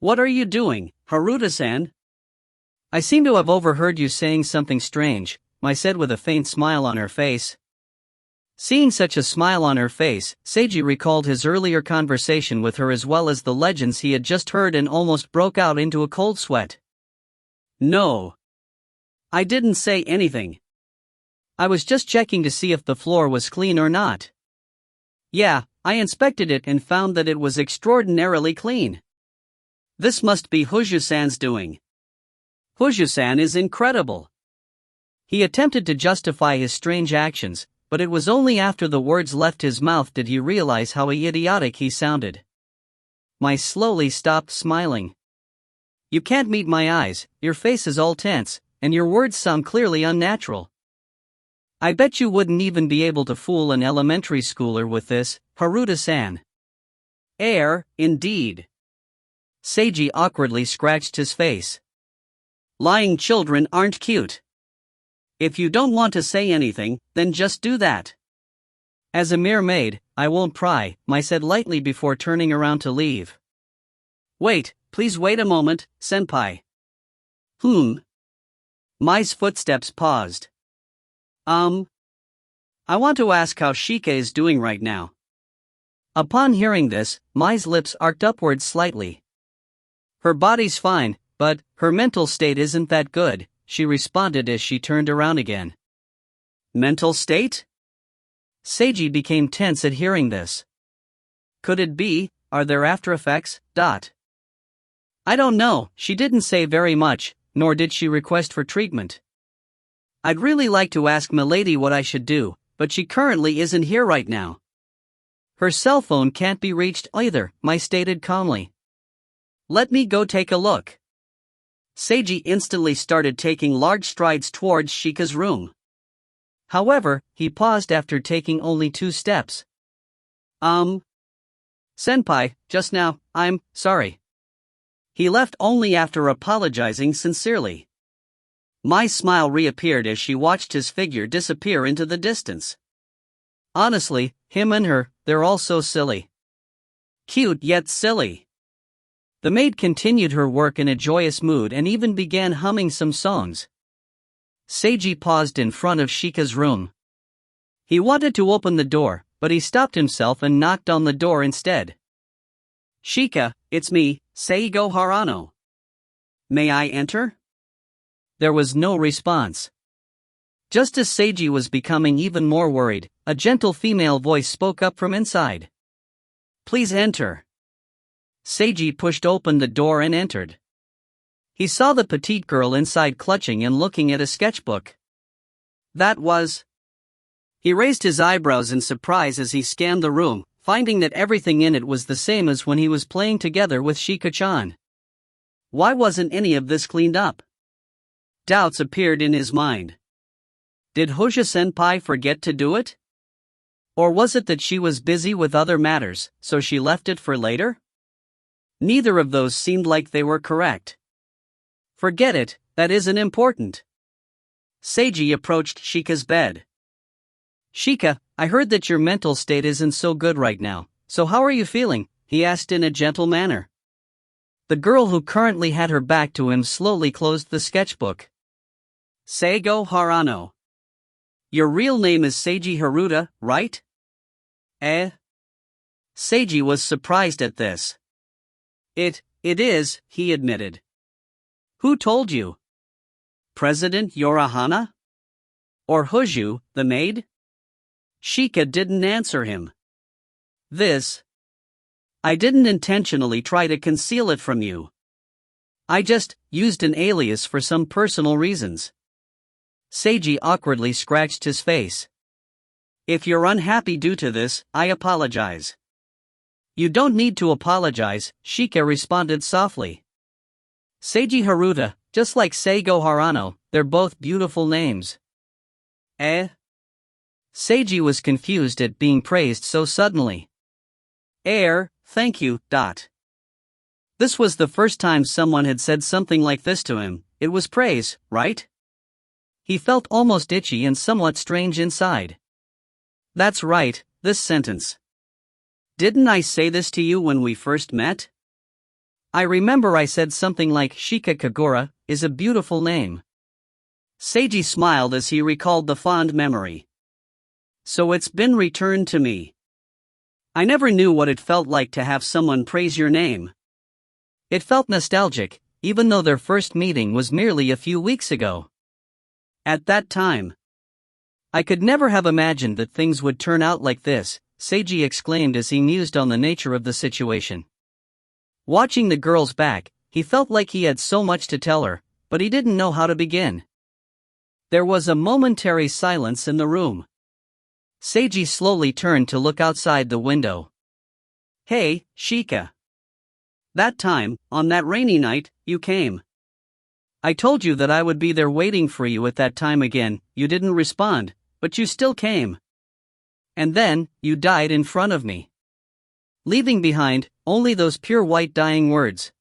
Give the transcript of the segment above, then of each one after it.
What are you doing, Haruta-san? I seem to have overheard you saying something strange, Mai said with a faint smile on her face. Seeing such a smile on her face, Seiji recalled his earlier conversation with her as well as the legends he had just heard and almost broke out into a cold sweat. No. I didn't say anything. I was just checking to see if the floor was clean or not. Yeah, I inspected it and found that it was extraordinarily clean. This must be Hojo-san's doing. Hojo-san is incredible. He attempted to justify his strange actions, but it was only after the words left his mouth did he realize how idiotic he sounded. Mai slowly stopped smiling. You can't meet my eyes, your face is all tense, and your words sound clearly unnatural. I bet you wouldn't even be able to fool an elementary schooler with this, Haruta-san. Indeed. Seiji awkwardly scratched his face. Lying children aren't cute. If you don't want to say anything, then just do that. As a mere maid, I won't pry, Mai said lightly before turning around to leave. Wait, please wait a moment, senpai. Mai's footsteps paused. I want to ask how Shika is doing right now. Upon hearing this, Mai's lips arched upwards slightly. Her body's fine, but her mental state isn't that good, she responded as she turned around again. Mental state? Seiji became tense at hearing this. Could it be, are there after effects? I don't know, she didn't say very much, nor did she request for treatment. I'd really like to ask Milady what I should do, but she currently isn't here right now. Her cell phone can't be reached either, Mai stated calmly. Let me go take a look. Seiji instantly started taking large strides towards Shika's room. However, he paused after taking only 2 steps. Senpai, just now, I'm sorry. He left only after apologizing sincerely. Mai's smile reappeared as she watched his figure disappear into the distance. Honestly, him and her, they're all so silly. Cute yet silly. The maid continued her work in a joyous mood and even began humming some songs. Seiji paused in front of Shika's room. He wanted to open the door, but he stopped himself and knocked on the door instead. Shika, it's me, Seigo Harano. May I enter? There was no response. Just as Seiji was becoming even more worried, a gentle female voice spoke up from inside. Please enter. Seiji pushed open the door and entered. He saw the petite girl inside clutching and looking at a sketchbook. That was... He raised his eyebrows in surprise as he scanned the room, finding that everything in it was the same as when he was playing together with Shika-chan. Why wasn't any of this cleaned up? Doubts appeared in his mind. Did Hojo-senpai forget to do it? Or was it that she was busy with other matters, so she left it for later? Neither of those seemed like they were correct. Forget it, that isn't important. Seiji approached Shika's bed. Shika, I heard that your mental state isn't so good right now, so how are you feeling? He asked in a gentle manner. The girl who currently had her back to him slowly closed the sketchbook. Seigo Harano. Your real name is Seiji Haruta, right? Seiji was surprised at this. It is, he admitted. Who told you? President Yorahana? Or Hoju, the maid? Shika didn't answer him. I didn't intentionally try to conceal it from you. I just used an alias for some personal reasons. Seiji awkwardly scratched his face. If you're unhappy due to this, I apologize. You don't need to apologize, Shika responded softly. Seiji Haruta, just like Seigo Harano, they're both beautiful names. Seiji was confused at being praised so suddenly. Thank you. This was the first time someone had said something like this to him. It was praise, right? He felt almost itchy and somewhat strange inside. That's right, this sentence. Didn't I say this to you when we first met? I remember I said something like Shika Kagura is a beautiful name. Seiji smiled as he recalled the fond memory. So it's been returned to me. I never knew what it felt like to have someone praise your name. It felt nostalgic, even though their first meeting was merely a few weeks ago. At that time, I could never have imagined that things would turn out like this, Seiji exclaimed as he mused on the nature of the situation. Watching the girl's back, he felt like he had so much to tell her, but he didn't know how to begin. There was a momentary silence in the room. Seiji slowly turned to look outside the window. Hey, Shika. That time, on that rainy night, you came. I told you that I would be there waiting for you at that time again. You didn't respond, but you still came. And then, you died in front of me, leaving behind only those pure white dying words.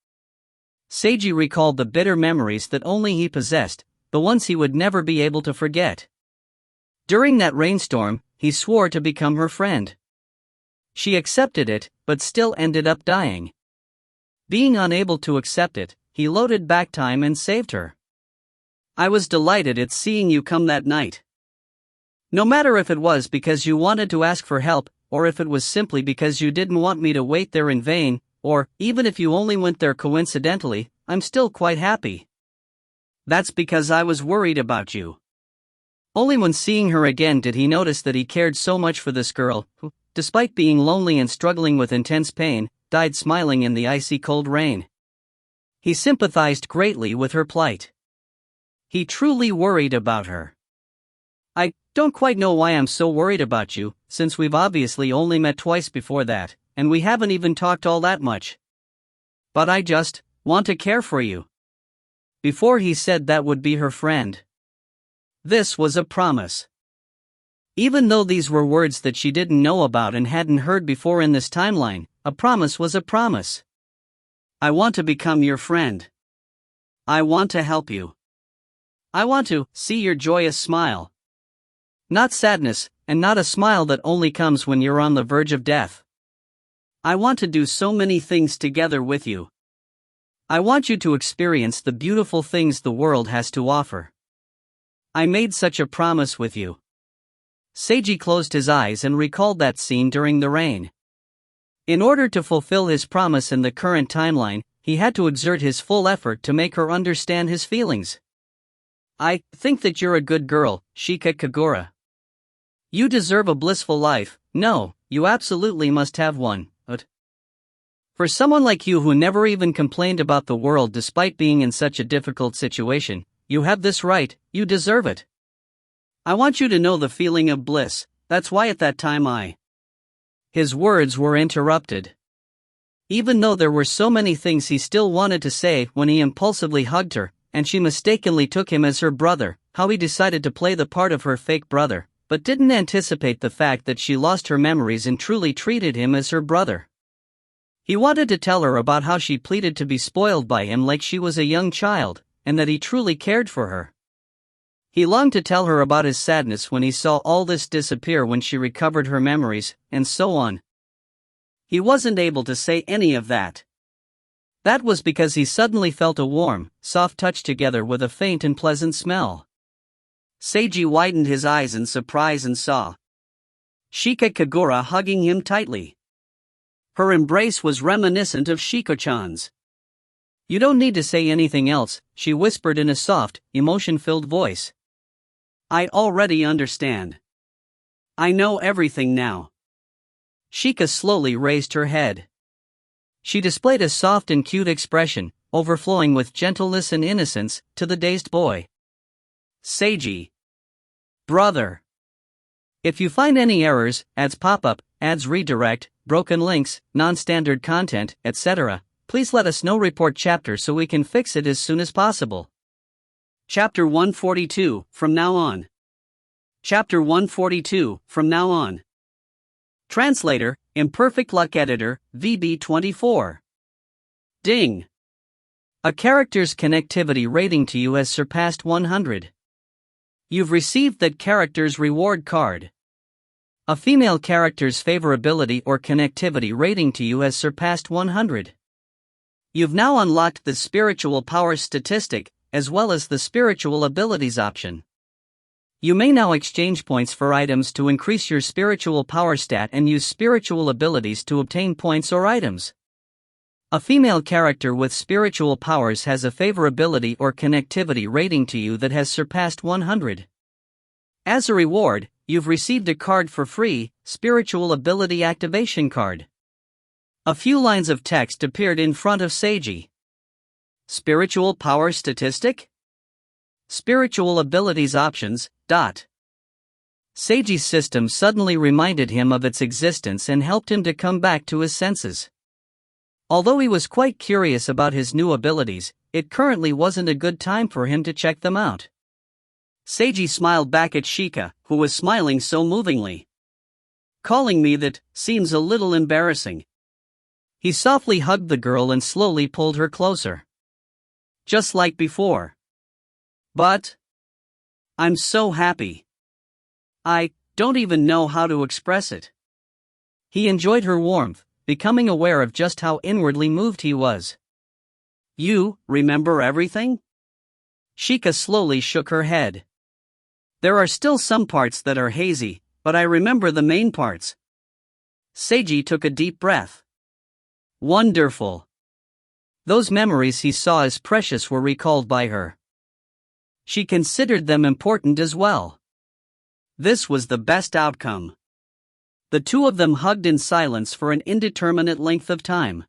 Seiji recalled the bitter memories that only he possessed, the ones he would never be able to forget. During that rainstorm, he swore to become her friend. She accepted it, but still ended up dying. Being unable to accept it, he loaded back time and saved her. I was delighted at seeing you come that night. No matter if it was because you wanted to ask for help, or if it was simply because you didn't want me to wait there in vain, or even if you only went there coincidentally, I'm still quite happy. That's because I was worried about you. Only when seeing her again did he notice that he cared so much for this girl, who, despite being lonely and struggling with intense pain, died smiling in the icy cold rain. He sympathized greatly with her plight. He truly worried about her. I don't quite know why I'm so worried about you, since we've obviously only met twice before that, and we haven't even talked all that much. But I just want to care for you. Before he said that would be her friend. This was a promise. Even though these were words that she didn't know about and hadn't heard before in this timeline, a promise was a promise. I want to become your friend. I want to help you. I want to see your joyous smile. Not sadness, and not a smile that only comes when you're on the verge of death. I want to do so many things together with you. I want you to experience the beautiful things the world has to offer. I made such a promise with you. Seiji closed his eyes and recalled that scene during the rain. In order to fulfill his promise in the current timeline, he had to exert his full effort to make her understand his feelings. I think that you're a good girl, Shika Kagura. You deserve a blissful life. No, you absolutely must have one, but for someone like you who never even complained about the world despite being in such a difficult situation, you have this right, you deserve it. I want you to know the feeling of bliss, that's why at that time His words were interrupted. Even though there were so many things he still wanted to say when he impulsively hugged her, and she mistakenly took him as her brother, how he decided to play the part of her fake brother, but didn't anticipate the fact that she lost her memories and truly treated him as her brother. He wanted to tell her about how she pleaded to be spoiled by him like she was a young child, and that he truly cared for her. He longed to tell her about his sadness when he saw all this disappear when she recovered her memories, and so on. He wasn't able to say any of that. That was because he suddenly felt a warm, soft touch together with a faint and pleasant smell. Seiji widened his eyes in surprise and saw Shika Kagura hugging him tightly. Her embrace was reminiscent of Shiko-chan's. You don't need to say anything else, she whispered in a soft, emotion-filled voice. I already understand. I know everything now. Shika slowly raised her head. She displayed a soft and cute expression, overflowing with gentleness and innocence, to the dazed boy. Seiji. Brother. If you find any errors, ads pop-up, ads redirect, broken links, non-standard content, etc., please let us know. Report chapter so we can fix it as soon as possible. Chapter 142, from now on. Chapter 142, from now on. Translator, Imperfect Luck Editor, VB24. Ding. A character's connectivity rating to you has surpassed 100. You've received that character's reward card. A female character's favorability or connectivity rating to you has surpassed 100. You've now unlocked the spiritual power statistic, as well as the spiritual abilities option. You may now exchange points for items to increase your spiritual power stat and use spiritual abilities to obtain points or items. A female character with spiritual powers has a favorability or connectivity rating to you that has surpassed 100. As a reward, you've received a card for free, Spiritual Ability Activation Card. A few lines of text appeared in front of Seiji. Spiritual Power Statistic? Spiritual Abilities Options, Seiji's system suddenly reminded him of its existence and helped him to come back to his senses. Although he was quite curious about his new abilities, it currently wasn't a good time for him to check them out. Seiji smiled back at Shika, who was smiling so movingly. Calling me that seems a little embarrassing. He softly hugged the girl and slowly pulled her closer. Just like before. But I'm so happy. I don't even know how to express it. He enjoyed her warmth, becoming aware of just how inwardly moved he was. You remember everything? Shika slowly shook her head. There are still some parts that are hazy, but I remember the main parts. Seiji took a deep breath. Wonderful. Those memories he saw as precious were recalled by her. She considered them important as well. This was the best outcome. The two of them hugged in silence for an indeterminate length of time.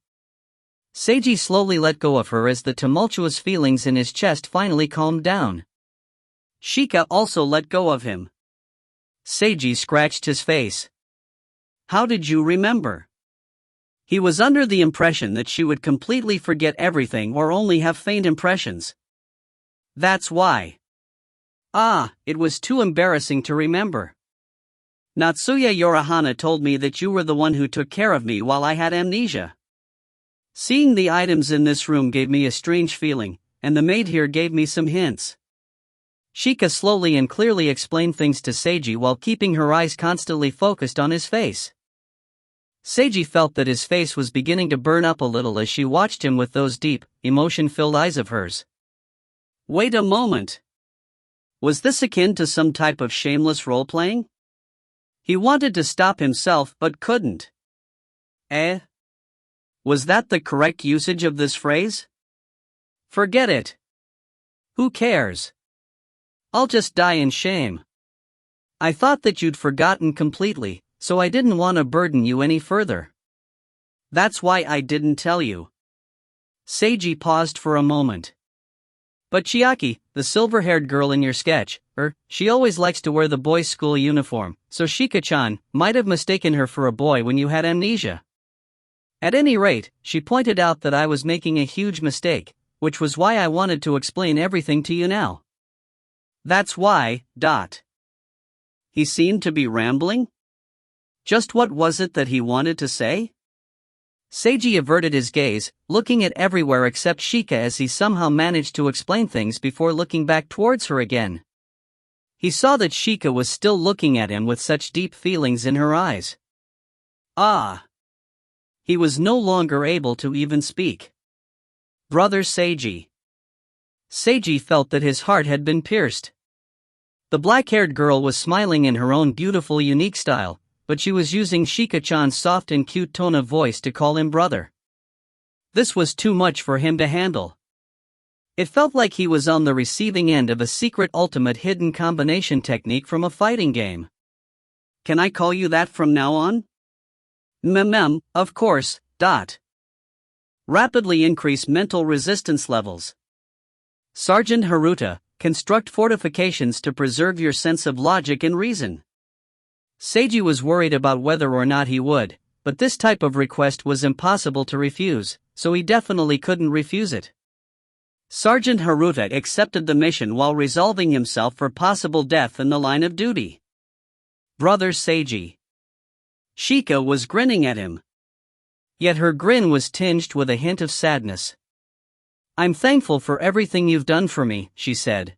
Seiji slowly let go of her as the tumultuous feelings in his chest finally calmed down. Shika also let go of him. Seiji scratched his face. How did you remember? He was under the impression that she would completely forget everything or only have faint impressions. That's why. It was too embarrassing to remember. Natsuya Yorihana told me that you were the one who took care of me while I had amnesia. Seeing the items in this room gave me a strange feeling, and the maid here gave me some hints. Shika slowly and clearly explained things to Seiji while keeping her eyes constantly focused on his face. Seiji felt that his face was beginning to burn up a little as she watched him with those deep, emotion-filled eyes of hers. Wait a moment. Was this akin to some type of shameless role-playing? He wanted to stop himself but couldn't. Was that the correct usage of this phrase? Forget it. Who cares? I'll just die in shame. I thought that you'd forgotten completely, so I didn't want to burden you any further. That's why I didn't tell you. Seiji paused for a moment. But Chiaki, the silver-haired girl in your sketch, she always likes to wear the boys' school uniform, so Shika-chan might have mistaken her for a boy when you had amnesia. At any rate, she pointed out that I was making a huge mistake, which was why I wanted to explain everything to you now. That's why, He seemed to be rambling? Just what was it that he wanted to say? Seiji averted his gaze, looking at everywhere except Shika as he somehow managed to explain things before looking back towards her again. He saw that Shika was still looking at him with such deep feelings in her eyes. He was no longer able to even speak. Brother Seiji. Seiji felt that his heart had been pierced. The black-haired girl was smiling in her own beautiful unique style, but she was using Shika-chan's soft and cute tone of voice to call him brother. This was too much for him to handle. It felt like he was on the receiving end of a secret ultimate hidden combination technique from a fighting game. Can I call you that from now on? Of course, Rapidly increase mental resistance levels. Sergeant Haruta, construct fortifications to preserve your sense of logic and reason. Seiji was worried about whether or not he would, but this type of request was impossible to refuse, so he definitely couldn't refuse it. Sergeant Haruta accepted the mission while resolving himself for possible death in the line of duty. Brother Seiji. Shika was grinning at him. Yet her grin was tinged with a hint of sadness. I'm thankful for everything you've done for me, she said.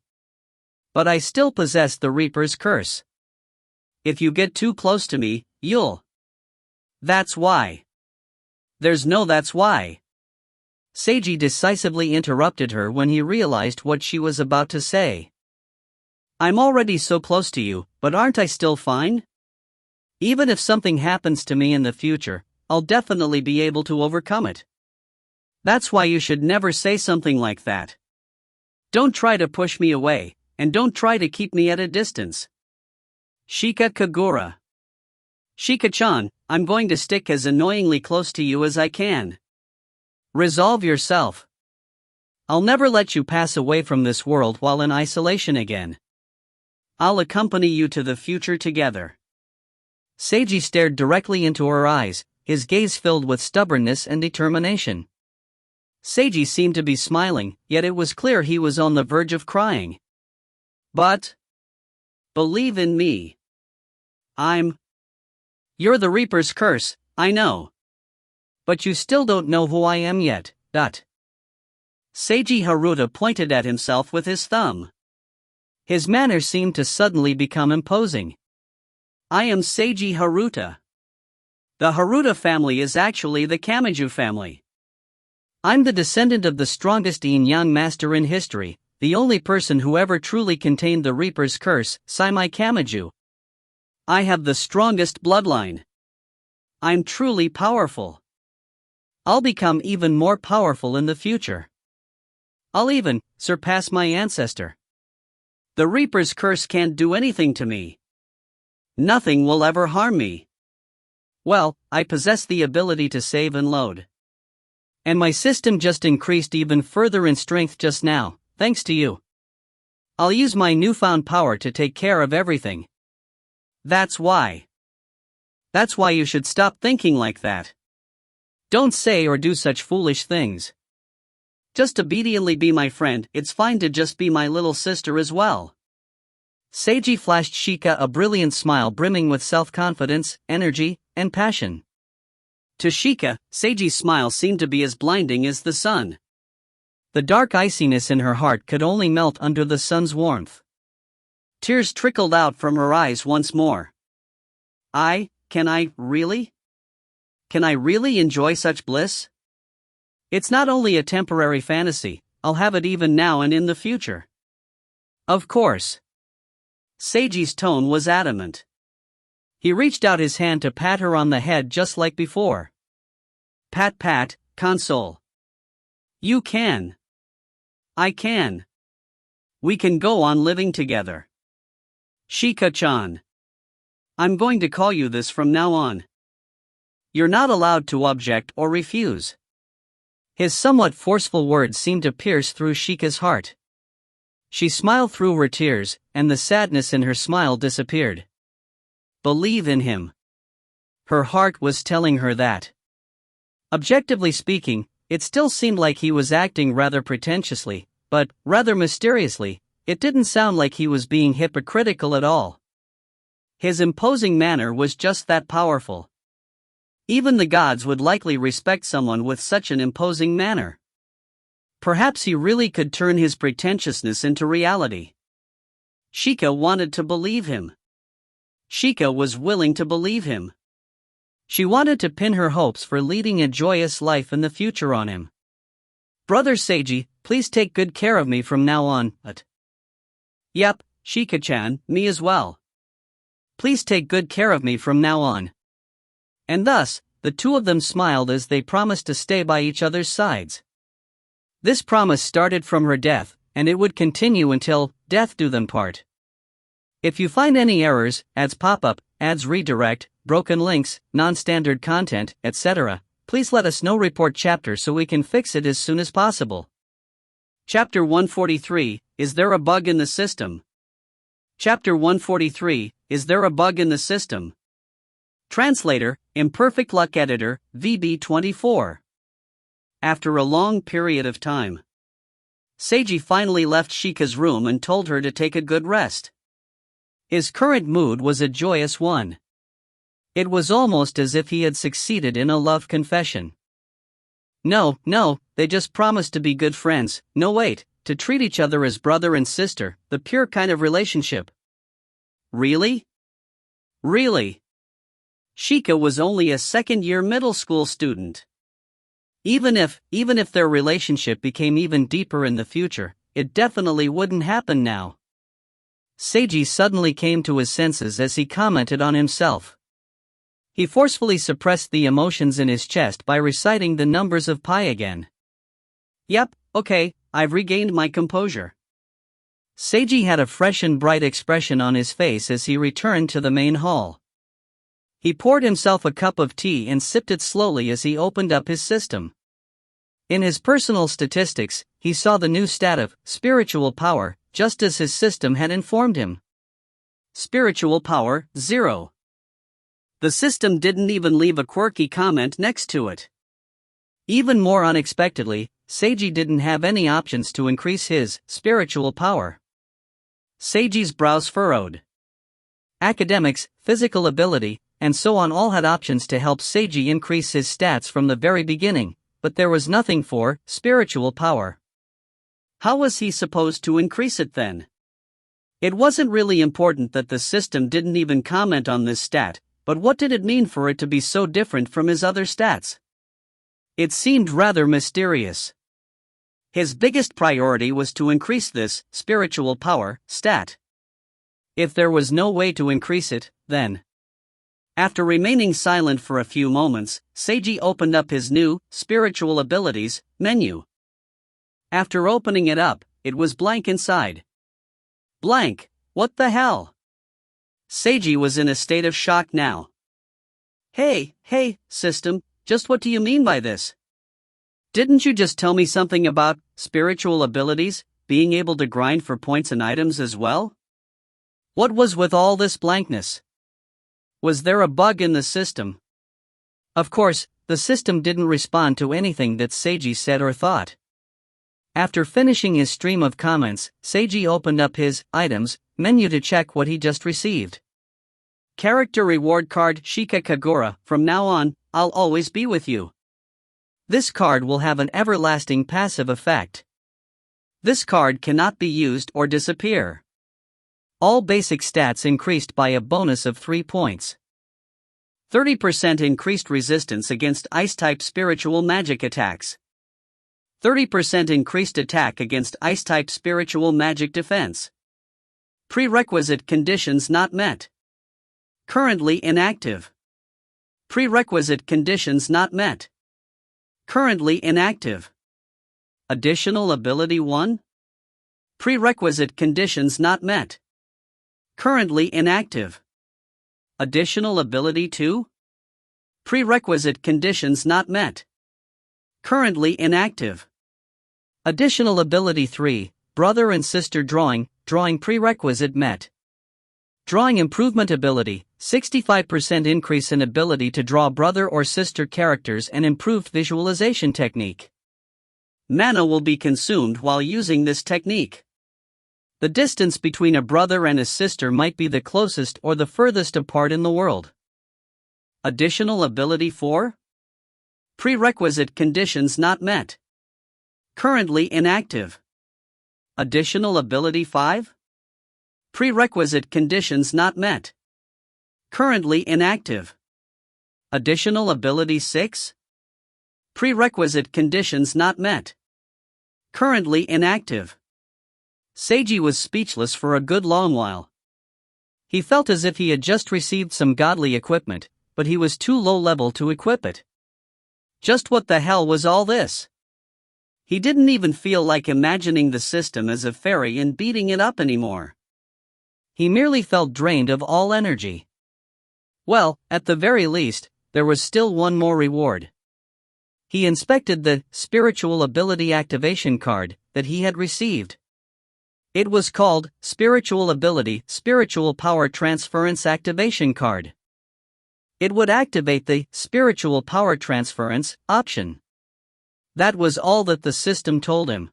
But I still possess the Reaper's curse. If you get too close to me, you'll. That's why. There's no that's why. Seiji decisively interrupted her when he realized what she was about to say. I'm already so close to you, but aren't I still fine? Even if something happens to me in the future, I'll definitely be able to overcome it. That's why you should never say something like that. Don't try to push me away, and don't try to keep me at a distance. Shika Kagura. Shika-chan, I'm going to stick as annoyingly close to you as I can. Resolve yourself. I'll never let you pass away from this world while in isolation again. I'll accompany you to the future together. Seiji stared directly into her eyes, his gaze filled with stubbornness and determination. Seiji seemed to be smiling, yet it was clear he was on the verge of crying. But believe in me. You're the Reaper's curse, I know. But you still don't know who I am yet. Seiji Haruta pointed at himself with his thumb. His manner seemed to suddenly become imposing. I am Seiji Haruta. The Haruta family is actually the Kamiju family. I'm the descendant of the strongest yin-yang master in history, the only person who ever truly contained the Reaper's curse, Saimai Kamiju. I have the strongest bloodline. I'm truly powerful. I'll become even more powerful in the future. I'll even surpass my ancestor. The Reaper's curse can't do anything to me. Nothing will ever harm me. Well, I possess the ability to save and load. And my system just increased even further in strength just now, thanks to you. I'll use my newfound power to take care of everything. That's why you should stop thinking like that. Don't say or do such foolish things. Just obediently be my friend, it's fine to just be my little sister as well. Seiji flashed Shika a brilliant smile brimming with self-confidence, energy, and passion. To Shika, Seiji's smile seemed to be as blinding as the sun. The dark iciness in her heart could only melt under the sun's warmth. Tears trickled out from her eyes once more. Can I really enjoy such bliss? It's not only a temporary fantasy, I'll have it even now and in the future. Of course. Seiji's tone was adamant. He reached out his hand to pat her on the head just like before. Pat pat, console. You can. I can. We can go on living together. Shika-chan. I'm going to call you this from now on. You're not allowed to object or refuse. His somewhat forceful words seemed to pierce through Shika's heart. She smiled through her tears, and the sadness in her smile disappeared. Believe in him. Her heart was telling her that. Objectively speaking, it still seemed like he was acting rather pretentiously, but, rather mysteriously, it didn't sound like he was being hypocritical at all. His imposing manner was just that powerful. Even the gods would likely respect someone with such an imposing manner. Perhaps he really could turn his pretentiousness into reality. Shika wanted to believe him. Shika was willing to believe him. She wanted to pin her hopes for leading a joyous life in the future on him. Brother Seiji, please take good care of me from now on. Yep, Shika-chan, me as well. Please take good care of me from now on. And thus, the two of them smiled as they promised to stay by each other's sides. This promise started from her death, and it would continue until death do them part. If you find any errors, ads pop up, ads redirect, broken links, non-standard content, etc., please let us know. Report chapter so we can fix it as soon as possible. Chapter 143, Is there a bug in the system? Chapter 143, Is there a bug in the system? Translator, Imperfect Luck Editor, VB24. After a long period of time, Seiji finally left Shika's room and told her to take a good rest. His current mood was a joyous one. It was almost as if he had succeeded in a love confession. No, they just promised to be good friends, no wait, to treat each other as brother and sister, the pure kind of relationship. Really? Really? Shika was only a second-year middle school student. Even if their relationship became even deeper in the future, it definitely wouldn't happen now. Seiji suddenly came to his senses as he commented on himself. He forcefully suppressed the emotions in his chest by reciting the numbers of pi again. Yep, okay, I've regained my composure. Seiji had a fresh and bright expression on his face as he returned to the main hall. He poured himself a cup of tea and sipped it slowly as he opened up his system. In his personal statistics, he saw the new stat of spiritual power, just as his system had informed him. Spiritual power, 0. The system didn't even leave a quirky comment next to it. Even more unexpectedly, Seiji didn't have any options to increase his spiritual power. Seiji's brows furrowed. Academics, physical ability, and so on all had options to help Seiji increase his stats from the very beginning, but there was nothing for spiritual power. How was he supposed to increase it then? It wasn't really important that the system didn't even comment on this stat, but what did it mean for it to be so different from his other stats? It seemed rather mysterious. His biggest priority was to increase this spiritual power stat. If there was no way to increase it, then. After remaining silent for a few moments, Seiji opened up his new spiritual abilities menu. After opening it up, it was blank inside. Blank, what the hell? Seiji was in a state of shock now. Hey, system, just what do you mean by this? Didn't you just tell me something about spiritual abilities, being able to grind for points and items as well? What was with all this blankness? Was there a bug in the system? Of course, the system didn't respond to anything that Seiji said or thought. After finishing his stream of comments, Seiji opened up his items menu to check what he just received. Character reward card Shika Kagura. From now on, I'll always be with you. This card will have an everlasting passive effect. This card cannot be used or disappear. All basic stats increased by a bonus of 3 points. 30% increased resistance against Ice-type spiritual magic attacks. 30% increased attack against Ice-type spiritual magic defense. Prerequisite conditions not met. Currently inactive. Prerequisite conditions not met. Currently inactive. Additional ability 1? Prerequisite conditions not met. Currently inactive. Additional ability 2? Prerequisite conditions not met. Currently inactive. Additional ability 3, brother and sister drawing prerequisite met. Drawing improvement ability, 65% increase in ability to draw brother or sister characters and improved visualization technique. Mana will be consumed while using this technique. The distance between a brother and a sister might be the closest or the furthest apart in the world. Additional ability 4? Prerequisite conditions not met. Currently inactive. Additional ability 5? Prerequisite conditions not met. Currently inactive. Additional ability 6? Prerequisite conditions not met. Currently inactive. Seiji was speechless for a good long while. He felt as if he had just received some godly equipment, but he was too low level to equip it. Just what the hell was all this? He didn't even feel like imagining the system as a fairy and beating it up anymore. He merely felt drained of all energy. Well, at the very least, there was still one more reward. He inspected the spiritual ability activation card that he had received. It was called Spiritual Ability Spiritual Power Transference Activation Card. It would activate the Spiritual Power Transference option. That was all that the system told him.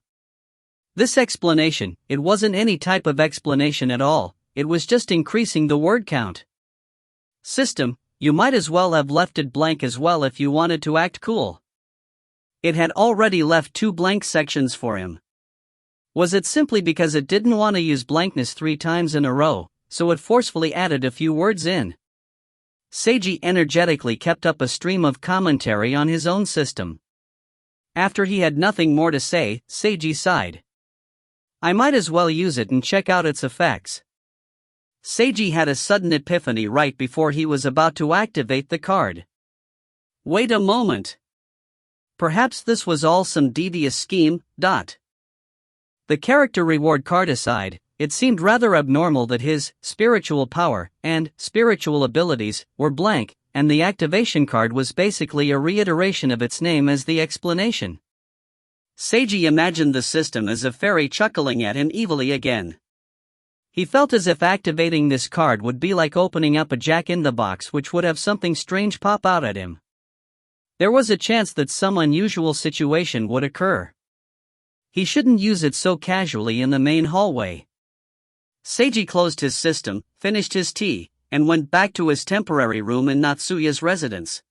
This explanation, it wasn't any type of explanation at all, it was just increasing the word count. System, you might as well have left it blank as well if you wanted to act cool. It had already left 2 blank sections for him. Was it simply because it didn't want to use blankness 3 times in a row, so it forcefully added a few words in? Seiji energetically kept up a stream of commentary on his own system. After he had nothing more to say, Seiji sighed. I might as well use it and check out its effects. Seiji had a sudden epiphany right before he was about to activate the card. Wait a moment. Perhaps this was all some devious scheme. The character reward card aside, it seemed rather abnormal that his spiritual power and spiritual abilities were blank, and the activation card was basically a reiteration of its name as the explanation. Seiji imagined the system as a fairy chuckling at him evilly again. He felt as if activating this card would be like opening up a jack-in-the-box which would have something strange pop out at him. There was a chance that some unusual situation would occur. He shouldn't use it so casually in the main hallway. Seiji closed his system, finished his tea, and went back to his temporary room in Natsuya's residence.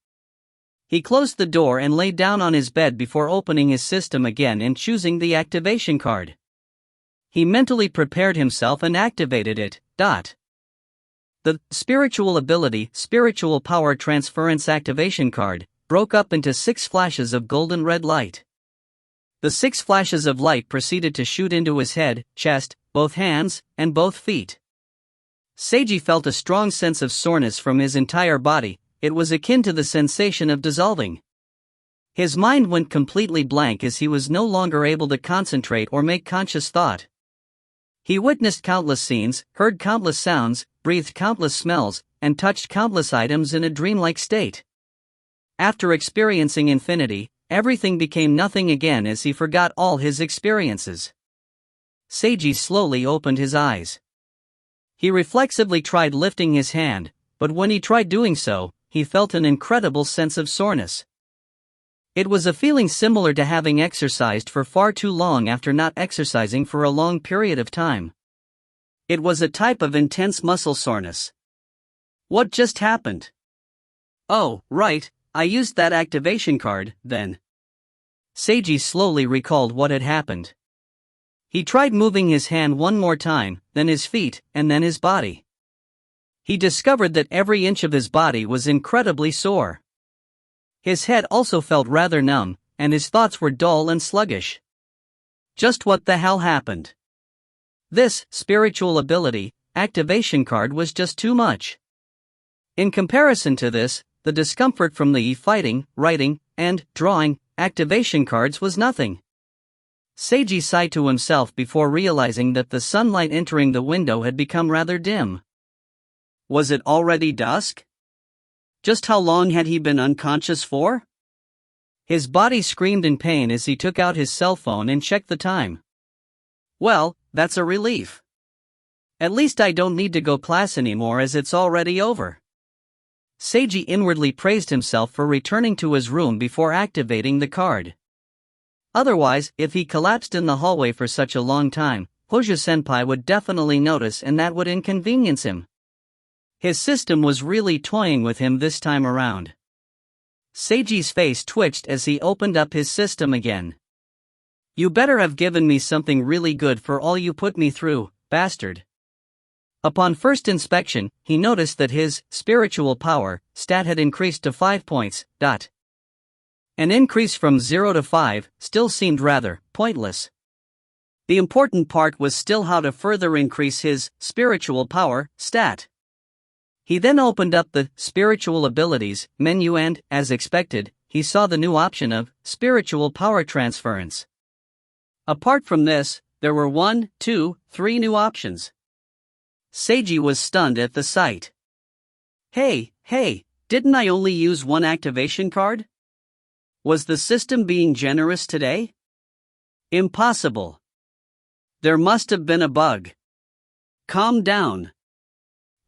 He closed the door and lay down on his bed before opening his system again and choosing the activation card. He mentally prepared himself and activated it. The spiritual ability, spiritual power transference activation card, broke up into 6 flashes of golden red light. The 6 flashes of light proceeded to shoot into his head, chest, both hands, and both feet. Seiji felt a strong sense of soreness from his entire body. It was akin to the sensation of dissolving. His mind went completely blank as he was no longer able to concentrate or make conscious thought. He witnessed countless scenes, heard countless sounds, breathed countless smells, and touched countless items in a dreamlike state. After experiencing infinity, everything became nothing again as he forgot all his experiences. Seiji slowly opened his eyes. He reflexively tried lifting his hand, but when he tried doing so, he felt an incredible sense of soreness. It was a feeling similar to having exercised for far too long after not exercising for a long period of time. It was a type of intense muscle soreness. What just happened? Oh, right, I used that activation card, then. Seiji slowly recalled what had happened. He tried moving his hand one more time, then his feet, and then his body. He discovered that every inch of his body was incredibly sore. His head also felt rather numb, and his thoughts were dull and sluggish. Just what the hell happened? This spiritual ability activation card was just too much. In comparison to this, the discomfort from the fighting, writing, and drawing activation cards was nothing. Seiji sighed to himself before realizing that the sunlight entering the window had become rather dim. Was it already dusk? Just how long had he been unconscious for? His body screamed in pain as he took out his cell phone and checked the time. Well, that's a relief. At least I don't need to go class anymore as it's already over. Seiji inwardly praised himself for returning to his room before activating the card. Otherwise, if he collapsed in the hallway for such a long time, Hojo-senpai would definitely notice and that would inconvenience him. His system was really toying with him this time around. Seiji's face twitched as he opened up his system again. You better have given me something really good for all you put me through, bastard. Upon first inspection, he noticed that his spiritual power stat had increased to 5 points. An increase from 0 to 5 still seemed rather pointless. The important part was still how to further increase his spiritual power stat. He then opened up the spiritual abilities menu and, as expected, he saw the new option of spiritual power transference. Apart from this, there were 1, 2, 3 new options. Seiji was stunned at the sight. Hey, didn't I only use one activation card? Was the system being generous today? Impossible. There must have been a bug. Calm down.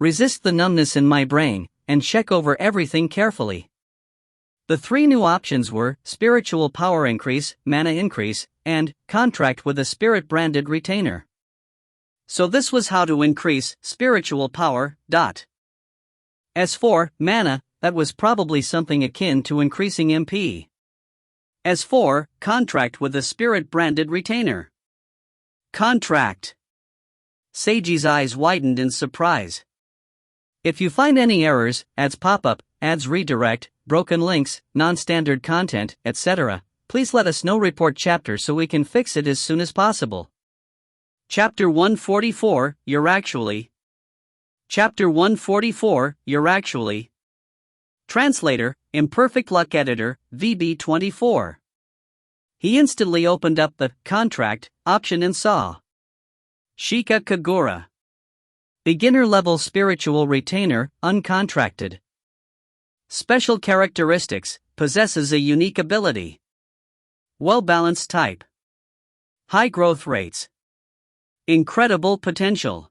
Resist the numbness in my brain, and check over everything carefully. The 3 new options were spiritual power increase, mana increase, and contract with a spirit-branded retainer. So this was how to increase spiritual power. As for mana, that was probably something akin to increasing MP. As for contract with a spirit-branded retainer. Contract. Seiji's eyes widened in surprise. If you find any errors, ads pop up, ads redirect, broken links, non-standard content, etc., please let us know report chapter so we can fix it as soon as possible. Chapter 144, You're actually. Chapter 144, You're actually. Translator, Imperfect Luck Editor, VB24. He instantly opened up the contract option and saw Shika Kagura. Beginner level spiritual retainer, uncontracted. Special characteristics, possesses a unique ability. Well-balanced type. High growth rates. Incredible potential.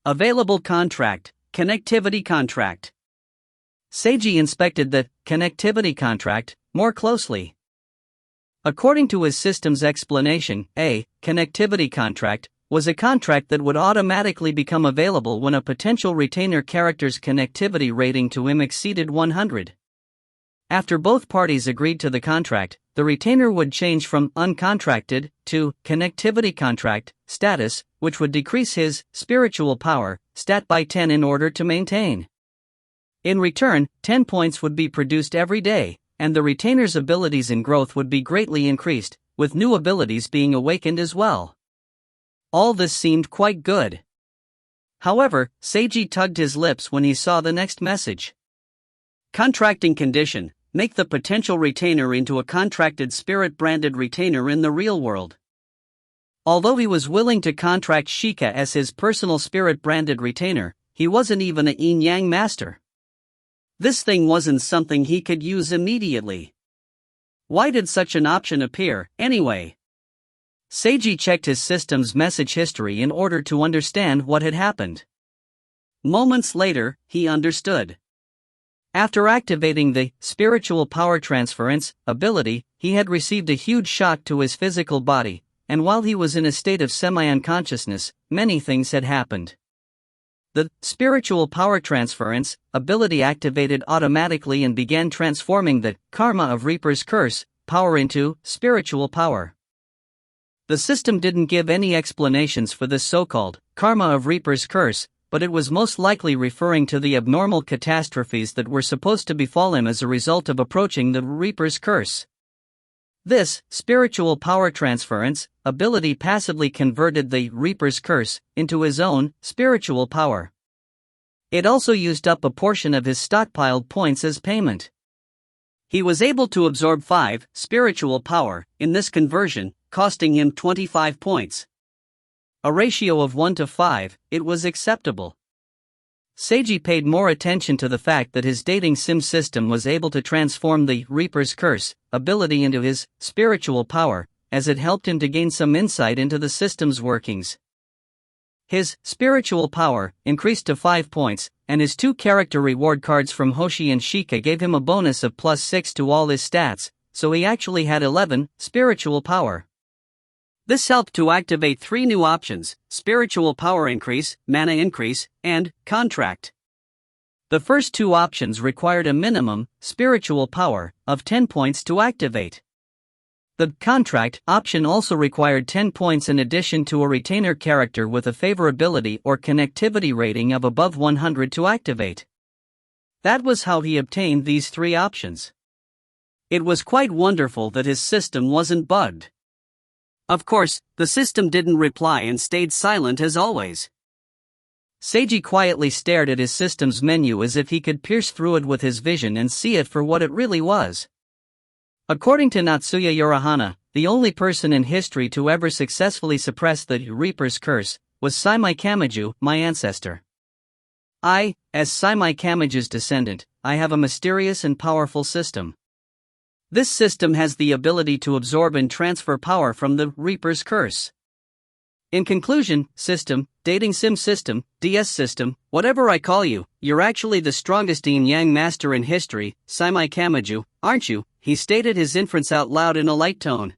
Available contract, connectivity contract. Seiji inspected the connectivity contract more closely. According to his system's explanation, a connectivity contract was a contract that would automatically become available when a potential retainer character's connectivity rating to him exceeded 100. After both parties agreed to the contract, the retainer would change from uncontracted to connectivity contract status, which would decrease his spiritual power stat by 10 in order to maintain. In return, 10 points would be produced every day, and the retainer's abilities and growth would be greatly increased, with new abilities being awakened as well. All this seemed quite good. However, Seiji tugged his lips when he saw the next message. Contracting condition: make the potential retainer into a contracted spirit-branded retainer in the real world. Although he was willing to contract Shika as his personal spirit-branded retainer, he wasn't even a yin-yang master. This thing wasn't something he could use immediately. Why did such an option appear, anyway? Seiji checked his system's message history in order to understand what had happened. Moments later, he understood. After activating the spiritual power transference ability, he had received a huge shock to his physical body, and while he was in a state of semi-unconsciousness, many things had happened. The spiritual power transference ability activated automatically and began transforming the karma of Reaper's curse power into spiritual power. The system didn't give any explanations for this so-called karma of Reaper's curse, but it was most likely referring to the abnormal catastrophes that were supposed to befall him as a result of approaching the Reaper's curse. This spiritual power transference ability passively converted the Reaper's curse into his own spiritual power. It also used up a portion of his stockpiled points as payment. He was able to absorb 5 spiritual power in this conversion, costing him 25 points. A ratio of 1 to 5, it was acceptable. Seiji paid more attention to the fact that his dating sim system was able to transform the Reaper's curse ability into his spiritual power, as it helped him to gain some insight into the system's workings. His spiritual power increased to 5 points, and his 2 character reward cards from Hoshi and Shika gave him a bonus of +6 to all his stats, so he actually had 11 spiritual power. This helped to activate 3 new options: spiritual power increase, mana increase, and contract. The first 2 options required a minimum spiritual power of 10 points to activate. The contract option also required 10 points in addition to a retainer character with a favorability or connectivity rating of above 100 to activate. That was how he obtained these 3 options. It was quite wonderful that his system wasn't bugged. Of course, the system didn't reply and stayed silent as always. Seiji quietly stared at his system's menu as if he could pierce through it with his vision and see it for what it really was. According to Natsuya Yorihana, the only person in history to ever successfully suppress the Reaper's curse was Seiji Kamiju, my ancestor. As Seiji Kamiju's descendant, I have a mysterious and powerful system. This system has the ability to absorb and transfer power from the Reaper's curse. In conclusion, system, dating sim system, DS system, whatever I call you, you're actually the strongest yin-yang master in history, Seiji Kamiju, aren't you? He stated his inference out loud in a light tone.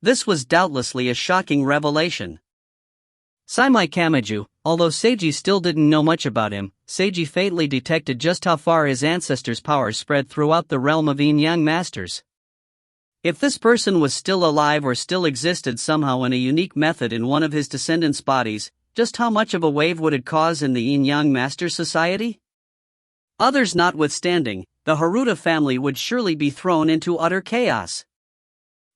This was doubtlessly a shocking revelation. Seiji Kamiju, although Seiji still didn't know much about him, Seiji fatally detected just how far his ancestors' power spread throughout the realm of yin-yang masters. If this person was still alive or still existed somehow in a unique method in one of his descendants' bodies, just how much of a wave would it cause in the yin-yang master society? Others notwithstanding, the Haruta family would surely be thrown into utter chaos.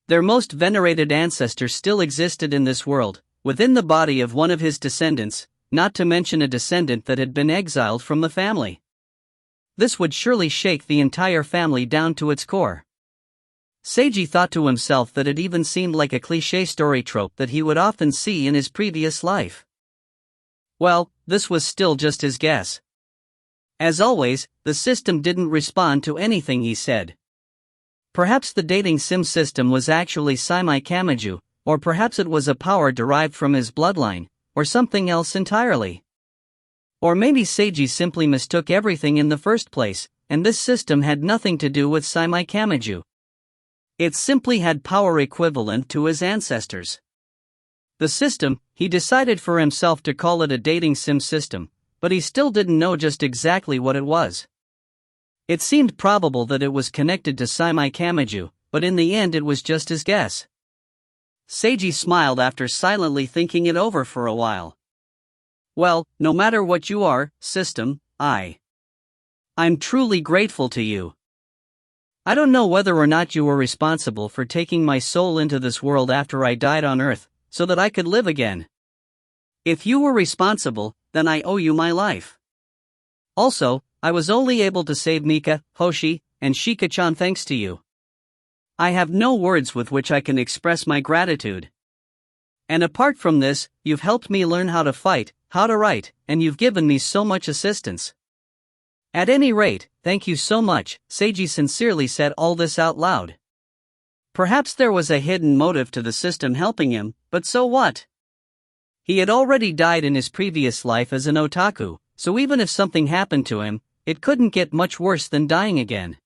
Their most venerated ancestor still existed in this world, within the body of one of his descendants, not to mention a descendant that had been exiled from the family. This would surely shake the entire family down to its core. Seiji thought to himself that it even seemed like a cliché story trope that he would often see in his previous life. Well, this was still just his guess. As always, the system didn't respond to anything he said. Perhaps the dating sim system was actually Seiji Kamiju, or perhaps it was a power derived from his bloodline, or something else entirely. Or maybe Seiji simply mistook everything in the first place, and this system had nothing to do with Seiji Kamiju. It simply had power equivalent to his ancestors. The system, he decided for himself to call it a dating sim system, but he still didn't know just exactly what it was. It seemed probable that it was connected to Seiji Kamiju, but in the end it was just his guess. Seiji smiled after silently thinking it over for a while. Well, no matter what you are, system, I'm truly grateful to you. I don't know whether or not you were responsible for taking my soul into this world after I died on Earth, so that I could live again. If you were responsible, then I owe you my life. Also, I was only able to save Mika, Hoshi, and Shika-chan thanks to you. I have no words with which I can express my gratitude. And apart from this, you've helped me learn how to fight, how to write, and you've given me so much assistance. At any rate, thank you so much. Seiji sincerely said all this out loud. Perhaps there was a hidden motive to the system helping him, but so what? He had already died in his previous life as an otaku, so even if something happened to him, it couldn't get much worse than dying again.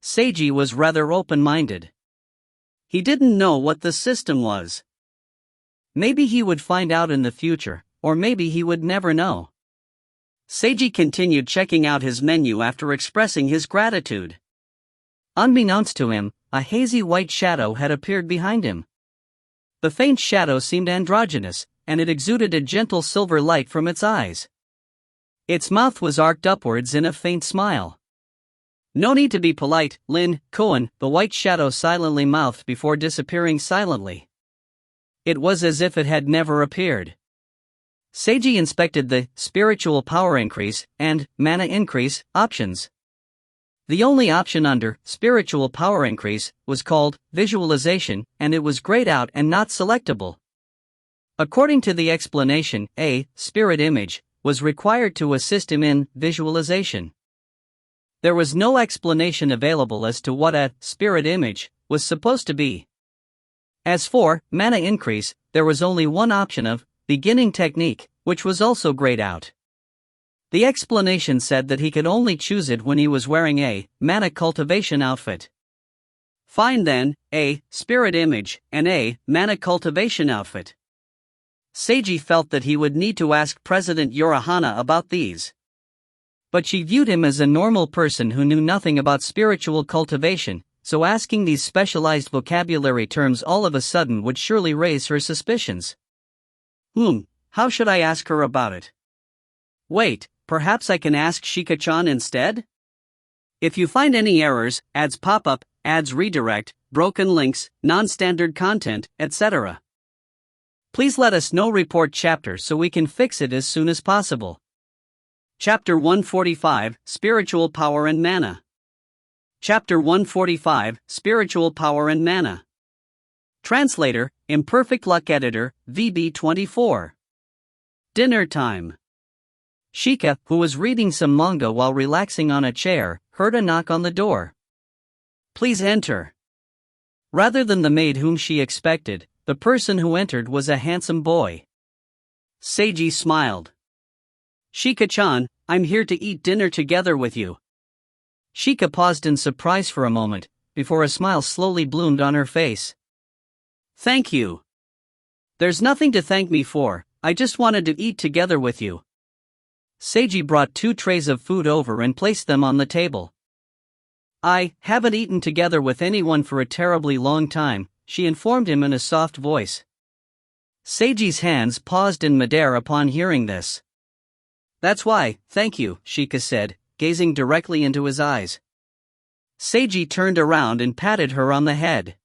Seiji was rather open-minded. He didn't know what the system was. Maybe he would find out in the future, or maybe he would never know. Seiji continued checking out his menu after expressing his gratitude. Unbeknownst to him, a hazy white shadow had appeared behind him. The faint shadow seemed androgynous, and it exuded a gentle silver light from its eyes. Its mouth was arched upwards in a faint smile. No need to be polite, Lin Koen, the white shadow silently mouthed before disappearing silently. It was as if it had never appeared. Seiji inspected the spiritual power increase and mana increase options. The only option under spiritual power increase was called visualization, and it was grayed out and not selectable. According to the explanation, a spirit image was required to assist him in visualization. There was no explanation available as to what a spirit image was supposed to be. As for mana increase, there was only one option of beginning technique, which was also grayed out. The explanation said that he could only choose it when he was wearing a mana cultivation outfit. Fine then, a spirit image and a mana cultivation outfit. Seiji felt that he would need to ask President Yorihana about these. But she viewed him as a normal person who knew nothing about spiritual cultivation, so asking these specialized vocabulary terms all of a sudden would surely raise her suspicions. How should I ask her about it? Wait, perhaps I can ask Shika-chan instead? If you find any errors, ads pop up, ads redirect, broken links, non-standard content, etc. Please let us know. Report chapter so we can fix it as soon as possible. Chapter 145, Spiritual Power and Mana. Chapter 145, Spiritual Power and Mana. Translator, Imperfect Luck Editor, VB24. Dinner time. Shika, who was reading some manga while relaxing on a chair, heard a knock on the door. Please enter. Rather than the maid whom she expected, the person who entered was a handsome boy. Seiji smiled. Shika-chan, I'm here to eat dinner together with you. Shika paused in surprise for a moment, before a smile slowly bloomed on her face. Thank you. There's nothing to thank me for, I just wanted to eat together with you. Seiji brought 2 trays of food over and placed them on the table. I haven't eaten together with anyone for a terribly long time, she informed him in a soft voice. Seiji's hands paused in midair upon hearing this. That's why, thank you, Shika said, gazing directly into his eyes. Seiji turned around and patted her on the head.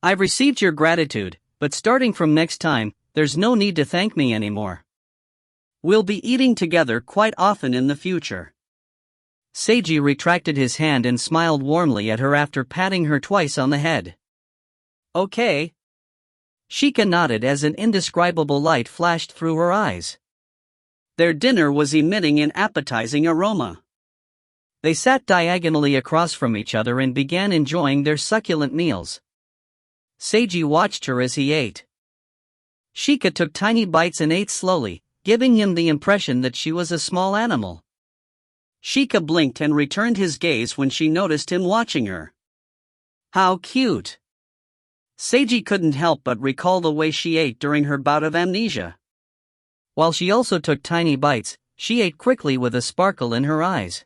I've received your gratitude, but starting from next time, there's no need to thank me anymore. We'll be eating together quite often in the future. Seiji retracted his hand and smiled warmly at her after patting her twice on the head. Okay. Shika nodded as an indescribable light flashed through her eyes. Their dinner was emitting an appetizing aroma. They sat diagonally across from each other and began enjoying their succulent meals. Seiji watched her as he ate. Shika took tiny bites and ate slowly, giving him the impression that she was a small animal. Shika blinked and returned his gaze when she noticed him watching her. How cute! Seiji couldn't help but recall the way she ate during her bout of amnesia. While she also took tiny bites, she ate quickly with a sparkle in her eyes.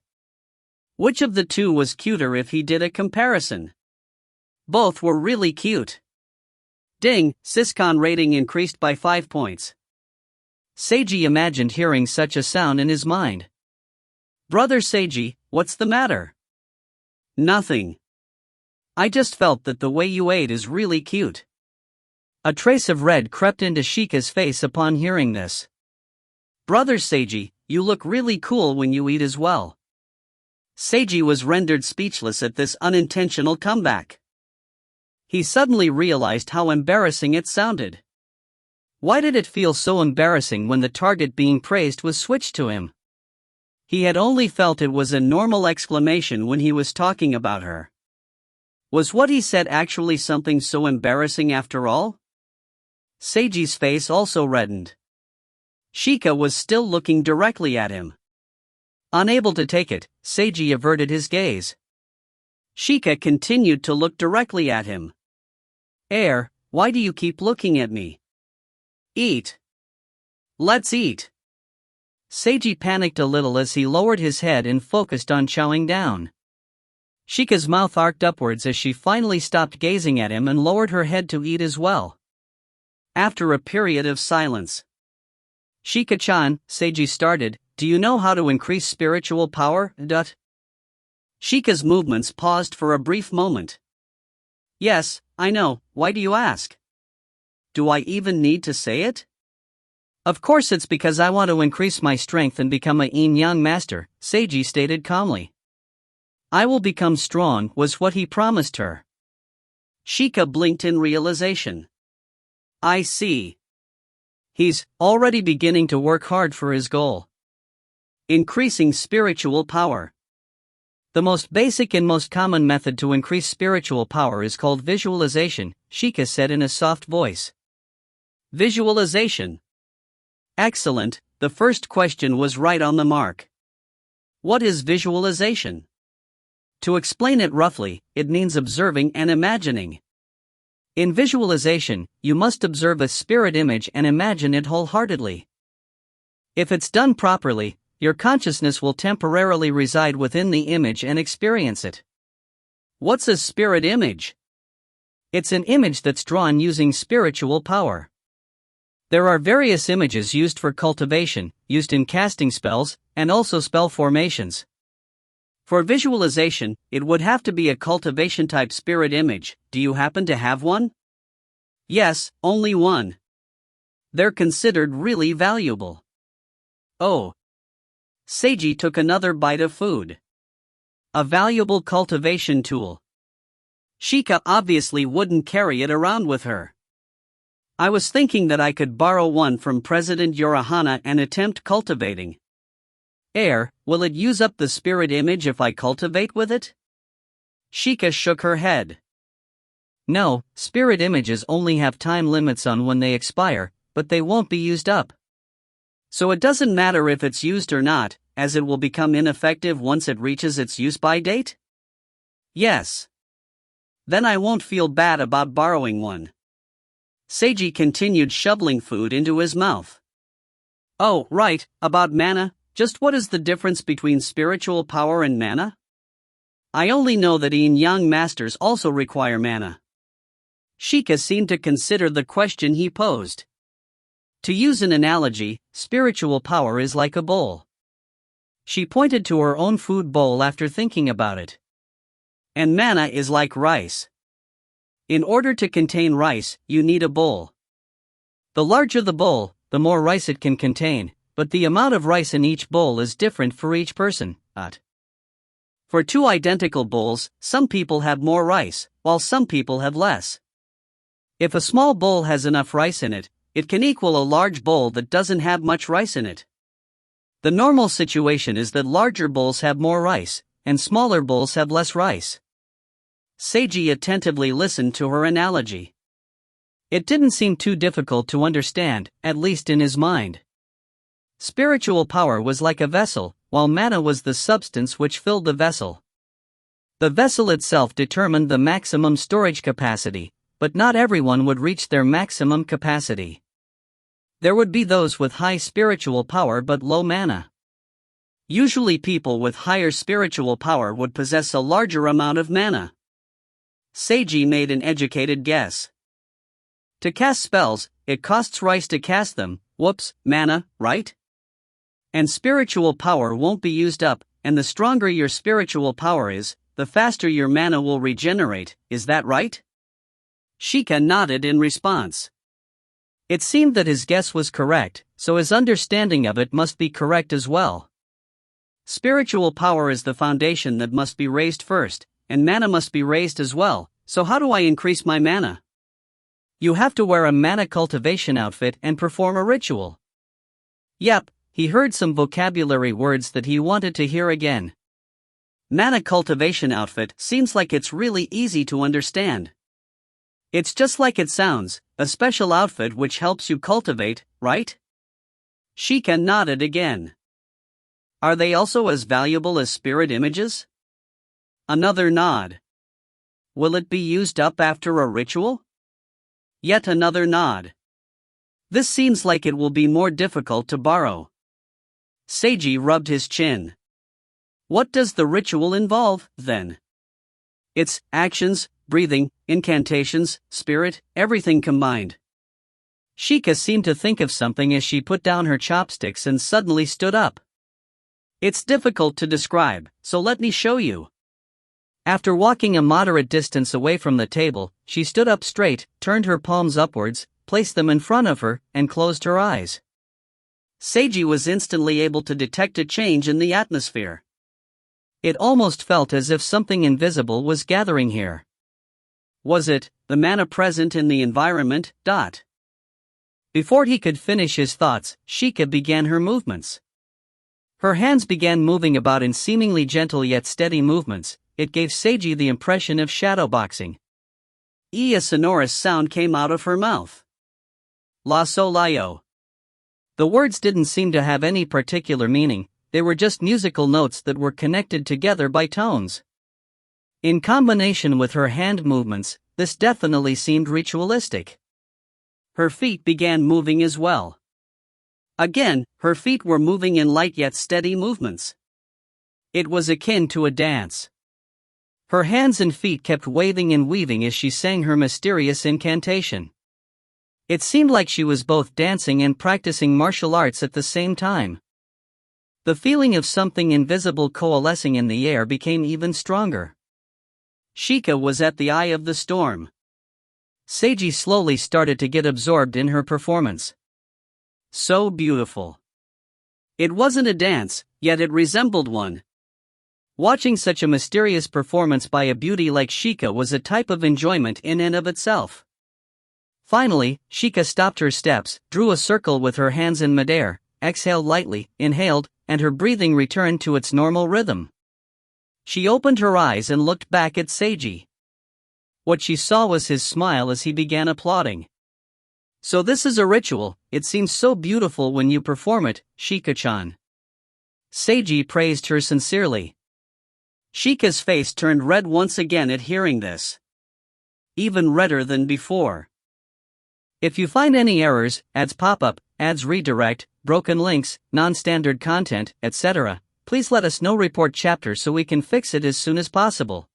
Which of the two was cuter if he did a comparison? Both were really cute. Ding, Syscon rating increased by 5 points. Seiji imagined hearing such a sound in his mind. Brother Seiji, what's the matter? Nothing. I just felt that the way you ate is really cute. A trace of red crept into Shika's face upon hearing this. Brother Seiji, you look really cool when you eat as well. Seiji was rendered speechless at this unintentional comeback. He suddenly realized how embarrassing it sounded. Why did it feel so embarrassing when the target being praised was switched to him? He had only felt it was a normal exclamation when he was talking about her. Was what he said actually something so embarrassing after all? Seiji's face also reddened. Shika was still looking directly at him. Unable to take it, Seiji averted his gaze. Shika continued to look directly at him. Why do you keep looking at me? Eat. Let's eat. Seiji panicked a little as he lowered his head and focused on chowing down. Shika's mouth arced upwards as she finally stopped gazing at him and lowered her head to eat as well. After a period of silence. Shika-chan, Seiji started, do you know how to increase spiritual power? Shika's movements paused for a brief moment. Yes, I know, why do you ask? Do I even need to say it? Of course it's because I want to increase my strength and become a yin-yang master, Seiji stated calmly. I will become strong was what he promised her. Shika blinked in realization. I see. He's already beginning to work hard for his goal. Increasing spiritual power. The most basic and most common method to increase spiritual power is called visualization, Shika said in a soft voice. Visualization. Excellent, the first question was right on the mark. What is visualization? To explain it roughly, it means observing and imagining. In visualization, you must observe a spirit image and imagine it wholeheartedly. If it's done properly, your consciousness will temporarily reside within the image and experience it. What's a spirit image? It's an image that's drawn using spiritual power. There are various images used for cultivation, used in casting spells, and also spell formations. For visualization, it would have to be a cultivation-type spirit image. Do you happen to have one? Yes, only one. They're considered really valuable. Oh. Seiji took another bite of food. A valuable cultivation tool. Shika obviously wouldn't carry it around with her. I was thinking that I could borrow one from President Yorahana and attempt cultivating. Will it use up the spirit image if I cultivate with it? Shika shook her head. No, spirit images only have time limits on when they expire, but they won't be used up. So it doesn't matter if it's used or not, as it will become ineffective once it reaches its use-by date? Yes. Then I won't feel bad about borrowing one. Seiji continued shoveling food into his mouth. Oh, right, about mana, just what is the difference between spiritual power and mana? I only know that yin-yang masters also require mana. Shika seemed to consider the question he posed. To use an analogy, spiritual power is like a bowl. She pointed to her own food bowl after thinking about it. And mana is like rice. In order to contain rice, you need a bowl. The larger the bowl, the more rice it can contain, but the amount of rice in each bowl is different for each person. For two identical bowls, some people have more rice, while some people have less. If a small bowl has enough rice in it, it can equal a large bowl that doesn't have much rice in it. The normal situation is that larger bowls have more rice, and smaller bowls have less rice. Seiji attentively listened to her analogy. It didn't seem too difficult to understand, at least in his mind. Spiritual power was like a vessel, while mana was the substance which filled the vessel. The vessel itself determined the maximum storage capacity, but not everyone would reach their maximum capacity. There would be those with high spiritual power but low mana. Usually people with higher spiritual power would possess a larger amount of mana. Seiji made an educated guess. To cast spells, it costs rice to cast them, mana, right? And spiritual power won't be used up, and the stronger your spiritual power is, the faster your mana will regenerate, is that right? Shika nodded in response. It seemed that his guess was correct, so his understanding of it must be correct as well. Spiritual power is the foundation that must be raised first, and mana must be raised as well, so how do I increase my mana? You have to wear a mana cultivation outfit and perform a ritual. Yep, he heard some vocabulary words that he wanted to hear again. Mana cultivation outfit seems like it's really easy to understand. It's just like it sounds, a special outfit which helps you cultivate, right? Shika nodded again. Are they also as valuable as spirit images? Another nod. Will it be used up after a ritual? Yet another nod. This seems like it will be more difficult to borrow. Seiji rubbed his chin. What does the ritual involve, then? It's actions, breathing, incantations, spirit, everything combined. Shika seemed to think of something as she put down her chopsticks and suddenly stood up. It's difficult to describe, so let me show you. After walking a moderate distance away from the table, she stood up straight, turned her palms upwards, placed them in front of her, and closed her eyes. Seiji was instantly able to detect a change in the atmosphere. It almost felt as if something invisible was gathering here. Was it the mana present in the environment? Before he could finish his thoughts, Shika began her movements. Her hands began moving about in seemingly gentle yet steady movements. It gave Seiji the impression of shadowboxing. A sonorous sound came out of her mouth. La so layo. The words didn't seem to have any particular meaning, they were just musical notes that were connected together by tones. In combination with her hand movements, this definitely seemed ritualistic. Her feet began moving as well. Again, her feet were moving in light yet steady movements. It was akin to a dance. Her hands and feet kept waving and weaving as she sang her mysterious incantation. It seemed like she was both dancing and practicing martial arts at the same time. The feeling of something invisible coalescing in the air became even stronger. Shika was at the eye of the storm. Seiji slowly started to get absorbed in her performance. So beautiful. It wasn't a dance, yet it resembled one. Watching such a mysterious performance by a beauty like Shika was a type of enjoyment in and of itself. Finally, Shika stopped her steps, drew a circle with her hands in midair, exhaled lightly, inhaled, and her breathing returned to its normal rhythm. She opened her eyes and looked back at Seiji. What she saw was his smile as he began applauding. So this is a ritual, it seems so beautiful when you perform it, Shika-chan. Seiji praised her sincerely. Shika's face turned red once again at hearing this. Even redder than before. If you find any errors, ads pop up, ads redirect, broken links, non-standard content, etc., please let us know. Report chapter so we can fix it as soon as possible.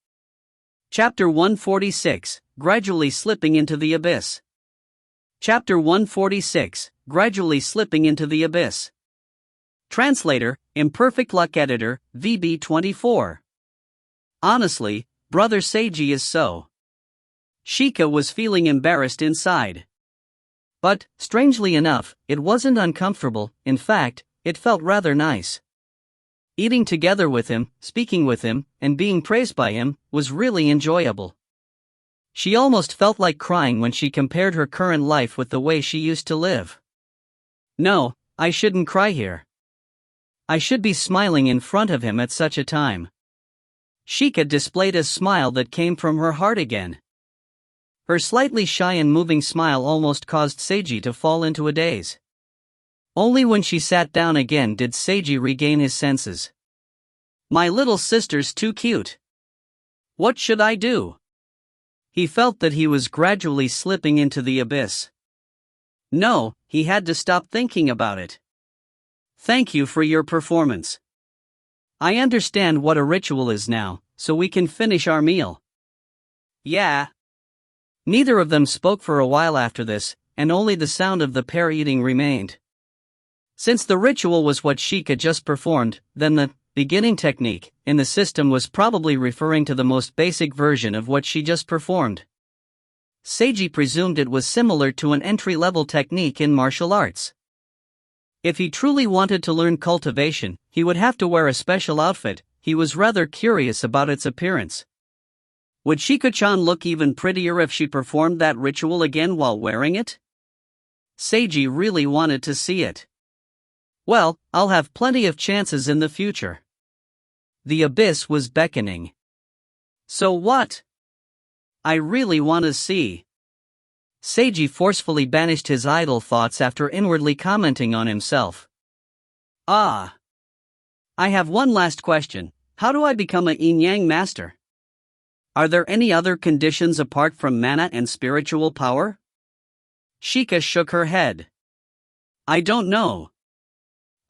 Chapter 146, Gradually Slipping into the Abyss. Chapter 146, Gradually Slipping into the Abyss. Translator, Imperfect Luck Editor, VB24. Honestly, Brother Seiji is so Shika was feeling embarrassed inside. But, strangely enough, it wasn't uncomfortable. In fact, it felt rather nice. Eating together with him, speaking with him, and being praised by him was really enjoyable. She almost felt like crying when she compared her current life with the way she used to live. No, I shouldn't cry here. I should be smiling in front of him at such a time. Shika displayed a smile that came from her heart again. Her slightly shy and moving smile almost caused Seiji to fall into a daze. Only when she sat down again did Seiji regain his senses. My little sister's too cute. What should I do? He felt that he was gradually slipping into the abyss. No, he had to stop thinking about it. Thank you for your performance. I understand what a ritual is now, so we can finish our meal. Yeah. Neither of them spoke for a while after this, and only the sound of the pair eating remained. Since the ritual was what Shika just performed, then the beginning technique in the system was probably referring to the most basic version of what she just performed. Seiji presumed it was similar to an entry-level technique in martial arts. If he truly wanted to learn cultivation, he would have to wear a special outfit. He was rather curious about its appearance. Would Shika-chan look even prettier if she performed that ritual again while wearing it? Seiji really wanted to see it. Well, I'll have plenty of chances in the future. The abyss was beckoning. So what? I really want to see. Seiji forcefully banished his idle thoughts after inwardly commenting on himself. I have one last question. How do I become a yin-yang master? Are there any other conditions apart from mana and spiritual power? Shika shook her head. I don't know.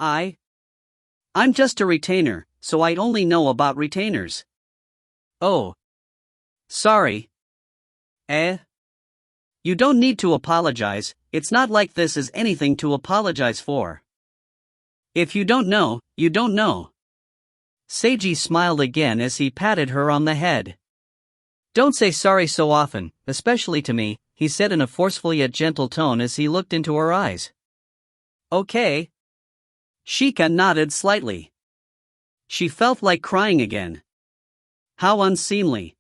I'm just a retainer, so I only know about retainers. Oh. Sorry. You don't need to apologize, it's not like this is anything to apologize for. If you don't know, you don't know. Seiji smiled again as he patted her on the head. Don't say sorry so often, especially to me, he said in a forceful yet gentle tone as he looked into her eyes. Okay. Shika nodded slightly. She felt like crying again. How unseemly.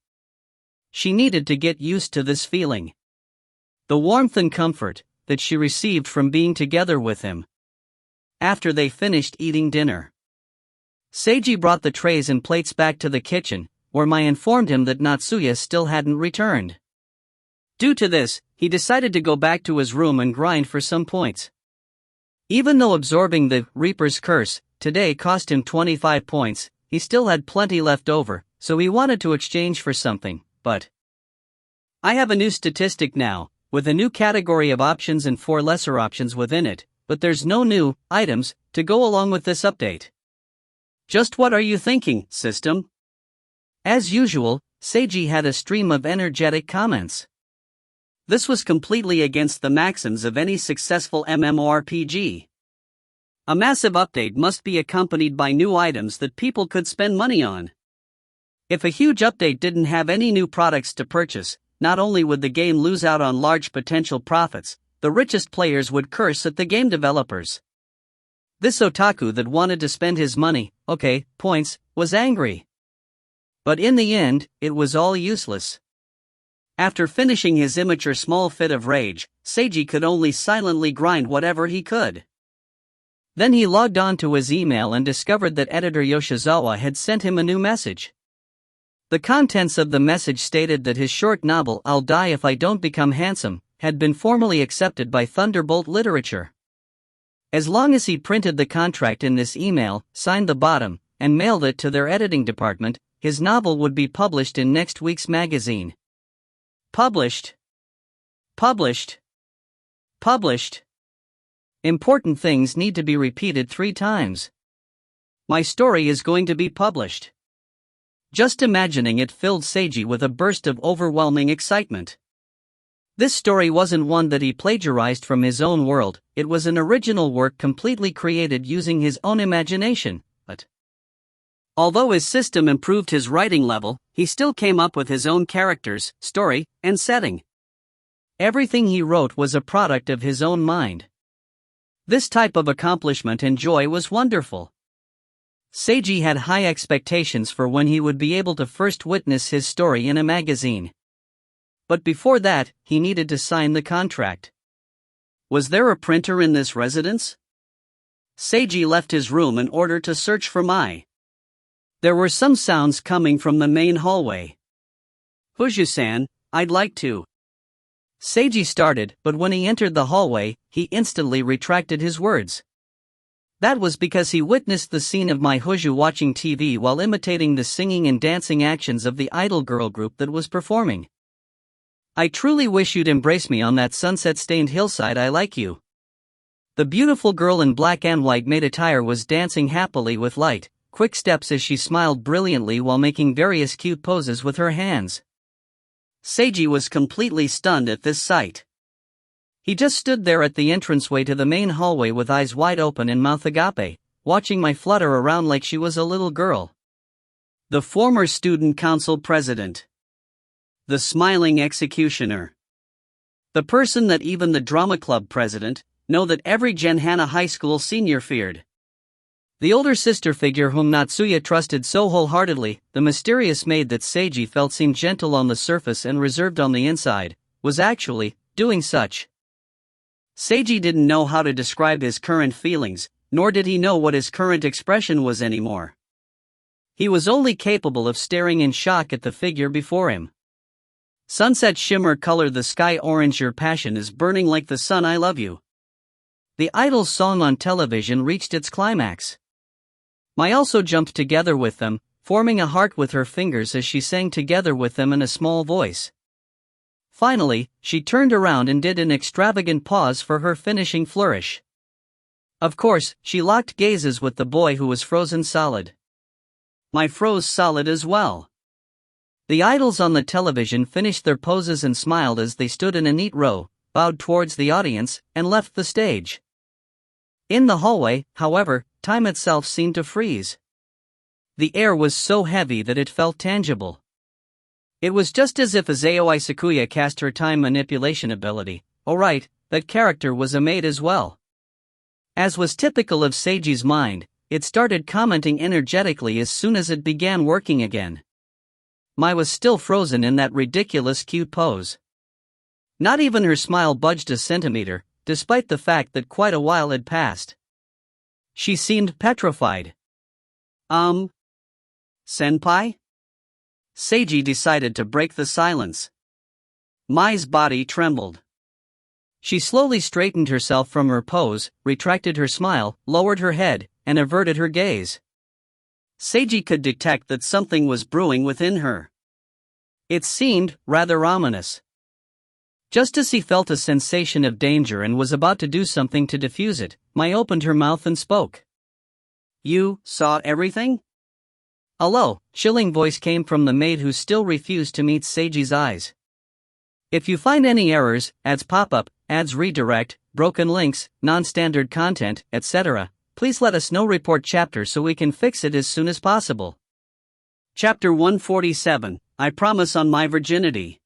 She needed to get used to this feeling. The warmth and comfort that she received from being together with him. After they finished eating dinner, Seiji brought the trays and plates back to the kitchen, where Mai informed him that Natsuya still hadn't returned. Due to this, he decided to go back to his room and grind for some points. Even though absorbing the Reaper's Curse today cost him 25 points, he still had plenty left over, so he wanted to exchange for something, but I have a new statistic now, with a new category of options and 4 lesser options within it, but there's no new items to go along with this update. Just what are you thinking, system? As usual, Seiji had a stream of energetic comments. This was completely against the maxims of any successful MMORPG. A massive update must be accompanied by new items that people could spend money on. If a huge update didn't have any new products to purchase, not only would the game lose out on large potential profits, the richest players would curse at the game developers. This otaku that wanted to spend his money, points, was angry. But in the end, it was all useless. After finishing his immature small fit of rage, Seiji could only silently grind whatever he could. Then he logged on to his email and discovered that editor Yoshizawa had sent him a new message. The contents of the message stated that his short novel I'll Die If I Don't Become Handsome had been formally accepted by Thunderbolt Literature. As long as he printed the contract in this email, signed the bottom, and mailed it to their editing department, his novel would be published in next week's magazine. Published. Published. Published. Important things need to be repeated 3 times. My story is going to be published. Just imagining it filled Seiji with a burst of overwhelming excitement. This story wasn't one that he plagiarized from his own world, it was an original work completely created using his own imagination, but Although his system improved his writing level, he still came up with his own characters, story, and setting. Everything he wrote was a product of his own mind. This type of accomplishment and joy was wonderful. Seiji had high expectations for when he would be able to first witness his story in a magazine. But before that, he needed to sign the contract. Was there a printer in this residence? Seiji left his room in order to search for Mai. There were some sounds coming from the main hallway. Fuju-san, I'd like to. Seiji started, but when he entered the hallway, he instantly retracted his words. That was because he witnessed the scene of Mai Huju watching TV while imitating the singing and dancing actions of the idol girl group that was performing. I truly wish you'd embrace me on that sunset-stained hillside. I like you. The beautiful girl in black and white maid attire was dancing happily with light, quick steps as she smiled brilliantly while making various cute poses with her hands. Seiji was completely stunned at this sight. He just stood there at the entranceway to the main hallway with eyes wide open and mouth agape, watching Mai flutter around like she was a little girl. The former student council president. The smiling executioner. The person that even the drama club president, know that every Genhana High School senior feared. The older sister figure whom Natsuya trusted so wholeheartedly, the mysterious maid that Seiji felt seemed gentle on the surface and reserved on the inside, was actually doing such. Seiji didn't know how to describe his current feelings, nor did he know what his current expression was anymore. He was only capable of staring in shock at the figure before him. Sunset shimmer color the sky orange. Your passion is burning like the sun. I love you. The idol's song on television reached its climax. Mai also jumped together with them, forming a heart with her fingers as she sang together with them in a small voice. Finally, she turned around and did an extravagant pause for her finishing flourish. Of course, she locked gazes with the boy who was frozen solid. Mai froze solid as well. The idols on the television finished their poses and smiled as they stood in a neat row, bowed towards the audience, and left the stage. In the hallway, however, time itself seemed to freeze. The air was so heavy that it felt tangible. It was just as if Azao Sakuya cast her time manipulation ability. Oh right, that character was a maid as well. As was typical of Seiji's mind, it started commenting energetically as soon as it began working again. Mai was still frozen in that ridiculous cute pose. Not even her smile budged a centimeter, despite the fact that quite a while had passed. She seemed petrified. Senpai? Seiji decided to break the silence. Mai's body trembled. She slowly straightened herself from her pose, retracted her smile, lowered her head, and averted her gaze. Seiji could detect that something was brewing within her. It seemed rather ominous. Just as he felt a sensation of danger and was about to do something to diffuse it, Mai opened her mouth and spoke. You saw everything? A low, chilling voice came from the maid who still refused to meet Seiji's eyes. If you find any errors, ads pop-up, ads redirect, broken links, non-standard content, etc., please let us know. Report chapter so we can fix it as soon as possible. Chapter 147, I Promise on My Virginity.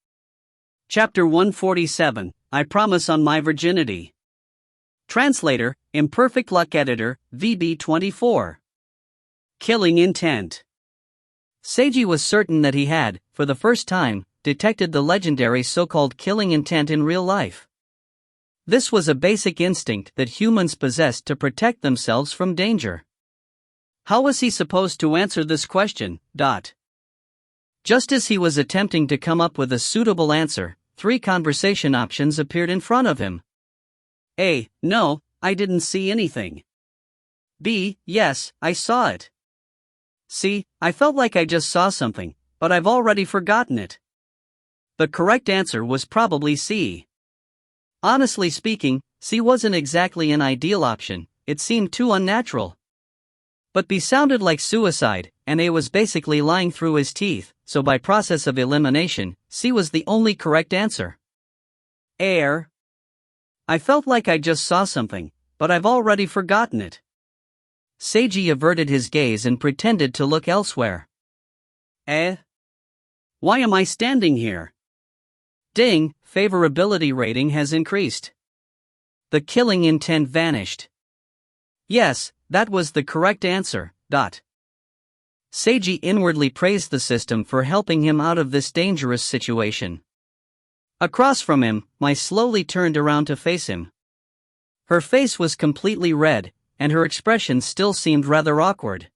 Chapter 147, I Promise on My Virginity. Translator, Imperfect Luck Editor, VB24. Killing Intent. Seiji was certain that he had, for the first time, detected the legendary so-called killing intent in real life. This was a basic instinct that humans possessed to protect themselves from danger. How was he supposed to answer this question? Just as he was attempting to come up with a suitable answer, 3 conversation options appeared in front of him. A. No, I didn't see anything. B. Yes, I saw it. C. I felt like I just saw something, but I've already forgotten it. The correct answer was probably C. Honestly speaking, C wasn't exactly an ideal option, it seemed too unnatural. But B sounded like suicide, and A was basically lying through his teeth, so by process of elimination, C was the only correct answer. Air. I felt like I just saw something, but I've already forgotten it. Seiji averted his gaze and pretended to look elsewhere. Why am I standing here? Ding, favorability rating has increased. The killing intent vanished. Yes, that was the correct answer. Seiji inwardly praised the system for helping him out of this dangerous situation. Across from him, Mai slowly turned around to face him. Her face was completely red, and her expression still seemed rather awkward.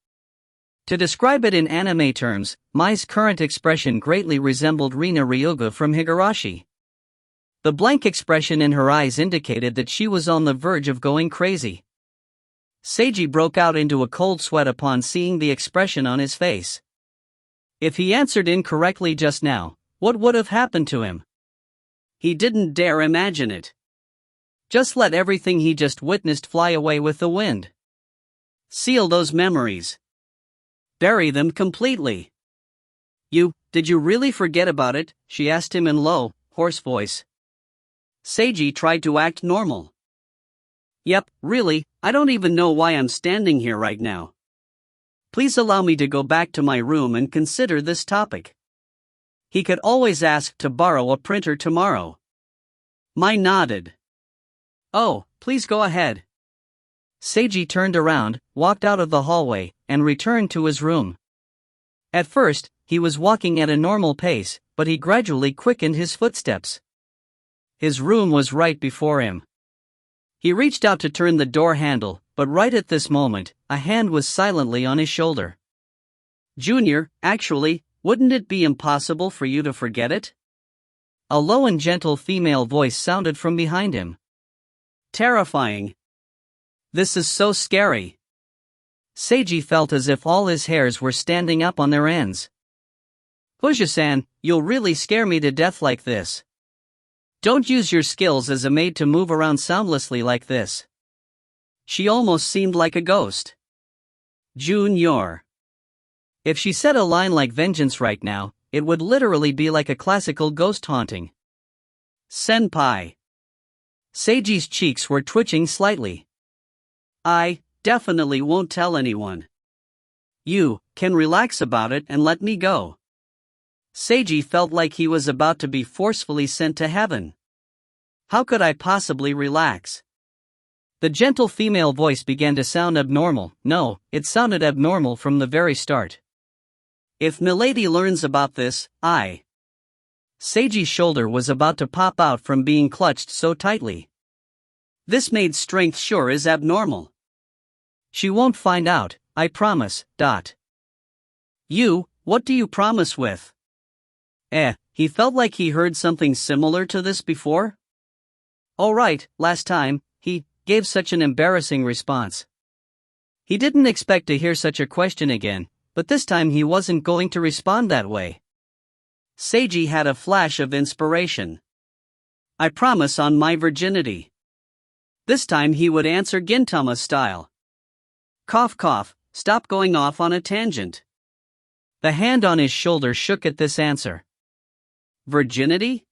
To describe it in anime terms, Mai's current expression greatly resembled Rina Ryuga from Higurashi. The blank expression in her eyes indicated that she was on the verge of going crazy. Seiji broke out into a cold sweat upon seeing the expression on his face. If he answered incorrectly just now, what would have happened to him? He didn't dare imagine it. Just let everything he just witnessed fly away with the wind. Seal those memories. Bury them completely. Did you really forget about it? She asked him in low, hoarse voice. Seiji tried to act normal. Yep, really, I don't even know why I'm standing here right now. Please allow me to go back to my room and consider this topic. He could always ask to borrow a printer tomorrow. Mai nodded. Oh, please go ahead. Seiji turned around, walked out of the hallway, and returned to his room. At first, he was walking at a normal pace, but he gradually quickened his footsteps. His room was right before him. He reached out to turn the door handle, but right at this moment, a hand was silently on his shoulder. Junior, actually, wouldn't it be impossible for you to forget it? A low and gentle female voice sounded from behind him. Terrifying. This is so scary. Seiji felt as if all his hairs were standing up on their ends. Fuji-san, you'll really scare me to death like this. Don't use your skills as a maid to move around soundlessly like this. She almost seemed like a ghost. Junior. If she said a line like vengeance right now, it would literally be like a classical ghost haunting. Senpai. Seiji's cheeks were twitching slightly. I definitely won't tell anyone. You can relax about it and let me go. Seiji felt like he was about to be forcefully sent to heaven. How could I possibly relax? The gentle female voice began to sound abnormal. No, it sounded abnormal from the very start. If Milady learns about this, Seiji's shoulder was about to pop out from being clutched so tightly. This maid's strength sure is abnormal. She won't find out, I promise. What do you promise with? He felt like he heard something similar to this before. Oh right, last time, he gave such an embarrassing response. He didn't expect to hear such a question again, but this time he wasn't going to respond that way. Seiji had a flash of inspiration. I promise on my virginity. This time he would answer Gintama style. Cough cough, stop going off on a tangent. The hand on his shoulder shook at this answer. Virginity?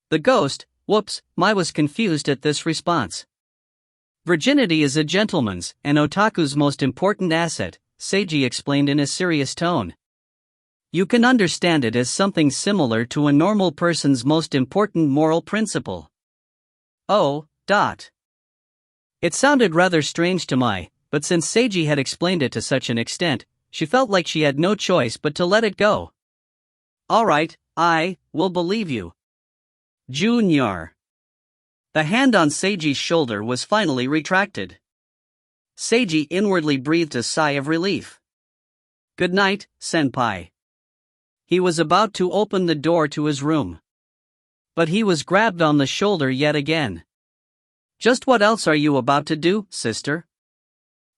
The ghost, Mai was confused at this response. Virginity is a gentleman's and otaku's most important asset, Seiji explained in a serious tone. You can understand it as something similar to a normal person's most important moral principle. It sounded rather strange to Mai, but since Seiji had explained it to such an extent, she felt like she had no choice but to let it go. Alright, I will believe you. Junior. The hand on Seiji's shoulder was finally retracted. Seiji inwardly breathed a sigh of relief. Good night, senpai. He was about to open the door to his room. But he was grabbed on the shoulder yet again. Just what else are you about to do, sister?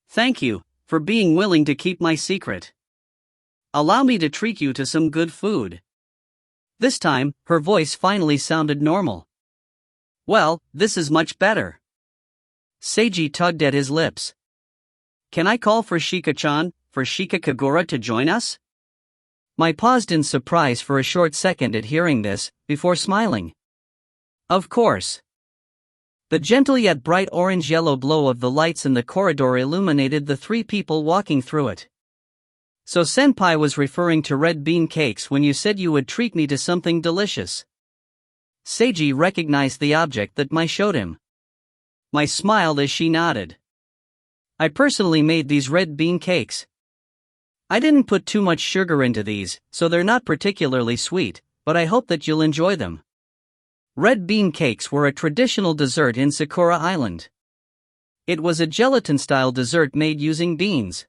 Thank you for being willing to keep my secret. Allow me to treat you to some good food. This time, her voice finally sounded normal. Well, this is much better. Seiji tugged at his lips. Can I call for Shika-chan, for Shika Kagura to join us? Mai paused in surprise for a short second at hearing this, before smiling. Of course. The gentle yet bright orange-yellow glow of the lights in the corridor illuminated the three people walking through it. So Senpai was referring to red bean cakes when you said you would treat me to something delicious. Seiji recognized the object that Mai showed him. Mai smiled as she nodded. I personally made these red bean cakes. I didn't put too much sugar into these, so they're not particularly sweet, but I hope that you'll enjoy them. Red bean cakes were a traditional dessert in Sakura Island. It was a gelatin-style dessert made using beans.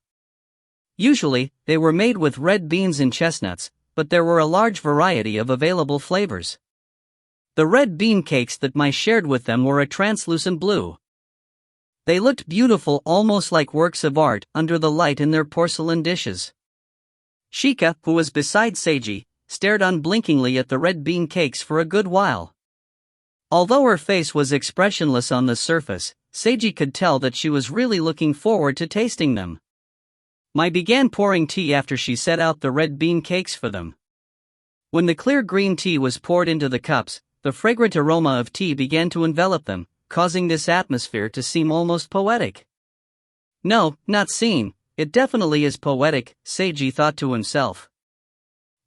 Usually, they were made with red beans and chestnuts, but there were a large variety of available flavors. The red bean cakes that Mai shared with them were a translucent blue. They looked beautiful, almost like works of art, under the light in their porcelain dishes. Shika, who was beside Seiji, stared unblinkingly at the red bean cakes for a good while. Although her face was expressionless on the surface, Seiji could tell that she was really looking forward to tasting them. Mai began pouring tea after she set out the red bean cakes for them. When the clear green tea was poured into the cups, the fragrant aroma of tea began to envelop them, causing this atmosphere to seem almost poetic. No, not seem, it definitely is poetic, Seiji thought to himself.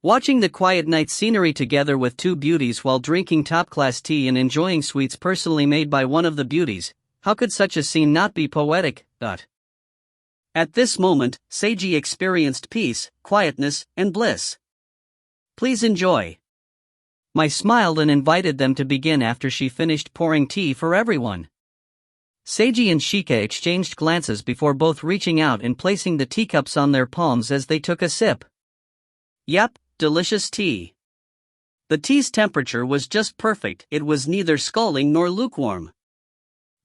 Watching the quiet night scenery together with two beauties while drinking top-class tea and enjoying sweets personally made by one of the beauties, how could such a scene not be poetic? At this moment, Seiji experienced peace, quietness, and bliss. Please enjoy. Mai smiled and invited them to begin after she finished pouring tea for everyone. Seiji and Shika exchanged glances before both reaching out and placing the teacups on their palms as they took a sip. Yep. Delicious tea. The tea's temperature was just perfect, it was neither scalding nor lukewarm.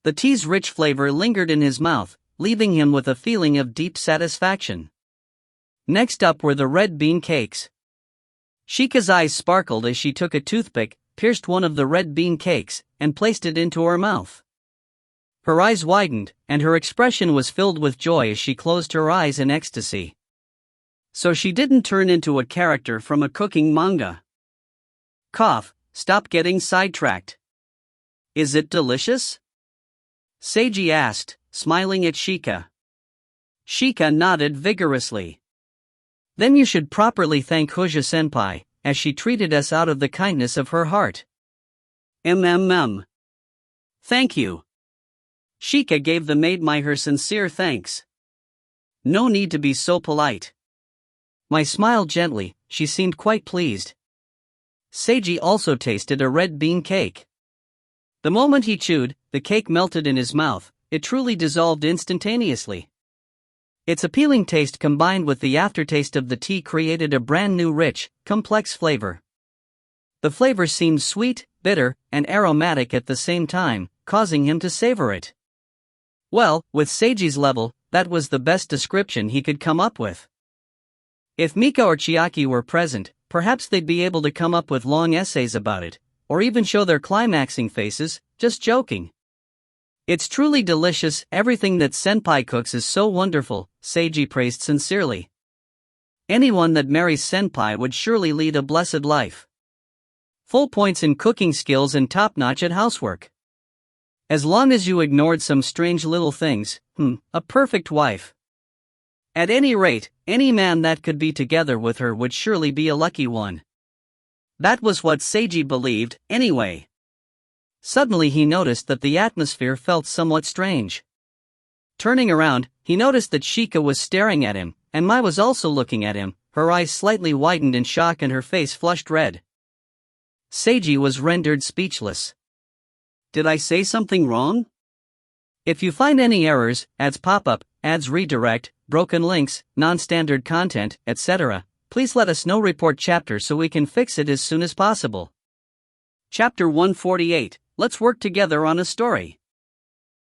The tea's rich flavor lingered in his mouth, leaving him with a feeling of deep satisfaction. Next up were the red bean cakes. Shika's eyes sparkled as she took a toothpick, pierced one of the red bean cakes, and placed it into her mouth. Her eyes widened, and her expression was filled with joy as she closed her eyes in ecstasy. So she didn't turn into a character from a cooking manga. Stop getting sidetracked. Is it delicious? Seiji asked, smiling at Shika. Shika nodded vigorously. Then you should properly thank Hoja-senpai, as she treated us out of the kindness of her heart. Thank you. Shika gave the maid Mai her sincere thanks. No need to be so polite. Mai smiled gently, she seemed quite pleased. Seiji also tasted a red bean cake. The moment he chewed, the cake melted in his mouth, it truly dissolved instantaneously. Its appealing taste combined with the aftertaste of the tea created a brand new rich, complex flavor. The flavor seemed sweet, bitter, and aromatic at the same time, causing him to savor it. Well, with Seiji's level, that was the best description he could come up with. If Mika or Chiaki were present, perhaps they'd be able to come up with long essays about it, or even show their climaxing faces, just joking. It's truly delicious, everything that Senpai cooks is so wonderful, Seiji praised sincerely. Anyone that marries Senpai would surely lead a blessed life. Full points in cooking skills and top-notch at housework. As long as you ignored some strange little things, a perfect wife. At any rate, any man that could be together with her would surely be a lucky one. That was what Seiji believed, anyway. Suddenly he noticed that the atmosphere felt somewhat strange. Turning around, he noticed that Shika was staring at him, and Mai was also looking at him, her eyes slightly widened in shock and her face flushed red. Seiji was rendered speechless. Did I say something wrong? If you find any errors, ads pop up, ads redirect, broken links, non-standard content, etc., please let us know. Report chapter so we can fix it as soon as possible. Chapter 148, Let's work together on a story.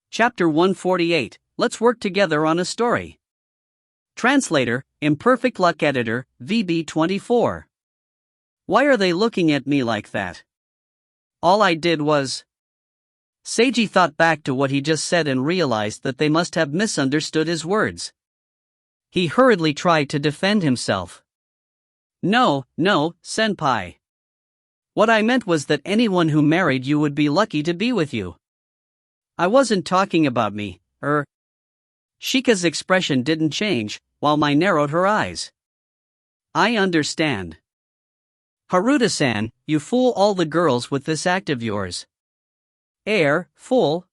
Chapter 148, Let's work together on a story. Translator, Imperfect Luck Editor, VB24. Why are they looking at me like that? All I did was... Seiji thought back to what he just said and realized that they must have misunderstood his words. He hurriedly tried to defend himself. No, senpai. What I meant was that anyone who married you would be lucky to be with you. I wasn't talking about me, Shika's expression didn't change, while mine narrowed her eyes. I understand. Haruta-san, you fool all the girls with this act of yours. Fool?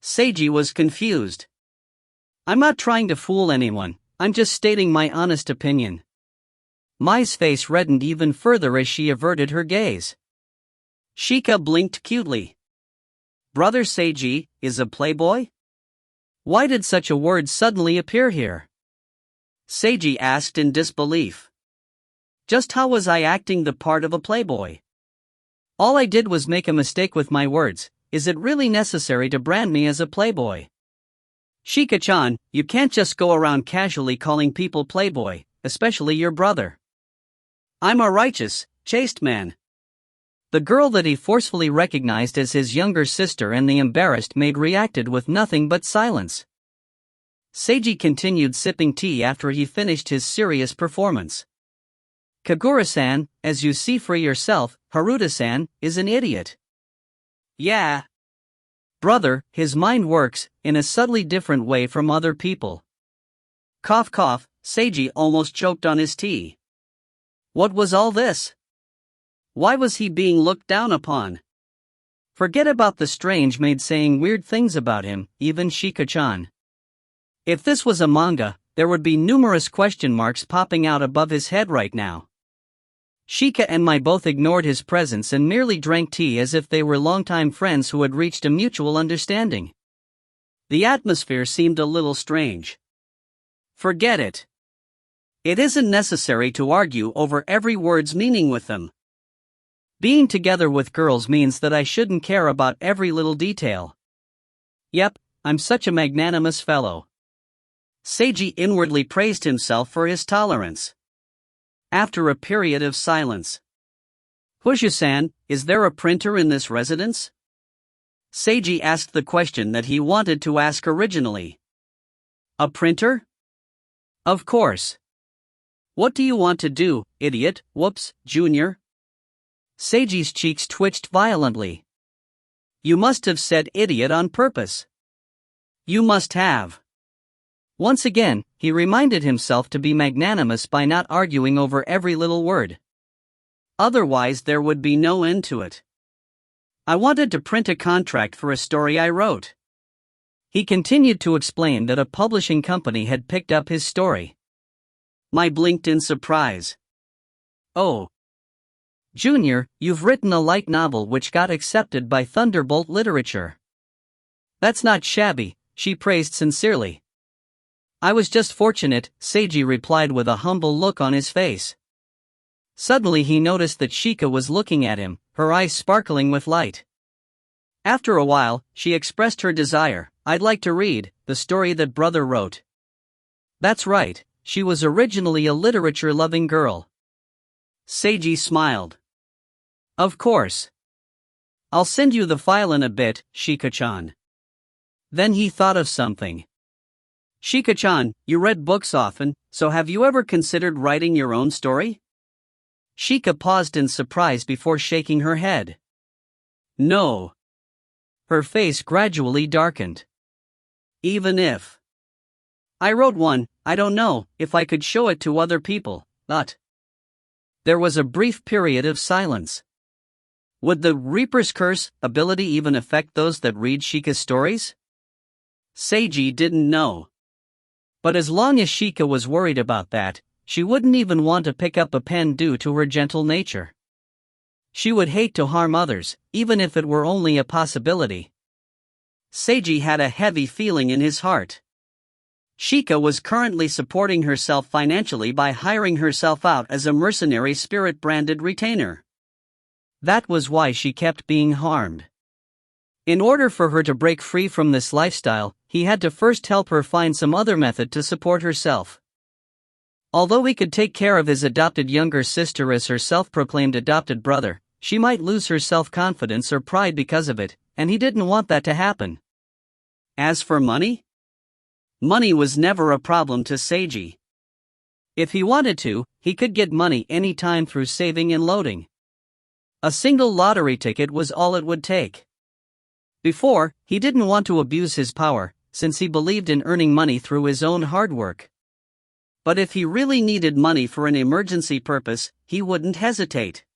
Seiji was confused. I'm not trying to fool anyone, I'm just stating my honest opinion. Mai's face reddened even further as she averted her gaze. Shika blinked cutely. Brother Seiji is a playboy? Why did such a word suddenly appear here? Seiji asked in disbelief. Just how was I acting the part of a playboy? All I did was make a mistake with my words. Is it really necessary to brand me as a playboy? Shika-chan, you can't just go around casually calling people playboy, especially your brother. I'm a righteous, chaste man. The girl that he forcefully recognized as his younger sister and the embarrassed maid reacted with nothing but silence. Seiji continued sipping tea after he finished his serious performance. Kagura-san, as you see for yourself, Haruta-san is an idiot. Yeah. Brother, his mind works in a subtly different way from other people. Cough cough, Seiji almost choked on his tea. What was all this? Why was he being looked down upon? Forget about the strange maid saying weird things about him, even Shika-chan. If this was a manga, there would be numerous question marks popping out above his head right now. Shika and Mai both ignored his presence and merely drank tea as if they were longtime friends who had reached a mutual understanding. The atmosphere seemed a little strange. Forget it. It isn't necessary to argue over every word's meaning with them. Being together with girls means that I shouldn't care about every little detail. Yep, I'm such a magnanimous fellow. Seiji inwardly praised himself for his tolerance. After a period of silence. Hushu-san, is there a printer in this residence? Seiji asked the question that he wanted to ask originally. A printer? Of course. What do you want to do, idiot? Whoops, Junior. Seiji's cheeks twitched violently. You must have said idiot on purpose. You must have. Once again, he reminded himself to be magnanimous by not arguing over every little word. Otherwise there would be no end to it. I wanted to print a contract for a story I wrote. He continued to explain that a publishing company had picked up his story. Mai blinked in surprise. Oh. Junior, you've written a light novel which got accepted by Thunderbolt Literature. That's not shabby, she praised sincerely. I was just fortunate, Seiji replied with a humble look on his face. Suddenly he noticed that Shika was looking at him, her eyes sparkling with light. After a while, she expressed her desire. I'd like to read the story that brother wrote. That's right, she was originally a literature-loving girl. Seiji smiled. Of course. I'll send you the file in a bit, Shika-chan. Then he thought of something. Shika-chan, you read books often, so have you ever considered writing your own story? Shika paused in surprise before shaking her head. No. Her face gradually darkened. Even if I wrote one, I don't know if I could show it to other people, but... There was a brief period of silence. Would the Reaper's Curse ability even affect those that read Shika's stories? Seiji didn't know. But as long as Shika was worried about that, she wouldn't even want to pick up a pen due to her gentle nature. She would hate to harm others, even if it were only a possibility. Seiji had a heavy feeling in his heart. Shika was currently supporting herself financially by hiring herself out as a mercenary spirit-branded retainer. That was why she kept being harmed. In order for her to break free from this lifestyle, he had to first help her find some other method to support herself. Although he could take care of his adopted younger sister as her self-proclaimed adopted brother, she might lose her self-confidence or pride because of it, and he didn't want that to happen. As for money? Money was never a problem to Seiji. If he wanted to, he could get money anytime through saving and loading. A single lottery ticket was all it would take. Before, he didn't want to abuse his power, since he believed in earning money through his own hard work. But if he really needed money for an emergency purpose, he wouldn't hesitate.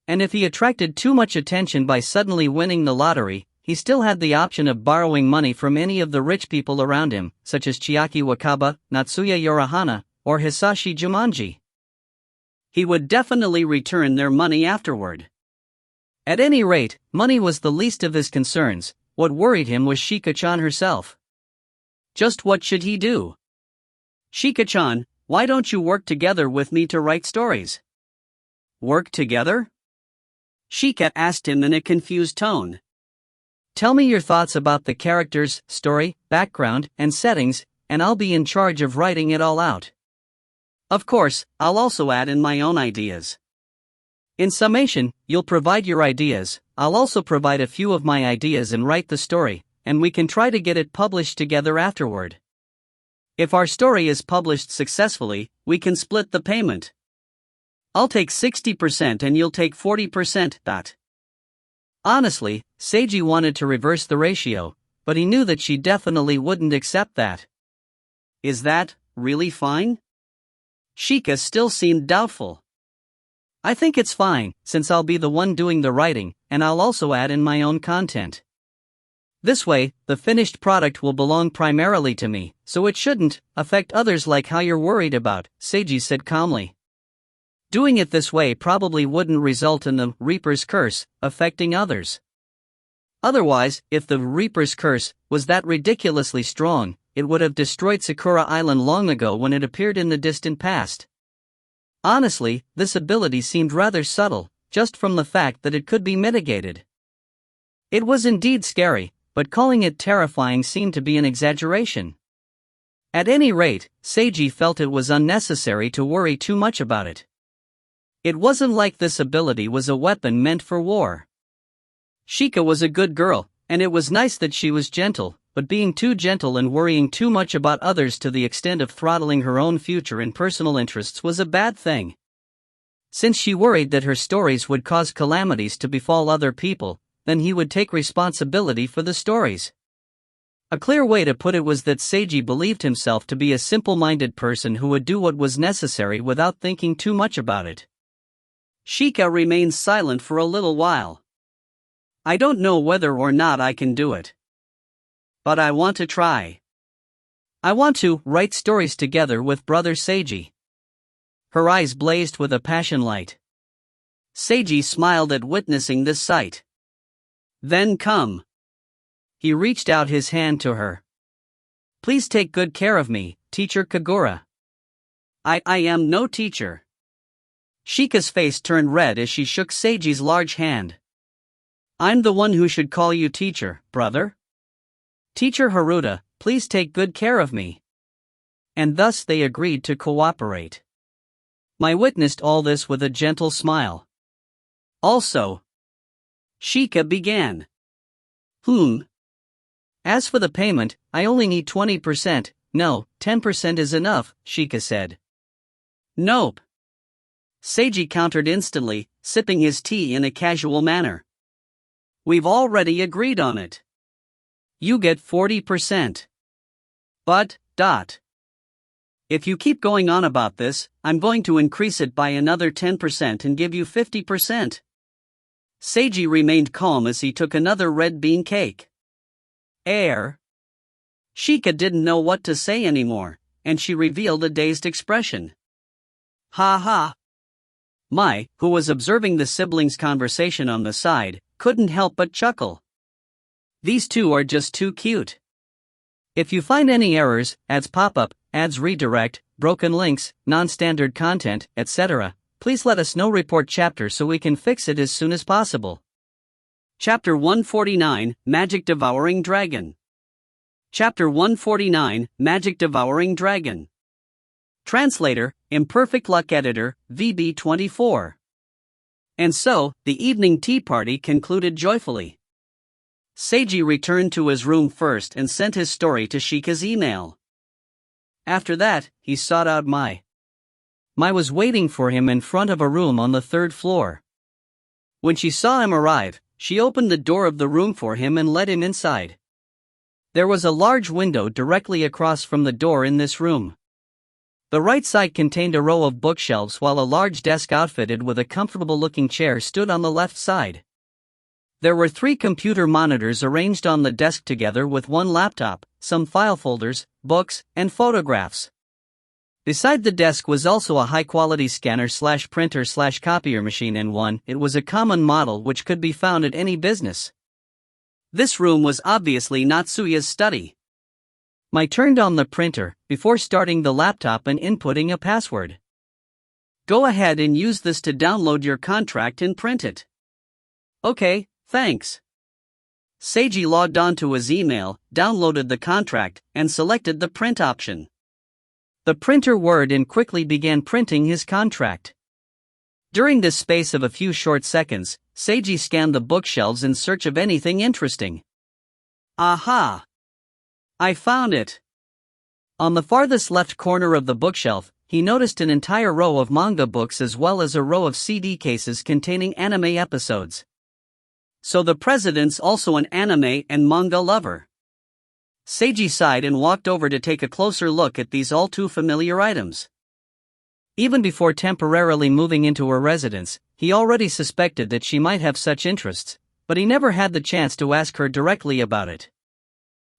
And if he attracted too much attention by suddenly winning the lottery, he still had the option of borrowing money from any of the rich people around him, such as Chiaki Wakaba, Natsuya Yorihana, or Hisashi Jumanji. He would definitely return their money afterward. At any rate, money was the least of his concerns. What worried him was Shika-chan herself. Just what should he do? Shika-chan, why don't you work together with me to write stories? Work together? Shika asked him in a confused tone. Tell me your thoughts about the characters, story, background, and settings, and I'll be in charge of writing it all out. Of course, I'll also add in my own ideas. In summation, you'll provide your ideas, I'll also provide a few of my ideas and write the story, and we can try to get it published together afterward. If our story is published successfully, we can split the payment. I'll take 60% and you'll take 40%. Honestly, Seiji wanted to reverse the ratio, but he knew that she definitely wouldn't accept that. Is that really fine? Shika still seemed doubtful. I think it's fine, since I'll be the one doing the writing, and I'll also add in my own content. This way, the finished product will belong primarily to me, so it shouldn't affect others like how you're worried about, Seiji said calmly. Doing it this way probably wouldn't result in the Reaper's curse affecting others. Otherwise, if the Reaper's curse was that ridiculously strong, it would have destroyed Sakura Island long ago when it appeared in the distant past. Honestly, this ability seemed rather subtle, just from the fact that it could be mitigated. It was indeed scary, but calling it terrifying seemed to be an exaggeration. At any rate, Seiji felt it was unnecessary to worry too much about it. It wasn't like this ability was a weapon meant for war. Shika was a good girl, and it was nice that she was gentle, but being too gentle and worrying too much about others to the extent of throttling her own future and personal interests was a bad thing. Since she worried that her stories would cause calamities to befall other people, then he would take responsibility for the stories. A clear way to put it was that Seiji believed himself to be a simple-minded person who would do what was necessary without thinking too much about it. Shika remained silent for a little while. I don't know whether or not I can do it. But I want to try. I want to write stories together with brother Seiji. Her eyes blazed with a passion light. Seiji smiled at witnessing this sight. Then come. He reached out his hand to her. Please take good care of me, Teacher Kagura. I am no teacher. Shika's face turned red as she shook Seiji's large hand. I'm the one who should call you teacher, brother. Teacher Haruta, please take good care of me. And thus they agreed to cooperate. Mai witnessed all this with a gentle smile. Also, Shika began. As for the payment, I only need 20%, no, 10% is enough, Shika said. Nope. Seiji countered instantly, sipping his tea in a casual manner. We've already agreed on it. You get 40%. But, if you keep going on about this, I'm going to increase it by another 10% and give you 50%. Seiji remained calm as he took another red bean cake. Shika didn't know what to say anymore, and she revealed a dazed expression. Ha ha. Mai, who was observing the siblings' conversation on the side, couldn't help but chuckle. These two are just too cute. If you find any errors, ads pop up, ads redirect, broken links, non-standard content, etc., please let us know. Report chapter so we can fix it as soon as possible. Chapter 149, Magic Devouring Dragon. Chapter 149, Magic Devouring Dragon. Translator, Imperfect Luck Editor, VB24. And so, the evening tea party concluded joyfully. Seiji returned to his room first and sent his story to Shika's email. After that, he sought out Mai. Mai was waiting for him in front of a room on the 3rd floor. When she saw him arrive, she opened the door of the room for him and let him inside. There was a large window directly across from the door in this room. The right side contained a row of bookshelves while a large desk outfitted with a comfortable-looking chair stood on the left side. There were 3 computer monitors arranged on the desk together with one laptop, some file folders, books, and photographs. Beside the desk was also a high-quality scanner/printer/copier machine and it was a common model which could be found at any business. This room was obviously Natsuya's study. Mai turned on the printer, before starting the laptop and inputting a password. Go ahead and use this to download your contract and print it. Okay, thanks. Seiji logged onto his email, downloaded the contract, and selected the print option. The printer whirred and quickly began printing his contract. During this space of a few short seconds, Seiji scanned the bookshelves in search of anything interesting. Aha! I found it! On the farthest left corner of the bookshelf, he noticed an entire row of manga books as well as a row of CD cases containing anime episodes. So the president's also an anime and manga lover. Seiji sighed and walked over to take a closer look at these all too familiar items. Even before temporarily moving into her residence, he already suspected that she might have such interests, but he never had the chance to ask her directly about it.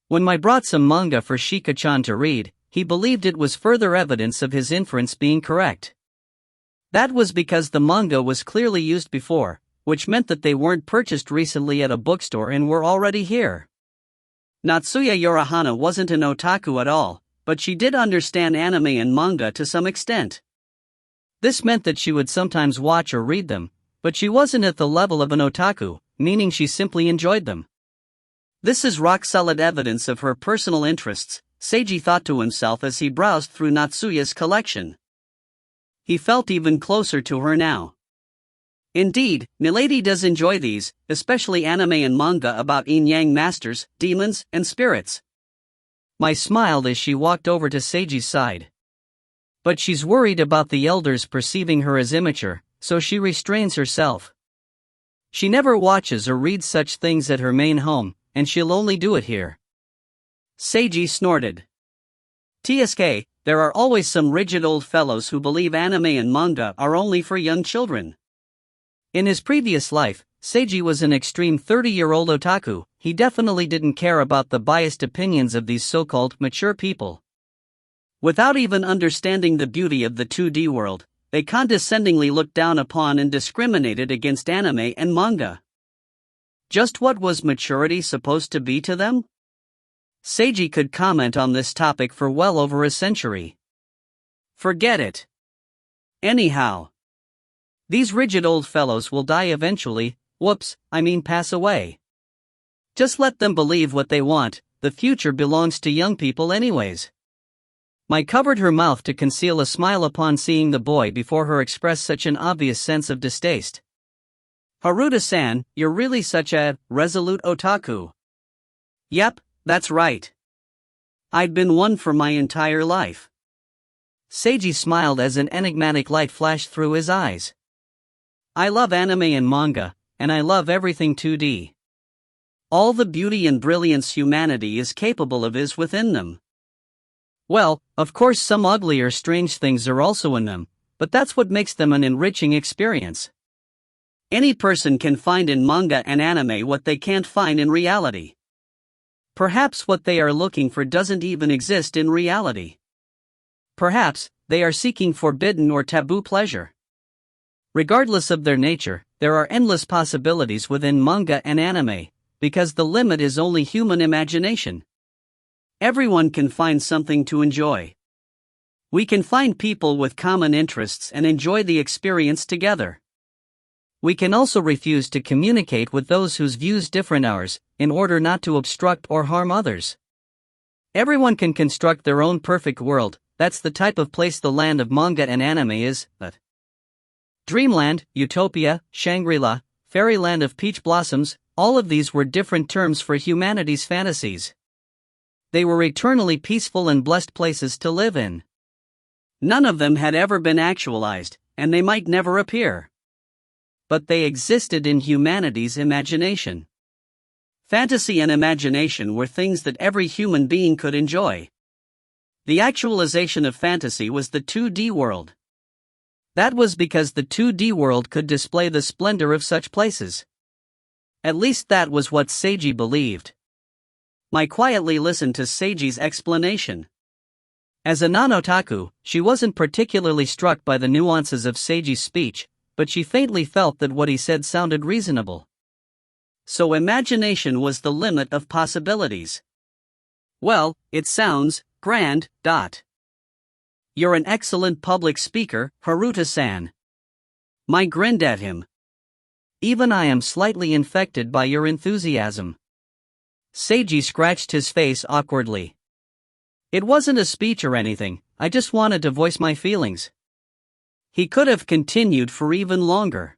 When Mai brought some manga for Shika-chan to read, he believed it was further evidence of his inference being correct. That was because the manga was clearly used before, which meant that they weren't purchased recently at a bookstore and were already here. Natsuya Yorihana wasn't an otaku at all, but she did understand anime and manga to some extent. This meant that she would sometimes watch or read them, but she wasn't at the level of an otaku, meaning she simply enjoyed them. This is rock-solid evidence of her personal interests, Seiji thought to himself as he browsed through Natsuya's collection. He felt even closer to her now. Indeed, Milady does enjoy these, especially anime and manga about yin-yang masters, demons, and spirits. Mai smiled as she walked over to Seiji's side. But she's worried about the elders perceiving her as immature, so she restrains herself. She never watches or reads such things at her main home, and she'll only do it here. Seiji snorted. TSK, there are always some rigid old fellows who believe anime and manga are only for young children. In his previous life, Seiji was an extreme 30-year-old otaku. He definitely didn't care about the biased opinions of these so-called mature people. Without even understanding the beauty of the 2D world, they condescendingly looked down upon and discriminated against anime and manga. Just what was maturity supposed to be to them? Seiji could comment on this topic for well over a century. Forget it. Anyhow, these rigid old fellows will die eventually, pass away. Just let them believe what they want, the future belongs to young people anyways. Mai covered her mouth to conceal a smile upon seeing the boy before her express such an obvious sense of distaste. Haruta-san, you're really such a resolute otaku. Yep, that's right. I'd been one for my entire life. Seiji smiled as an enigmatic light flashed through his eyes. I love anime and manga, and I love everything 2D. All the beauty and brilliance humanity is capable of is within them. Well, of course some ugly or strange things are also in them, but that's what makes them an enriching experience. Any person can find in manga and anime what they can't find in reality. Perhaps what they are looking for doesn't even exist in reality. Perhaps they are seeking forbidden or taboo pleasure. Regardless of their nature, there are endless possibilities within manga and anime, because the limit is only human imagination. Everyone can find something to enjoy. We can find people with common interests and enjoy the experience together. We can also refuse to communicate with those whose views differ ours, in order not to obstruct or harm others. Everyone can construct their own perfect world. That's the type of place the land of manga and anime is, but Dreamland, Utopia, Shangri-La, Fairyland of Peach Blossoms, all of these were different terms for humanity's fantasies. They were eternally peaceful and blessed places to live in. None of them had ever been actualized, and they might never appear. but they existed in humanity's imagination. Fantasy and imagination were things that every human being could enjoy. The actualization of fantasy was the 2D world. That was because the 2D world could display the splendor of such places. At least that was what Seiji believed. Mai quietly listened to Seiji's explanation. As a non-otaku, she wasn't particularly struck by the nuances of Seiji's speech, but she faintly felt that what he said sounded reasonable. So imagination was the limit of possibilities. Well, it sounds grand. You're an excellent public speaker, Haruta-san. Mai grinned at him. Even I am slightly infected by your enthusiasm. Seiji scratched his face awkwardly. It wasn't a speech or anything, I just wanted to voice my feelings. He could have continued for even longer.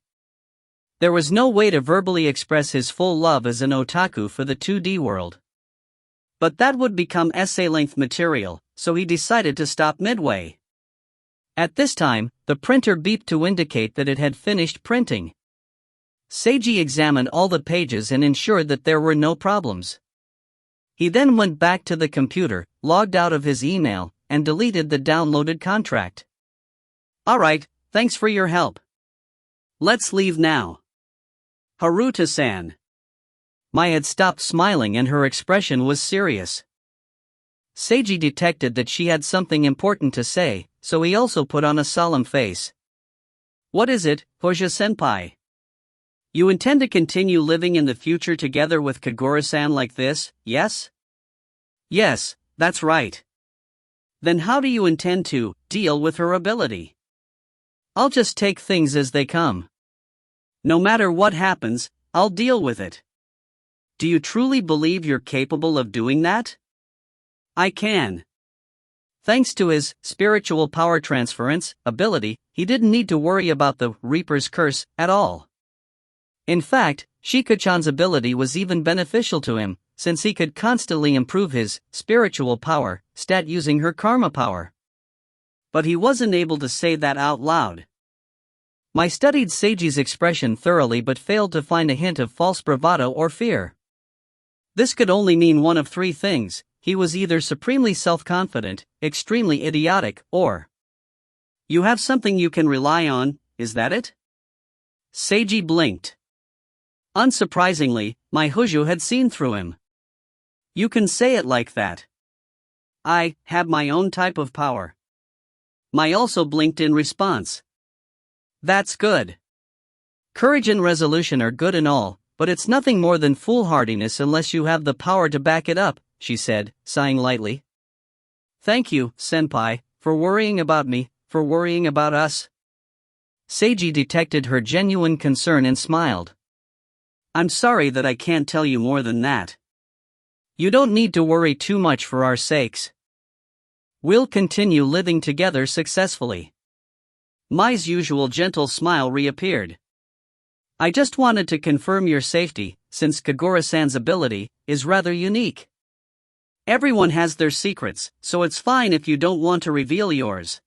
There was no way to verbally express his full love as an otaku for the 2D world. But that would become essay-length material, so he decided to stop midway. At this time, the printer beeped to indicate that it had finished printing. Seiji examined all the pages and ensured that there were no problems. He then went back to the computer, logged out of his email, and deleted the downloaded contract. Alright, thanks for your help. Let's leave now. Haruta-san. Mai had stopped smiling and her expression was serious. Seiji detected that she had something important to say, so he also put on a solemn face. What is it, Hoja-senpai? You intend to continue living in the future together with Kagura-san like this, yes? Yes, that's right. Then how do you intend to deal with her ability? I'll just take things as they come. No matter what happens, I'll deal with it. Do you truly believe you're capable of doing that? I can. Thanks to his spiritual power transference ability, he didn't need to worry about the Reaper's curse at all. In fact, Shiko-chan's ability was even beneficial to him, since he could constantly improve his spiritual power stat using her karma power. But he wasn't able to say that out loud. Mai studied Seiji's expression thoroughly but failed to find a hint of false bravado or fear. This could only mean one of three things: he was either supremely self-confident, extremely idiotic, or you have something you can rely on, is that it? Seiji blinked. Unsurprisingly, Mai Hojo had seen through him. You can say it like that. I have my own type of power. Mai also blinked in response. That's good. Courage and resolution are good and all, but it's nothing more than foolhardiness unless you have the power to back it up, she said, sighing lightly. Thank you, senpai, for worrying about me, for worrying about us. Seiji detected her genuine concern and smiled. I'm sorry that I can't tell you more than that. You don't need to worry too much for our sakes. We'll continue living together successfully. Mai's usual gentle smile reappeared. I just wanted to confirm your safety, since Kagura-san's ability is rather unique. Everyone has their secrets, so it's fine if you don't want to reveal yours.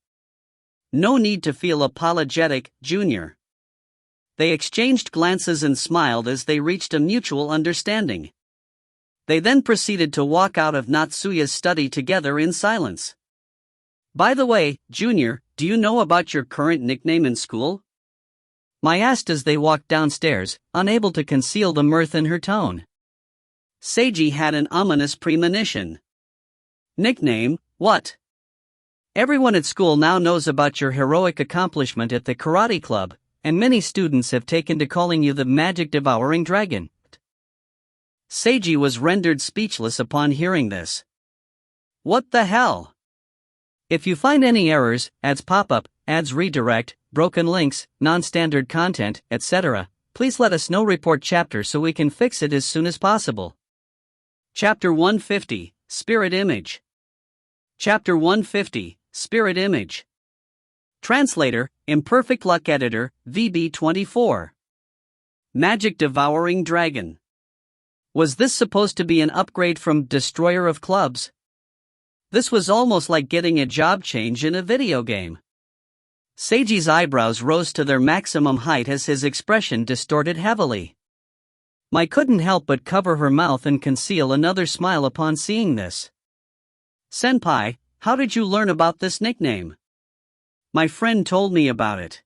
No need to feel apologetic, Junior. They exchanged glances and smiled as they reached a mutual understanding. They then proceeded to walk out of Natsuya's study together in silence. By the way, Junior, do you know about your current nickname in school? Mai asked as they walked downstairs, unable to conceal the mirth in her tone. Seiji had an ominous premonition. Nickname, what? Everyone at school now knows about your heroic accomplishment at the karate club, and many students have taken to calling you the magic-devouring dragon. Seiji was rendered speechless upon hearing this. What the hell? If you find any errors, ads pop up, ads redirect, broken links, non-standard content, etc., please let us know. Report chapter so we can fix it as soon as possible. Chapter 150, Spirit Image. Chapter 150, Spirit Image. Translator, Imperfect Luck Editor, VB24. Magic Devouring Dragon. Was this supposed to be an upgrade from Destroyer of Clubs? This was almost like getting a job change in a video game. Seiji's eyebrows rose to their maximum height as his expression distorted heavily. Mai couldn't help but cover her mouth and conceal another smile upon seeing this. Senpai, how did you learn about this nickname? My friend told me about it.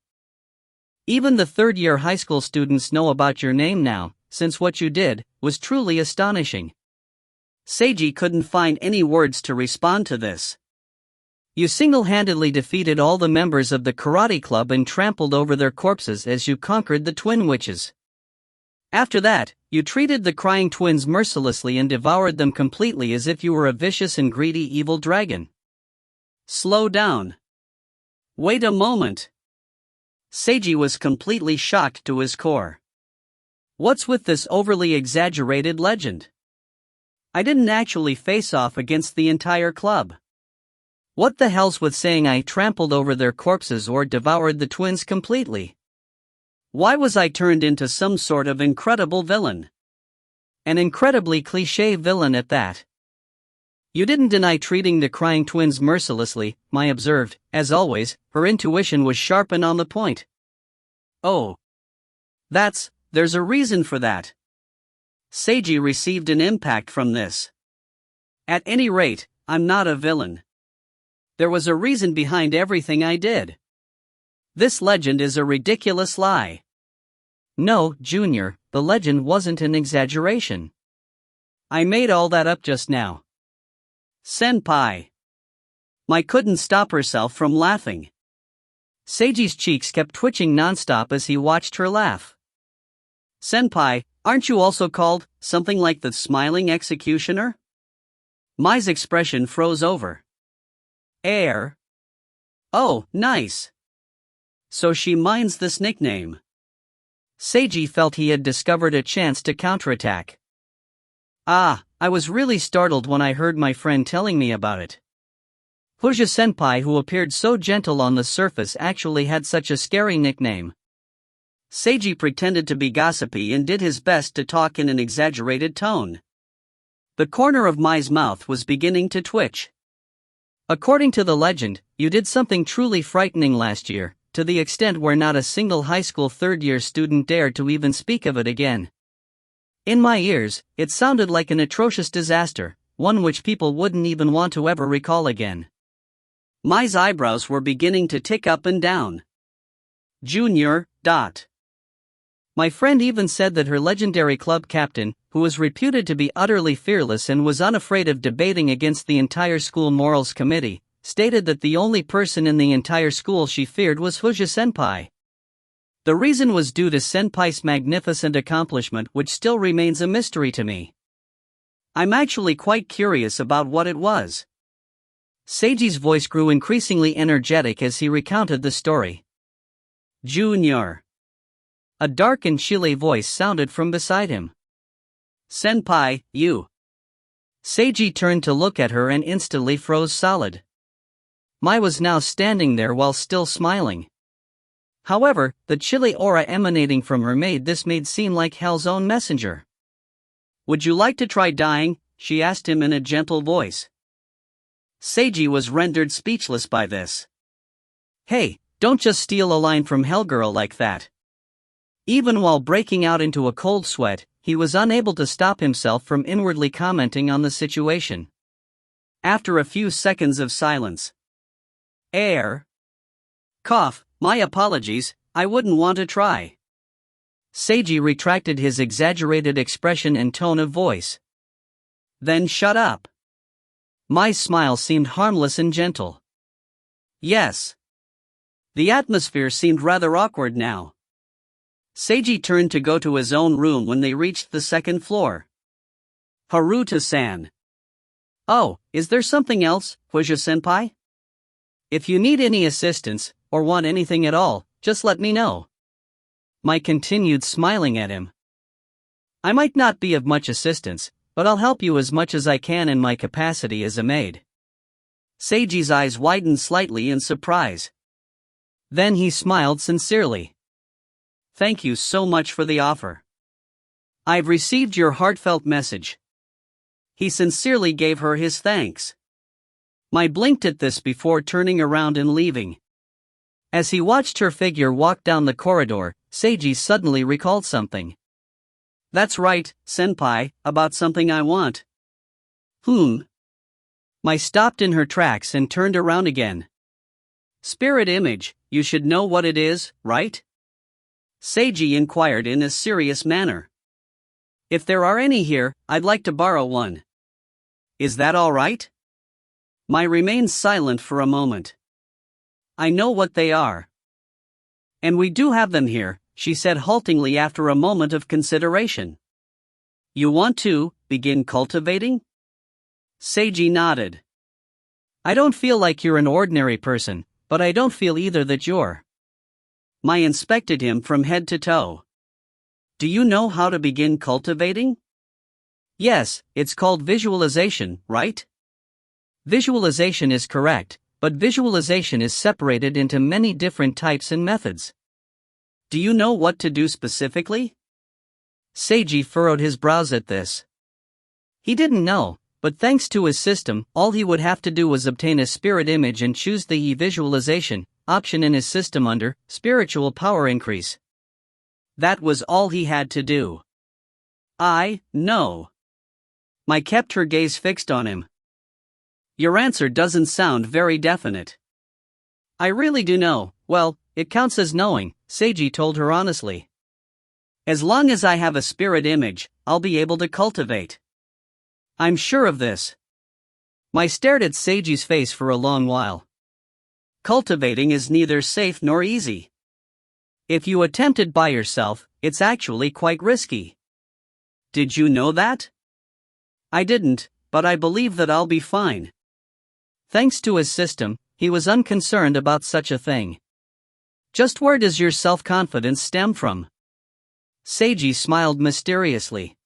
Even the third-year high school students know about your name now, since what you did was truly astonishing. Seiji couldn't find any words to respond to this. You single-handedly defeated all the members of the karate club and trampled over their corpses as you conquered the twin witches. After that, you treated the crying twins mercilessly and devoured them completely as if you were a vicious and greedy evil dragon. Slow down. Wait a moment. Seiji was completely shocked to his core. What's with this overly exaggerated legend? I didn't actually face off against the entire club. What the hell's with saying I trampled over their corpses or devoured the twins completely? Why was I turned into some sort of incredible villain? An incredibly cliché villain at that. You didn't deny treating the crying twins mercilessly, Mai observed. As always, her intuition was sharp and on the point. Oh. There's a reason for that. Seiji received an impact from this. At any rate, I'm not a villain. There was a reason behind everything I did. This legend is a ridiculous lie. No, Junior, the legend wasn't an exaggeration. I made all that up just now. Senpai. Mai couldn't stop herself from laughing. Seiji's cheeks kept twitching nonstop as he watched her laugh. Senpai, aren't you also called something like the Smiling Executioner? Mai's expression froze over. Oh, nice. So she minds this nickname. Seiji felt he had discovered a chance to counterattack. I was really startled when I heard my friend telling me about it. Fuji-senpai, who appeared so gentle on the surface, actually had such a scary nickname. Seiji pretended to be gossipy and did his best to talk in an exaggerated tone. The corner of Mai's mouth was beginning to twitch. According to the legend, you did something truly frightening last year, to the extent where not a single high school third-year student dared to even speak of it again. In my ears, it sounded like an atrocious disaster, one which people wouldn't even want to ever recall again. Mai's eyebrows were beginning to tick up and down. Junior. My friend even said that her legendary club captain, who was reputed to be utterly fearless and was unafraid of debating against the entire school morals committee, stated that the only person in the entire school she feared was Fuji-senpai. The reason was due to Senpai's magnificent accomplishment, which still remains a mystery to me. I'm actually quite curious about what it was. Seiji's voice grew increasingly energetic as he recounted the story. Junior. A dark and chilly voice sounded from beside him. Senpai, you. Seiji turned to look at her and instantly froze solid. Mai was now standing there while still smiling. However, the chilly aura emanating from her made this maid seem like hell's own messenger. Would you like to try dying? She asked him in a gentle voice. Seiji was rendered speechless by this. Hey, don't just steal a line from Hellgirl like that. Even while breaking out into a cold sweat, he was unable to stop himself from inwardly commenting on the situation. After a few seconds of silence. Cough, my apologies, I wouldn't want to try. Seiji retracted his exaggerated expression and tone of voice. Then shut up. Mai's smile seemed harmless and gentle. Yes. The atmosphere seemed rather awkward now. Seiji turned to go to his own room when they reached the second floor. Haruta-san. Oh, is there something else, Fuji-senpai? If you need any assistance, or want anything at all, just let me know. Mai continued smiling at him. I might not be of much assistance, but I'll help you as much as I can in my capacity as a maid. Seiji's eyes widened slightly in surprise. Then he smiled sincerely. Thank you so much for the offer. I've received your heartfelt message. He sincerely gave her his thanks. Mai blinked at this before turning around and leaving. As he watched her figure walk down the corridor, Seiji suddenly recalled something. That's right, senpai, about something I want. Mai stopped in her tracks and turned around again. Spirit image, you should know what it is, right? Seiji inquired in a serious manner. If there are any here, I'd like to borrow one. Is that all right? Mai remained silent for a moment. I know what they are. And we do have them here, she said haltingly after a moment of consideration. You want to begin cultivating? Seiji nodded. I don't feel like you're an ordinary person, but I don't feel either that you're. Mai inspected him from head to toe. Do you know how to begin cultivating? Yes, it's called visualization, right? Visualization is correct, but visualization is separated into many different types and methods. Do you know what to do specifically? Seiji furrowed his brows at this. He didn't know, but thanks to his system, all he would have to do was obtain a spirit image and choose the visualization option in his system under spiritual power increase. That was all he had to do. I know. Mai kept her gaze fixed on him. Your answer doesn't sound very definite. I really do know. Well, it counts as knowing, Seiji told her honestly. As long as I have a spirit image, I'll be able to cultivate. I'm sure of this. Mai stared at Seiji's face for a long while. Cultivating is neither safe nor easy. If you attempt it by yourself, it's actually quite risky. Did you know that? I didn't, but I believe that I'll be fine. Thanks to his system, he was unconcerned about such a thing. Just where does your self-confidence stem from? Seiji smiled mysteriously.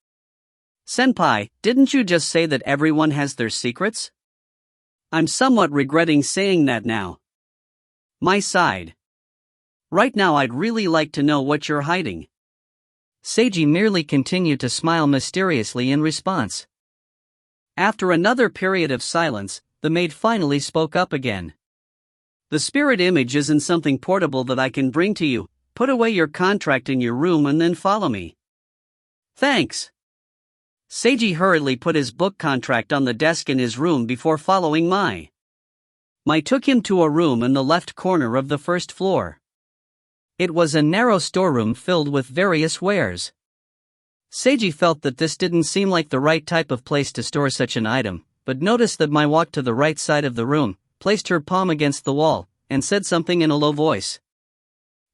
Senpai, didn't you just say that everyone has their secrets? I'm somewhat regretting saying that now. Mai sighed. Right now I'd really like to know what you're hiding. Seiji merely continued to smile mysteriously in response. After another period of silence, the maid finally spoke up again. The spirit image isn't something portable that I can bring to you. Put away your contract in your room and then follow me. Thanks. Seiji hurriedly put his book contract on the desk in his room before following Mai. Mai took him to a room in the left corner of the first floor. It was a narrow storeroom filled with various wares. Seiji felt that this didn't seem like the right type of place to store such an item, but noticed that Mai walked to the right side of the room, placed her palm against the wall, and said something in a low voice.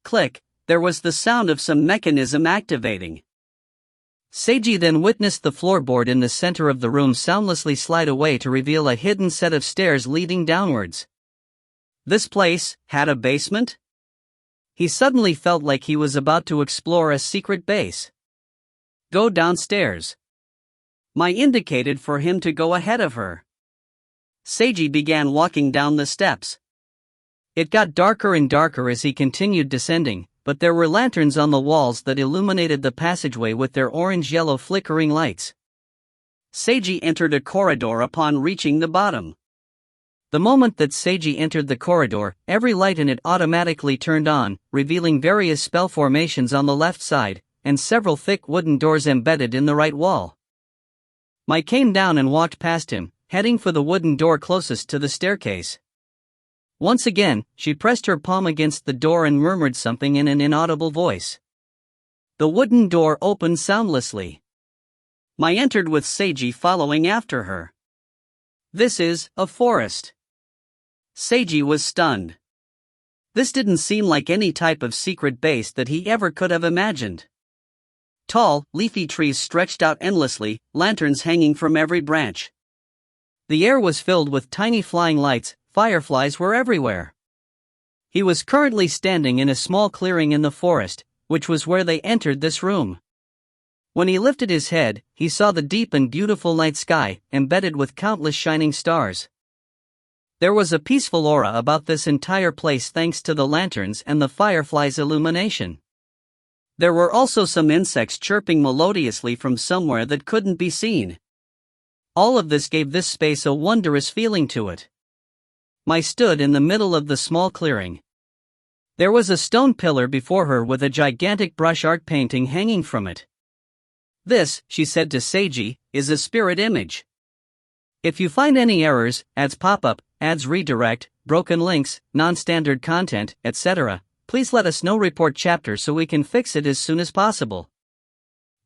Click, there was the sound of some mechanism activating. Seiji then witnessed the floorboard in the center of the room soundlessly slide away to reveal a hidden set of stairs leading downwards. This place had a basement? He suddenly felt like he was about to explore a secret base. Go downstairs. Mai indicated for him to go ahead of her. Seiji began walking down the steps. It got darker and darker as he continued descending, but there were lanterns on the walls that illuminated the passageway with their orange-yellow flickering lights. Seiji entered a corridor upon reaching the bottom. The moment that Seiji entered the corridor, every light in it automatically turned on, revealing various spell formations on the left side, and several thick wooden doors embedded in the right wall. Mai came down and walked past him, heading for the wooden door closest to the staircase. Once again, she pressed her palm against the door and murmured something in an inaudible voice. The wooden door opened soundlessly. Mai entered with Seiji following after her. This is a forest. Seiji was stunned. This didn't seem like any type of secret base that he ever could have imagined. Tall, leafy trees stretched out endlessly, lanterns hanging from every branch. The air was filled with tiny flying lights, fireflies were everywhere. He was currently standing in a small clearing in the forest, which was where they entered this room. When he lifted his head, he saw the deep and beautiful night sky, embedded with countless shining stars. There was a peaceful aura about this entire place thanks to the lanterns and the fireflies' illumination. There were also some insects chirping melodiously from somewhere that couldn't be seen. All of this gave this space a wondrous feeling to it. Mai stood in the middle of the small clearing. There was a stone pillar before her with a gigantic brush art painting hanging from it. This, she said to Seiji, is a spirit image. If you find any errors, ads pop up, ads redirect, broken links, non-standard content, etc., please let us know. Report chapter so we can fix it as soon as possible.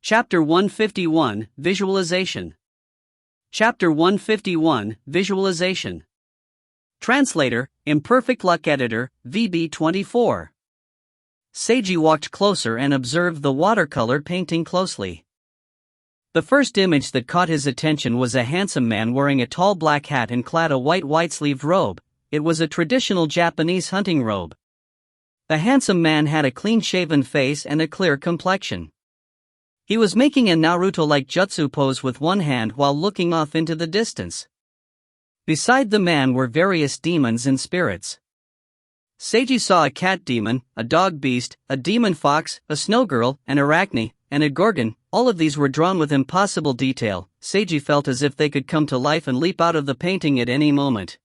Chapter 151, Visualization. Chapter 151, Visualization. Translator, Imperfect Luck Editor, VB24. Seiji walked closer and observed the watercolor painting closely. The first image that caught his attention was a handsome man wearing a tall black hat and clad a white-sleeved robe. It was a traditional Japanese hunting robe. The handsome man had a clean-shaven face and a clear complexion. He was making a Naruto-like jutsu pose with one hand while looking off into the distance. Beside the man were various demons and spirits. Seiji saw a cat demon, a dog beast, a demon fox, a snow girl, an arachne, and a gorgon. All of these were drawn with impossible detail. Seiji felt as if they could come to life and leap out of the painting at any moment.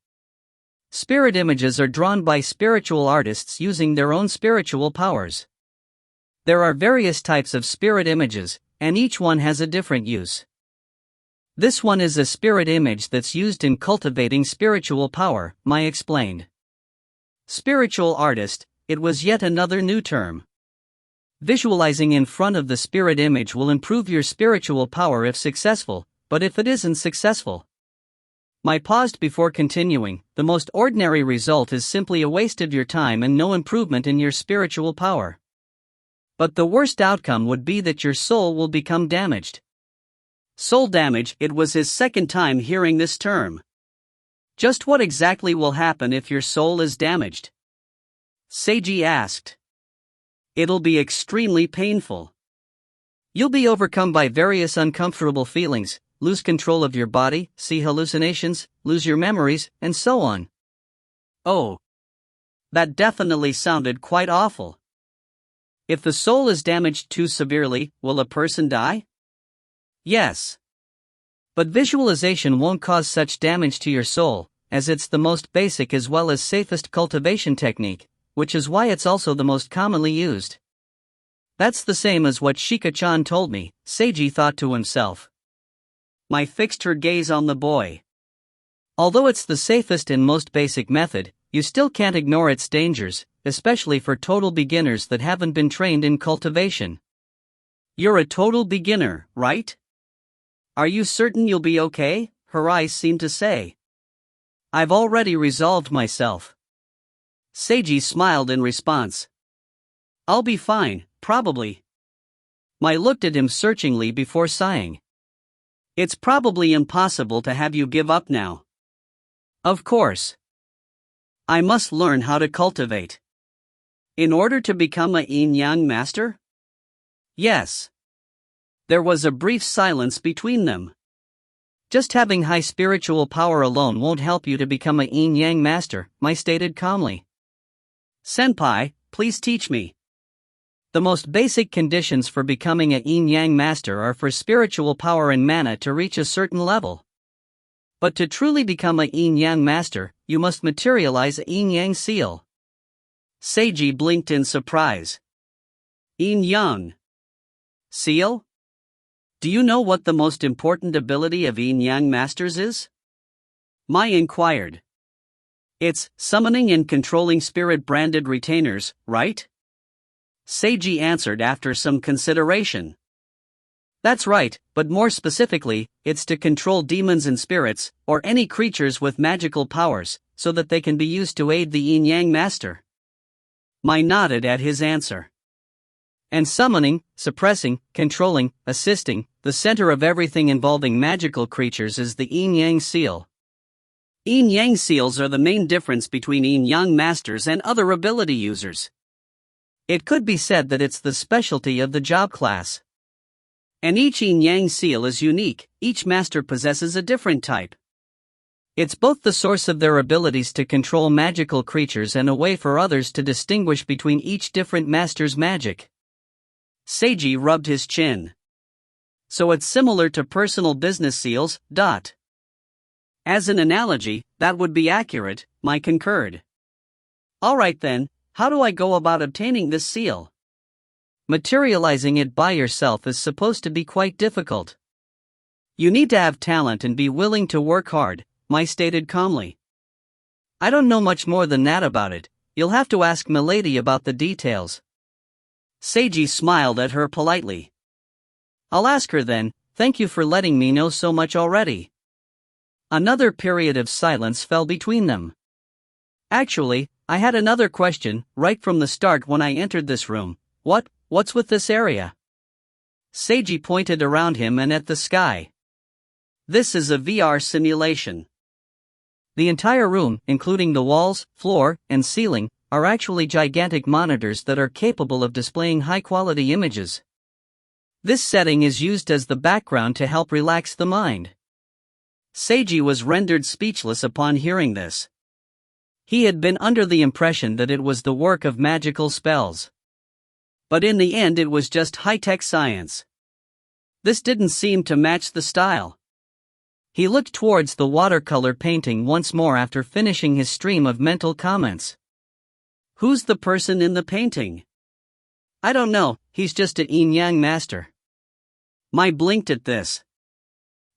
Spirit images are drawn by spiritual artists using their own spiritual powers. There are various types of spirit images, and each one has a different use. This one is a spirit image that's used in cultivating spiritual power, Mai explained. Spiritual artist, it was yet another new term. Visualizing in front of the spirit image will improve your spiritual power if successful, but if it isn't successful. Mai paused before continuing. The most ordinary result is simply a waste of your time and no improvement in your spiritual power. But the worst outcome would be that your soul will become damaged. Soul damage, it was his second time hearing this term. Just what exactly will happen if your soul is damaged? Seiji asked. It'll be extremely painful. You'll be overcome by various uncomfortable feelings, lose control of your body, see hallucinations, lose your memories, and so on. Oh. That definitely sounded quite awful. If the soul is damaged too severely, will a person die? Yes. But visualization won't cause such damage to your soul, as it's the most basic as well as safest cultivation technique, which is why it's also the most commonly used. That's the same as what Shika-chan told me, Seiji thought to himself. Mai fixed her gaze on the boy. Although it's the safest and most basic method, you still can't ignore its dangers, especially for total beginners that haven't been trained in cultivation. You're a total beginner, right? Are you certain you'll be okay? Her eyes seemed to say. I've already resolved myself. Seiji smiled in response. I'll be fine, probably. Mai looked at him searchingly before sighing. It's probably impossible to have you give up now. Of course. I must learn how to cultivate. In order to become a yin-yang master? Yes. There was a brief silence between them. Just having high spiritual power alone won't help you to become a yin-yang master, Mai stated calmly. Senpai, please teach me. The most basic conditions for becoming a yin-yang master are for spiritual power and mana to reach a certain level. But to truly become a yin-yang master, you must materialize a yin-yang seal. Seiji blinked in surprise. Yin-yang seal? Do you know what the most important ability of yin-yang masters is? Mai inquired. It's summoning and controlling spirit-branded retainers, right? Seiji answered after some consideration. That's right, but more specifically, it's to control demons and spirits, or any creatures with magical powers, so that they can be used to aid the yin-yang master. Mai nodded at his answer. And summoning, suppressing, controlling, assisting, the center of everything involving magical creatures is the yin-yang seal. Yin-yang seals are the main difference between yin-yang masters and other ability users. It could be said that it's the specialty of the job class. And each yin-yang seal is unique, each master possesses a different type. It's both the source of their abilities to control magical creatures and a way for others to distinguish between each different master's magic. Seiji rubbed his chin. So it's similar to personal business seals, . As an analogy, that would be accurate, Mai concurred. Alright then, How do I go about obtaining this seal? Materializing it by yourself is supposed to be quite difficult. You need to have talent and be willing to work hard, Mai stated calmly. I don't know much more than that about it. You'll have to ask Milady about the details. Seiji smiled at her politely. I'll ask her then. Thank you for letting me know so much already. Another period of silence fell between them. Actually, I had another question right from the start when I entered this room. What's with this area? Seiji pointed around him and at the sky. This is a VR simulation. The entire room, including the walls, floor, and ceiling, are actually gigantic monitors that are capable of displaying high-quality images. This setting is used as the background to help relax the mind. Seiji was rendered speechless upon hearing this. He had been under the impression that it was the work of magical spells. But in the end it was just high-tech science. This didn't seem to match the style. He looked towards the watercolor painting once more after finishing his stream of mental comments. Who's the person in the painting? I don't know, he's just a yin-yang master. Mai blinked at this.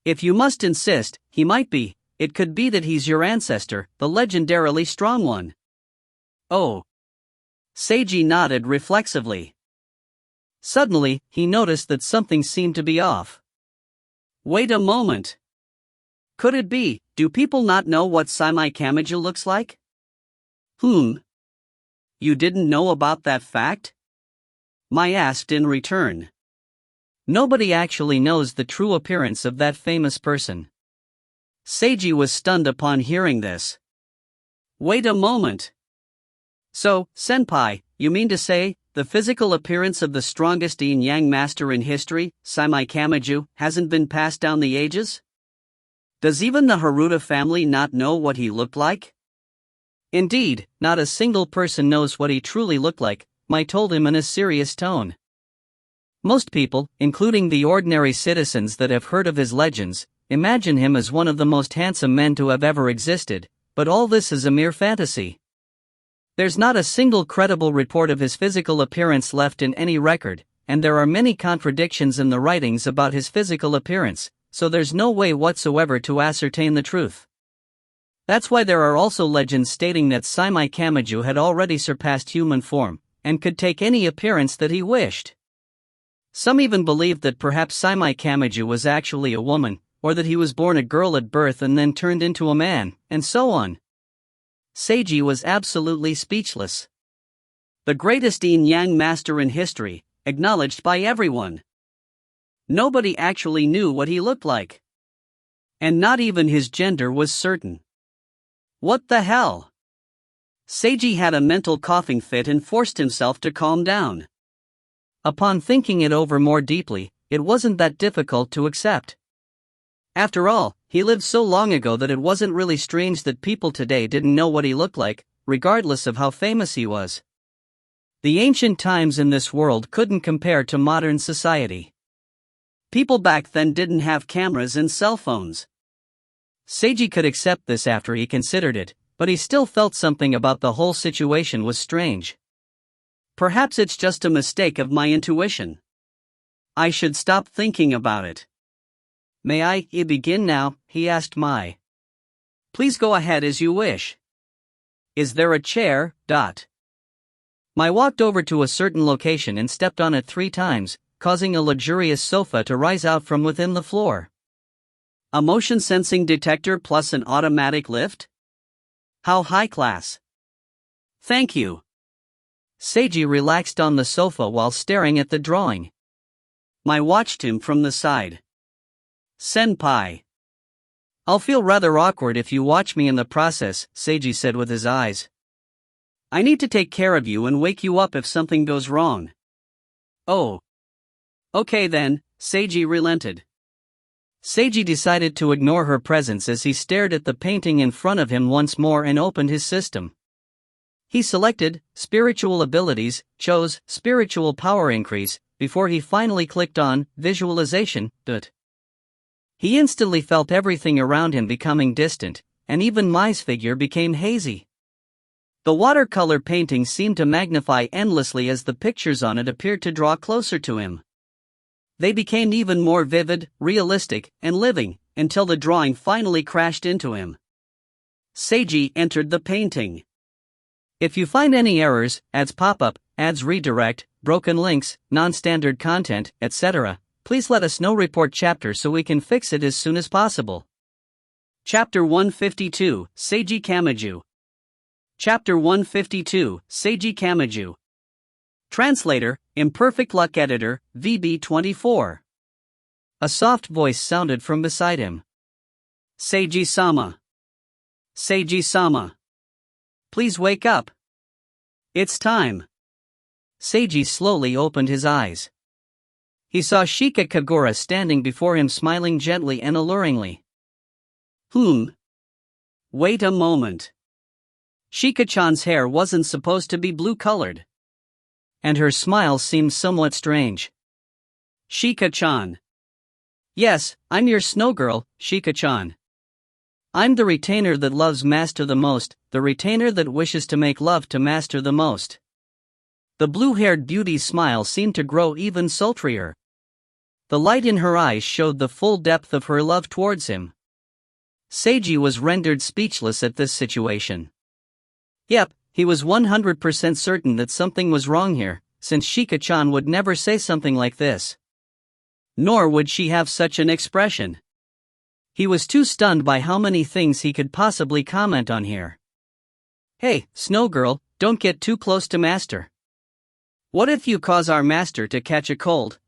If you must insist, he might be. It could be that he's your ancestor, the legendarily strong one. Oh. Seiji nodded reflexively. Suddenly, he noticed that something seemed to be off. Wait a moment. Could it be, do people not know what Seimai Kamiju looks like? You didn't know about that fact? Mai asked in return. Nobody actually knows the true appearance of that famous person. Seiji was stunned upon hearing this. Wait a moment. So, Senpai, you mean to say, the physical appearance of the strongest yin-yang master in history, Seimai Kamiju, hasn't been passed down the ages? Does even the Haruta family not know what he looked like? Indeed, not a single person knows what he truly looked like, Mai told him in a serious tone. Most people, including the ordinary citizens that have heard of his legends, imagine him as one of the most handsome men to have ever existed, but all this is a mere fantasy. There's not a single credible report of his physical appearance left in any record, and there are many contradictions in the writings about his physical appearance, so there's no way whatsoever to ascertain the truth. That's why there are also legends stating that Seimai Kamiju had already surpassed human form, and could take any appearance that he wished. Some even believed that perhaps Seimai Kamiju was actually a woman, or that he was born a girl at birth and then turned into a man, and so on. Seiji was absolutely speechless. The greatest yin-yang master in history, acknowledged by everyone. Nobody actually knew what he looked like. And not even his gender was certain. What the hell? Seiji had a mental coughing fit and forced himself to calm down. Upon thinking it over more deeply, it wasn't that difficult to accept. After all, he lived so long ago that it wasn't really strange that people today didn't know what he looked like, regardless of how famous he was. The ancient times in this world couldn't compare to modern society. People back then didn't have cameras and cell phones. Seiji could accept this after he considered it, but he still felt something about the whole situation was strange. Perhaps it's just a mistake of my intuition. I should stop thinking about it. May I begin now? He asked Mai. Please go ahead as you wish. Is there a chair? Mai walked over to a certain location and stepped on it 3 times, causing a luxurious sofa to rise out from within the floor. A motion sensing detector plus an automatic lift? How high class. Thank you. Seiji relaxed on the sofa while staring at the drawing. Mai watched him from the side. Senpai. I'll feel rather awkward if you watch me in the process, Seiji said with his eyes. I need to take care of you and wake you up if something goes wrong. Oh. Okay then, Seiji relented. Seiji decided to ignore her presence as he stared at the painting in front of him once more and opened his system. He selected Spiritual Abilities, chose Spiritual Power Increase, before he finally clicked on Visualization. He instantly felt everything around him becoming distant, and even Mai's figure became hazy. The watercolor painting seemed to magnify endlessly as the pictures on it appeared to draw closer to him. They became even more vivid, realistic, and living, until the drawing finally crashed into him. Seiji entered the painting. If you find any errors, ads pop up, ads redirect, broken links, non-standard content, etc., please let us know. Report chapter so we can fix it as soon as possible. Chapter 152, Seiji Kamiju. Chapter 152, Seiji Kamiju. Translator, Imperfect Luck Editor, VB24. A soft voice sounded from beside him. Seiji-sama. Seiji-sama. Please wake up. It's time. Seiji slowly opened his eyes. He saw Shika Kagura standing before him, smiling gently and alluringly. Wait a moment. Shika-chan's hair wasn't supposed to be blue-colored. And her smile seemed somewhat strange. Shika-chan. Yes, I'm your snow girl, Shika-chan. I'm the retainer that loves Master the most, the retainer that wishes to make love to Master the most. The blue-haired beauty's smile seemed to grow even sultrier. The light in her eyes showed the full depth of her love towards him. Seiji was rendered speechless at this situation. Yep, he was 100% certain that something was wrong here, since Shika-chan would never say something like this. Nor would she have such an expression. He was too stunned by how many things he could possibly comment on here. Hey, Snow Girl, don't get too close to Master. What if you cause our Master to catch a cold?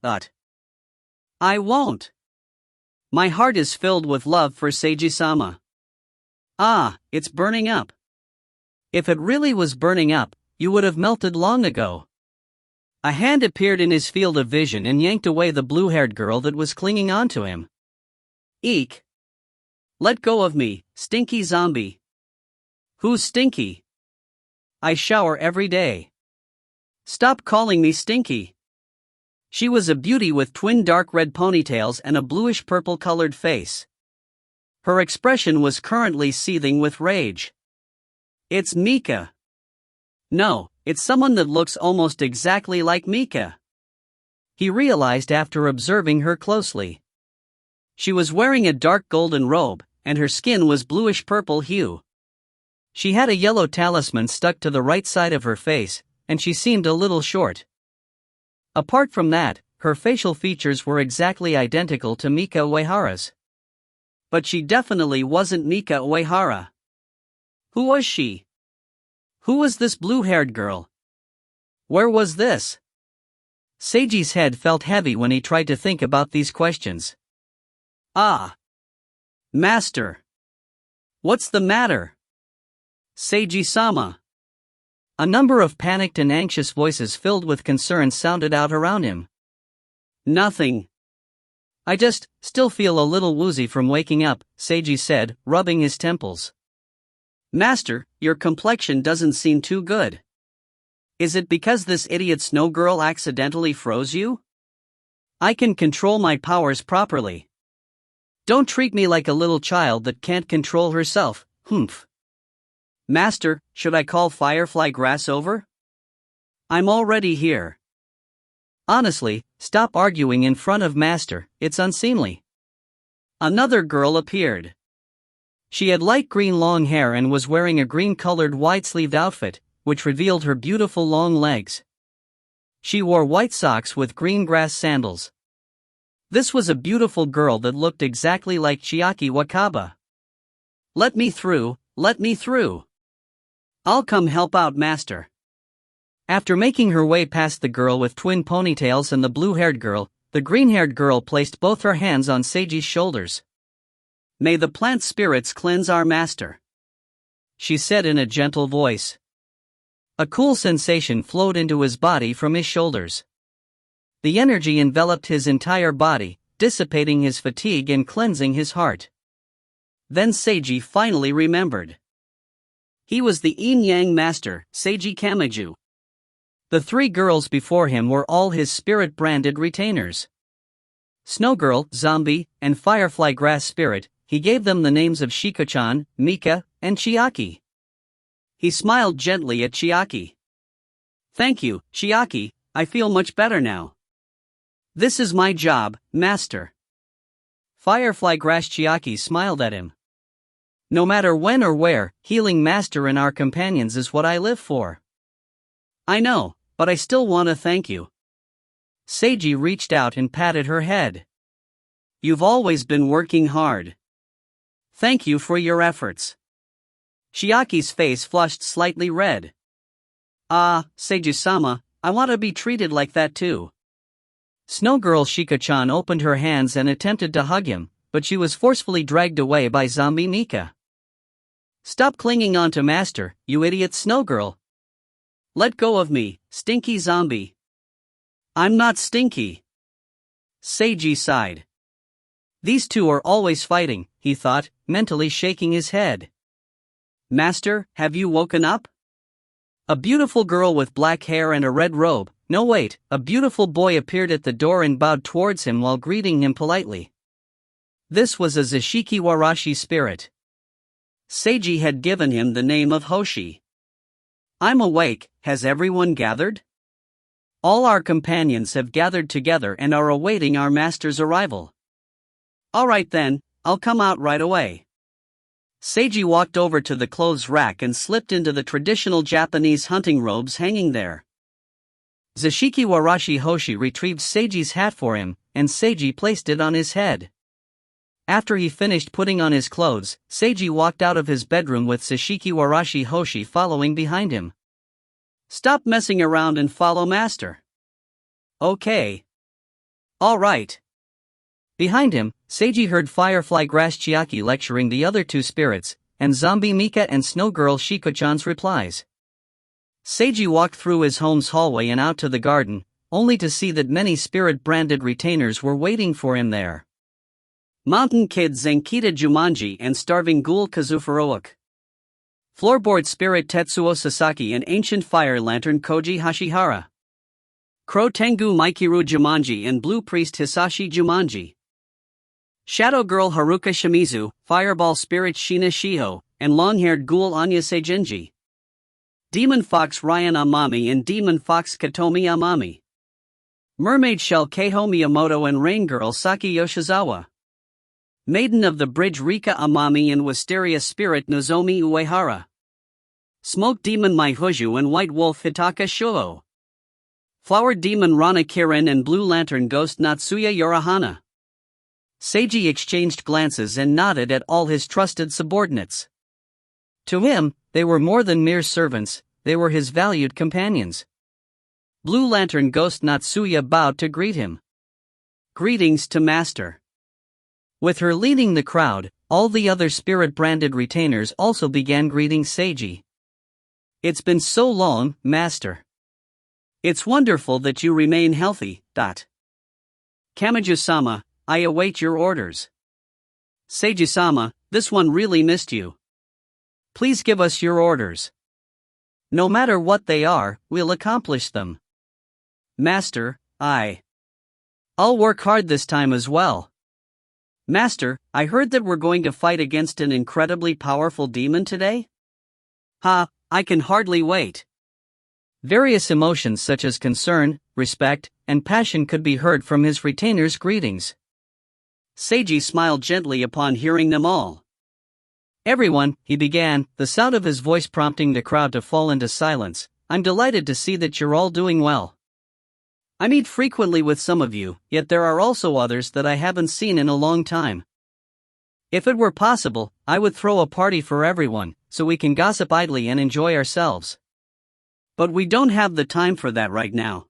I won't. My heart is filled with love for Seiji-sama. Ah, it's burning up. If it really was burning up, you would have melted long ago. A hand appeared in his field of vision and yanked away the blue-haired girl that was clinging onto him. Eek. Let go of me, stinky zombie. Who's stinky? I shower every day. Stop calling me stinky. She was a beauty with twin dark red ponytails and a bluish-purple colored face. Her expression was currently seething with rage. It's Mika. No, it's someone that looks almost exactly like Mika. He realized after observing her closely. She was wearing a dark golden robe, and her skin was bluish-purple hue. She had a yellow talisman stuck to the right side of her face, and she seemed a little short. Apart from that, her facial features were exactly identical to Mika Uehara's. But she definitely wasn't Mika Uehara. Who was she? Who was this blue-haired girl? Where was this? Seiji's head felt heavy when he tried to think about these questions. Ah! Master! What's the matter? Seiji-sama! A number of panicked and anxious voices filled with concern sounded out around him. Nothing. I just still feel a little woozy from waking up, Seiji said, rubbing his temples. Master, your complexion doesn't seem too good. Is it because this idiot snow girl accidentally froze you? I can control my powers properly. Don't treat me like a little child that can't control herself, humph. Master, should I call Firefly Grass over? I'm already here. Honestly, stop arguing in front of Master, it's unseemly. Another girl appeared. She had light green long hair and was wearing a green-colored wide-sleeved outfit, which revealed her beautiful long legs. She wore white socks with green grass sandals. This was a beautiful girl that looked exactly like Chiaki Wakaba. Let me through, let me through. I'll come help out Master. After making her way past the girl with twin ponytails and the blue-haired girl, the green-haired girl placed both her hands on Seiji's shoulders. May the plant spirits cleanse our Master, she said in a gentle voice. A cool sensation flowed into his body from his shoulders. The energy enveloped his entire body, dissipating his fatigue and cleansing his heart. Then Seiji finally remembered. He was the yin-yang master, Seiji Kamiju. The three girls before him were all his spirit-branded retainers. Snow Girl, Zombie, and Firefly Grass Spirit, he gave them the names of Shiko-chan, Mika, and Chiaki. He smiled gently at Chiaki. Thank you, Chiaki, I feel much better now. This is my job, master. Firefly Grass Chiaki smiled at him. No matter when or where, healing master and our companions is what I live for. I know, but I still want to thank you. Seiji reached out and patted her head. You've always been working hard. Thank you for your efforts. Chiaki's face flushed slightly red. Seiji-sama, I want to be treated like that too. Snowgirl Shika-chan opened her hands and attempted to hug him, but she was forcefully dragged away by Zombie Mika. Stop clinging on to master, you idiot Snowgirl. Let go of me, stinky zombie. I'm not stinky. Seiji sighed. These two are always fighting, he thought, mentally shaking his head. Master, have you woken up? A beautiful girl with black hair and a red robe, no wait, a beautiful boy appeared at the door and bowed towards him while greeting him politely. This was a Zashiki Warashi spirit. Seiji had given him the name of Hoshi. I'm awake, has everyone gathered? All our companions have gathered together and are awaiting our master's arrival. Alright then, I'll come out right away. Seiji walked over to the clothes rack and slipped into the traditional Japanese hunting robes hanging there. Zashiki Warashi Hoshi retrieved Seiji's hat for him, and Seiji placed it on his head. After he finished putting on his clothes, Seiji walked out of his bedroom with Zashiki Warashi Hoshi following behind him. Stop messing around and follow master. Okay. Alright. Behind him, Seiji heard Firefly Grass Chiaki lecturing the other two spirits, and Zombie Mika and Snowgirl Shiko-chan's replies. Seiji walked through his home's hallway and out to the garden, only to see that many spirit-branded retainers were waiting for him there. Mountain Kid Zenkita Jumanji and Starving Ghoul Kazufuruok. Floorboard Spirit Tetsuo Sasaki and Ancient Fire Lantern Koji Hashihara. Crow Tengu Maikiru Jumanji and Blue Priest Hisashi Jumanji. Shadow Girl Haruka Shimizu, Fireball Spirit Shina Shiho, and Long-Haired Ghoul Anya Seijinji. Demon Fox Ryan Amami and Demon Fox Katomi Amami. Mermaid Shell Keiho Miyamoto and Rain Girl Saki Yoshizawa. Maiden of the Bridge Rika Amami and Wisteria Spirit Nozomi Uehara. Smoke Demon Maihuju and White Wolf Hitaka Shuo. Flower Demon Rana Kirin and Blue Lantern Ghost Natsuya Yorahana. Seiji exchanged glances and nodded at all his trusted subordinates. To him, they were more than mere servants, they were his valued companions. Blue Lantern Ghost Natsuya bowed to greet him. Greetings to Master. With her leading the crowd, all the other spirit-branded retainers also began greeting Seiji. It's been so long, Master. It's wonderful that you remain healthy. Kamiju-sama, I await your orders. Seiji-sama, this one really missed you. Please give us your orders. No matter what they are, we'll accomplish them. Master, I'll work hard this time as well. Master, I heard that we're going to fight against an incredibly powerful demon today? I can hardly wait. Various emotions such as concern, respect, and passion could be heard from his retainers' greetings. Seiji smiled gently upon hearing them all. Everyone, he began, the sound of his voice prompting the crowd to fall into silence, I'm delighted to see that you're all doing well. I meet frequently with some of you, yet there are also others that I haven't seen in a long time. If it were possible, I would throw a party for everyone, so we can gossip idly and enjoy ourselves. But we don't have the time for that right now.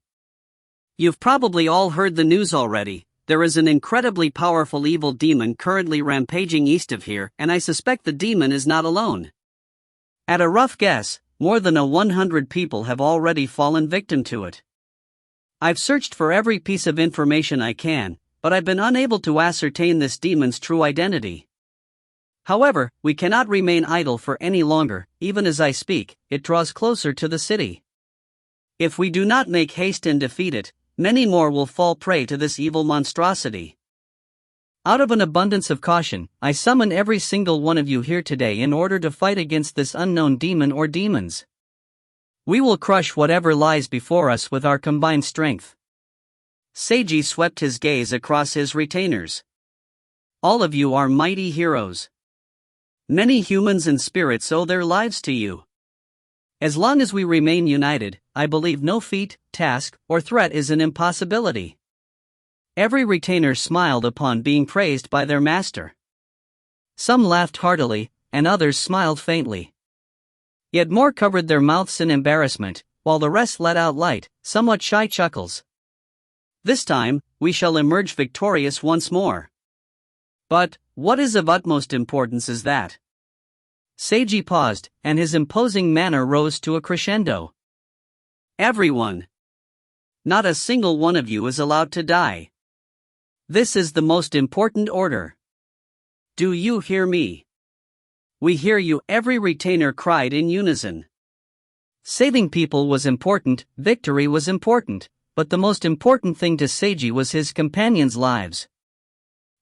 You've probably all heard the news already. There is an incredibly powerful evil demon currently rampaging east of here, and I suspect the demon is not alone. At a rough guess, more than 100 people have already fallen victim to it. I've searched for every piece of information I can, but I've been unable to ascertain this demon's true identity. However, we cannot remain idle for any longer. Even as I speak, it draws closer to the city. If we do not make haste and defeat it, many more will fall prey to this evil monstrosity. Out of an abundance of caution, I summon every single one of you here today in order to fight against this unknown demon or demons. We will crush whatever lies before us with our combined strength." Seiji swept his gaze across his retainers. "All of you are mighty heroes. Many humans and spirits owe their lives to you. As long as we remain united, I believe no feat, task, or threat is an impossibility." Every retainer smiled upon being praised by their master. Some laughed heartily, and others smiled faintly. Yet more covered their mouths in embarrassment, while the rest let out light, somewhat shy chuckles. "This time, we shall emerge victorious once more. But, what is of utmost importance is that..." Seiji paused, and his imposing manner rose to a crescendo. "Everyone. Not a single one of you is allowed to die. This is the most important order. Do you hear me?" "We hear you," every retainer cried in unison. Saving people was important, victory was important, but the most important thing to Seiji was his companions' lives.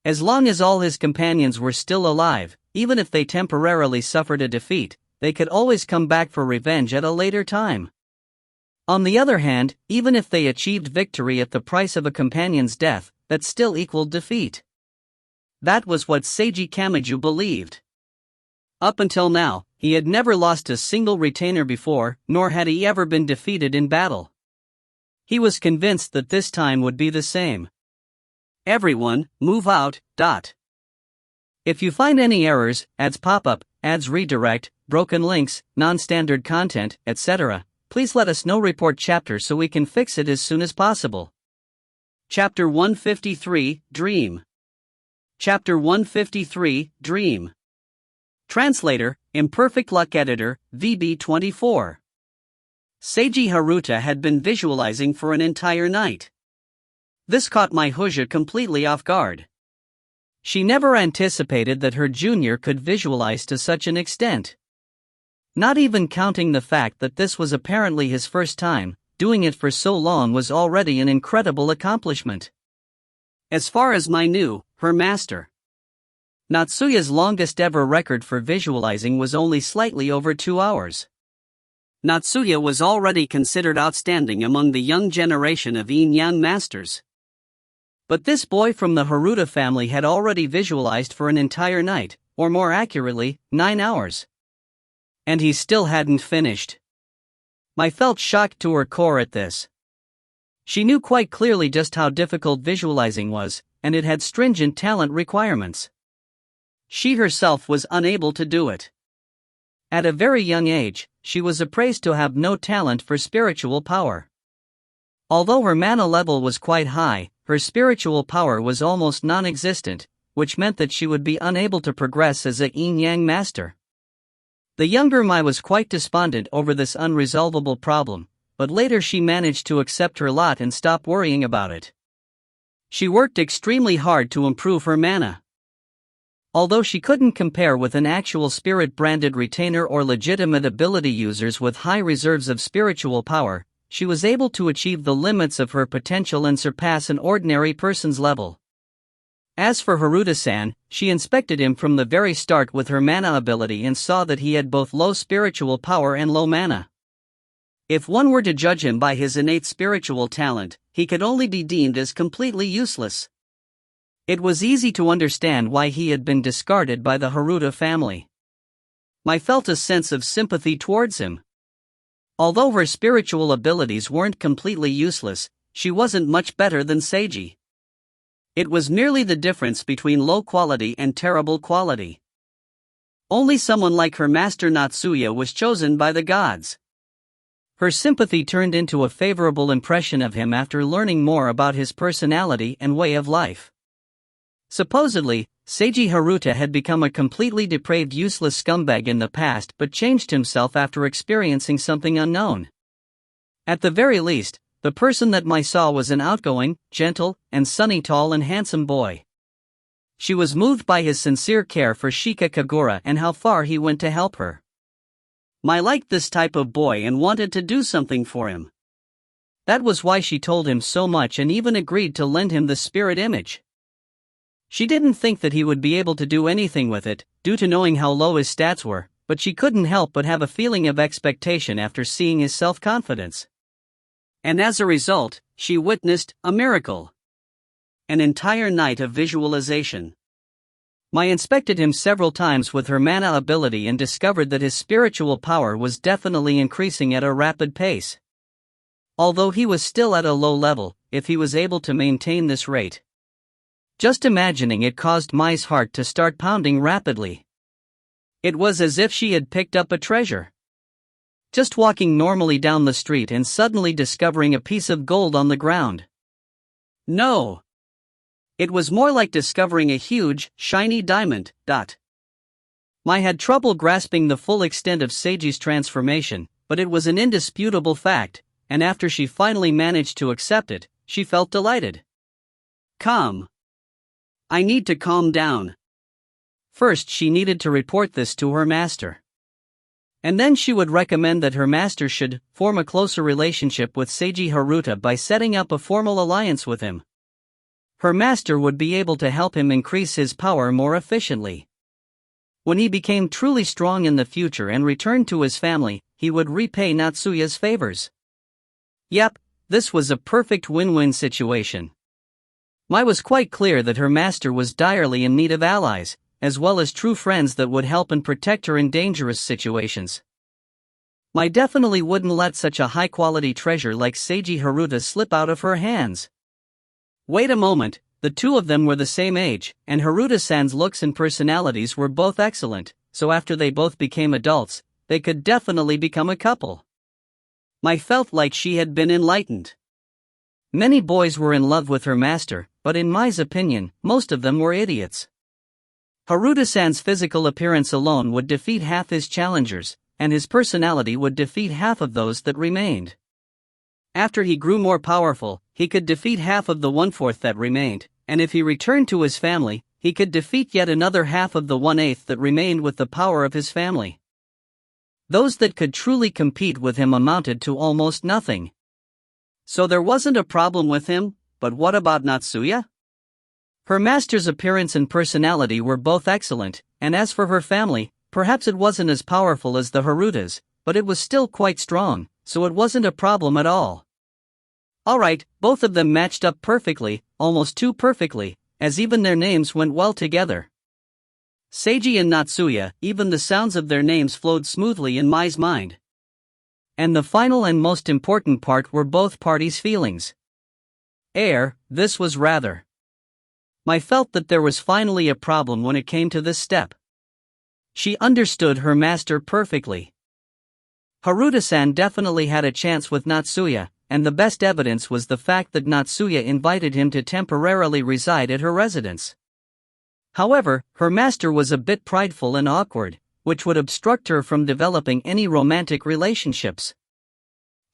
As long as all his companions were still alive, even if they temporarily suffered a defeat, they could always come back for revenge at a later time. On the other hand, even if they achieved victory at the price of a companion's death, that still equaled defeat. That was what Seiji Kamiju believed. Up until now, he had never lost a single retainer before, nor had he ever been defeated in battle. He was convinced that this time would be the same. "Everyone, move out." If you find any errors, ads pop up, ads redirect, broken links, non-standard content, etc., please let us know. Report chapter so we can fix it as soon as possible. Chapter 153, Dream. Chapter 153, Dream. Translator, Imperfect Luck Editor, VB24. Seiji Haruta had been visualizing for an entire night. This caught my Huja completely off guard. She never anticipated that her junior could visualize to such an extent. Not even counting the fact that this was apparently his first time, doing it for so long was already an incredible accomplishment. As far as Mai knew, her master Natsuya's longest ever record for visualizing was only slightly over 2 hours. Natsuya was already considered outstanding among the young generation of yin-yang masters. But this boy from the Haruta family had already visualized for an entire night, or more accurately, 9 hours. And he still hadn't finished. Mai felt shocked to her core at this. She knew quite clearly just how difficult visualizing was, and it had stringent talent requirements. She herself was unable to do it. At a very young age, she was appraised to have no talent for spiritual power. Although her mana level was quite high, her spiritual power was almost non-existent, which meant that she would be unable to progress as a yin-yang master. The younger Mai was quite despondent over this unresolvable problem, but later she managed to accept her lot and stop worrying about it. She worked extremely hard to improve her mana. Although she couldn't compare with an actual spirit-branded retainer or legitimate ability users with high reserves of spiritual power, she was able to achieve the limits of her potential and surpass an ordinary person's level. As for Haruta-san, she inspected him from the very start with her mana ability and saw that he had both low spiritual power and low mana. If one were to judge him by his innate spiritual talent, he could only be deemed as completely useless. It was easy to understand why he had been discarded by the Haruta family. Mai felt a sense of sympathy towards him. Although her spiritual abilities weren't completely useless, she wasn't much better than Seiji. It was merely the difference between low quality and terrible quality. Only someone like her master Natsuya was chosen by the gods. Her sympathy turned into a favorable impression of him after learning more about his personality and way of life. Supposedly, Seiji Haruta had become a completely depraved useless scumbag in the past but changed himself after experiencing something unknown. At the very least, the person that Mai saw was an outgoing, gentle, and sunny tall and handsome boy. She was moved by his sincere care for Shika Kagura and how far he went to help her. Mai liked this type of boy and wanted to do something for him. That was why she told him so much and even agreed to lend him the spirit image. She didn't think that he would be able to do anything with it, due to knowing how low his stats were, but she couldn't help but have a feeling of expectation after seeing his self-confidence. And as a result, she witnessed a miracle. An entire night of visualization. Mai inspected him several times with her mana ability and discovered that his spiritual power was definitely increasing at a rapid pace. Although he was still at a low level, if he was able to maintain this rate. Just imagining it caused Mai's heart to start pounding rapidly. It was as if she had picked up a treasure. Just walking normally down the street and suddenly discovering a piece of gold on the ground. No. It was more like discovering a huge, shiny diamond. Mai had trouble grasping the full extent of Seiji's transformation, but it was an indisputable fact, and after she finally managed to accept it, she felt delighted. Calm. I need to calm down. First, she needed to report this to her master. And then she would recommend that her master should form a closer relationship with Seiji Haruta by setting up a formal alliance with him. Her master would be able to help him increase his power more efficiently. When he became truly strong in the future and returned to his family, he would repay Natsuya's favors. Yep, this was a perfect win-win situation. Mai was quite clear that her master was direly in need of allies, as well as true friends that would help and protect her in dangerous situations. Mai definitely wouldn't let such a high-quality treasure like Seiji Haruta slip out of her hands. Wait a moment, the two of them were the same age, and Haruta-san's looks and personalities were both excellent, so after they both became adults, they could definitely become a couple. Mai felt like she had been enlightened. Many boys were in love with her master, but in Mai's opinion, most of them were idiots. Haruta-san's physical appearance alone would defeat half his challengers, and his personality would defeat half of those that remained. After he grew more powerful, he could defeat half of the 1/4 that remained, and if he returned to his family, he could defeat yet another half of the 1/8 that remained with the power of his family. Those that could truly compete with him amounted to almost nothing. So there wasn't a problem with him, but what about Natsuya? Her master's appearance and personality were both excellent, and as for her family, perhaps it wasn't as powerful as the Harutas, but it was still quite strong, so it wasn't a problem at all. Alright, both of them matched up perfectly, almost too perfectly, as even their names went well together. Seiji and Natsuya, even the sounds of their names flowed smoothly in Mai's mind. And the final and most important part were both parties' feelings. This was rather. Mai felt that there was finally a problem when it came to this step. She understood her master perfectly. Haruta-san definitely had a chance with Natsuya, and the best evidence was the fact that Natsuya invited him to temporarily reside at her residence. However, her master was a bit prideful and awkward, which would obstruct her from developing any romantic relationships.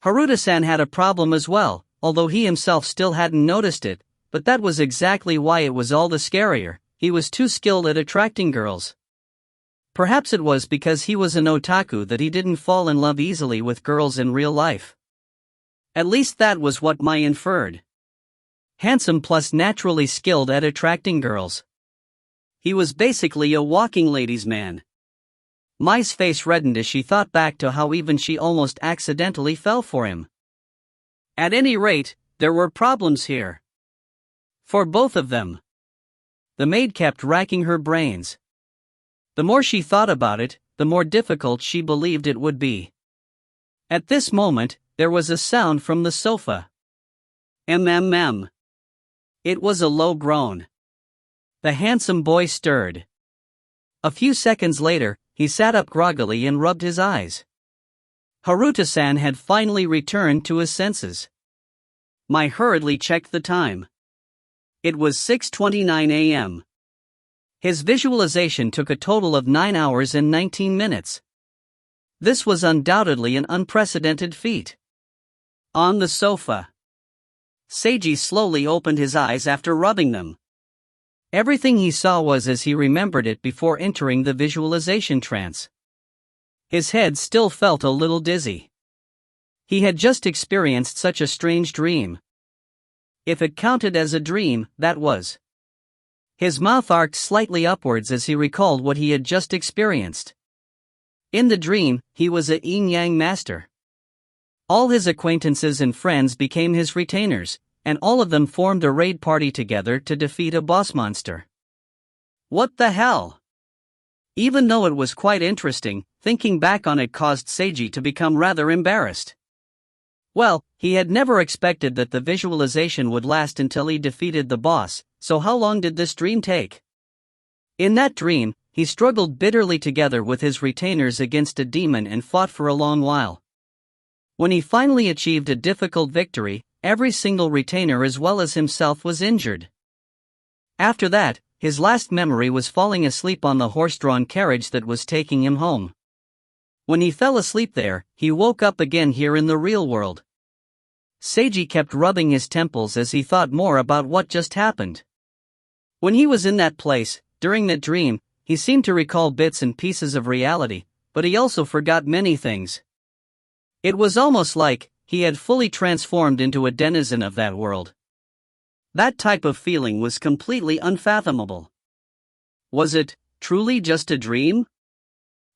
Haruta-san had a problem as well, although he himself still hadn't noticed it, but that was exactly why it was all the scarier. He was too skilled at attracting girls. Perhaps it was because he was an otaku that he didn't fall in love easily with girls in real life. At least that was what Mai inferred. Handsome plus naturally skilled at attracting girls. He was basically a walking ladies' man. Mai's face reddened as she thought back to how even she almost accidentally fell for him. At any rate, there were problems here. For both of them. The maid kept racking her brains. The more she thought about it, the more difficult she believed it would be. At this moment, there was a sound from the sofa. Mm. It was a low groan. The handsome boy stirred. A few seconds later, he sat up groggily and rubbed his eyes. Haruta-san had finally returned to his senses. Mai hurriedly checked the time. It was 6:29 a.m. His visualization took a total of 9 hours and 19 minutes. This was undoubtedly an unprecedented feat. On the sofa, Seiji slowly opened his eyes after rubbing them. Everything he saw was as he remembered it before entering the visualization trance. His head still felt a little dizzy. He had just experienced such a strange dream. If it counted as a dream, that was. His mouth arced slightly upwards as he recalled what he had just experienced. In the dream, he was a yin-yang master. All his acquaintances and friends became his retainers, and all of them formed a raid party together to defeat a boss monster. What the hell? Even though it was quite interesting, thinking back on it caused Seiji to become rather embarrassed. Well, he had never expected that the visualization would last until he defeated the boss, so how long did this dream take? In that dream, he struggled bitterly together with his retainers against a demon and fought for a long while. When he finally achieved a difficult victory, every single retainer as well as himself was injured. After that, his last memory was falling asleep on the horse-drawn carriage that was taking him home. When he fell asleep there, he woke up again here in the real world. Seiji kept rubbing his temples as he thought more about what just happened. When he was in that place, during that dream, he seemed to recall bits and pieces of reality, but he also forgot many things. It was almost like he had fully transformed into a denizen of that world. That type of feeling was completely unfathomable. Was it truly just a dream?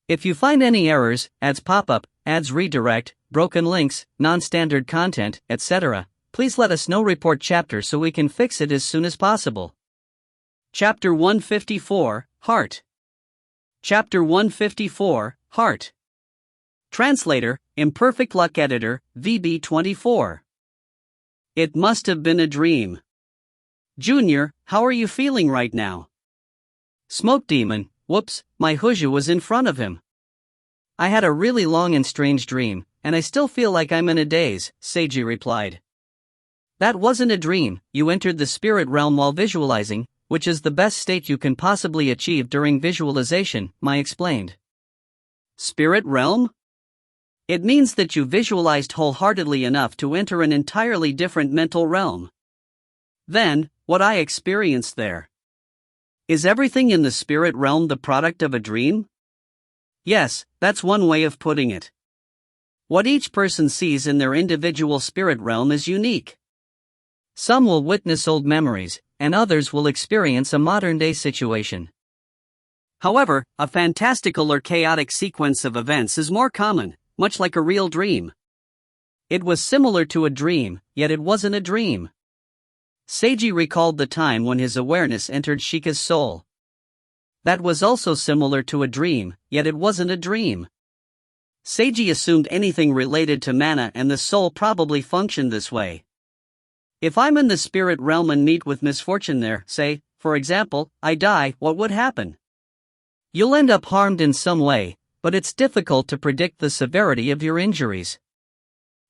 If you find any errors, ads pop up, ads redirect, broken links, non-standard content, etc., please let us know. Report chapter so we can fix it as soon as possible. Chapter 154, Heart. Chapter 154, Heart. Translator, Imperfect Luck Editor, VB24. It must have been a dream. Junior, how are you feeling right now? Smoke Demon, whoops, my Huja was in front of him. I had a really long and strange dream, and I still feel like I'm in a daze, Seiji replied. That wasn't a dream, you entered the spirit realm while visualizing, which is the best state you can possibly achieve during visualization, Mai explained. Spirit realm? It means that you visualized wholeheartedly enough to enter an entirely different mental realm. Then, what I experienced there. Is everything in the spirit realm the product of a dream? Yes, that's one way of putting it. What each person sees in their individual spirit realm is unique. Some will witness old memories, and others will experience a modern-day situation. However, a fantastical or chaotic sequence of events is more common, much like a real dream. It was similar to a dream, yet it wasn't a dream. Seiji recalled the time when his awareness entered Shika's soul. That was also similar to a dream, yet it wasn't a dream. Seiji assumed anything related to mana and the soul probably functioned this way. If I'm in the spirit realm and meet with misfortune there, say, for example, I die, what would happen? You'll end up harmed in some way, but it's difficult to predict the severity of your injuries.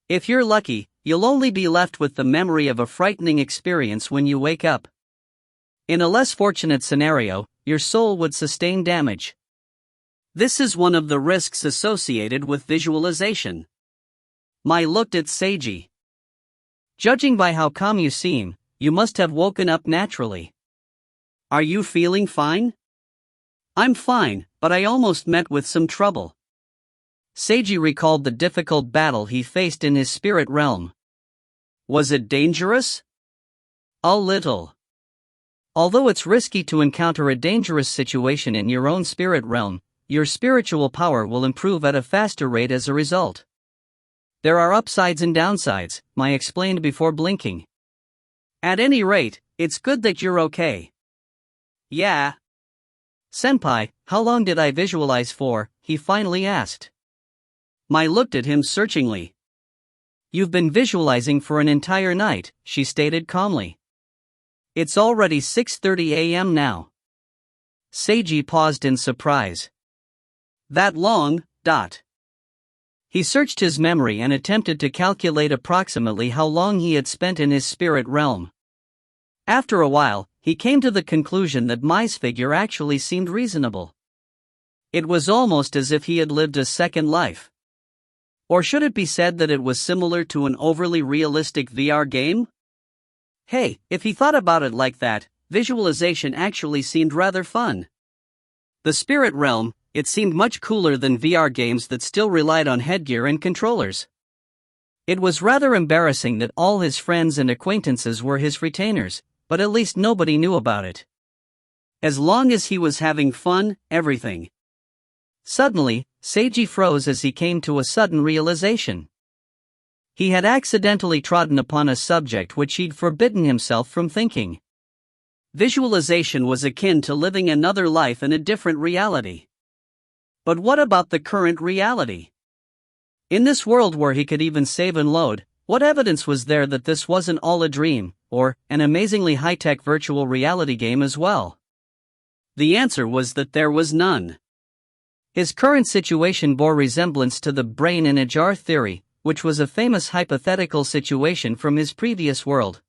If you're lucky, you'll only be left with the memory of a frightening experience when you wake up. In a less fortunate scenario, your soul would sustain damage. This is one of the risks associated with visualization. Mai looked at Seiji. Judging by how calm you seem, you must have woken up naturally. Are you feeling fine? I'm fine, but I almost met with some trouble. Seiji recalled the difficult battle he faced in his spirit realm. Was it dangerous? A little. Although it's risky to encounter a dangerous situation in your own spirit realm, your spiritual power will improve at a faster rate as a result. There are upsides and downsides, Mai explained before blinking. At any rate, it's good that you're okay. Yeah. Senpai, how long did I visualize for? He finally asked. Mai looked at him searchingly. You've been visualizing for an entire night, she stated calmly. It's already 6:30 a.m. now. Seiji paused in surprise. That long? He searched his memory and attempted to calculate approximately how long he had spent in his spirit realm. After a while, he came to the conclusion that Mai's figure actually seemed reasonable. It was almost as if he had lived a second life. Or should it be said that it was similar to an overly realistic VR game? Hey, if he thought about it like that, visualization actually seemed rather fun. The spirit realm, it seemed much cooler than VR games that still relied on headgear and controllers. It was rather embarrassing that all his friends and acquaintances were his retainers, but at least nobody knew about it. As long as he was having fun, everything. Suddenly, Seiji froze as he came to a sudden realization. He had accidentally trodden upon a subject which he'd forbidden himself from thinking. Visualization was akin to living another life in a different reality. But what about the current reality? In this world where he could even save and load, what evidence was there that this wasn't all a dream, or an amazingly high-tech virtual reality game as well? The answer was that there was none. His current situation bore resemblance to the brain in a jar theory, which was a famous hypothetical situation from his previous world.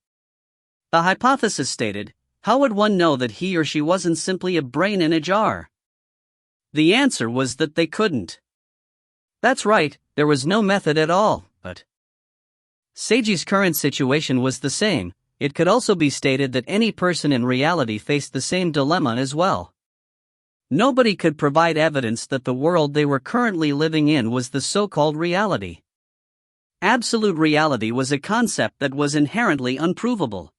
The hypothesis stated, how would one know that he or she wasn't simply a brain in a jar? The answer was that they couldn't. That's right, there was no method at all, but Seiji's current situation was the same. It could also be stated that any person in reality faced the same dilemma as well. Nobody could provide evidence that the world they were currently living in was the so-called reality. Absolute reality was a concept that was inherently unprovable.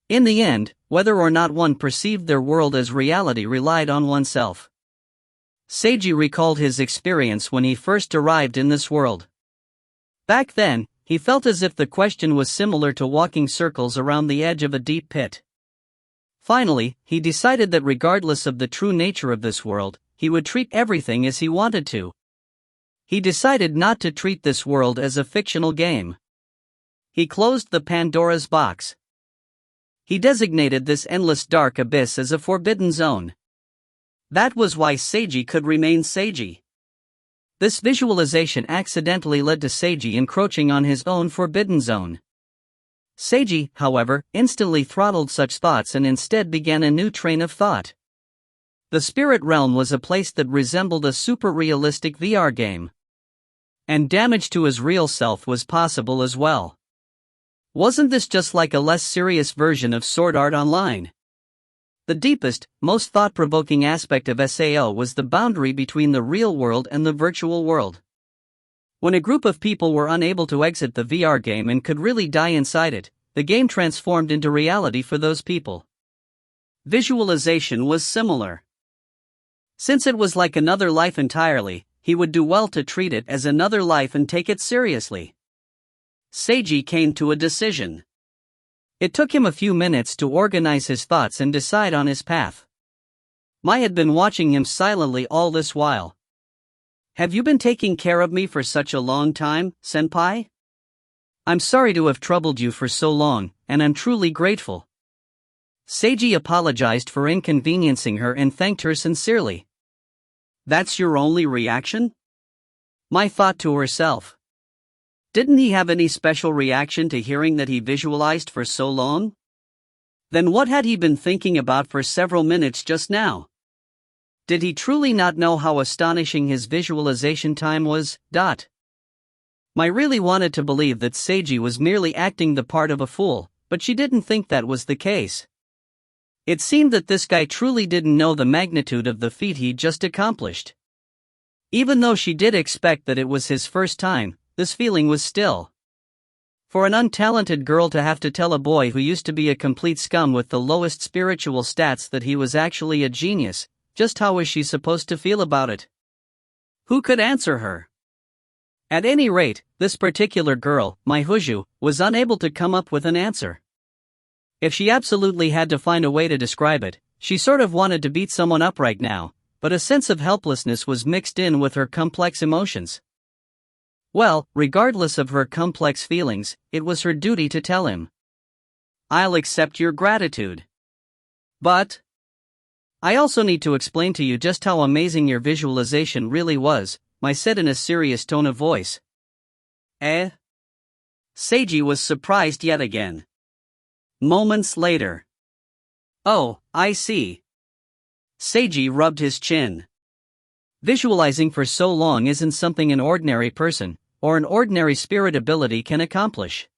In the end, whether or not one perceived their world as reality relied on oneself. Seiji recalled his experience when he first arrived in this world. Back then, he felt as if the question was similar to walking circles around the edge of a deep pit. Finally, he decided that regardless of the true nature of this world, he would treat everything as he wanted to. He decided not to treat this world as a fictional game. He closed the Pandora's box. He designated this endless dark abyss as a forbidden zone. That was why Seiji could remain Seiji. This visualization accidentally led to Seiji encroaching on his own forbidden zone. Seiji, however, instantly throttled such thoughts and instead began a new train of thought. The spirit realm was a place that resembled a super-realistic VR game. And damage to his real self was possible as well. Wasn't this just like a less serious version of Sword Art Online? The deepest, most thought-provoking aspect of SAO was the boundary between the real world and the virtual world. When a group of people were unable to exit the VR game and could really die inside it, the game transformed into reality for those people. Visualization was similar. Since it was like another life entirely, he would do well to treat it as another life and take it seriously. Seiji came to a decision. It took him a few minutes to organize his thoughts and decide on his path. Mai had been watching him silently all this while. Have you been taking care of me for such a long time, senpai? I'm sorry to have troubled you for so long, and I'm truly grateful. Seiji apologized for inconveniencing her and thanked her sincerely. That's your only reaction? Mai thought to herself. Didn't he have any special reaction to hearing that he visualized for so long? Then what had he been thinking about for several minutes just now? Did he truly not know how astonishing his visualization time was? Mai really wanted to believe that Seiji was merely acting the part of a fool, but she didn't think that was the case. It seemed that this guy truly didn't know the magnitude of the feat he'd just accomplished. Even though she did expect that it was his first time, this feeling was still. For an untalented girl to have to tell a boy who used to be a complete scum with the lowest spiritual stats that he was actually a genius, just how was she supposed to feel about it? Who could answer her? At any rate, this particular girl, Mai Huju, was unable to come up with an answer. If she absolutely had to find a way to describe it, she sort of wanted to beat someone up right now, but a sense of helplessness was mixed in with her complex emotions. Well, regardless of her complex feelings, it was her duty to tell him. I'll accept your gratitude. But I also need to explain to you just how amazing your visualization really was, Mai said in a serious tone of voice. Seiji was surprised yet again. Moments later. Oh, I see. Seiji rubbed his chin. Visualizing for so long isn't something an ordinary person, or an ordinary spirit ability can accomplish.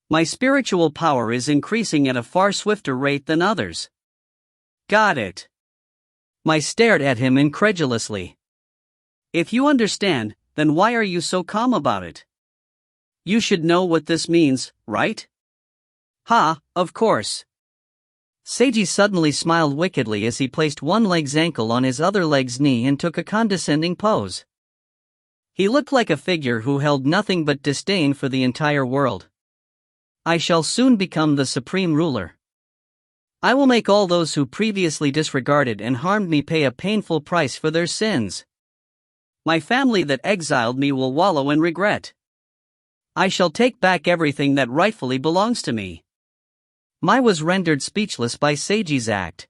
My spiritual power is increasing at a far swifter rate than others. Got it. Mai stared at him incredulously. If you understand, then why are you so calm about it? You should know what this means, right? Ha, of course. Seiji suddenly smiled wickedly as he placed one leg's ankle on his other leg's knee and took a condescending pose. He looked like a figure who held nothing but disdain for the entire world. I shall soon become the supreme ruler. I will make all those who previously disregarded and harmed me pay a painful price for their sins. My family that exiled me will wallow in regret. I shall take back everything that rightfully belongs to me. Mai was rendered speechless by Seiji's act.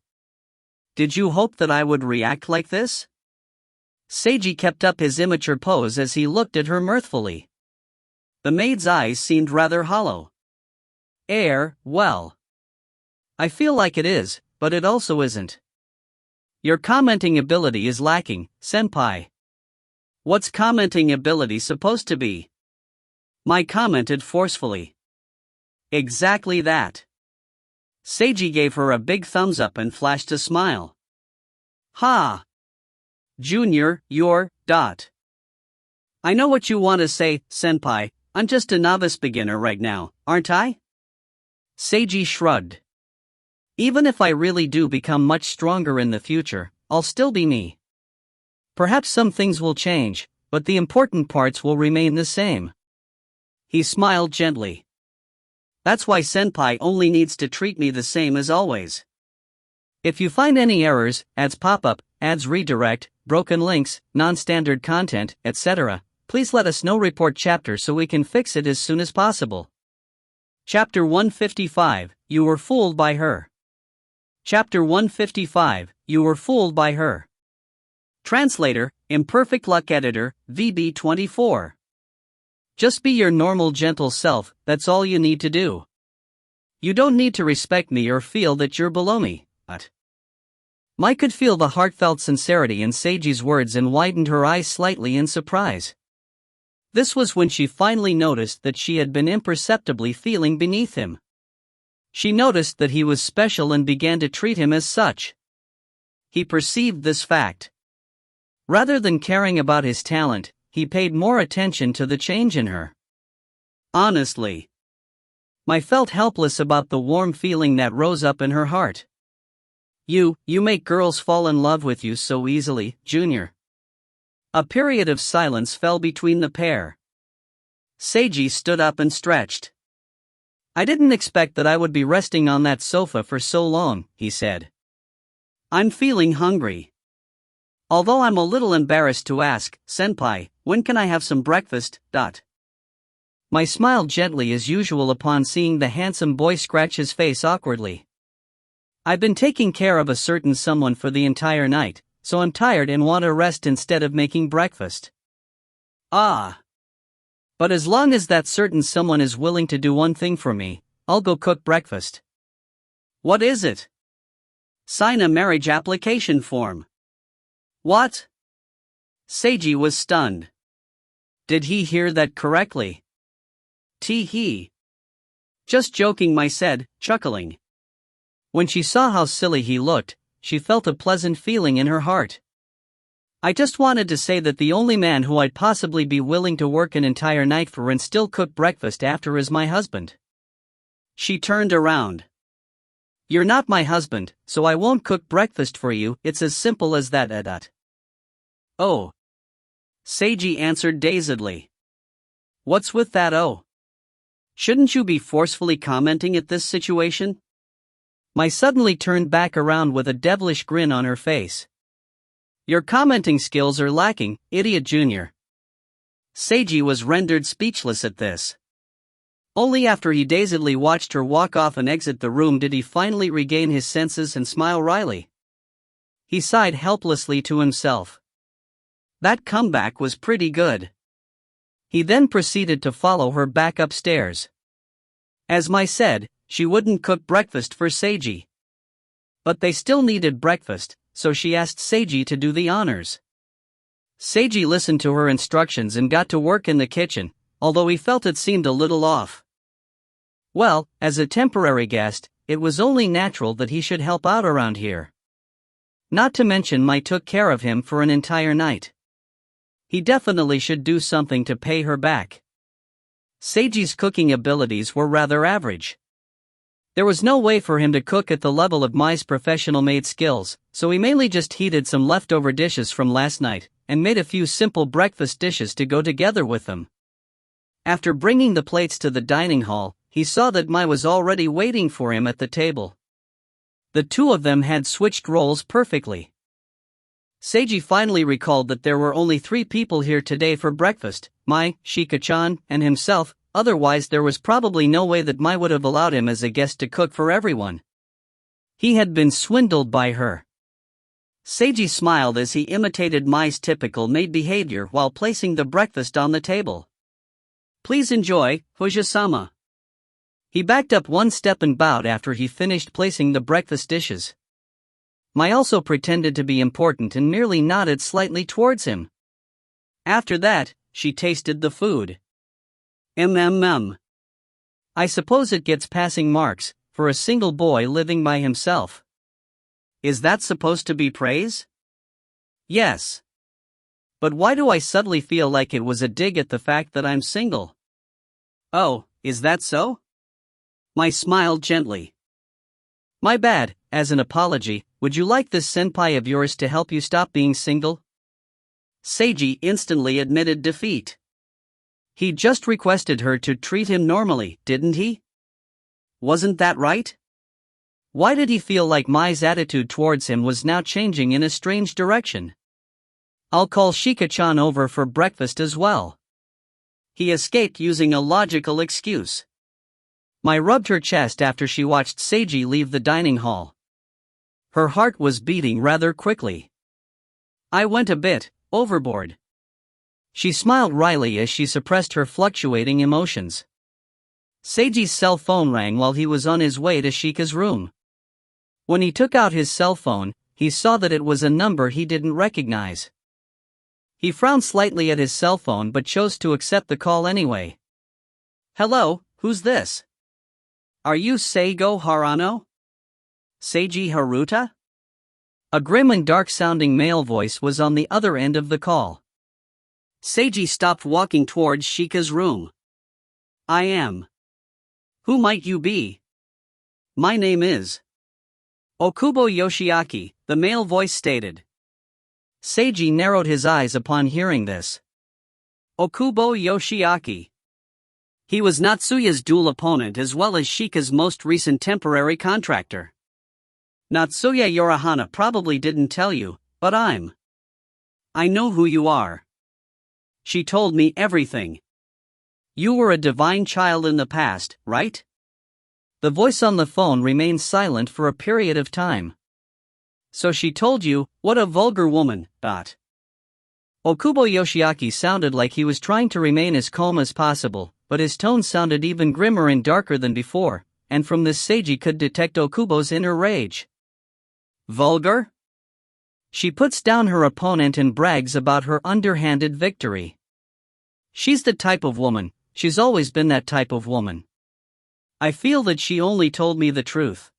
Did you hope that I would react like this? Seiji kept up his immature pose as he looked at her mirthfully. The maid's eyes seemed rather hollow. Well. I feel like it is, but it also isn't. Your commenting ability is lacking, senpai. What's commenting ability supposed to be? Mai commented forcefully. Exactly that. Seiji gave her a big thumbs up and flashed a smile. Ha! Junior, you're. I know what you want to say, senpai. I'm just a novice beginner right now, aren't I? Seiji shrugged. Even if I really do become much stronger in the future, I'll still be me. Perhaps some things will change, but the important parts will remain the same. He smiled gently. That's why senpai only needs to treat me the same as always. If you find any errors, ads pop up, ads redirect, broken links, non-standard content, etc., please let us know. Report chapter so we can fix it as soon as possible. Chapter 155, You Were Fooled by Her. Chapter 155, You Were Fooled by Her. Translator, Imperfect Luck Editor, VB24. Just be your normal gentle self, that's all you need to do. You don't need to respect me or feel that you're below me, but... Mai could feel the heartfelt sincerity in Seiji's words and widened her eyes slightly in surprise. This was when she finally noticed that she had been imperceptibly feeling beneath him. She noticed that he was special and began to treat him as such. He perceived this fact. Rather than caring about his talent, he paid more attention to the change in her. Honestly, Mai felt helpless about the warm feeling that rose up in her heart. You make girls fall in love with you so easily, Junior. A period of silence fell between the pair. Seiji stood up and stretched. I didn't expect that I would be resting on that sofa for so long, he said. I'm feeling hungry. Although I'm a little embarrassed to ask, senpai, when can I have some breakfast? Mai smiled gently as usual upon seeing the handsome boy scratch his face awkwardly. I've been taking care of a certain someone for the entire night, so I'm tired and want to rest instead of making breakfast. Ah. But as long as that certain someone is willing to do one thing for me, I'll go cook breakfast. What is it? Sign a marriage application form. What? Seiji was stunned. Did he hear that correctly? Tee-hee. Just joking, Mai said, chuckling. When she saw how silly he looked, she felt a pleasant feeling in her heart. I just wanted to say that the only man who I'd possibly be willing to work an entire night for and still cook breakfast after is my husband. She turned around. You're not my husband, so I won't cook breakfast for you, it's as simple as that. Oh. Seiji answered dazedly. What's with that oh? Shouldn't you be forcefully commenting at this situation? Mai suddenly turned back around with a devilish grin on her face. Your commenting skills are lacking, idiot junior. Seiji was rendered speechless at this. Only after he dazedly watched her walk off and exit the room did he finally regain his senses and smile wryly. He sighed helplessly to himself. That comeback was pretty good. He then proceeded to follow her back upstairs. As Mai said, she wouldn't cook breakfast for Seiji. But they still needed breakfast, so she asked Seiji to do the honors. Seiji listened to her instructions and got to work in the kitchen, although he felt it seemed a little off. Well, as a temporary guest, it was only natural that he should help out around here. Not to mention Mai took care of him for an entire night. He definitely should do something to pay her back. Seiji's cooking abilities were rather average. There was no way for him to cook at the level of Mai's professional maid skills, so he mainly just heated some leftover dishes from last night, and made a few simple breakfast dishes to go together with them. After bringing the plates to the dining hall, he saw that Mai was already waiting for him at the table. The two of them had switched roles perfectly. Seiji finally recalled that there were only 3 people here today for breakfast, Mai, Shika-chan, and himself. Otherwise there was probably no way that Mai would have allowed him as a guest to cook for everyone. He had been swindled by her. Seiji smiled as he imitated Mai's typical maid behavior while placing the breakfast on the table. "Please enjoy, Fuji-sama." He backed up one step and bowed after he finished placing the breakfast dishes. Mai also pretended to be important and merely nodded slightly towards him. After that, she tasted the food. I suppose it gets passing marks, for a single boy living by himself. Is that supposed to be praise? Yes. But why do I suddenly feel like it was a dig at the fact that I'm single? Oh, is that so? Mai smiled gently. My bad. As an apology, would you like this senpai of yours to help you stop being single? Seiji instantly admitted defeat. He just requested her to treat him normally, didn't he? Wasn't that right? Why did he feel like Mai's attitude towards him was now changing in a strange direction? I'll call Shika-chan over for breakfast as well. He escaped using a logical excuse. Mai rubbed her chest after she watched Seiji leave the dining hall. Her heart was beating rather quickly. I went a bit overboard. She smiled wryly as she suppressed her fluctuating emotions. Seiji's cell phone rang while he was on his way to Shika's room. When he took out his cell phone, he saw that it was a number he didn't recognize. He frowned slightly at his cell phone but chose to accept the call anyway. Hello, who's this? Are you Seigo Harano? Seiji Haruta? A grim and dark-sounding male voice was on the other end of the call. Seiji stopped walking towards Shika's room. I am. Who might you be? My name is Okubo Yoshiaki, the male voice stated. Seiji narrowed his eyes upon hearing this. Okubo Yoshiaki. He was Natsuya's dual opponent as well as Shika's most recent temporary contractor. Natsuya Yorihana probably didn't tell you, but I know who you are. She told me everything. You were a divine child in the past, right? The voice on the phone remained silent for a period of time. So she told you, what a vulgar woman, . Okubo Yoshiaki sounded like he was trying to remain as calm as possible, but his tone sounded even grimmer and darker than before, and from this Seiji could detect Okubo's inner rage. Vulgar? She puts down her opponent and brags about her underhanded victory. She's the type of woman, she's always been that type of woman. I feel that she only told me the truth.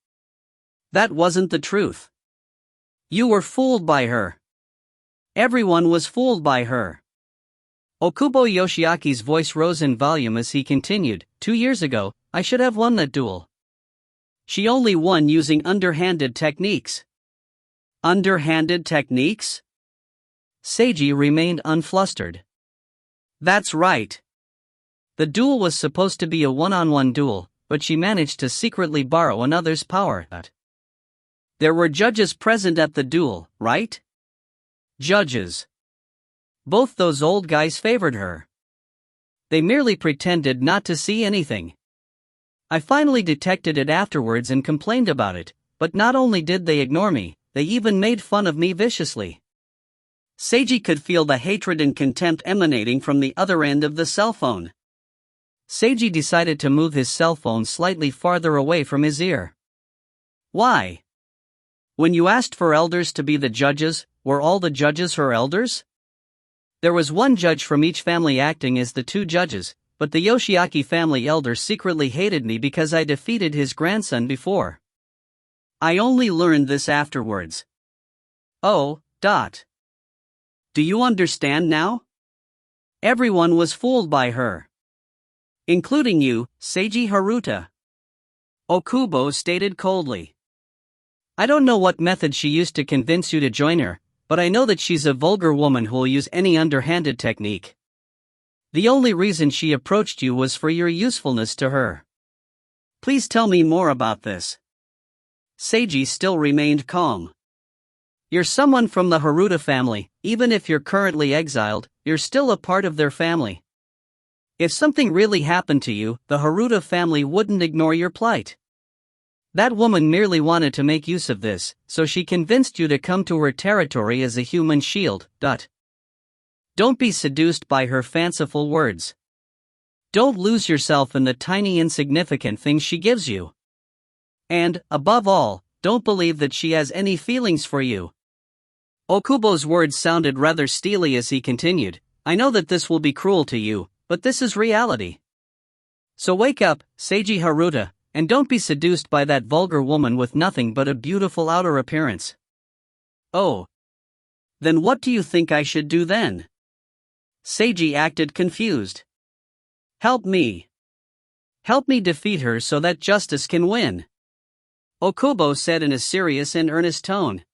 That wasn't the truth. You were fooled by her. Everyone was fooled by her. Okubo Yoshiaki's voice rose in volume as he continued, 2 years ago, I should have won that duel. She only won using underhanded techniques. Underhanded techniques? Seiji remained unflustered. That's right. The duel was supposed to be a one-on-one duel, but she managed to secretly borrow another's power. There were judges present at the duel, right? Judges. Both those old guys favored her. They merely pretended not to see anything. I finally detected it afterwards and complained about it, but not only did they ignore me, they even made fun of me viciously. Seiji could feel the hatred and contempt emanating from the other end of the cell phone. Seiji decided to move his cell phone slightly farther away from his ear. Why? When you asked for elders to be the judges, were all the judges her elders? There was one judge from each family acting as the 2 judges, but the Yoshiaki family elder secretly hated me because I defeated his grandson before. I only learned this afterwards. Oh. Do you understand now? Everyone was fooled by her. Including you, Seiji Haruta. Okubo stated coldly. I don't know what method she used to convince you to join her, but I know that she's a vulgar woman who'll use any underhanded technique. The only reason she approached you was for your usefulness to her. Please tell me more about this. Seiji still remained calm. You're someone from the Haruta family. Even if you're currently exiled, you're still a part of their family. If something really happened to you, the Haruta family wouldn't ignore your plight. That woman merely wanted to make use of this, so she convinced you to come to her territory as a human shield. Don't be seduced by her fanciful words. Don't lose yourself in the tiny insignificant things she gives you. And, above all, don't believe that she has any feelings for you. Okubo's words sounded rather steely as he continued, I know that this will be cruel to you, but this is reality. So wake up, Seiji Haruta, and don't be seduced by that vulgar woman with nothing but a beautiful outer appearance. Oh. Then what do you think I should do then? Seiji acted confused. Help me. Help me defeat her so that justice can win. Okubo said in a serious and earnest tone.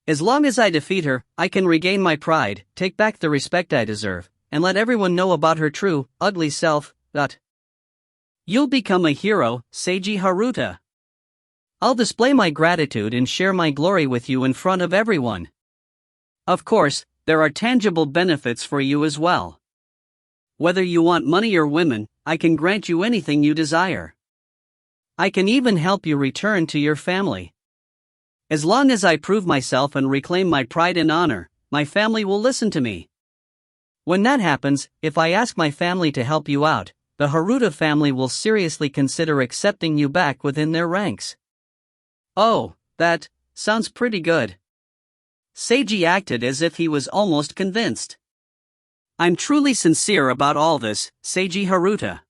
As long as I defeat her, I can regain my pride, take back the respect I deserve, and let everyone know about her true, ugly self. You'll become a hero, Seiji Haruta. I'll display my gratitude and share my glory with you in front of everyone. Of course, there are tangible benefits for you as well. Whether you want money or women, I can grant you anything you desire. I can even help you return to your family. As long as I prove myself and reclaim my pride and honor, my family will listen to me. When that happens, if I ask my family to help you out, the Haruta family will seriously consider accepting you back within their ranks. Oh, that sounds pretty good. Seiji acted as if he was almost convinced. I'm truly sincere about all this, Seiji Haruta.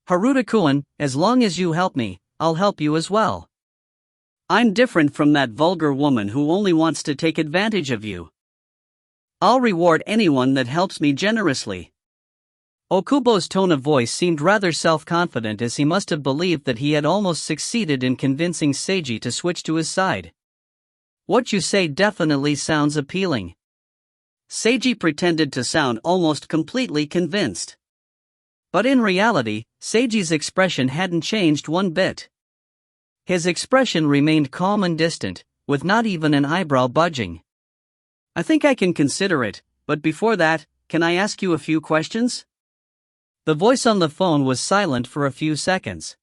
Haruta-kun, as long as you help me, I'll help you as well. I'm different from that vulgar woman who only wants to take advantage of you. I'll reward anyone that helps me generously. Okubo's tone of voice seemed rather self-confident, as he must have believed that he had almost succeeded in convincing Seiji to switch to his side. What you say definitely sounds appealing. Seiji pretended to sound almost completely convinced. But in reality, Seiji's expression hadn't changed one bit. His expression remained calm and distant, with not even an eyebrow budging. I think I can consider it, but before that, can I ask you a few questions? The voice on the phone was silent for a few seconds.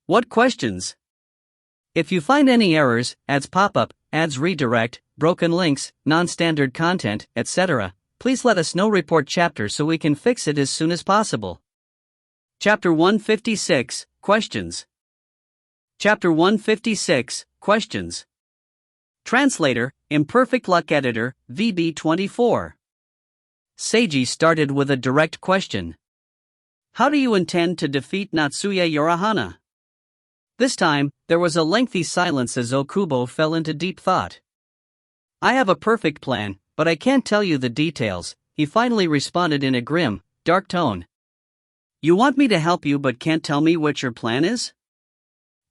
What questions? If you find any errors, ads pop up, ads redirect, broken links, non-standard content, etc., please let us know. Report chapter so we can fix it as soon as possible. Chapter 156, Questions. Chapter 156, Questions. Translator, Imperfect Luck Editor, VB24. Seiji started with a direct question. How do you intend to defeat Natsuya Yorahana? This time, there was a lengthy silence as Okubo fell into deep thought. I have a perfect plan, but I can't tell you the details, he finally responded in a grim, dark tone. You want me to help you but can't tell me what your plan is?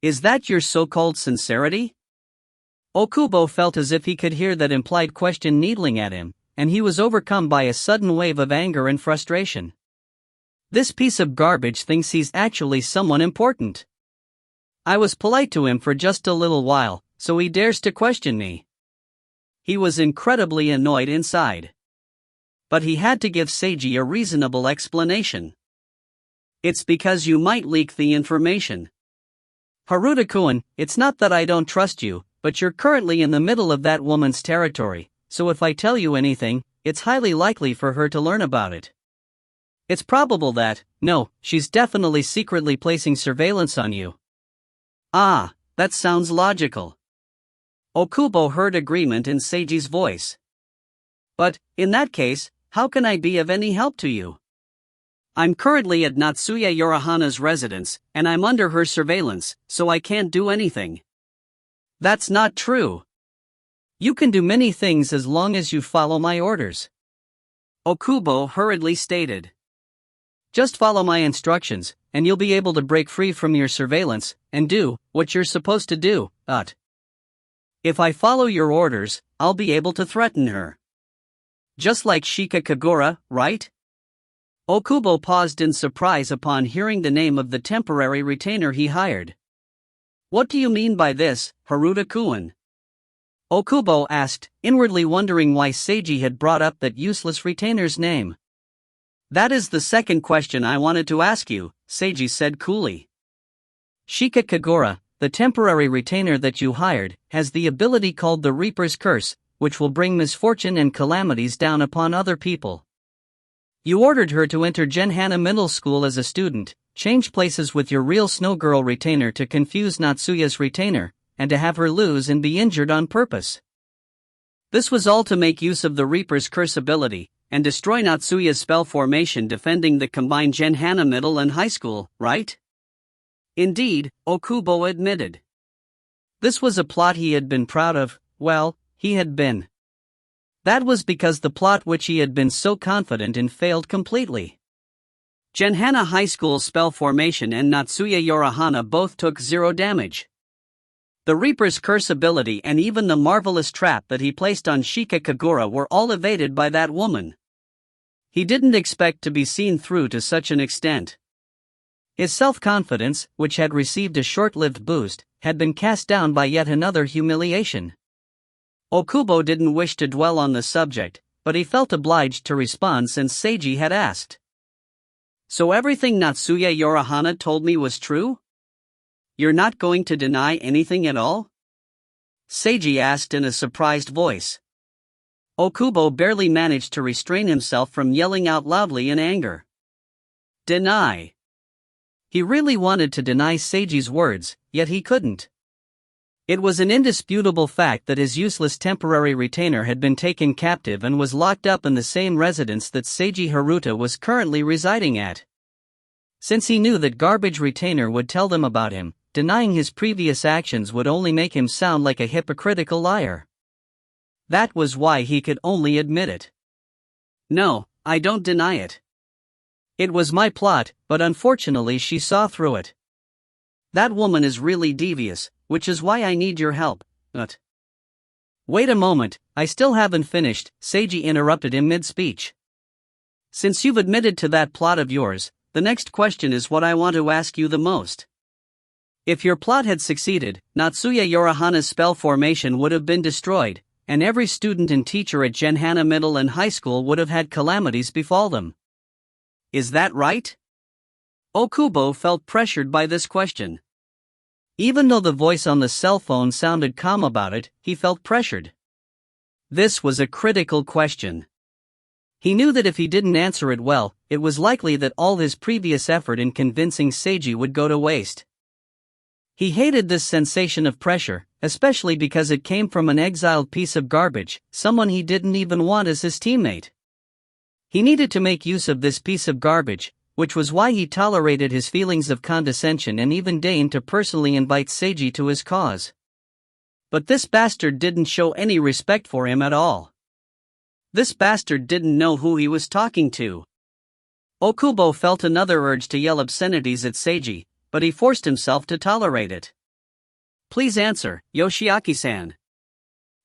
Is that your so-called sincerity? Okubo felt as if he could hear that implied question needling at him, and he was overcome by a sudden wave of anger and frustration. This piece of garbage thinks he's actually someone important. I was polite to him for just a little while, so he dares to question me. He was incredibly annoyed inside. But he had to give Seiji a reasonable explanation. It's because you might leak the information. Haruta-kun, it's not that I don't trust you, but you're currently in the middle of that woman's territory, so if I tell you anything, it's highly likely for her to learn about it. It's probable that, no, she's definitely secretly placing surveillance on you. Ah, that sounds logical. Okubo heard agreement in Seiji's voice. But, in that case, how can I be of any help to you? I'm currently at Natsuya Yorahana's residence, and I'm under her surveillance, so I can't do anything. That's not true. You can do many things as long as you follow my orders. Okubo hurriedly stated. Just follow my instructions, and you'll be able to break free from your surveillance, and do what you're supposed to do, If I follow your orders, I'll be able to threaten her. Just like Shika Kagura, right? Okubo paused in surprise upon hearing the name of the temporary retainer he hired. What do you mean by this, Haruta-kun? Okubo asked, inwardly wondering why Seiji had brought up that useless retainer's name. That is the second question I wanted to ask you, Seiji said coolly. Shika Kagura, the temporary retainer that you hired, has the ability called the Reaper's Curse, which will bring misfortune and calamities down upon other people. You ordered her to enter Genhana Middle School as a student, change places with your real Snow Girl retainer to confuse Natsuya's retainer, and to have her lose and be injured on purpose. This was all to make use of the Reaper's Curse ability, and destroy Natsuya's spell formation defending the combined Genhana Middle and High School, right? Indeed, Okubo admitted. This was a plot he had been proud of, he had been. That was because the plot which he had been so confident in failed completely. Genhana High School spell formation and Natsuya Yorahana both took 0 damage. The Reaper's Curse ability and even the marvelous trap that he placed on Shika Kagura were all evaded by that woman. He didn't expect to be seen through to such an extent. His self-confidence, which had received a short-lived boost, had been cast down by yet another humiliation. Okubo didn't wish to dwell on the subject, but he felt obliged to respond since Seiji had asked. So everything Natsuya Yorahana told me was true? You're not going to deny anything at all? Seiji asked in a surprised voice. Okubo barely managed to restrain himself from yelling out loudly in anger. Deny. He really wanted to deny Seiji's words, yet he couldn't. It was an indisputable fact that his useless temporary retainer had been taken captive and was locked up in the same residence that Seiji Haruta was currently residing at. Since he knew that garbage retainer would tell them about him, denying his previous actions would only make him sound like a hypocritical liar. That was why he could only admit it. No, I don't deny it. It was my plot, but unfortunately she saw through it. That woman is really devious, which is why I need your help, Wait a moment, I still haven't finished, Seiji interrupted him mid-speech. Since you've admitted to that plot of yours, the next question is what I want to ask you the most. If your plot had succeeded, Natsuya Yorahana's spell formation would have been destroyed, and every student and teacher at Genhana Middle and High School would have had calamities befall them. Is that right? Okubo felt pressured by this question. Even though the voice on the cell phone sounded calm about it, he felt pressured. This was a critical question. He knew that if he didn't answer it well, it was likely that all his previous effort in convincing Seiji would go to waste. He hated this sensation of pressure, especially because it came from an exiled piece of garbage, someone he didn't even want as his teammate. He needed to make use of this piece of garbage, which was why he tolerated his feelings of condescension and even deigned to personally invite Seiji to his cause. But this bastard didn't show any respect for him at all. This bastard didn't know who he was talking to. Okubo felt another urge to yell obscenities at Seiji, but he forced himself to tolerate it. Please answer, Yoshiaki-san.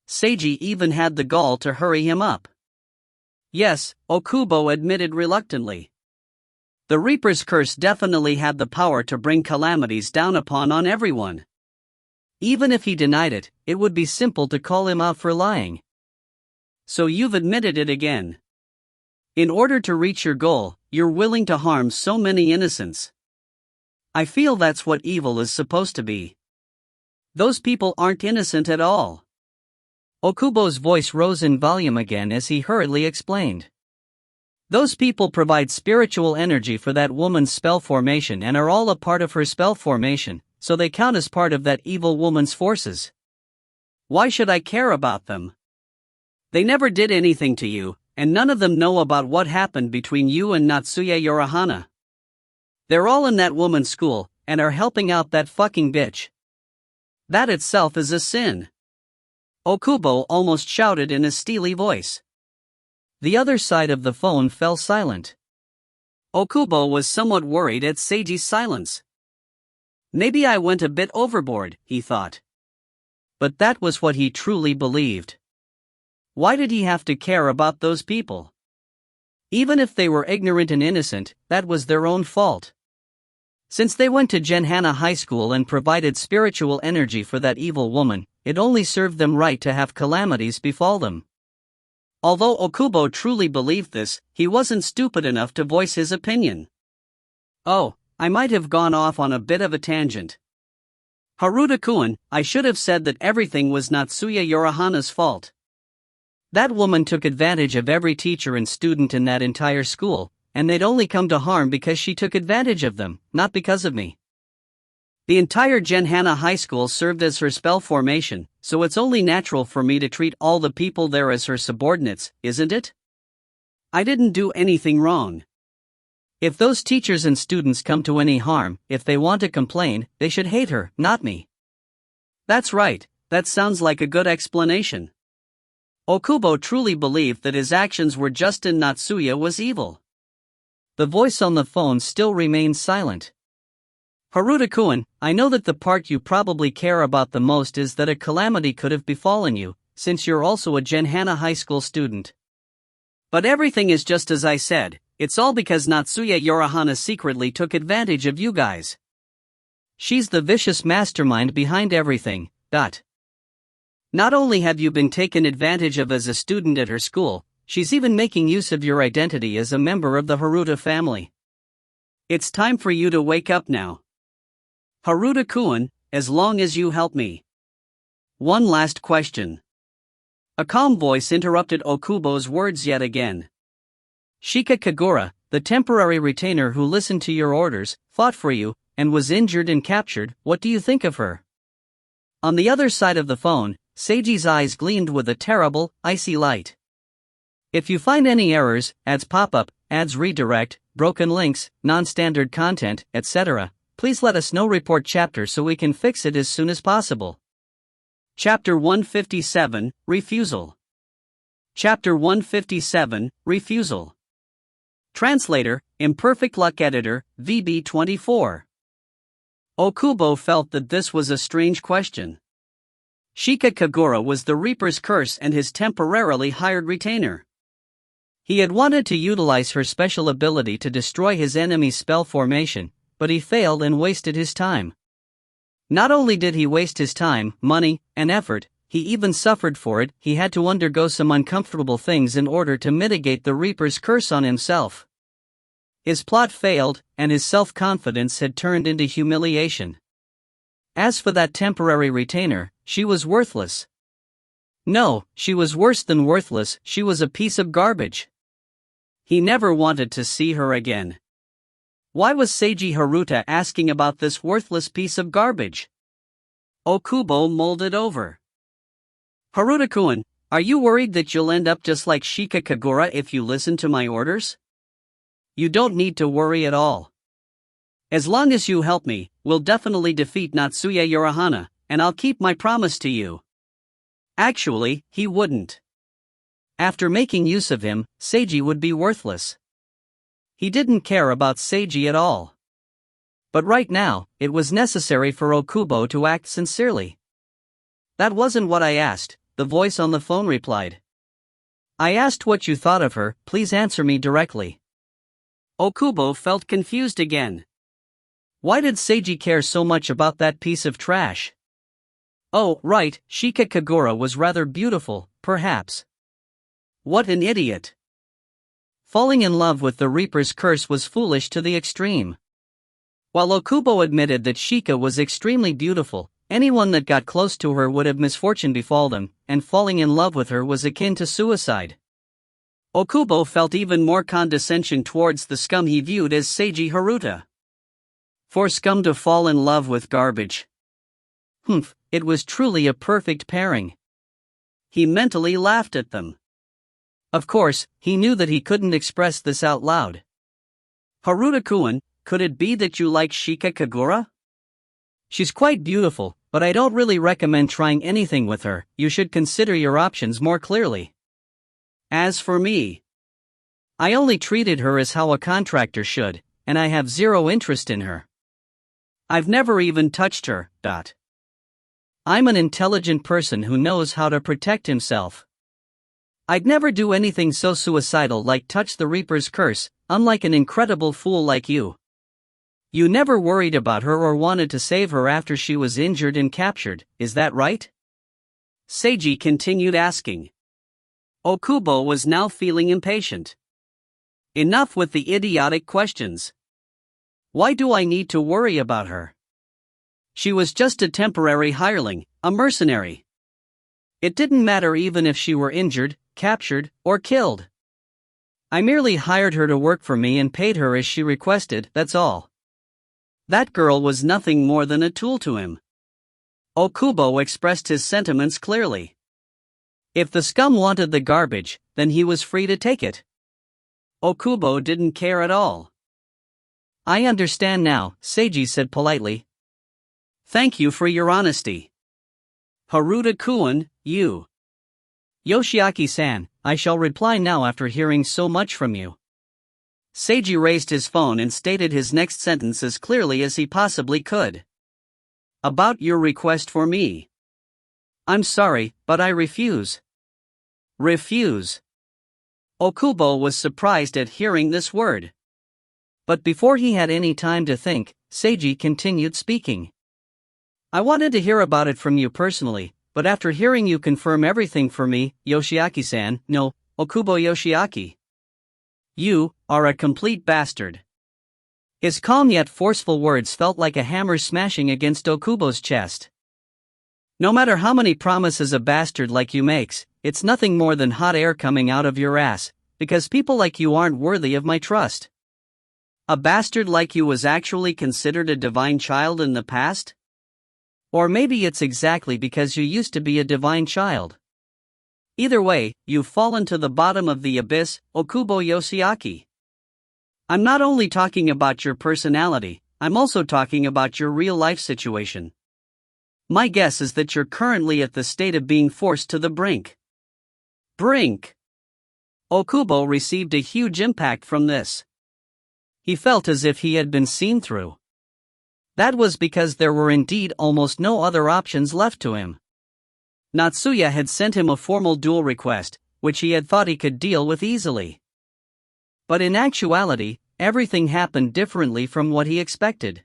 Seiji even had the gall to hurry him up. Yes, Okubo admitted reluctantly. The Reaper's Curse definitely had the power to bring calamities down upon everyone. Even if he denied it, it would be simple to call him out for lying. So you've admitted it again. In order to reach your goal, you're willing to harm so many innocents. I feel that's what evil is supposed to be. Those people aren't innocent at all. Okubo's voice rose in volume again as he hurriedly explained. Those people provide spiritual energy for that woman's spell formation and are all a part of her spell formation, so they count as part of that evil woman's forces. Why should I care about them? They never did anything to you, and none of them know about what happened between you and Natsuya Yorahana. They're all in that woman's school, and are helping out that fucking bitch. That itself is a sin. Okubo almost shouted in a steely voice. The other side of the phone fell silent. Okubo was somewhat worried at Seiji's silence. Maybe I went a bit overboard, he thought. But that was what he truly believed. Why did he have to care about those people? Even if they were ignorant and innocent, that was their own fault. Since they went to Genhana High School and provided spiritual energy for that evil woman, it only served them right to have calamities befall them. Although Okubo truly believed this, he wasn't stupid enough to voice his opinion. Oh, I might have gone off on a bit of a tangent. Haruta-kun, I should have said that everything was Natsuya Yorihana's fault. That woman took advantage of every teacher and student in that entire school, and they'd only come to harm because she took advantage of them, not because of me. The entire Genhana High School served as her spell formation, so it's only natural for me to treat all the people there as her subordinates, isn't it? I didn't do anything wrong. If those teachers and students come to any harm, if they want to complain, they should hate her, not me. That's right, that sounds like a good explanation. Okubo truly believed that his actions were just and Natsuya was evil. The voice on the phone still remained silent. Haruta-kun, I know that the part you probably care about the most is that a calamity could have befallen you, since you're also a Genhana High School student. But everything is just as I said, it's all because Natsuya Yorihana secretly took advantage of you guys. She's the vicious mastermind behind everything. Not only have you been taken advantage of as a student at her school, she's even making use of your identity as a member of the Haruta family. It's time for you to wake up now. Haruta-kun, as long as you help me. One last question. A calm voice interrupted Okubo's words yet again. Shika Kagura, the temporary retainer who listened to your orders, fought for you, and was injured and captured, what do you think of her? On the other side of the phone, Seiji's eyes gleamed with a terrible, icy light. If you find any errors, ads pop up, ads redirect, broken links, non-standard content, etc., please let us know. Report chapter so we can fix it as soon as possible. Chapter 157, Refusal. Chapter 157, Refusal. Translator, Imperfect Luck Editor, VB24. Okubo felt that this was a strange question. Shika Kagura was the Reaper's curse and his temporarily hired retainer. He had wanted to utilize her special ability to destroy his enemy's spell formation, but he failed and wasted his time. Not only did he waste his time, money, and effort, he even suffered for it. He had to undergo some uncomfortable things in order to mitigate the Reaper's curse on himself. His plot failed, and his self-confidence had turned into humiliation. As for that temporary retainer, she was worthless. No, she was worse than worthless, she was a piece of garbage. He never wanted to see her again. Why was Seiji Haruta asking about this worthless piece of garbage? Okubo mulled it over. Haruta-kun, are you worried that you'll end up just like Shika Kagura if you listen to my orders? You don't need to worry at all. As long as you help me, we'll definitely defeat Natsuya Yorihana, and I'll keep my promise to you. Actually, he wouldn't. After making use of him, Seiji would be worthless. He didn't care about Seiji at all. But right now, it was necessary for Okubo to act sincerely. That wasn't what I asked, the voice on the phone replied. I asked what you thought of her, please answer me directly. Okubo felt confused again. Why did Seiji care so much about that piece of trash? Oh, right, Shika Kagura was rather beautiful, perhaps. What an idiot. Falling in love with the Reaper's curse was foolish to the extreme. While Okubo admitted that Shika was extremely beautiful, anyone that got close to her would have misfortune befall them, and falling in love with her was akin to suicide. Okubo felt even more condescension towards the scum he viewed as Seiji Haruta. For scum to fall in love with garbage. It was truly a perfect pairing. He mentally laughed at them. Of course, he knew that he couldn't express this out loud. Haruta-kun, could it be that you like Shika Kagura? She's quite beautiful, but I don't really recommend trying anything with her. You should consider your options more clearly. As for me, I only treated her as how a contractor should, and I have zero interest in her. I've never even touched her. I'm an intelligent person who knows how to protect himself. I'd never do anything so suicidal like touch the Reaper's curse, unlike an incredible fool like you. You never worried about her or wanted to save her after she was injured and captured, is that right? Seiji continued asking. Okubo was now feeling impatient. Enough with the idiotic questions. Why do I need to worry about her? She was just a temporary hireling, a mercenary. It didn't matter even if she were injured, captured, or killed. I merely hired her to work for me and paid her as she requested, that's all. That girl was nothing more than a tool to him. Okubo expressed his sentiments clearly. If the scum wanted the garbage, then he was free to take it. Okubo didn't care at all. I understand now, Seiji said politely. Thank you for your honesty. Haruta-kun, you. Yoshiaki-san, I shall reply now after hearing so much from you. Seiji raised his phone and stated his next sentence as clearly as he possibly could. About your request for me. I'm sorry, but I refuse. Refuse. Okubo was surprised at hearing this word. But before he had any time to think, Seiji continued speaking. I wanted to hear about it from you personally, but after hearing you confirm everything for me, Yoshiaki-san, no, Okubo Yoshiaki. You are a complete bastard. His calm yet forceful words felt like a hammer smashing against Okubo's chest. No matter how many promises a bastard like you makes, it's nothing more than hot air coming out of your ass, because people like you aren't worthy of my trust. A bastard like you was actually considered a divine child in the past? Or maybe it's exactly because you used to be a divine child. Either way, you've fallen to the bottom of the abyss, Okubo Yoshiaki. I'm not only talking about your personality, I'm also talking about your real-life situation. My guess is that you're currently at the state of being forced to the brink. Brink! Okubo received a huge impact from this. He felt as if he had been seen through. That was because there were indeed almost no other options left to him. Natsuya had sent him a formal duel request, which he had thought he could deal with easily. But in actuality, everything happened differently from what he expected.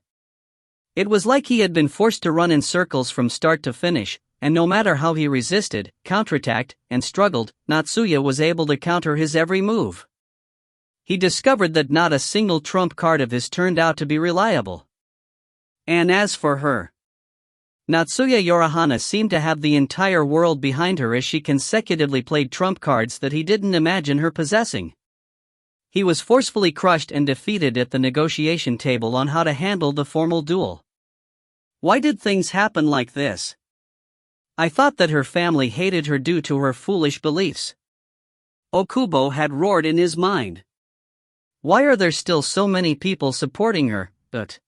It was like he had been forced to run in circles from start to finish, and no matter how he resisted, counterattacked, and struggled, Natsuya was able to counter his every move. He discovered that not a single trump card of his turned out to be reliable. And as for her, Natsuya Yorihana seemed to have the entire world behind her as she consecutively played trump cards that he didn't imagine her possessing. He was forcefully crushed and defeated at the negotiation table on how to handle the formal duel. Why did things happen like this? I thought that her family hated her due to her foolish beliefs. Okubo had roared in his mind. Why are there still so many people supporting her, but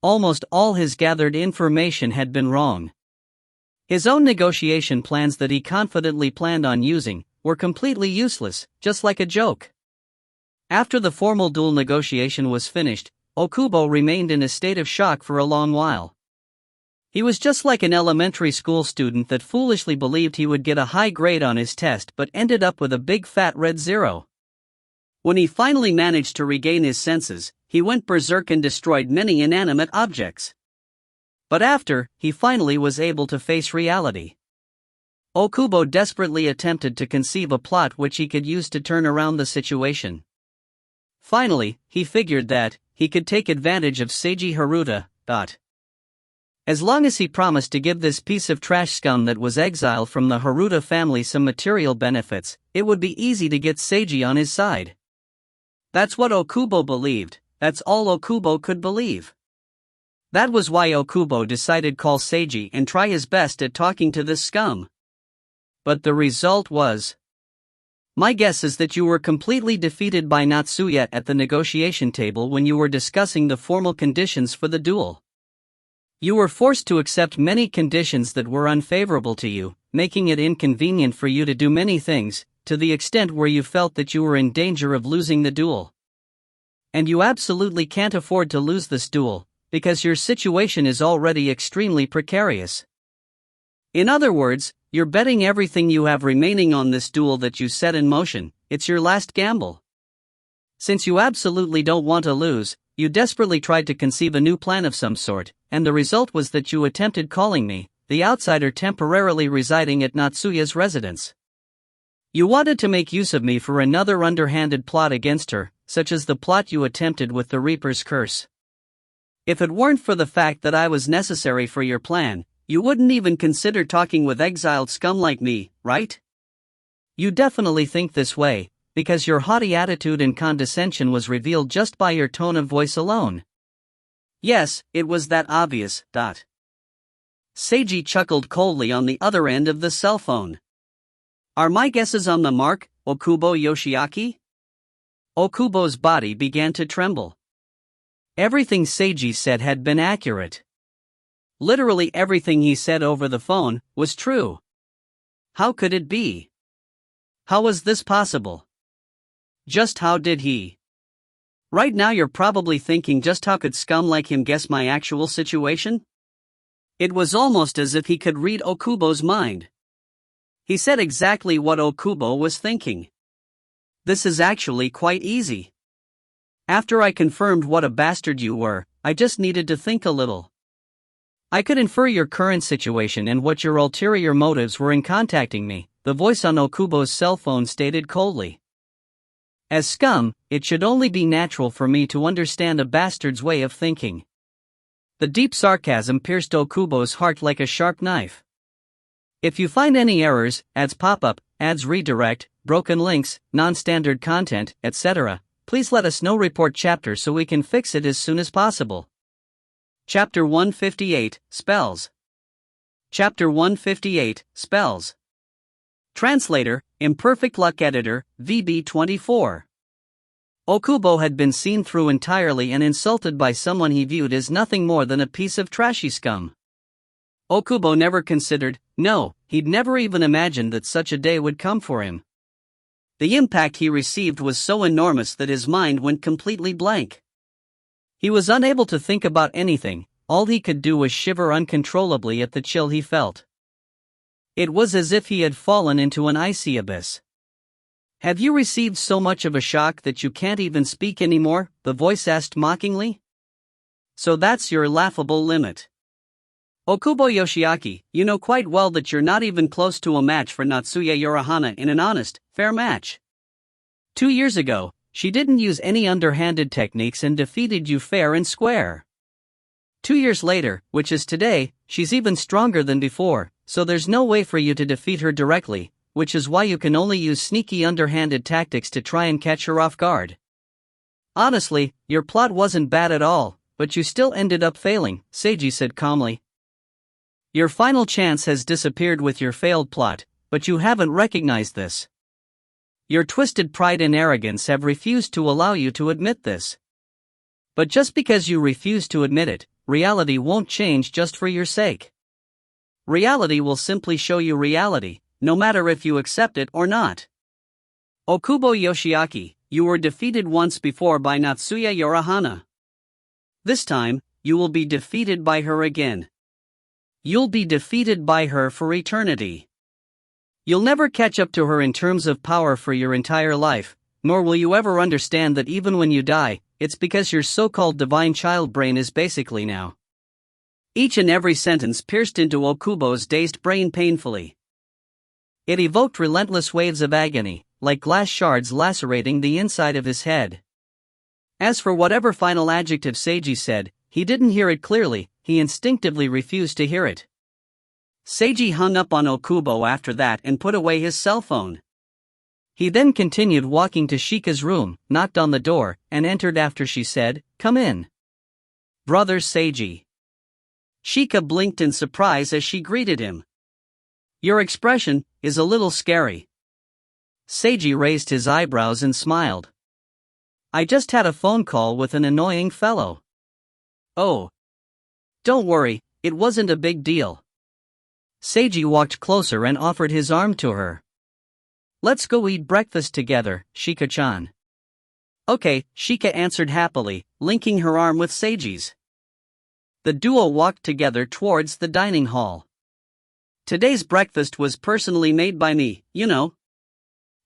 almost all his gathered information had been wrong. His own negotiation plans that he confidently planned on using were completely useless, just like a joke. After the formal duel negotiation was finished, Okubo remained in a state of shock for a long while. He was just like an elementary school student that foolishly believed he would get a high grade on his test but ended up with a big fat red 0. When he finally managed to regain his senses, he went berserk and destroyed many inanimate objects. But after, he finally was able to face reality. Okubo desperately attempted to conceive a plot which he could use to turn around the situation. Finally, he figured that he could take advantage of Seiji Haruta. As long as he promised to give this piece of trash scum that was exiled from the Haruta family some material benefits, it would be easy to get Seiji on his side. That's what Okubo believed, that's all Okubo could believe. That was why Okubo decided to call Seiji and try his best at talking to this scum. But the result was... My guess is that you were completely defeated by Natsuya at the negotiation table when you were discussing the formal conditions for the duel. You were forced to accept many conditions that were unfavorable to you, making it inconvenient for you to do many things, to the extent where you felt that you were in danger of losing the duel. And you absolutely can't afford to lose this duel, because your situation is already extremely precarious. In other words, you're betting everything you have remaining on this duel that you set in motion. It's your last gamble. Since you absolutely don't want to lose, you desperately tried to conceive a new plan of some sort, and the result was that you attempted calling me, the outsider temporarily residing at Natsuya's residence. You wanted to make use of me for another underhanded plot against her, such as the plot you attempted with the Reaper's curse. If it weren't for the fact that I was necessary for your plan, you wouldn't even consider talking with exiled scum like me, right? You definitely think this way, because your haughty attitude and condescension was revealed just by your tone of voice alone. Yes, it was that obvious. Seiji chuckled coldly on the other end of the cell phone. Are my guesses on the mark, Okubo Yoshiaki? Okubo's body began to tremble. Everything Seiji said had been accurate. Literally everything he said over the phone was true. How could it be? How was this possible? Just how did he? Right now you're probably thinking, just how could scum like him guess my actual situation? It was almost as if he could read Okubo's mind. He said exactly what Okubo was thinking. This is actually quite easy. After I confirmed what a bastard you were, I just needed to think a little. I could infer your current situation and what your ulterior motives were in contacting me, the voice on Okubo's cell phone stated coldly. As scum, it should only be natural for me to understand a bastard's way of thinking. The deep sarcasm pierced Okubo's heart like a sharp knife. If you find any errors, ads pop up, ads redirect, broken links, non-standard content, etc., please let us know. Report chapter so we can fix it as soon as possible. Chapter 158, Spells. Chapter 158, Spells. Translator, Imperfect Luck Editor, VB24. Okubo had been seen through entirely and insulted by someone he viewed as nothing more than a piece of trashy scum. Okubo never considered, no, he'd never even imagined that such a day would come for him. The impact he received was so enormous that his mind went completely blank. He was unable to think about anything, all he could do was shiver uncontrollably at the chill he felt. It was as if he had fallen into an icy abyss. Have you received so much of a shock that you can't even speak anymore? The voice asked mockingly. So that's your laughable limit. Okubo Yoshiaki, you know quite well that you're not even close to a match for Natsuya Yorihana in an honest, fair match. 2 years ago, she didn't use any underhanded techniques and defeated you fair and square. 2 years later, which is today, she's even stronger than before, so there's no way for you to defeat her directly, which is why you can only use sneaky underhanded tactics to try and catch her off guard. Honestly, your plot wasn't bad at all, but you still ended up failing, Seiji said calmly. Your final chance has disappeared with your failed plot, but you haven't recognized this. Your twisted pride and arrogance have refused to allow you to admit this. But just because you refuse to admit it, reality won't change just for your sake. Reality will simply show you reality, no matter if you accept it or not. Okubo Yoshiaki, you were defeated once before by Natsuya Yorihana. This time, you will be defeated by her again. You'll be defeated by her for eternity. You'll never catch up to her in terms of power for your entire life, nor will you ever understand that even when you die, it's because your so-called divine child brain is basically now. Each and every sentence pierced into Okubo's dazed brain painfully. It evoked relentless waves of agony, like glass shards lacerating the inside of his head. As for whatever final adjective Seiji said, he didn't hear it clearly, he instinctively refused to hear it. Seiji hung up on Okubo after that and put away his cell phone. He then continued walking to Shika's room, knocked on the door, and entered after she said, "Come in." "Brother Seiji." Shika blinked in surprise as she greeted him. "Your expression is a little scary." Seiji raised his eyebrows and smiled. "I just had a phone call with an annoying fellow." "Oh. Don't worry, it wasn't a big deal." Seiji walked closer and offered his arm to her. Let's go eat breakfast together, Shika-chan. Okay, Shika answered happily, linking her arm with Seiji's. The duo walked together towards the dining hall. Today's breakfast was personally made by me, you know.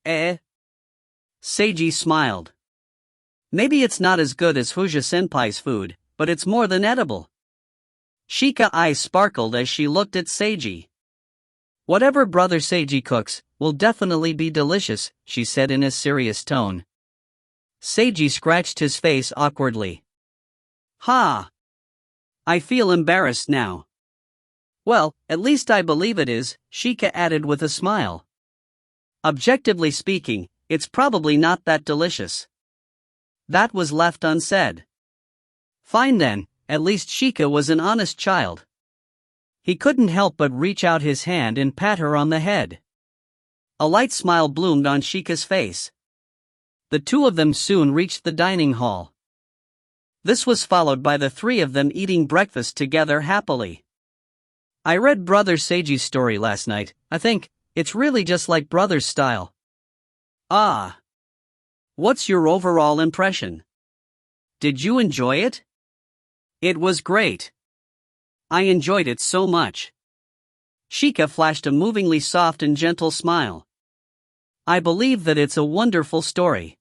Seiji smiled. Maybe it's not as good as Fuja-senpai's food, but it's more than edible. Shika's eyes sparkled as she looked at Seiji. Whatever Brother Seiji cooks will definitely be delicious, she said in a serious tone. Seiji scratched his face awkwardly. Ha! I feel embarrassed now. Well, at least I believe it is, Shika added with a smile. Objectively speaking, it's probably not that delicious. That was left unsaid. Fine then, at least Shika was an honest child. He couldn't help but reach out his hand and pat her on the head. A light smile bloomed on Shika's face. The two of them soon reached the dining hall. This was followed by the three of them eating breakfast together happily. I read Brother Seiji's story last night. I think it's really just like Brother's style. Ah. What's your overall impression? Did you enjoy it? It was great. I enjoyed it so much. Shika flashed a movingly soft and gentle smile. I believe that it's a wonderful story.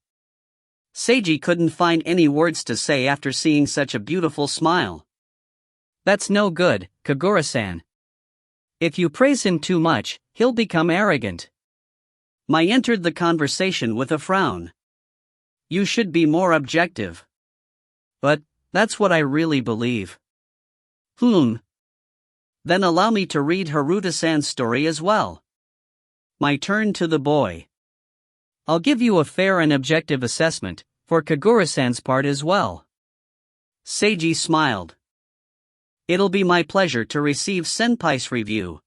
Seiji couldn't find any words to say after seeing such a beautiful smile. That's no good, Kagura-san. If you praise him too much, he'll become arrogant. Mai entered the conversation with a frown. You should be more objective. But that's what I really believe. Then allow me to read Haruta-san's story as well. My turn to the boy. I'll give you a fair and objective assessment, for Kagura-san's part as well. Seiji smiled. It'll be my pleasure to receive Senpai's review.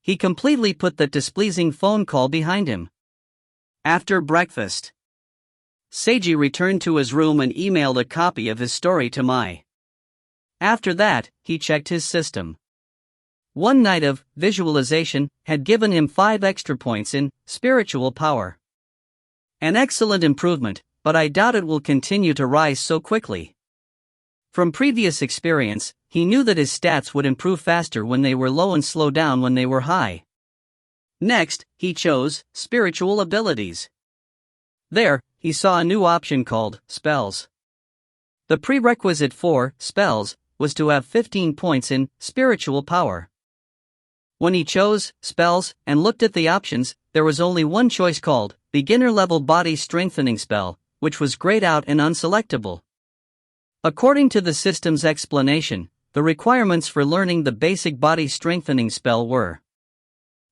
He completely put the displeasing phone call behind him. After breakfast, Seiji returned to his room and emailed a copy of his story to Mai. After that, he checked his system. One night of visualization had given him 5 extra points in spiritual power. An excellent improvement, but I doubt it will continue to rise so quickly. From previous experience, he knew that his stats would improve faster when they were low and slow down when they were high. Next, he chose spiritual abilities. There, he saw a new option called spells. The prerequisite for spells was to have 15 points in spiritual power. When he chose spells and looked at the options, there was only one choice called beginner level body strengthening spell, which was grayed out and unselectable. According to the system's explanation, the requirements for learning the basic body strengthening spell were: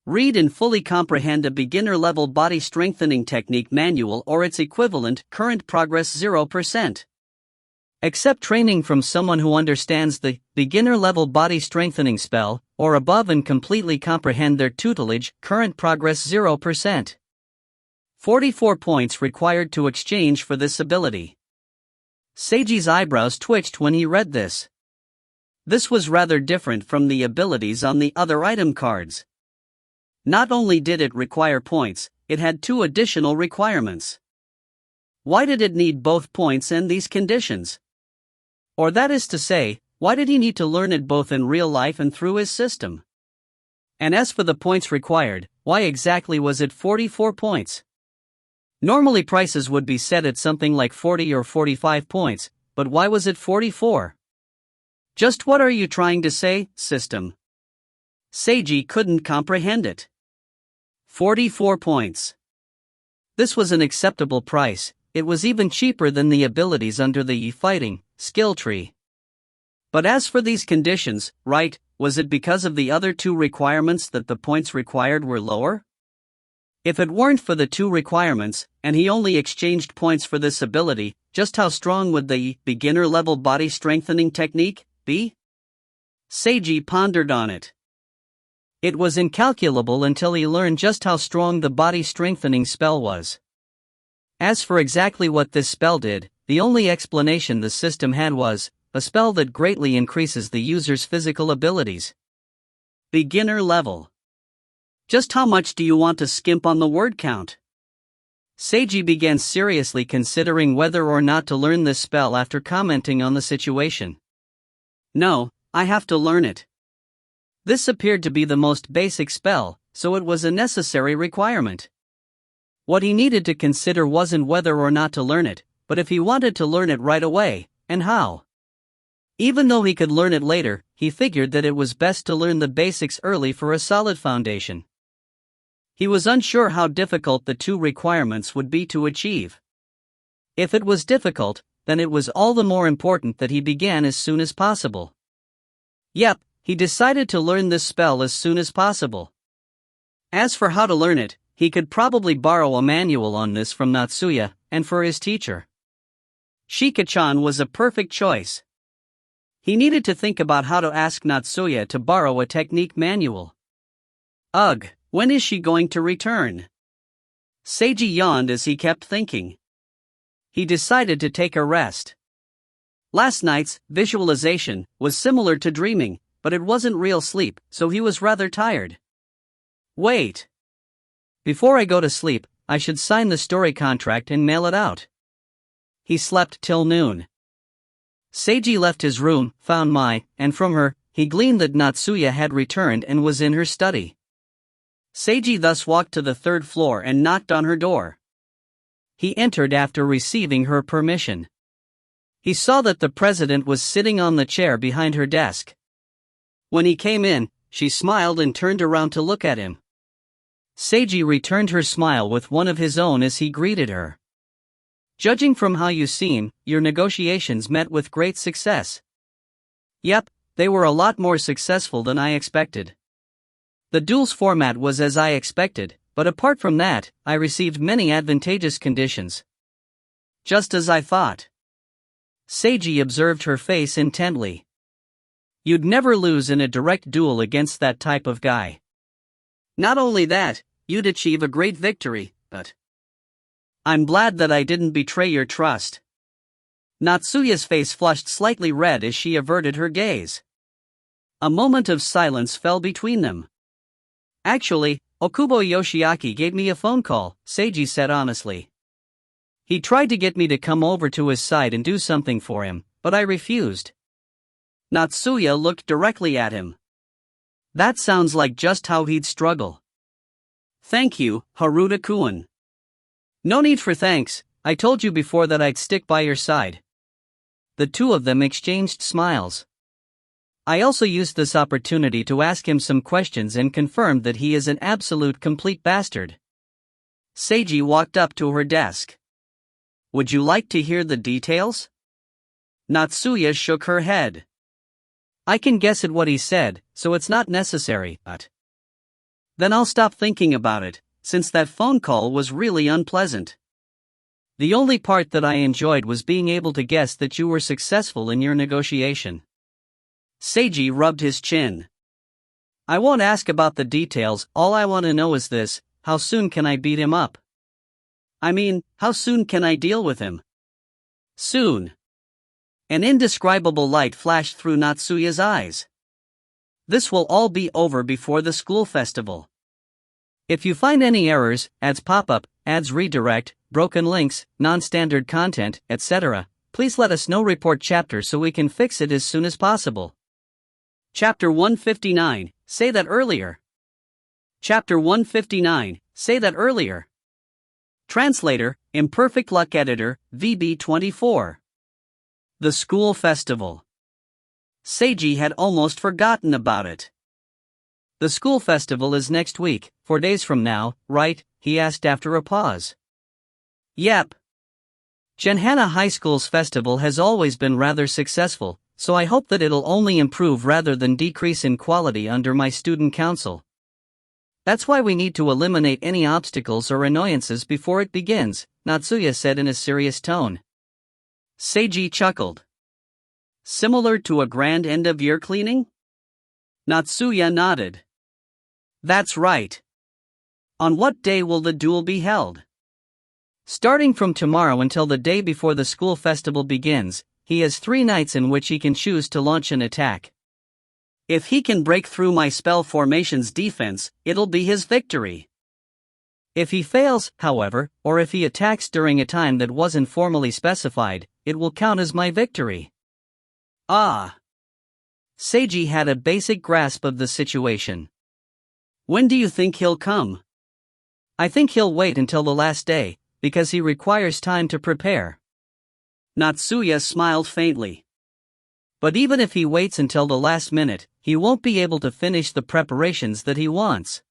read and fully comprehend a beginner-level body strengthening technique manual or its equivalent, current progress 0%. Accept training from someone who understands the beginner-level body strengthening spell, or above, and completely comprehend their tutelage, current progress 0%. 44 points required to exchange for this ability. Seiji's eyebrows twitched when he read this. This was rather different from the abilities on the other item cards. Not only did it require points, it had 2 additional requirements. Why did it need both points and these conditions? Or that is to say, why did he need to learn it both in real life and through his system? And as for the points required, why exactly was it 44 points? Normally prices would be set at something like 40 or 45 points, but why was it 44? Just what are you trying to say, system? Seiji couldn't comprehend it. 44 points. This was an acceptable price. It was even cheaper than the abilities under the fighting skill tree. But as for these conditions, right, was it because of the other 2 requirements that the points required were lower? If it weren't for the 2 requirements, and he only exchanged points for this ability, just how strong would the beginner-level body strengthening technique be? Seiji pondered on it. It was incalculable until he learned just how strong the body strengthening spell was. As for exactly what this spell did, the only explanation the system had was a spell that greatly increases the user's physical abilities. Beginner level. Just how much do you want to skimp on the word count? Seiji began seriously considering whether or not to learn this spell after commenting on the situation. No, I have to learn it. This appeared to be the most basic spell, so it was a necessary requirement. What he needed to consider wasn't whether or not to learn it, but if he wanted to learn it right away, and how. Even though he could learn it later, he figured that it was best to learn the basics early for a solid foundation. He was unsure how difficult the two requirements would be to achieve. If it was difficult, then it was all the more important that he began as soon as possible. Yep, he decided to learn this spell as soon as possible. As for how to learn it, he could probably borrow a manual on this from Natsuya, and for his teacher. Shika-chan was a perfect choice. He needed to think about how to ask Natsuya to borrow a technique manual. Ugh, when is she going to return? Seiji yawned as he kept thinking. He decided to take a rest. Last night's visualization was similar to dreaming, but it wasn't real sleep, so he was rather tired. Wait. Before I go to sleep, I should sign the story contract and mail it out. He slept till noon. Seiji left his room, found Mai, and from her, he gleaned that Natsuya had returned and was in her study. Seiji thus walked to the third floor and knocked on her door. He entered after receiving her permission. He saw that the president was sitting on the chair behind her desk. When he came in, she smiled and turned around to look at him. Seiji returned her smile with one of his own as he greeted her. Judging from how you seem, your negotiations met with great success. Yep, they were a lot more successful than I expected. The duel's format was as I expected, but apart from that, I received many advantageous conditions. Just as I thought. Seiji observed her face intently. You'd never lose in a direct duel against that type of guy. Not only that, you'd achieve a great victory, but I'm glad that I didn't betray your trust. Natsuya's face flushed slightly red as she averted her gaze. A moment of silence fell between them. Actually, Okubo Yoshiaki gave me a phone call, Seiji said honestly. He tried to get me to come over to his side and do something for him, but I refused. Natsuya looked directly at him. That sounds like just how he'd struggle. Thank you, Haruta-kun. No need for thanks, I told you before that I'd stick by your side. The two of them exchanged smiles. I also used this opportunity to ask him some questions and confirmed that he is an absolute complete bastard. Seiji walked up to her desk. Would you like to hear the details? Natsuya shook her head. I can guess at what he said, so it's not necessary, but then I'll stop thinking about it, since that phone call was really unpleasant. The only part that I enjoyed was being able to guess that you were successful in your negotiation. Seiji rubbed his chin. I won't ask about the details, all I want to know is this, how soon can I beat him up? I mean, how soon can I deal with him? Soon. An indescribable light flashed through Natsuya's eyes. This will all be over before the school festival. If you find any errors, ads pop up, ads redirect, broken links, non-standard content, etc., please let us know. Report chapter so we can fix it as soon as possible. Chapter 159, say that earlier. Chapter 159, say that earlier. Translator, Imperfect Luck Editor, VB24. The School Festival. Seiji had almost forgotten about it. The school festival is next week, 4 days from now, right? He asked after a pause. Yep. Genhana High School's festival has always been rather successful, so I hope that it'll only improve rather than decrease in quality under my student council. That's why we need to eliminate any obstacles or annoyances before it begins, Natsuya said in a serious tone. Seiji chuckled. Similar to a grand end-of-year cleaning? Natsuya nodded. That's right. On what day will the duel be held? Starting from tomorrow until the day before the school festival begins, he has 3 nights in which he can choose to launch an attack. If he can break through my spell formation's defense, it'll be his victory. If he fails, however, or if he attacks during a time that wasn't formally specified, it will count as my victory. Ah. Seiji had a basic grasp of the situation. When do you think he'll come? I think he'll wait until the last day, because he requires time to prepare. Natsuya smiled faintly. But even if he waits until the last minute, he won't be able to finish the preparations that he wants.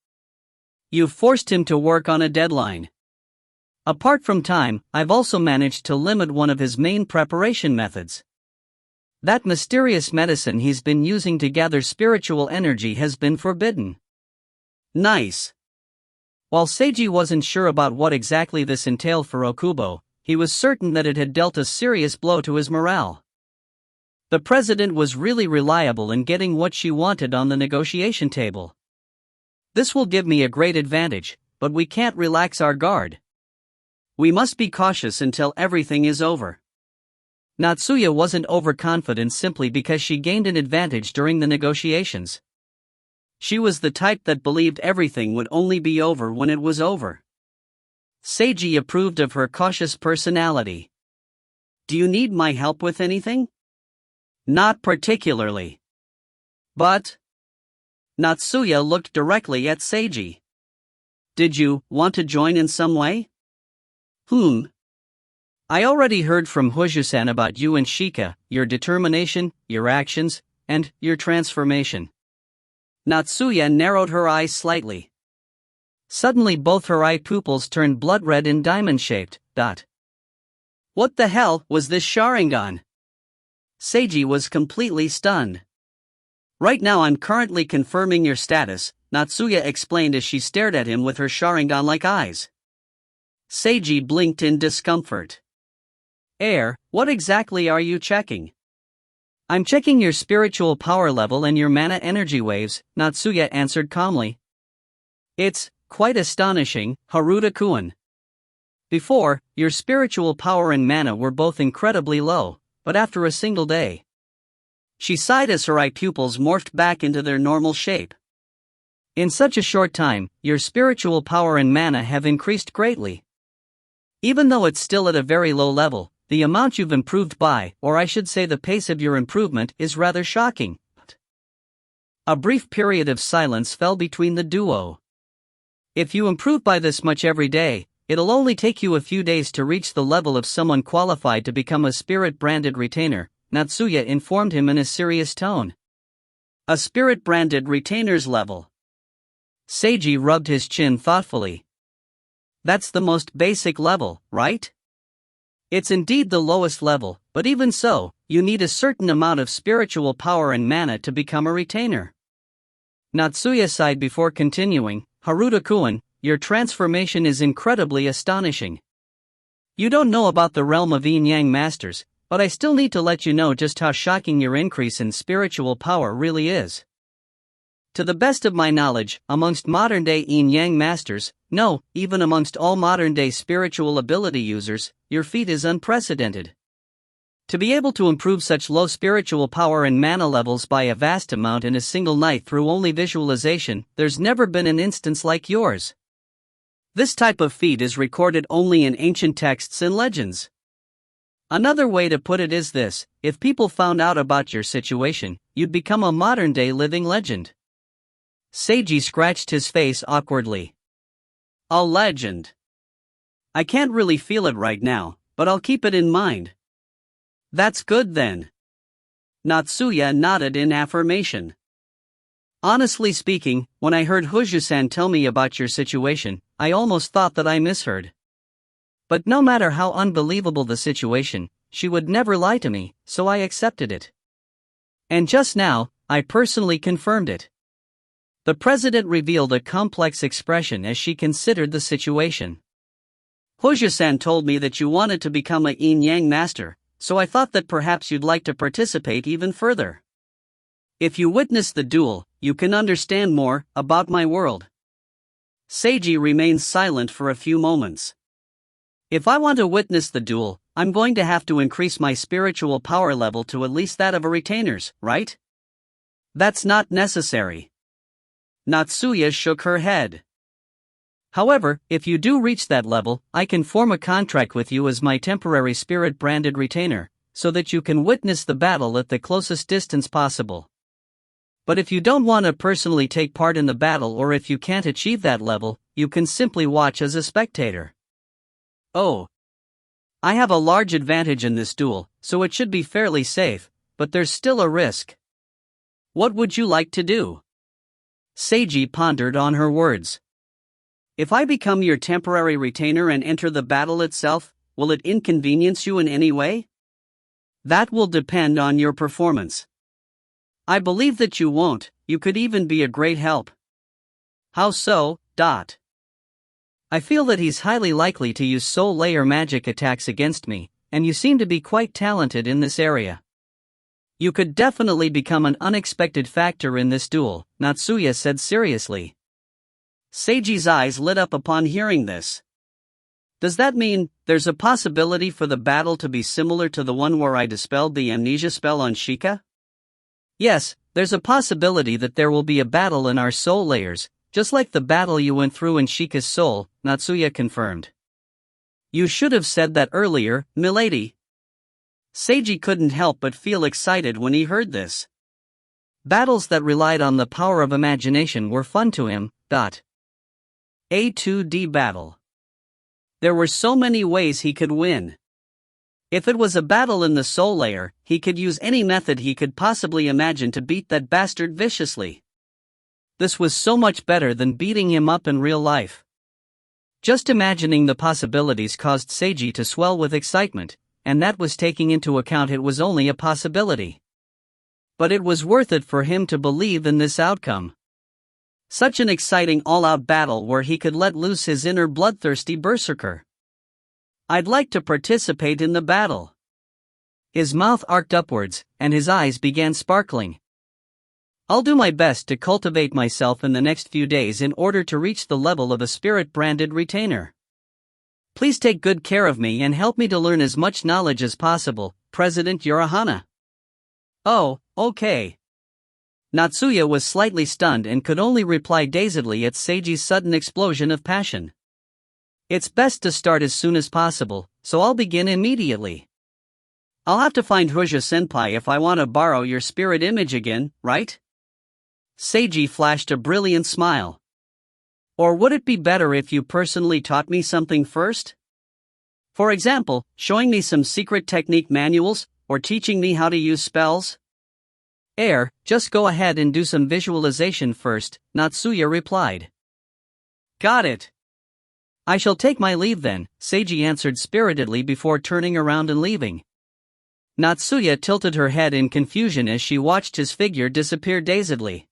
You've forced him to work on a deadline. Apart from time, I've also managed to limit one of his main preparation methods. That mysterious medicine he's been using to gather spiritual energy has been forbidden. Nice. While Seiji wasn't sure about what exactly this entailed for Okubo, he was certain that it had dealt a serious blow to his morale. The president was really reliable in getting what she wanted on the negotiation table. This will give me a great advantage, but we can't relax our guard. We must be cautious until everything is over. Natsuya wasn't overconfident simply because she gained an advantage during the negotiations. She was the type that believed everything would only be over when it was over. Seiji approved of her cautious personality. Do you need my help with anything? Not particularly. But... Natsuya looked directly at Seiji. Did you want to join in some way? I already heard from Hojo-san about you and Shika, your determination, your actions, and your transformation. Natsuya narrowed her eyes slightly. Suddenly both her eye pupils turned blood red and diamond-shaped. What the hell was this Sharingan? Seiji was completely stunned. Right now I'm currently confirming your status, Natsuya explained as she stared at him with her Sharingan-like eyes. Seiji blinked in discomfort. What exactly are you checking? I'm checking your spiritual power level and your mana energy waves, Natsuya answered calmly. It's quite astonishing, Haruta-kun. Before, your spiritual power and mana were both incredibly low, but after a single day. She sighed as her eye pupils morphed back into their normal shape. In such a short time, your spiritual power and mana have increased greatly. Even though it's still at a very low level, the amount you've improved by, or I should say the pace of your improvement, is rather shocking. A brief period of silence fell between the duo. If you improve by this much every day, it'll only take you a few days to reach the level of someone qualified to become a spirit-branded retainer, Natsuya informed him in a serious tone. A spirit-branded retainer's level. Seiji rubbed his chin thoughtfully. That's the most basic level, right? It's indeed the lowest level, but even so, you need a certain amount of spiritual power and mana to become a retainer. Natsuya sighed before continuing, Haruta-kun, your transformation is incredibly astonishing. You don't know about the realm of yin-yang masters, but I still need to let you know just how shocking your increase in spiritual power really is. To the best of my knowledge, amongst modern-day yin-yang masters, no, even amongst all modern-day spiritual ability users, your feat is unprecedented. To be able to improve such low spiritual power and mana levels by a vast amount in a single night through only visualization, there's never been an instance like yours. This type of feat is recorded only in ancient texts and legends. Another way to put it is this: if people found out about your situation, you'd become a modern-day living legend. Seiji scratched his face awkwardly. A legend. I can't really feel it right now, but I'll keep it in mind. That's good then. Natsuya nodded in affirmation. Honestly speaking, when I heard Hojo-san tell me about your situation, I almost thought that I misheard. But no matter how unbelievable the situation, she would never lie to me, so I accepted it. And just now, I personally confirmed it. The president revealed a complex expression as she considered the situation. Hojo-san told me that you wanted to become a yin-yang master, so I thought that perhaps you'd like to participate even further. If you witness the duel, you can understand more about my world. Seiji remained silent for a few moments. If I want to witness the duel, I'm going to have to increase my spiritual power level to at least that of a retainer's, right? That's not necessary. Natsuya shook her head. However, if you do reach that level, I can form a contract with you as my temporary spirit-branded retainer, so that you can witness the battle at the closest distance possible. But if you don't want to personally take part in the battle, or if you can't achieve that level, you can simply watch as a spectator. Oh. I have a large advantage in this duel, so it should be fairly safe, but there's still a risk. What would you like to do? Seiji pondered on her words. If I become your temporary retainer and enter the battle itself, will it inconvenience you in any way? That will depend on your performance. I believe that you won't, you could even be a great help. How so? I feel that he's highly likely to use soul layer magic attacks against me, and you seem to be quite talented in this area. You could definitely become an unexpected factor in this duel, Natsuya said seriously. Seiji's eyes lit up upon hearing this. Does that mean there's a possibility for the battle to be similar to the one where I dispelled the amnesia spell on Shika? Yes, there's a possibility that there will be a battle in our soul layers, just like the battle you went through in Shika's soul, Natsuya confirmed. You should have said that earlier, milady. Seiji couldn't help but feel excited when he heard this. Battles that relied on the power of imagination were fun to him. A 2D battle. There were so many ways he could win. If it was a battle in the soul layer, he could use any method he could possibly imagine to beat that bastard viciously. This was so much better than beating him up in real life. Just imagining the possibilities caused Seiji to swell with excitement, and that was taking into account it was only a possibility. But it was worth it for him to believe in this outcome. Such an exciting all-out battle where he could let loose his inner bloodthirsty berserker. I'd like to participate in the battle. His mouth arced upwards, and his eyes began sparkling. I'll do my best to cultivate myself in the next few days in order to reach the level of a spirit-branded retainer. Please take good care of me and help me to learn as much knowledge as possible, President Urahana. Oh, okay. Natsuya was slightly stunned and could only reply dazedly at Seiji's sudden explosion of passion. It's best to start as soon as possible, so I'll begin immediately. I'll have to find Hoja-senpai if I want to borrow your spirit image again, right? Seiji flashed a brilliant smile. Or would it be better if you personally taught me something first? For example, showing me some secret technique manuals, or teaching me how to use spells? Just go ahead and do some visualization first, Natsuya replied. Got it. I shall take my leave then, Seiji answered spiritedly before turning around and leaving. Natsuya tilted her head in confusion as she watched his figure disappear dazedly.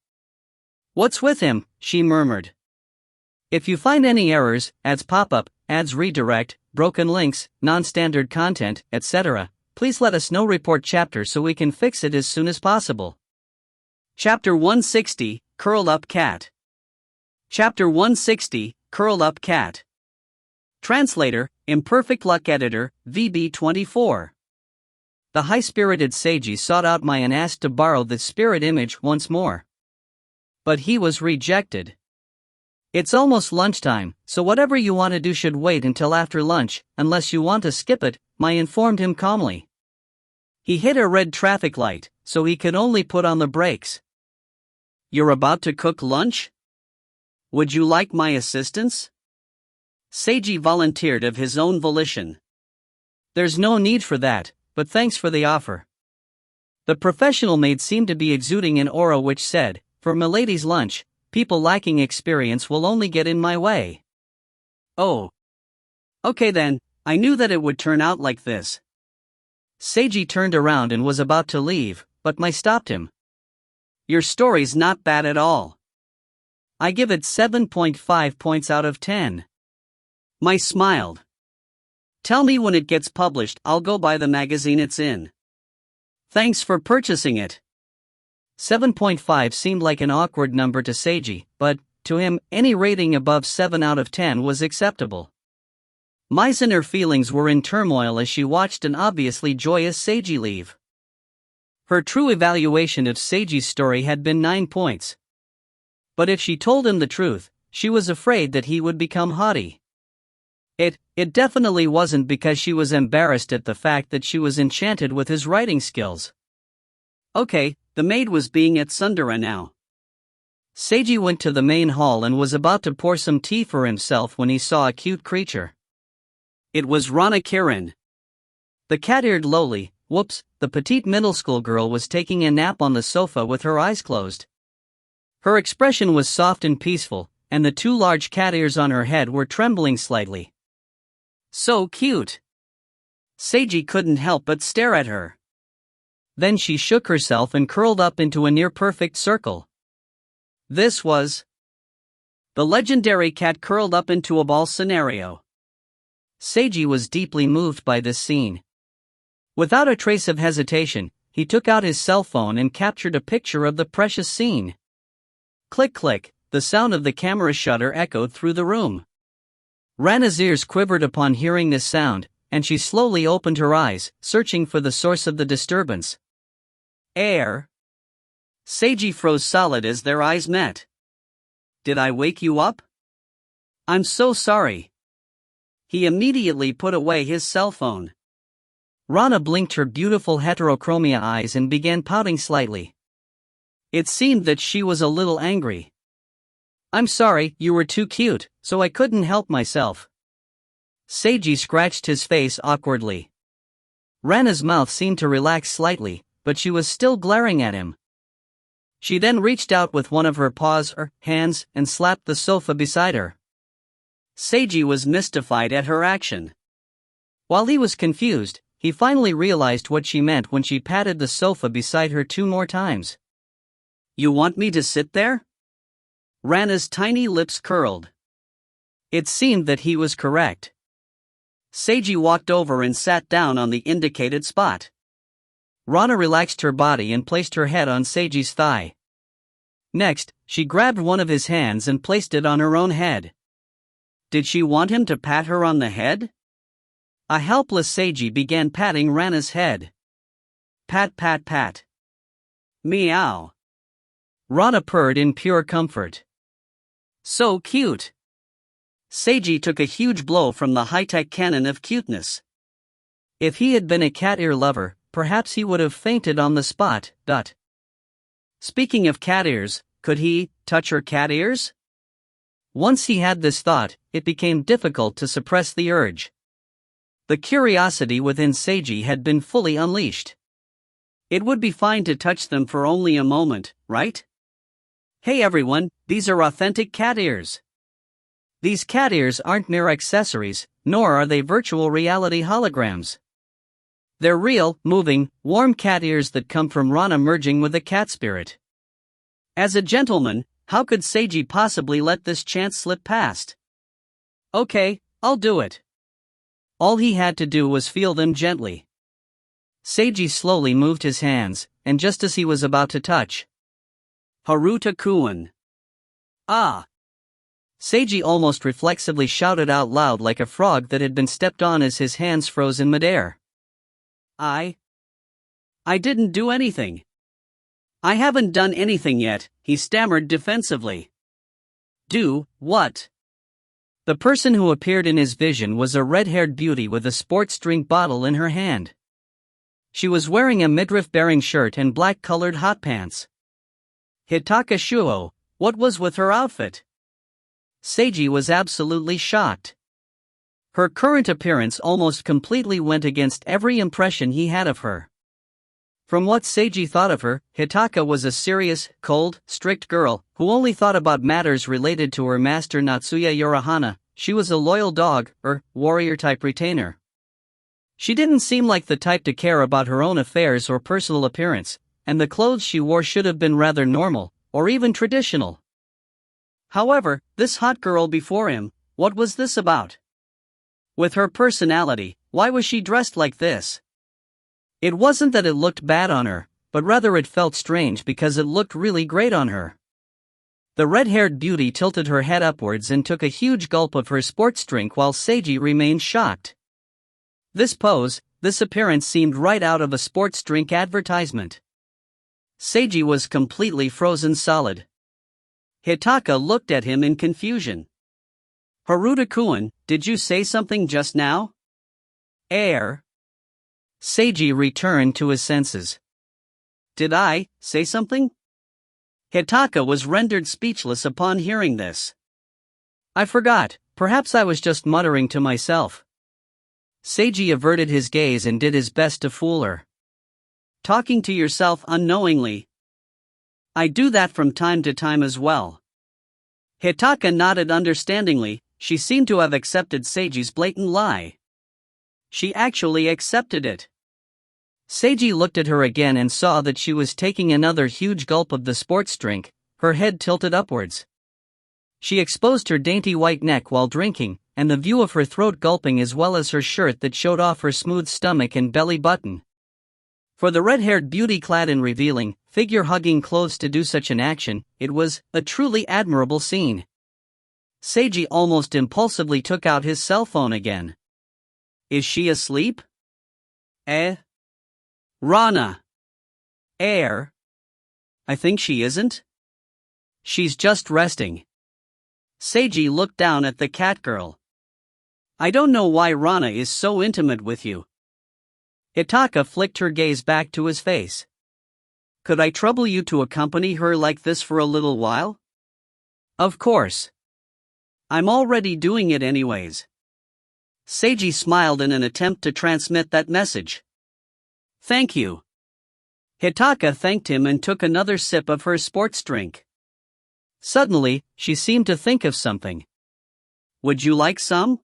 What's with him? She murmured. If you find any errors, ads pop up, ads redirect, broken links, non-standard content, etc., please let us know. Report chapter so we can fix it as soon as possible. Chapter 160, Curled Up Cat. Chapter 160, Curled Up Cat. Translator, Imperfect Luck Editor, VB24. The high-spirited Seiji sought out Mai and asked to borrow the spirit image once more. But he was rejected. It's almost lunchtime, so whatever you want to do should wait until after lunch, unless you want to skip it, Mai informed him calmly. He hit a red traffic light, so he could only put on the brakes. You're about to cook lunch? Would you like my assistance? Seiji volunteered of his own volition. There's no need for that, but thanks for the offer. The professional maid seemed to be exuding an aura which said, for milady's lunch, people lacking experience will only get in my way. Oh. Okay then, I knew that it would turn out like this. Seiji turned around and was about to leave, but Mai stopped him. Your story's not bad at all. I give it 7.5 points out of 10. Mai smiled. Tell me when it gets published, I'll go buy the magazine it's in. Thanks for purchasing it. 7.5 seemed like an awkward number to Seiji, but, to him, any rating above 7 out of 10 was acceptable. Mai's inner feelings were in turmoil as she watched an obviously joyous Seiji leave. Her true evaluation of Seiji's story had been 9 points. But if she told him the truth, she was afraid that he would become haughty. It definitely wasn't because she was embarrassed at the fact that she was enchanted with his writing skills. Okay, the maid was being at Sundara now. Seiji went to the main hall and was about to pour some tea for himself when he saw a cute creature. It was Rana Kirin. The cat-eared the petite middle school girl was taking a nap on the sofa with her eyes closed. Her expression was soft and peaceful, and the 2 large cat ears on her head were trembling slightly. So cute! Seiji couldn't help but stare at her. Then she shook herself and curled up into a near-perfect circle. This was the legendary cat curled up into a ball scenario. Seiji was deeply moved by this scene. Without a trace of hesitation, he took out his cell phone and captured a picture of the precious scene. Click click, the sound of the camera shutter echoed through the room. Rana's ears quivered upon hearing this sound, and she slowly opened her eyes, searching for the source of the disturbance. Air. Seiji froze solid as their eyes met. Did I wake you up? I'm so sorry. He immediately put away his cell phone. Rana blinked her beautiful heterochromia eyes and began pouting slightly. It seemed that she was a little angry. I'm sorry, you were too cute, so I couldn't help myself. Seiji scratched his face awkwardly. Rana's mouth seemed to relax slightly, but she was still glaring at him. She then reached out with one of her hands, and slapped the sofa beside her. Seiji was mystified at her action. While he was confused, he finally realized what she meant when she patted the sofa beside her 2 more times. You want me to sit there? Rana's tiny lips curled. It seemed that he was correct. Seiji walked over and sat down on the indicated spot. Rana relaxed her body and placed her head on Seiji's thigh. Next, she grabbed one of his hands and placed it on her own head. Did she want him to pat her on the head? A helpless Seiji began patting Rana's head. Pat pat pat. Meow. Rana purred in pure comfort. So cute. Seiji took a huge blow from the high-tech cannon of cuteness. If he had been a cat ear lover, perhaps he would have fainted on the spot. Speaking of cat ears, could he touch her cat ears? Once he had this thought, it became difficult to suppress the urge. The curiosity within Seiji had been fully unleashed. It would be fine to touch them for only a moment, right? Hey everyone, these are authentic cat ears. These cat ears aren't mere accessories, nor are they virtual reality holograms. They're real, moving, warm cat ears that come from Rana merging with a cat spirit. As a gentleman, how could Seiji possibly let this chance slip past? Okay, I'll do it. All he had to do was feel them gently. Seiji slowly moved his hands, and just as he was about to touch, Haruta-kun. Ah! Seiji almost reflexively shouted out loud like a frog that had been stepped on as his hands froze in midair. I didn't do anything. I haven't done anything yet, he stammered defensively. Do what? The person who appeared in his vision was a red-haired beauty with a sports drink bottle in her hand. She was wearing a midriff-bearing shirt and black-colored hot pants. Hitaka Shuo, what was with her outfit? Seiji was absolutely shocked. Her current appearance almost completely went against every impression he had of her. From what Seiji thought of her, Hitaka was a serious, cold, strict girl, who only thought about matters related to her master Natsuya Yorihana. She was a loyal dog, warrior-type retainer. She didn't seem like the type to care about her own affairs or personal appearance, and the clothes she wore should have been rather normal, or even traditional. However, this hot girl before him, what was this about? With her personality, why was she dressed like this? It wasn't that it looked bad on her, but rather it felt strange because it looked really great on her. The red-haired beauty tilted her head upwards and took a huge gulp of her sports drink while Seiji remained shocked. This pose, this appearance seemed right out of a sports drink advertisement. Seiji was completely frozen solid. Hitaka looked at him in confusion. Haruta-kun, did you say something just now? Seiji returned to his senses. Did I say something? Hitaka was rendered speechless upon hearing this. I forgot, perhaps I was just muttering to myself. Seiji averted his gaze and did his best to fool her. Talking to yourself unknowingly. I do that from time to time as well. Hitaka nodded understandingly. She seemed to have accepted Seiji's blatant lie. She actually accepted it. Seiji looked at her again and saw that she was taking another huge gulp of the sports drink, her head tilted upwards. She exposed her dainty white neck while drinking, and the view of her throat gulping as well as her shirt that showed off her smooth stomach and belly button. For the red-haired beauty clad in revealing, figure-hugging clothes to do such an action, it was a truly admirable scene. Seiji almost impulsively took out his cell phone again. Is she asleep? Rana. I think she isn't. She's just resting. Seiji looked down at the cat girl. I don't know why Rana is so intimate with you. Hitaka flicked her gaze back to his face. Could I trouble you to accompany her like this for a little while? Of course. I'm already doing it anyways. Seiji smiled in an attempt to transmit that message. Thank you. Hitaka thanked him and took another sip of her sports drink. Suddenly, she seemed to think of something. Would you like some?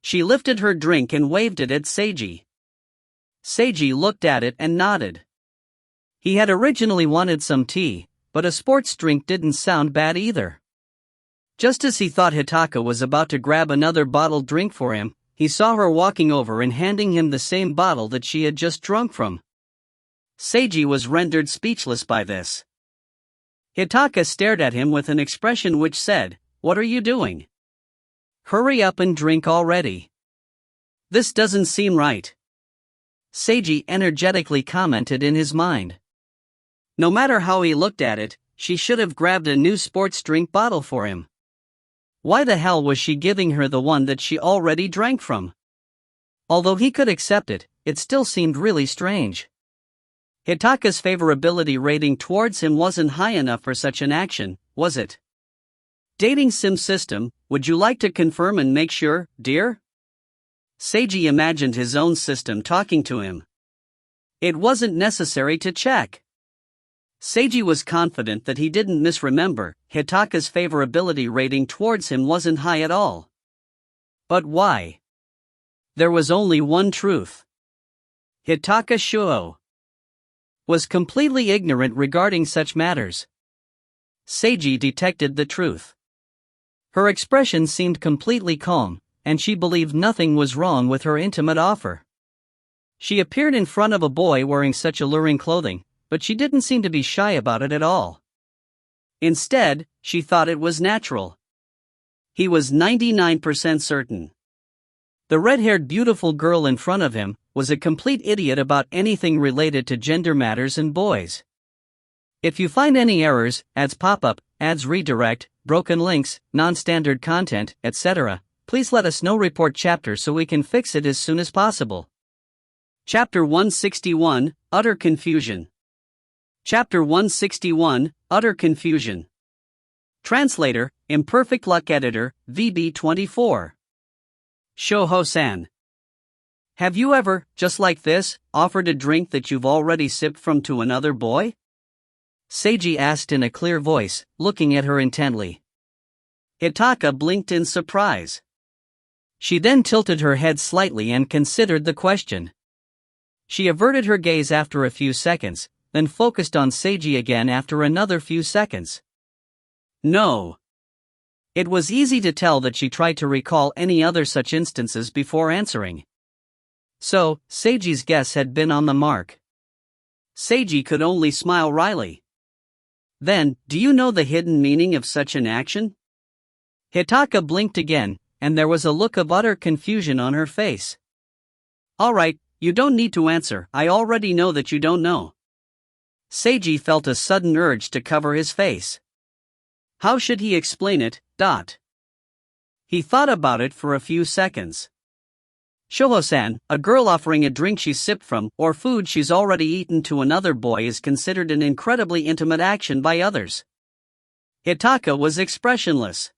She lifted her drink and waved it at Seiji. Seiji looked at it and nodded. He had originally wanted some tea, but a sports drink didn't sound bad either. Just as he thought Hitaka was about to grab another bottled drink for him, he saw her walking over and handing him the same bottle that she had just drunk from. Seiji was rendered speechless by this. Hitaka stared at him with an expression which said, "What are you doing? Hurry up and drink already. This doesn't seem right." Seiji energetically commented in his mind. No matter how he looked at it, she should have grabbed a new sports drink bottle for him. Why the hell was she giving her the one that she already drank from? Although he could accept it, it still seemed really strange. Hitaka's favorability rating towards him wasn't high enough for such an action, was it? Dating sim system, would you like to confirm and make sure, dear? Seiji imagined his own system talking to him. It wasn't necessary to check. Seiji was confident that he didn't misremember. Hitaka's favorability rating towards him wasn't high at all. But why? There was only one truth. Hitaka Shuo was completely ignorant regarding such matters. Seiji detected the truth. Her expression seemed completely calm, and she believed nothing was wrong with her intimate offer. She appeared in front of a boy wearing such alluring clothing, but she didn't seem to be shy about it at all. Instead, she thought it was natural. He was 99% certain. The red-haired beautiful girl in front of him was a complete idiot about anything related to gender matters and boys. If you find any errors, ads pop-up, ads redirect, broken links, non-standard content, etc., please let us know. Report chapter so we can fix it as soon as possible. Chapter 161, Utter Confusion. Chapter 161, Utter Confusion. Translator, Imperfect Luck Editor, VB24. Shoho-san. Have you ever, just like this, offered a drink that you've already sipped from to another boy? Seiji asked in a clear voice, looking at her intently. Hitaka blinked in surprise. She then tilted her head slightly and considered the question. She averted her gaze after a few seconds, then focused on Seiji again after another few seconds. No. It was easy to tell that she tried to recall any other such instances before answering. So, Seiji's guess had been on the mark. Seiji could only smile wryly. Then, do you know the hidden meaning of such an action? Hitaka blinked again, and there was a look of utter confusion on her face. Alright, you don't need to answer, I already know that you don't know. Seiji felt a sudden urge to cover his face. How should he explain it? He thought about it for a few seconds. Shoho-san, a girl offering a drink she sipped from or food she's already eaten to another boy is considered an incredibly intimate action by others. Hitaka was expressionless.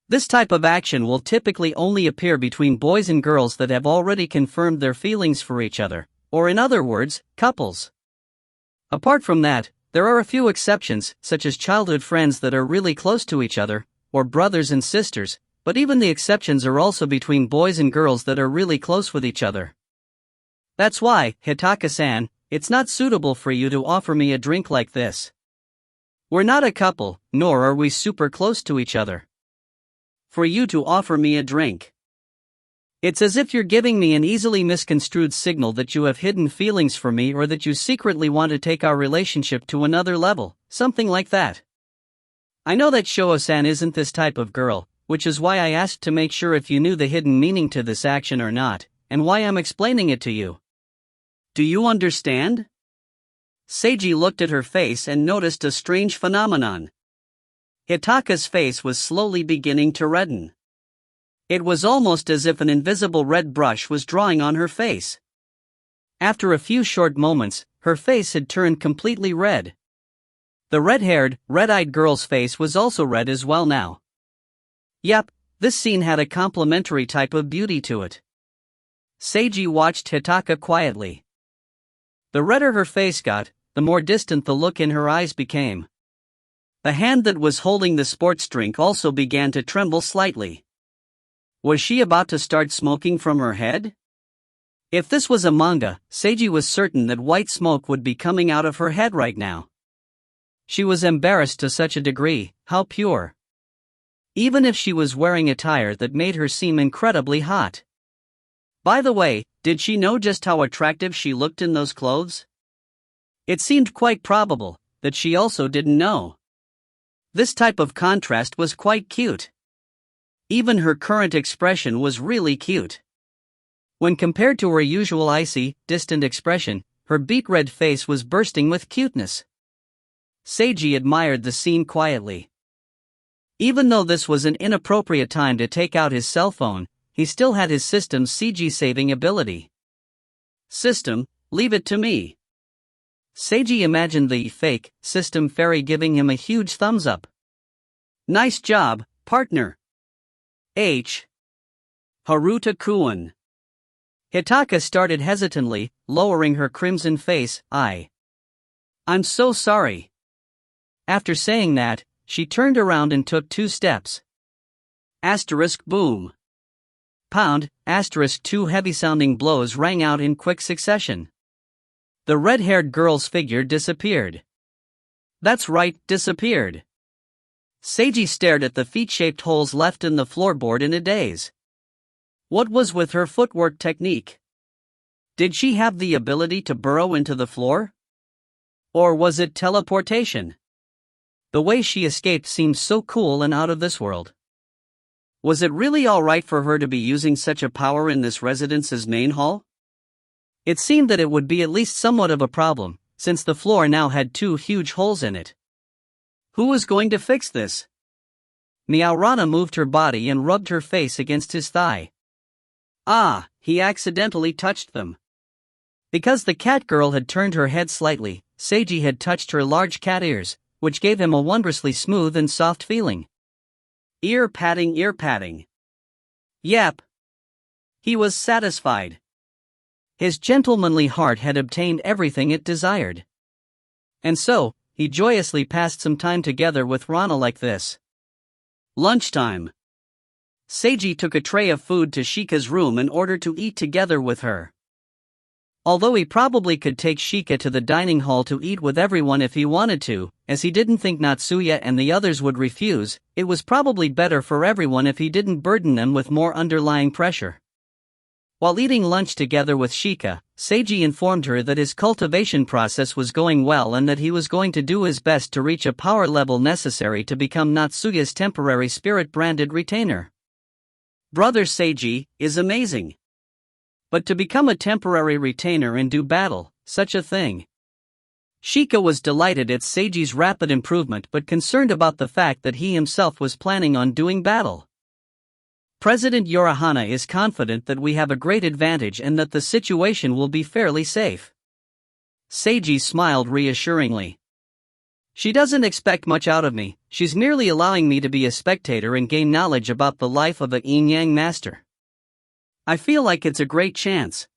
This type of action will typically only appear between boys and girls that have already confirmed their feelings for each other, or in other words, couples. Apart from that, there are a few exceptions, such as childhood friends that are really close to each other, or brothers and sisters, but even the exceptions are also between boys and girls that are really close with each other. That's why, Hitaka-san, it's not suitable for you to offer me a drink like this. We're not a couple, nor are we super close to each other. For you to offer me a drink. It's as if you're giving me an easily misconstrued signal that you have hidden feelings for me or that you secretly want to take our relationship to another level, something like that. I know that Shoho-san isn't this type of girl, which is why I asked to make sure if you knew the hidden meaning to this action or not, and why I'm explaining it to you. Do you understand? Seiji looked at her face and noticed a strange phenomenon. Hitaka's face was slowly beginning to redden. It was almost as if an invisible red brush was drawing on her face. After a few short moments, her face had turned completely red. The red-haired, red-eyed girl's face was also red as well now. Yep, this scene had a complementary type of beauty to it. Seiji watched Hitaka quietly. The redder her face got, the more distant the look in her eyes became. The hand that was holding the sports drink also began to tremble slightly. Was she about to start smoking from her head? If this was a manga, Seiji was certain that white smoke would be coming out of her head right now. She was embarrassed to such a degree, how pure. Even if she was wearing attire that made her seem incredibly hot. By the way, did she know just how attractive she looked in those clothes? It seemed quite probable that she also didn't know. This type of contrast was quite cute. Even her current expression was really cute. When compared to her usual icy, distant expression, her beet-red face was bursting with cuteness. Seiji admired the scene quietly. Even though this was an inappropriate time to take out his cell phone, he still had his system's CG saving ability. System, leave it to me. Seiji imagined the fake system fairy giving him a huge thumbs up. Nice job, partner. Haruta-kun. Hitaka started hesitantly, lowering her crimson face. I'm so sorry. After saying that, she turned around and took 2 steps. Boom. Pound, 2 heavy-sounding blows rang out in quick succession. The red-haired girl's figure disappeared. That's right, disappeared. Seiji stared at the feet-shaped holes left in the floorboard in a daze. What was with her footwork technique? Did she have the ability to burrow into the floor? Or was it teleportation? The way she escaped seemed so cool and out of this world. Was it really alright for her to be using such a power in this residence's main hall? It seemed that it would be at least somewhat of a problem, since the floor now had 2 huge holes in it. Who was going to fix this? Miaurana moved her body and rubbed her face against his thigh. He accidentally touched them. Because the cat girl had turned her head slightly, Seiji had touched her large cat ears, which gave him a wondrously smooth and soft feeling. Ear patting. Yep. He was satisfied. His gentlemanly heart had obtained everything it desired. And so, he joyously passed some time together with Rana like this. Lunchtime. Seiji took a tray of food to Shika's room in order to eat together with her. Although he probably could take Shika to the dining hall to eat with everyone if he wanted to, as he didn't think Natsuya and the others would refuse, it was probably better for everyone if he didn't burden them with more underlying pressure. While eating lunch together with Shika, Seiji informed her that his cultivation process was going well and that he was going to do his best to reach a power level necessary to become Natsuya's temporary spirit-branded retainer. Brother Seiji is amazing. But to become a temporary retainer and do battle, such a thing. Shika was delighted at Seiji's rapid improvement but concerned about the fact that he himself was planning on doing battle. President Yorihana is confident that we have a great advantage and that the situation will be fairly safe. Seiji smiled reassuringly. She doesn't expect much out of me, she's merely allowing me to be a spectator and gain knowledge about the life of a yin-yang master. I feel like it's a great chance.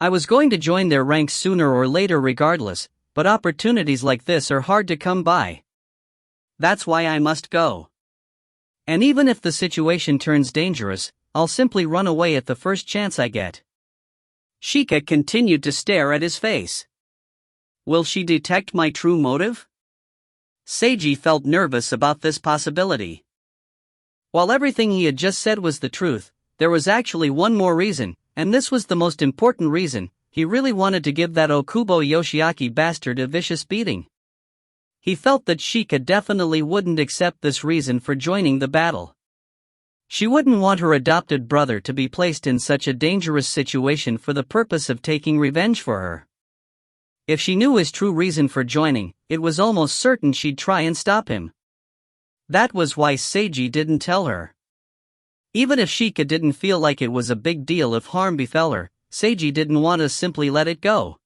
I was going to join their ranks sooner or later regardless, but opportunities like this are hard to come by. That's why I must go. And even if the situation turns dangerous, I'll simply run away at the first chance I get. Shika continued to stare at his face. Will she detect my true motive? Seiji felt nervous about this possibility. While everything he had just said was the truth, there was actually one more reason, and this was the most important reason. He really wanted to give that Okubo Yoshiaki bastard a vicious beating. He felt that Shika definitely wouldn't accept this reason for joining the battle. She wouldn't want her adopted brother to be placed in such a dangerous situation for the purpose of taking revenge for her. If she knew his true reason for joining, it was almost certain she'd try and stop him. That was why Seiji didn't tell her. Even if Shika didn't feel like it was a big deal if harm befell her, Seiji didn't want to simply let it go.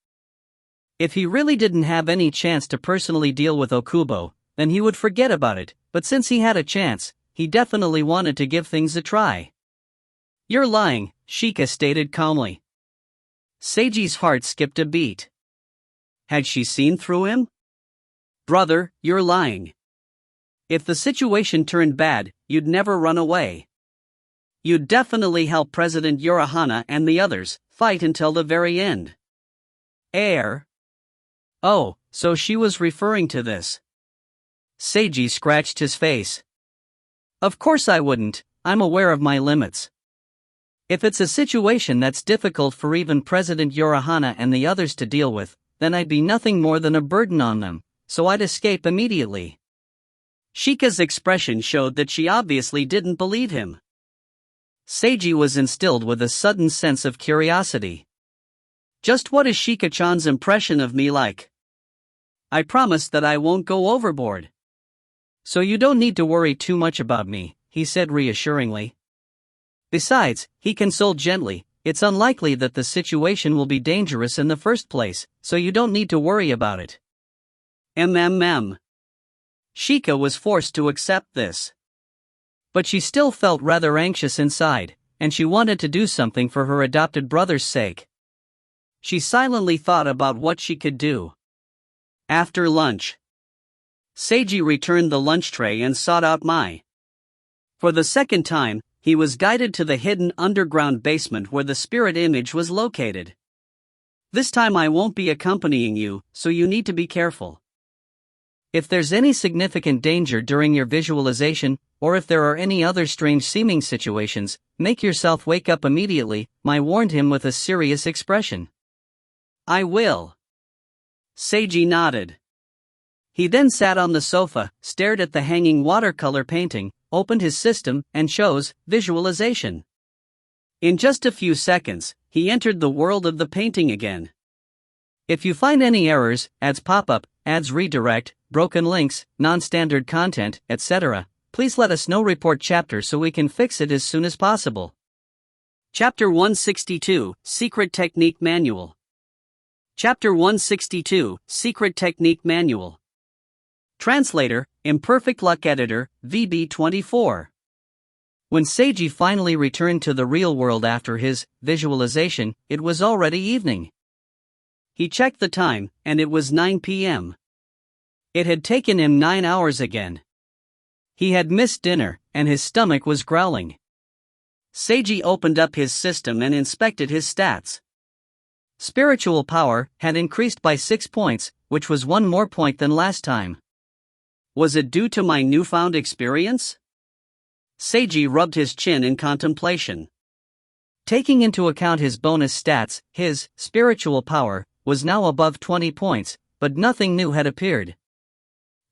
If he really didn't have any chance to personally deal with Okubo, then he would forget about it, but since he had a chance, he definitely wanted to give things a try. You're lying, Shika stated calmly. Seiji's heart skipped a beat. Had she seen through him? Brother, you're lying. If the situation turned bad, you'd never run away. You'd definitely help President Yorihana and the others fight until the very end. Oh, so she was referring to this. Seiji scratched his face. Of course I wouldn't, I'm aware of my limits. If it's a situation that's difficult for even President Yorihana and the others to deal with, then I'd be nothing more than a burden on them, so I'd escape immediately. Shika's expression showed that she obviously didn't believe him. Seiji was instilled with a sudden sense of curiosity. Just what is Shika-chan's impression of me like? I promise that I won't go overboard. So you don't need to worry too much about me, he said reassuringly. Besides, he consoled gently, it's unlikely that the situation will be dangerous in the first place, so you don't need to worry about it. Shika was forced to accept this. But she still felt rather anxious inside, and she wanted to do something for her adopted brother's sake. She silently thought about what she could do. After lunch, Seiji returned the lunch tray and sought out Mai. For the second time, he was guided to the hidden underground basement where the spirit image was located. This time I won't be accompanying you, so you need to be careful. If there's any significant danger during your visualization, or if there are any other strange-seeming situations, make yourself wake up immediately, Mai warned him with a serious expression. I will. Seiji nodded. He then sat on the sofa, stared at the hanging watercolor painting, opened his system, and chose visualization. In just a few seconds, he entered the world of the painting again. If you find any errors, ads pop up, ads redirect, broken links, non-standard content, etc., please let us know. Report chapter so we can fix it as soon as possible. Chapter 162, Secret Technique Manual. Chapter 162, Secret Technique Manual. Translator, Imperfect Luck Editor, VB24. When Seiji finally returned to the real world after his visualization, it was already evening. He checked the time, and it was 9 p.m. It had taken him 9 hours again. He had missed dinner, and his stomach was growling. Seiji opened up his system and inspected his stats. Spiritual power had increased by 6 points, which was 1 more point than last time. Was it due to my newfound experience? Seiji rubbed his chin in contemplation. Taking into account his bonus stats, his spiritual power was now above 20 points, but nothing new had appeared.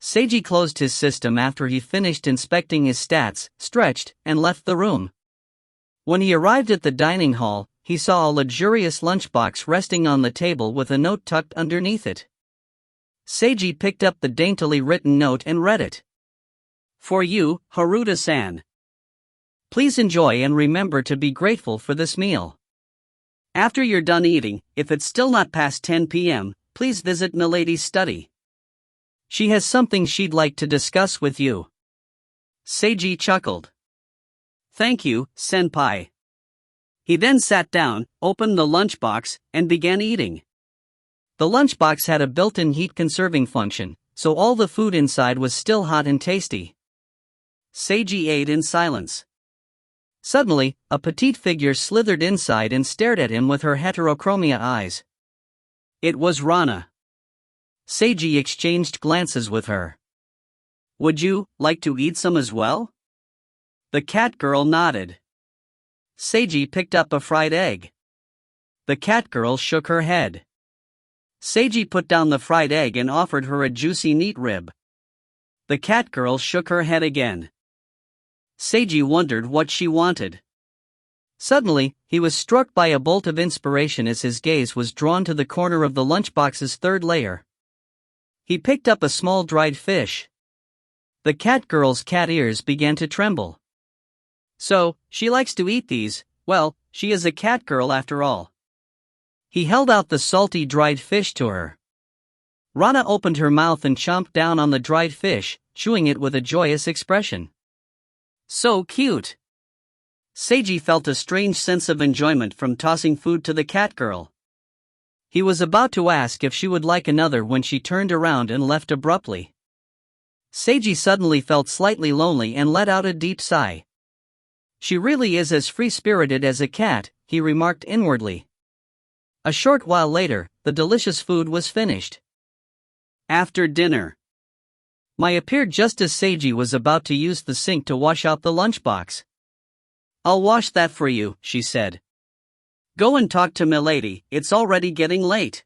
Seiji closed his system after he finished inspecting his stats, stretched, and left the room. When he arrived at the dining hall, he saw a luxurious lunchbox resting on the table with a note tucked underneath it. Seiji picked up the daintily written note and read it. For you, Haruta-san. Please enjoy and remember to be grateful for this meal. After you're done eating, if it's still not past 10 p.m., please visit Milady's study. She has something she'd like to discuss with you. Seiji chuckled. Thank you, senpai. He then sat down, opened the lunchbox, and began eating. The lunchbox had a built-in heat-conserving function, so all the food inside was still hot and tasty. Seiji ate in silence. Suddenly, a petite figure slithered inside and stared at him with her heterochromia eyes. It was Rana. Seiji exchanged glances with her. Would you like to eat some as well? The cat girl nodded. Seiji picked up a fried egg. The cat girl shook her head. Seiji put down the fried egg and offered her a juicy meat rib. The cat girl shook her head again. Seiji wondered what she wanted. Suddenly, he was struck by a bolt of inspiration as his gaze was drawn to the corner of the lunchbox's third layer. He picked up a small dried fish. The cat girl's cat ears began to tremble. So, she likes to eat these. Well, she is a cat girl after all. He held out the salty dried fish to her. Rana opened her mouth and chomped down on the dried fish, chewing it with a joyous expression. So cute! Seiji felt a strange sense of enjoyment from tossing food to the cat girl. He was about to ask if she would like another when she turned around and left abruptly. Seiji suddenly felt slightly lonely and let out a deep sigh. She really is as free-spirited as a cat, he remarked inwardly. A short while later, the delicious food was finished. After dinner, Mai appeared just as Seiji was about to use the sink to wash out the lunchbox. I'll wash that for you, she said. Go and talk to Milady, it's already getting late.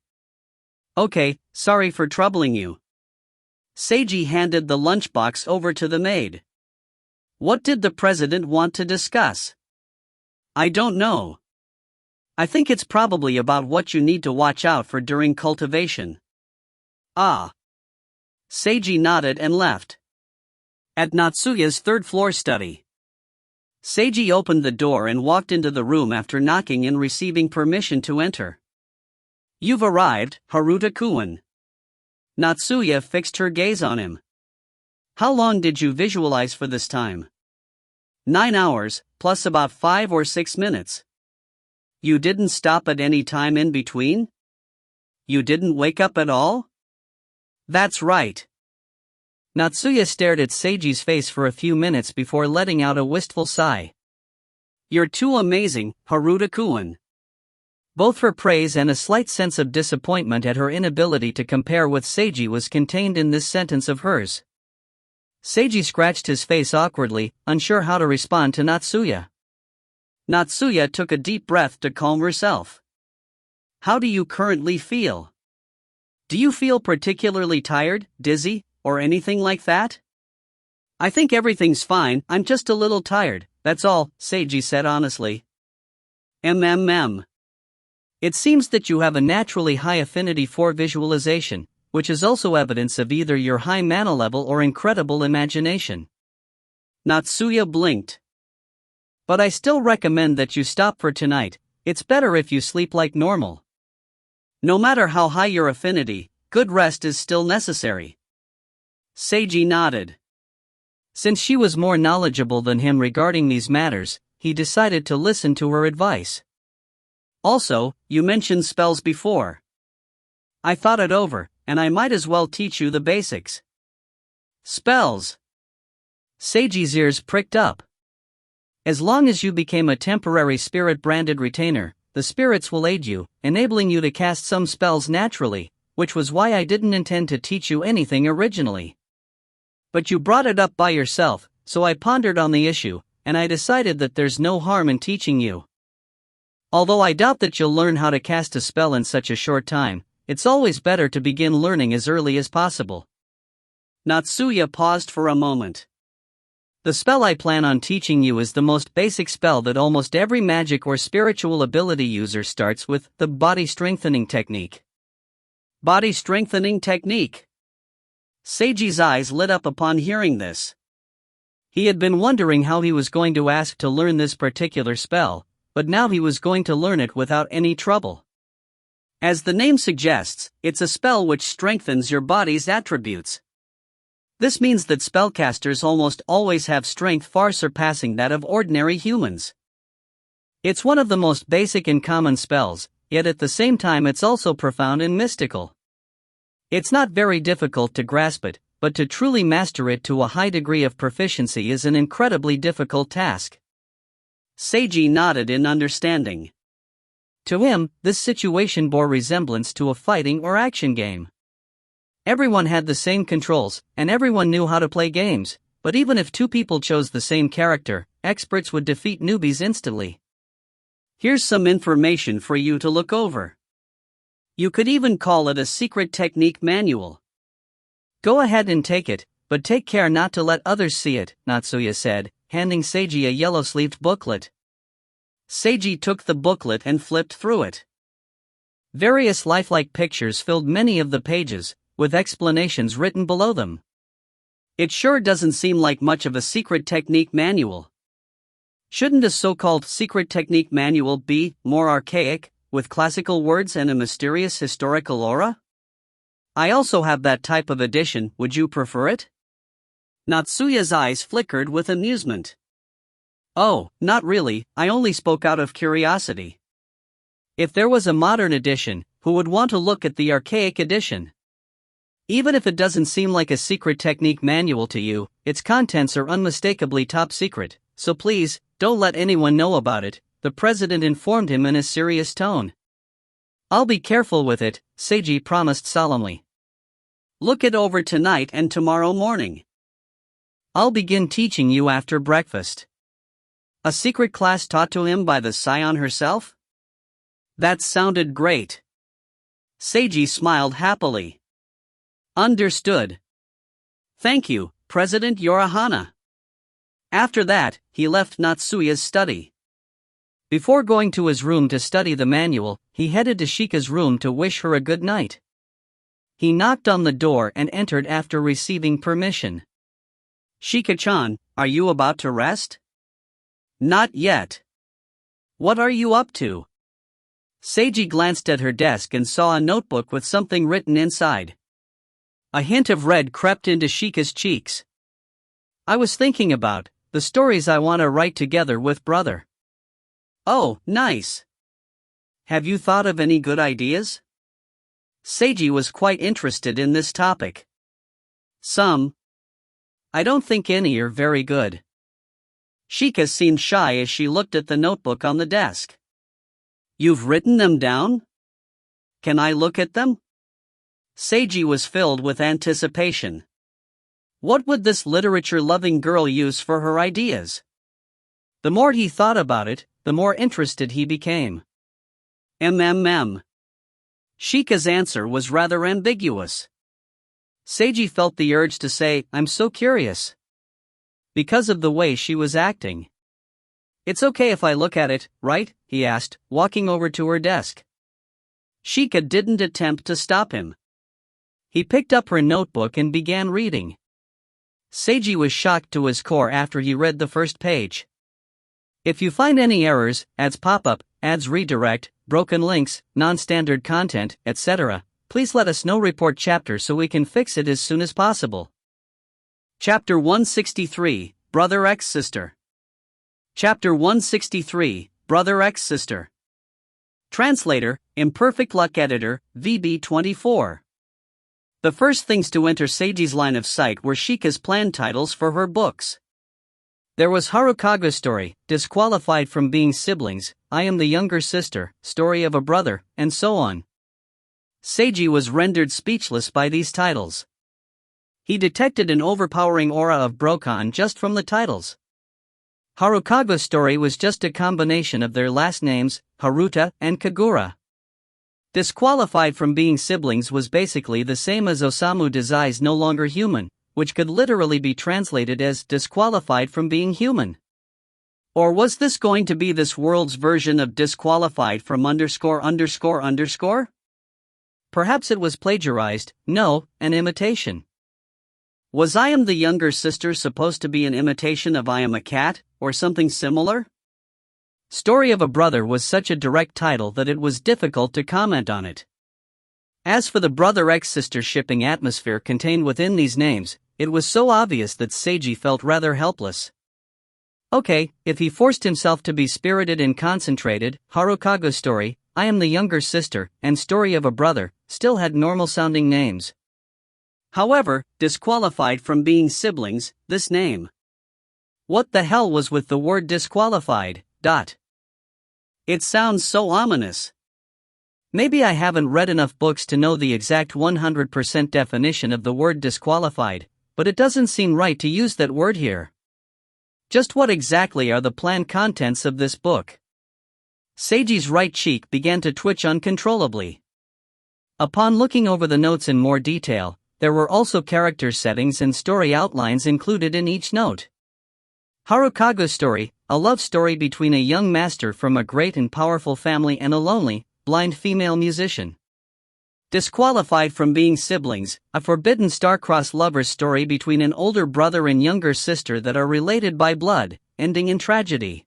Okay, sorry for troubling you. Seiji handed the lunchbox over to the maid. What did the president want to discuss? I don't know. I think it's probably about what you need to watch out for during cultivation. Ah. Seiji nodded and left. At Natsuya's third-floor study, Seiji opened the door and walked into the room after knocking and receiving permission to enter. You've arrived, Haruta-kun. Natsuya fixed her gaze on him. How long did you visualize for this time? 9 hours, plus about 5 or 6 minutes. You didn't stop at any time in between? You didn't wake up at all? That's right. Natsuya stared at Seiji's face for a few minutes before letting out a wistful sigh. You're too amazing, Haruta-kun. Both her praise and a slight sense of disappointment at her inability to compare with Seiji was contained in this sentence of hers. Seiji scratched his face awkwardly, unsure how to respond to Natsuya. Natsuya took a deep breath to calm herself. How do you currently feel? Do you feel particularly tired, dizzy, or anything like that? I think everything's fine, I'm just a little tired, that's all, Seiji said honestly. It seems that you have a naturally high affinity for visualization, which is also evidence of either your high mana level or incredible imagination. Natsuya blinked. But I still recommend that you stop for tonight, it's better if you sleep like normal. No matter how high your affinity, good rest is still necessary. Seiji nodded. Since she was more knowledgeable than him regarding these matters, he decided to listen to her advice. Also, you mentioned spells before. I thought it over, and I might as well teach you the basics. Spells. Seiji's ears pricked up. As long as you became a temporary spirit-branded retainer, the spirits will aid you, enabling you to cast some spells naturally, which was why I didn't intend to teach you anything originally. But you brought it up by yourself, so I pondered on the issue, and I decided that there's no harm in teaching you. Although I doubt that you'll learn how to cast a spell in such a short time, it's always better to begin learning as early as possible. Natsuya paused for a moment. The spell I plan on teaching you is the most basic spell that almost every magic or spiritual ability user starts with, the body strengthening technique. Body strengthening technique. Seiji's eyes lit up upon hearing this. He had been wondering how he was going to ask to learn this particular spell, but now he was going to learn it without any trouble. As the name suggests, it's a spell which strengthens your body's attributes. This means that spellcasters almost always have strength far surpassing that of ordinary humans. It's one of the most basic and common spells, yet at the same time it's also profound and mystical. It's not very difficult to grasp it, but to truly master it to a high degree of proficiency is an incredibly difficult task. Seiji nodded in understanding. To him, this situation bore resemblance to a fighting or action game. Everyone had the same controls, and everyone knew how to play games, but even if two people chose the same character, experts would defeat newbies instantly. Here's some information for you to look over. You could even call it a secret technique manual. Go ahead and take it, but take care not to let others see it, Natsuya said, handing Seiji a yellow-sleeved booklet. Seiji took the booklet and flipped through it. Various lifelike pictures filled many of the pages, with explanations written below them. It sure doesn't seem like much of a secret technique manual. Shouldn't a so-called secret technique manual be more archaic, with classical words and a mysterious historical aura? I also have that type of edition, would you prefer it? Natsuya's eyes flickered with amusement. Oh, not really, I only spoke out of curiosity. If there was a modern edition, who would want to look at the archaic edition? Even if it doesn't seem like a secret technique manual to you, its contents are unmistakably top secret, so please, don't let anyone know about it, the president informed him in a serious tone. I'll be careful with it, Seiji promised solemnly. Look it over tonight and tomorrow morning. I'll begin teaching you after breakfast. A secret class taught to him by the scion herself? That sounded great. Seiji smiled happily. Understood. Thank you, President Yorihana. After that, he left Natsuya's study. Before going to his room to study the manual, he headed to Shika's room to wish her a good night. He knocked on the door and entered after receiving permission. Shika-chan, are you about to rest? Not yet. What are you up to? Seiji glanced at her desk and saw a notebook with something written inside. A hint of red crept into Shika's cheeks. I was thinking about the stories I want to write together with brother. Oh, nice. Have you thought of any good ideas? Seiji was quite interested in this topic. Some. I don't think any are very good. Shika seemed shy as she looked at the notebook on the desk. You've written them down? Can I look at them? Seiji was filled with anticipation. What would this literature-loving girl use for her ideas? The more he thought about it, the more interested he became. MMM. Shika's answer was rather ambiguous. Seiji felt the urge to say, I'm so curious. Because of the way she was acting. It's okay if I look at it, right? He asked, walking over to her desk. Shika didn't attempt to stop him. He picked up her notebook and began reading. Seiji was shocked to his core after he read the first page. If you find any errors, ads pop-up, ads redirect, broken links, non-standard content, etc., please let us know. Report chapter so we can fix it as soon as possible. Chapter 163, Brother X Sister. Chapter 163, Brother X Sister. Translator, Imperfect Luck Editor, VB24. The first things to enter Seiji's line of sight were Shika's planned titles for her books. There was Harukaga's story, Disqualified from Being Siblings, I Am the Younger Sister, Story of a Brother, and so on. Seiji was rendered speechless by these titles. He detected an overpowering aura of Brokan just from the titles. Harukaga's story was just a combination of their last names, Haruta and Kagura. Disqualified from Being Siblings was basically the same as Osamu Dazai's No Longer Human, which could literally be translated as disqualified from being human. Or was this going to be this world's version of disqualified from ____? Perhaps it was plagiarized, no, an imitation. Was I Am the Younger Sister supposed to be an imitation of I Am a Cat, or something similar? Story of a Brother was such a direct title that it was difficult to comment on it. As for the brother-sister shipping atmosphere contained within these names, it was so obvious that Seiji felt rather helpless. Okay, if he forced himself to be spirited and concentrated, Harukago's Story, I Am the Younger Sister, and Story of a Brother still had normal-sounding names. However, disqualified from being siblings, this name. What the hell was with the word disqualified? It sounds so ominous. Maybe I haven't read enough books to know the exact 100% definition of the word disqualified, but it doesn't seem right to use that word here. Just what exactly are the planned contents of this book? Seiji's right cheek began to twitch uncontrollably. Upon looking over the notes in more detail, there were also character settings and story outlines included in each note. Harukago's Story, a love story between a young master from a great and powerful family and a lonely, blind female musician. Disqualified from being siblings, a forbidden star-crossed lover's story between an older brother and younger sister that are related by blood, ending in tragedy.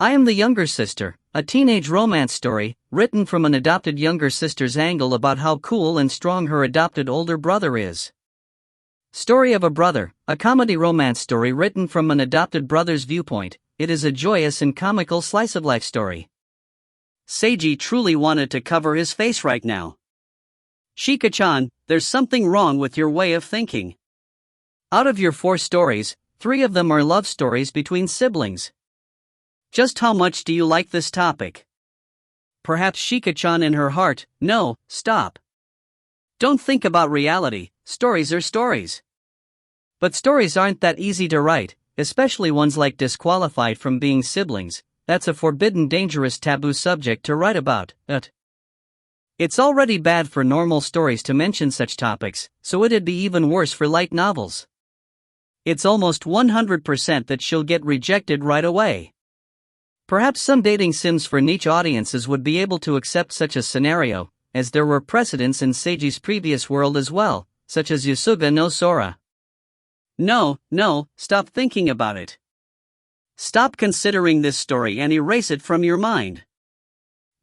I Am the Younger Sister, a teenage romance story, written from an adopted younger sister's angle about how cool and strong her adopted older brother is. Story of a Brother, a comedy romance story written from an adopted brother's viewpoint. It is a joyous and comical slice-of-life story. Seiji truly wanted to cover his face right now. Shika-chan, there's something wrong with your way of thinking. Out of your 4 stories, 3 of them are love stories between siblings. Just how much do you like this topic? Perhaps Shika-chan in her heart, no, stop. Don't think about reality, stories are stories. But stories aren't that easy to write, especially ones like disqualified from being siblings. That's a forbidden, dangerous, taboo subject to write about. It's already bad for normal stories to mention such topics, so it'd be even worse for light novels. It's almost 100% that she'll get rejected right away. Perhaps some dating sims for niche audiences would be able to accept such a scenario, as there were precedents in Seiji's previous world as well, such as Yusuga no Sora. No, stop thinking about it. Stop considering this story and erase it from your mind.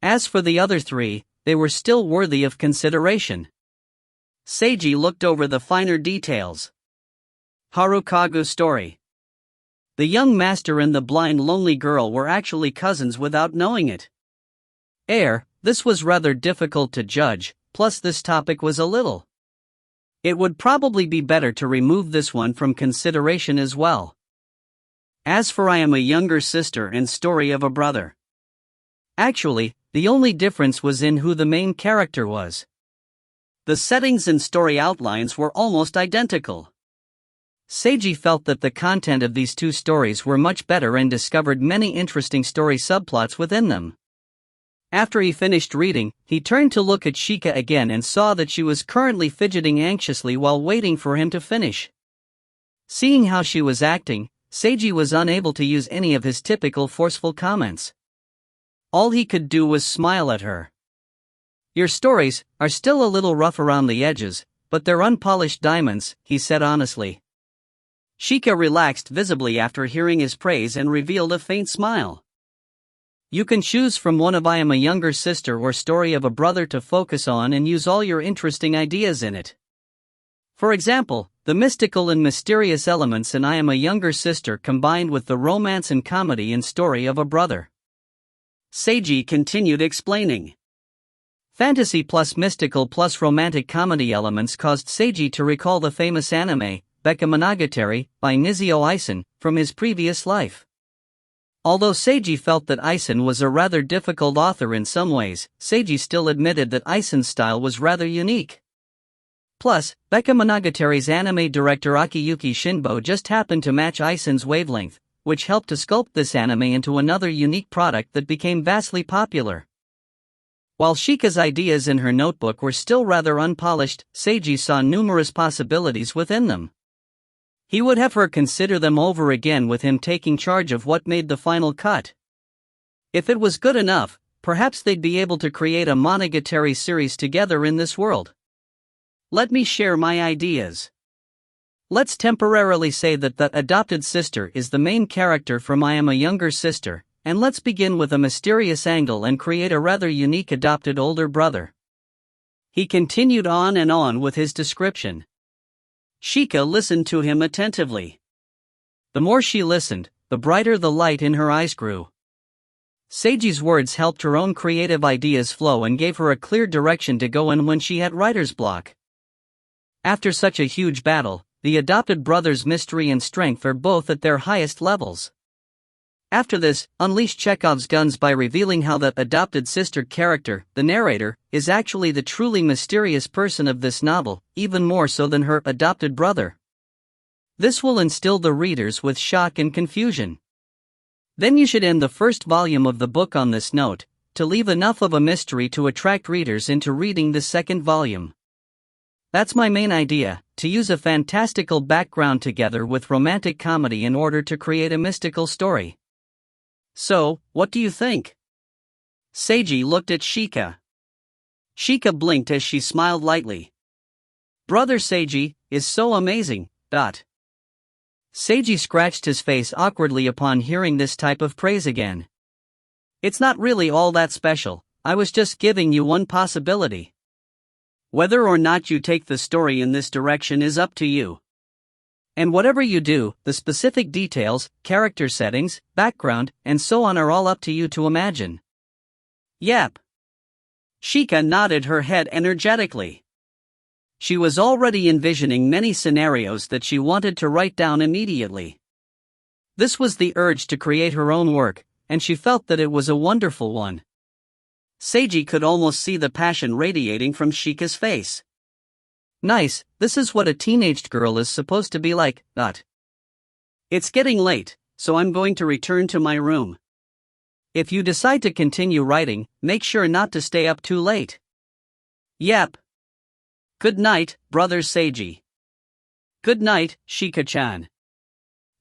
As for the other 3, they were still worthy of consideration. Seiji looked over the finer details. Harukago's Story. The young master and the blind lonely girl were actually cousins without knowing it. This was rather difficult to judge, plus this topic was a little. It would probably be better to remove this one from consideration as well. As for I Am a Younger Sister and Story of a Brother. Actually, the only difference was in who the main character was. The settings and story outlines were almost identical. Seiji felt that the content of these 2 stories were much better and discovered many interesting story subplots within them. After he finished reading, he turned to look at Shika again and saw that she was currently fidgeting anxiously while waiting for him to finish. Seeing how she was acting, Seiji was unable to use any of his typical forceful comments. All he could do was smile at her. Your stories are still a little rough around the edges, but they're unpolished diamonds, he said honestly. Shika relaxed visibly after hearing his praise and revealed a faint smile. You can choose from one of I Am a Younger Sister or Story of a Brother to focus on and use all your interesting ideas in it. For example, the mystical and mysterious elements in I Am a Younger Sister combined with the romance and comedy in Story of a Brother. Seiji continued explaining. Fantasy plus mystical plus romantic comedy elements caused Seiji to recall the famous anime, Bakemonogatari, by Nizio Eisen, from his previous life. Although Seiji felt that Eisen was a rather difficult author in some ways, Seiji still admitted that Eisen's style was rather unique. Plus, Bakemonogatari's anime director Akiyuki Shinbo just happened to match Eisen's wavelength, which helped to sculpt this anime into another unique product that became vastly popular. While Shika's ideas in her notebook were still rather unpolished, Seiji saw numerous possibilities within them. He would have her consider them over again with him taking charge of what made the final cut. If it was good enough, perhaps they'd be able to create a monogatari series together in this world. Let me share my ideas. Let's temporarily say that the adopted sister is the main character from I Am a Younger Sister, and let's begin with a mysterious angle and create a rather unique adopted older brother. He continued on and on with his description. Shika listened to him attentively. The more she listened, the brighter the light in her eyes grew. Seiji's words helped her own creative ideas flow and gave her a clear direction to go in when she had writer's block. After such a huge battle, the adopted brother's mystery and strength are both at their highest levels. After this, unleash Chekhov's guns by revealing how the adopted sister character, the narrator, is actually the truly mysterious person of this novel, even more so than her adopted brother. This will instill the readers with shock and confusion. Then you should end the first volume of the book on this note, to leave enough of a mystery to attract readers into reading the second volume. That's my main idea, to use a fantastical background together with romantic comedy in order to create a mystical story. So, what do you think? Seiji looked at Shika. Shika blinked as she smiled lightly. Brother Seiji is so amazing. Seiji scratched his face awkwardly upon hearing this type of praise again. It's not really all that special, I was just giving you one possibility. Whether or not you take the story in this direction is up to you. And whatever you do, the specific details, character settings, background, and so on are all up to you to imagine. Yep. Shika nodded her head energetically. She was already envisioning many scenarios that she wanted to write down immediately. This was the urge to create her own work, and she felt that it was a wonderful one. Seiji could almost see the passion radiating from Shika's face. Nice, this is what a teenaged girl is supposed to be like. It's getting late, so I'm going to return to my room. If you decide to continue writing, make sure not to stay up too late. Yep. Good night, brother Seiji. Good night, Shika-chan.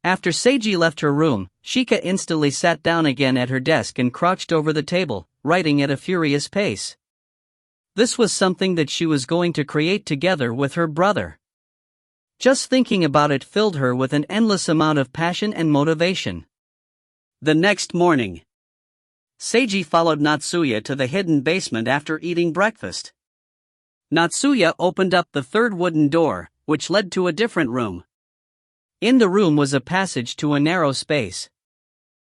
After Seiji left her room, Shika instantly sat down again at her desk and crouched over the table, writing at a furious pace. This was something that she was going to create together with her brother. Just thinking about it filled her with an endless amount of passion and motivation. The next morning, Seiji followed Natsuya to the hidden basement after eating breakfast. Natsuya opened up the third wooden door, which led to a different room. In the room was a passage to a narrow space.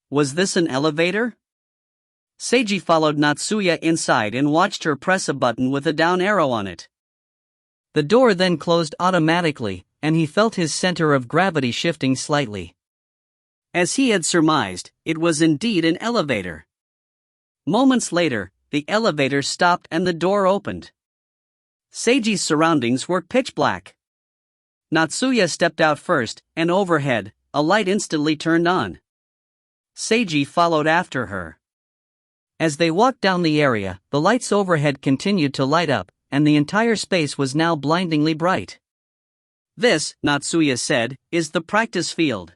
Was this an elevator? Seiji followed Natsuya inside and watched her press a button with a down arrow on it. The door then closed automatically, and he felt his center of gravity shifting slightly. As he had surmised, it was indeed an elevator. Moments later, the elevator stopped and the door opened. Seiji's surroundings were pitch black. Natsuya stepped out first, and overhead, a light instantly turned on. Seiji followed after her. As they walked down the area, the lights overhead continued to light up, and the entire space was now blindingly bright. This, Natsuya said, is the practice field.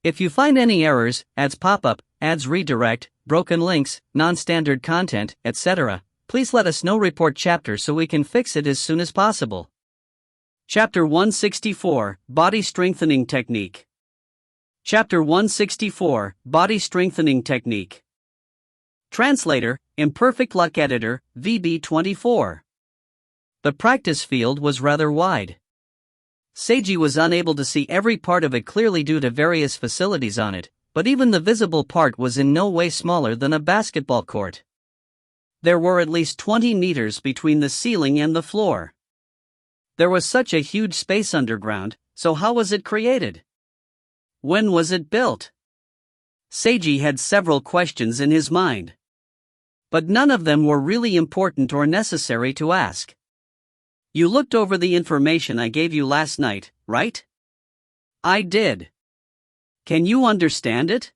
If you find any errors, ads pop up, ads redirect, broken links, non-standard content, etc., please let us know. Report chapter so we can fix it as soon as possible. Chapter 164, Body Strengthening Technique. Chapter 164, Body Strengthening Technique. Translator, Imperfect Luck Editor, VB24. The practice field was rather wide. Seiji was unable to see every part of it clearly due to various facilities on it, but even the visible part was in no way smaller than a basketball court. There were at least 20 meters between the ceiling and the floor. There was such a huge space underground, so how was it created? When was it built? Seiji had several questions in his mind. But none of them were really important or necessary to ask. You looked over the information I gave you last night, right? I did. Can you understand it?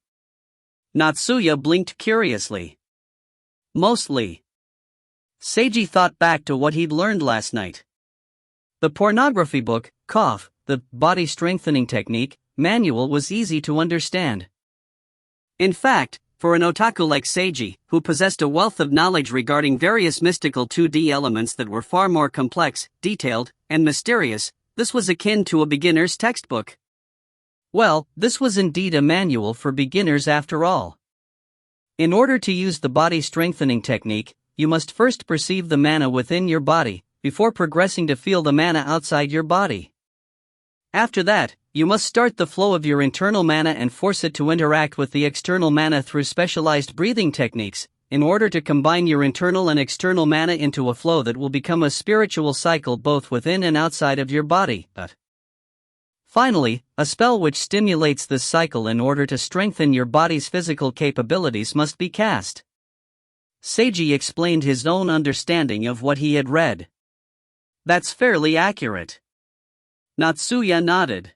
Natsuya blinked curiously. Mostly. Seiji thought back to what he'd learned last night. The pornography book, the Body Strengthening Technique, manual was easy to understand. In fact, for an otaku like Seiji, who possessed a wealth of knowledge regarding various mystical 2D elements that were far more complex, detailed, and mysterious, this was akin to a beginner's textbook. Well, this was indeed a manual for beginners after all. In order to use the body strengthening technique, you must first perceive the mana within your body, before progressing to feel the mana outside your body. After that, you must start the flow of your internal mana and force it to interact with the external mana through specialized breathing techniques, in order to combine your internal and external mana into a flow that will become a spiritual cycle both within and outside of your body. Finally, a spell which stimulates this cycle in order to strengthen your body's physical capabilities must be cast. Seiji explained his own understanding of what he had read. That's fairly accurate. Natsuya nodded.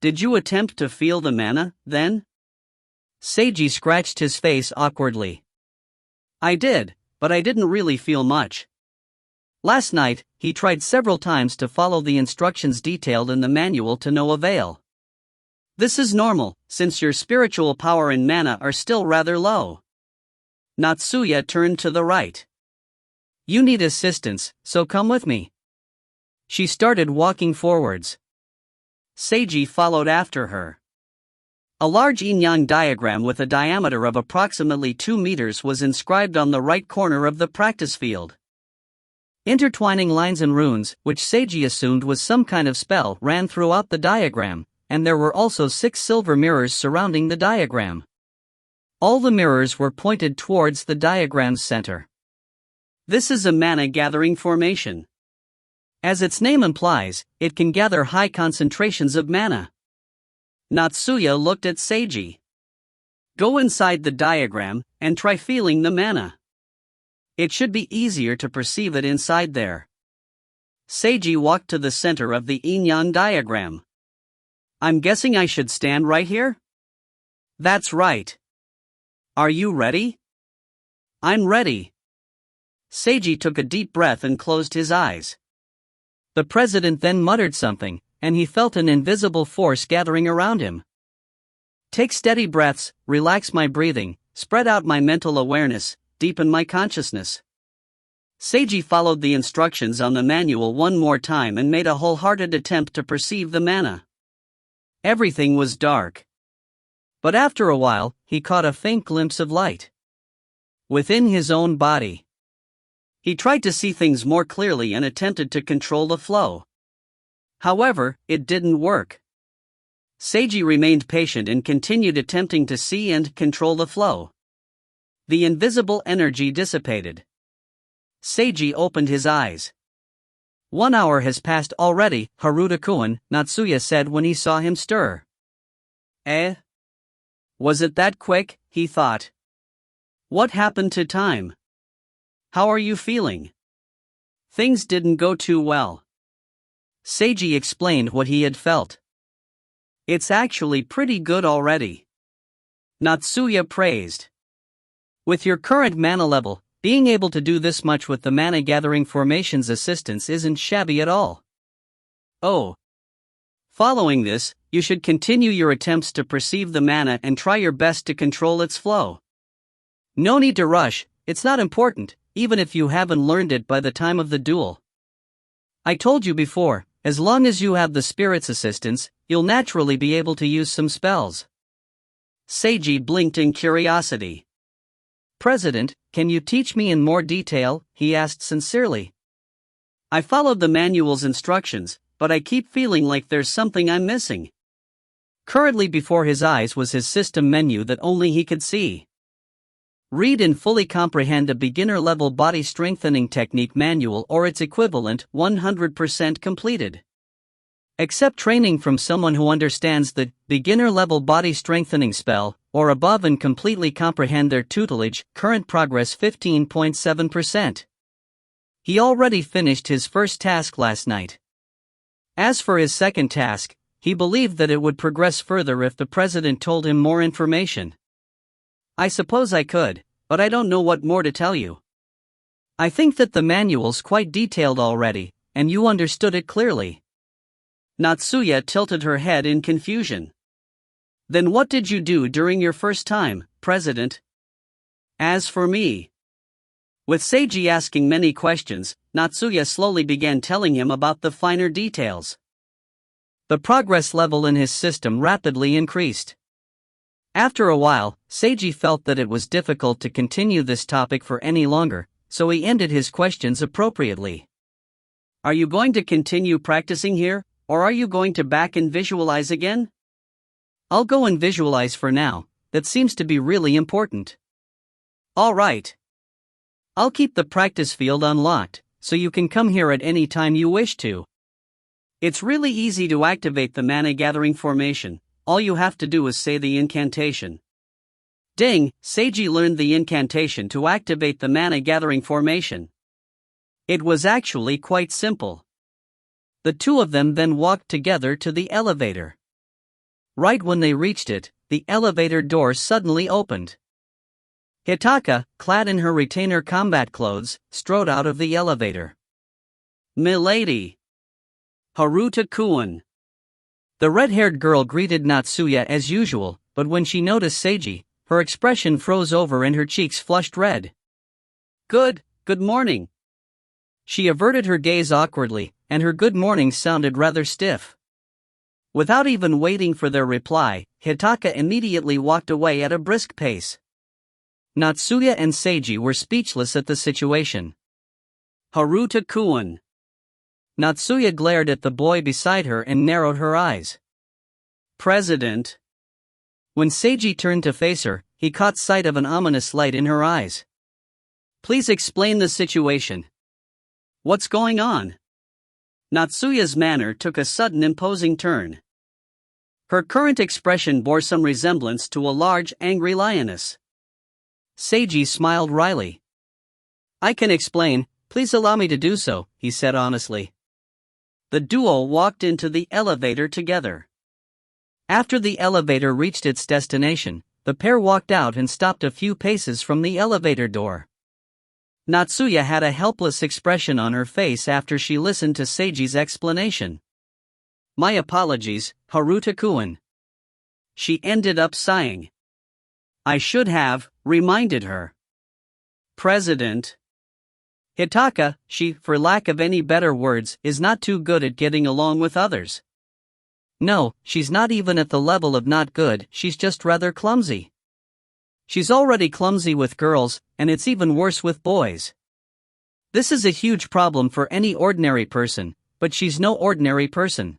Did you attempt to feel the mana, then? Seiji scratched his face awkwardly. I did, but I didn't really feel much. Last night, he tried several times to follow the instructions detailed in the manual to no avail. This is normal, since your spiritual power and mana are still rather low. Natsuya turned to the right. You need assistance, so come with me. She started walking forwards. Seiji followed after her. A large yin-yang diagram with a diameter of approximately 2 meters was inscribed on the right corner of the practice field. Intertwining lines and runes, which Seiji assumed was some kind of spell, ran throughout the diagram, and there were also 6 silver mirrors surrounding the diagram. All the mirrors were pointed towards the diagram's center. This is a mana-gathering formation. As its name implies, it can gather high concentrations of mana. Natsuya looked at Seiji. Go inside the diagram, and try feeling the mana. It should be easier to perceive it inside there. Seiji walked to the center of the yin-yang diagram. I'm guessing I should stand right here? That's right. Are you ready? I'm ready. Seiji took a deep breath and closed his eyes. The president then muttered something, and he felt an invisible force gathering around him. Take steady breaths, relax my breathing, spread out my mental awareness, deepen my consciousness. Seiji followed the instructions on the manual one more time and made a wholehearted attempt to perceive the mana. Everything was dark. But after a while, he caught a faint glimpse of light. Within his own body. He tried to see things more clearly and attempted to control the flow. However, it didn't work. Seiji remained patient and continued attempting to see and control the flow. The invisible energy dissipated. Seiji opened his eyes. 1 hour has passed already, Haruta-kun, Natsuya said when he saw him stir. Was it that quick, he thought. What happened to time? How are you feeling? Things didn't go too well. Seiji explained what he had felt. It's actually pretty good already. Natsuya praised. With your current mana level, being able to do this much with the mana gathering formation's assistance isn't shabby at all. Oh. Following this, you should continue your attempts to perceive the mana and try your best to control its flow. No need to rush, it's not important, even if you haven't learned it by the time of the duel. I told you before, as long as you have the spirit's assistance, you'll naturally be able to use some spells. Seiji blinked in curiosity. President, can you teach me in more detail? He asked sincerely. I followed the manual's instructions, but I keep feeling like there's something I'm missing. Currently before his eyes was his system menu that only he could see. Read and fully comprehend a beginner-level body strengthening technique manual or its equivalent, 100% completed. Accept training from someone who understands the beginner-level body strengthening spell, or above, and completely comprehend their tutelage, current progress 15.7%. He already finished his first task last night. As for his second task, he believed that it would progress further if the president told him more information. I suppose I could, but I don't know what more to tell you. I think that the manual's quite detailed already, and you understood it clearly. Natsuya tilted her head in confusion. Then what did you do during your first time, President? As for me, With Seiji asking many questions, Natsuya slowly began telling him about the finer details. The progress level in his system rapidly increased. After a while, Seiji felt that it was difficult to continue this topic for any longer, so he ended his questions appropriately. Are you going to continue practicing here, or are you going to back and visualize again? I'll go and visualize for now, that seems to be really important. Alright. I'll keep the practice field unlocked, so you can come here at any time you wish to. It's really easy to activate the mana gathering formation, all you have to do is say the incantation. Ding, Seiji learned the incantation to activate the mana gathering formation. It was actually quite simple. The two of them then walked together to the elevator. Right when they reached it, the elevator door suddenly opened. Hitaka, clad in her retainer combat clothes, strode out of the elevator. Milady! Haruta-kun! The red-haired girl greeted Natsuya as usual, but when she noticed Seiji, her expression froze over and her cheeks flushed red. Good morning. She averted her gaze awkwardly, and her good morning sounded rather stiff. Without even waiting for their reply, Hitaka immediately walked away at a brisk pace. Natsuya and Seiji were speechless at the situation. Haruta-kun! Natsuya glared at the boy beside her and narrowed her eyes. President. When Seiji turned to face her, he caught sight of an ominous light in her eyes. Please explain the situation. What's going on? Natsuya's manner took a sudden imposing turn. Her current expression bore some resemblance to a large, angry lioness. Seiji smiled wryly. I can explain, please allow me to do so, he said honestly. The duo walked into the elevator together. After the elevator reached its destination, the pair walked out and stopped a few paces from the elevator door. Natsuya had a helpless expression on her face after she listened to Seiji's explanation. My apologies, Haruta-kun. She ended up sighing. I should have reminded her. President. Hitaka, she, for lack of any better words, is not too good at getting along with others. No, she's not even at the level of not good, she's just rather clumsy. She's already clumsy with girls, and it's even worse with boys. This is a huge problem for any ordinary person, but she's no ordinary person.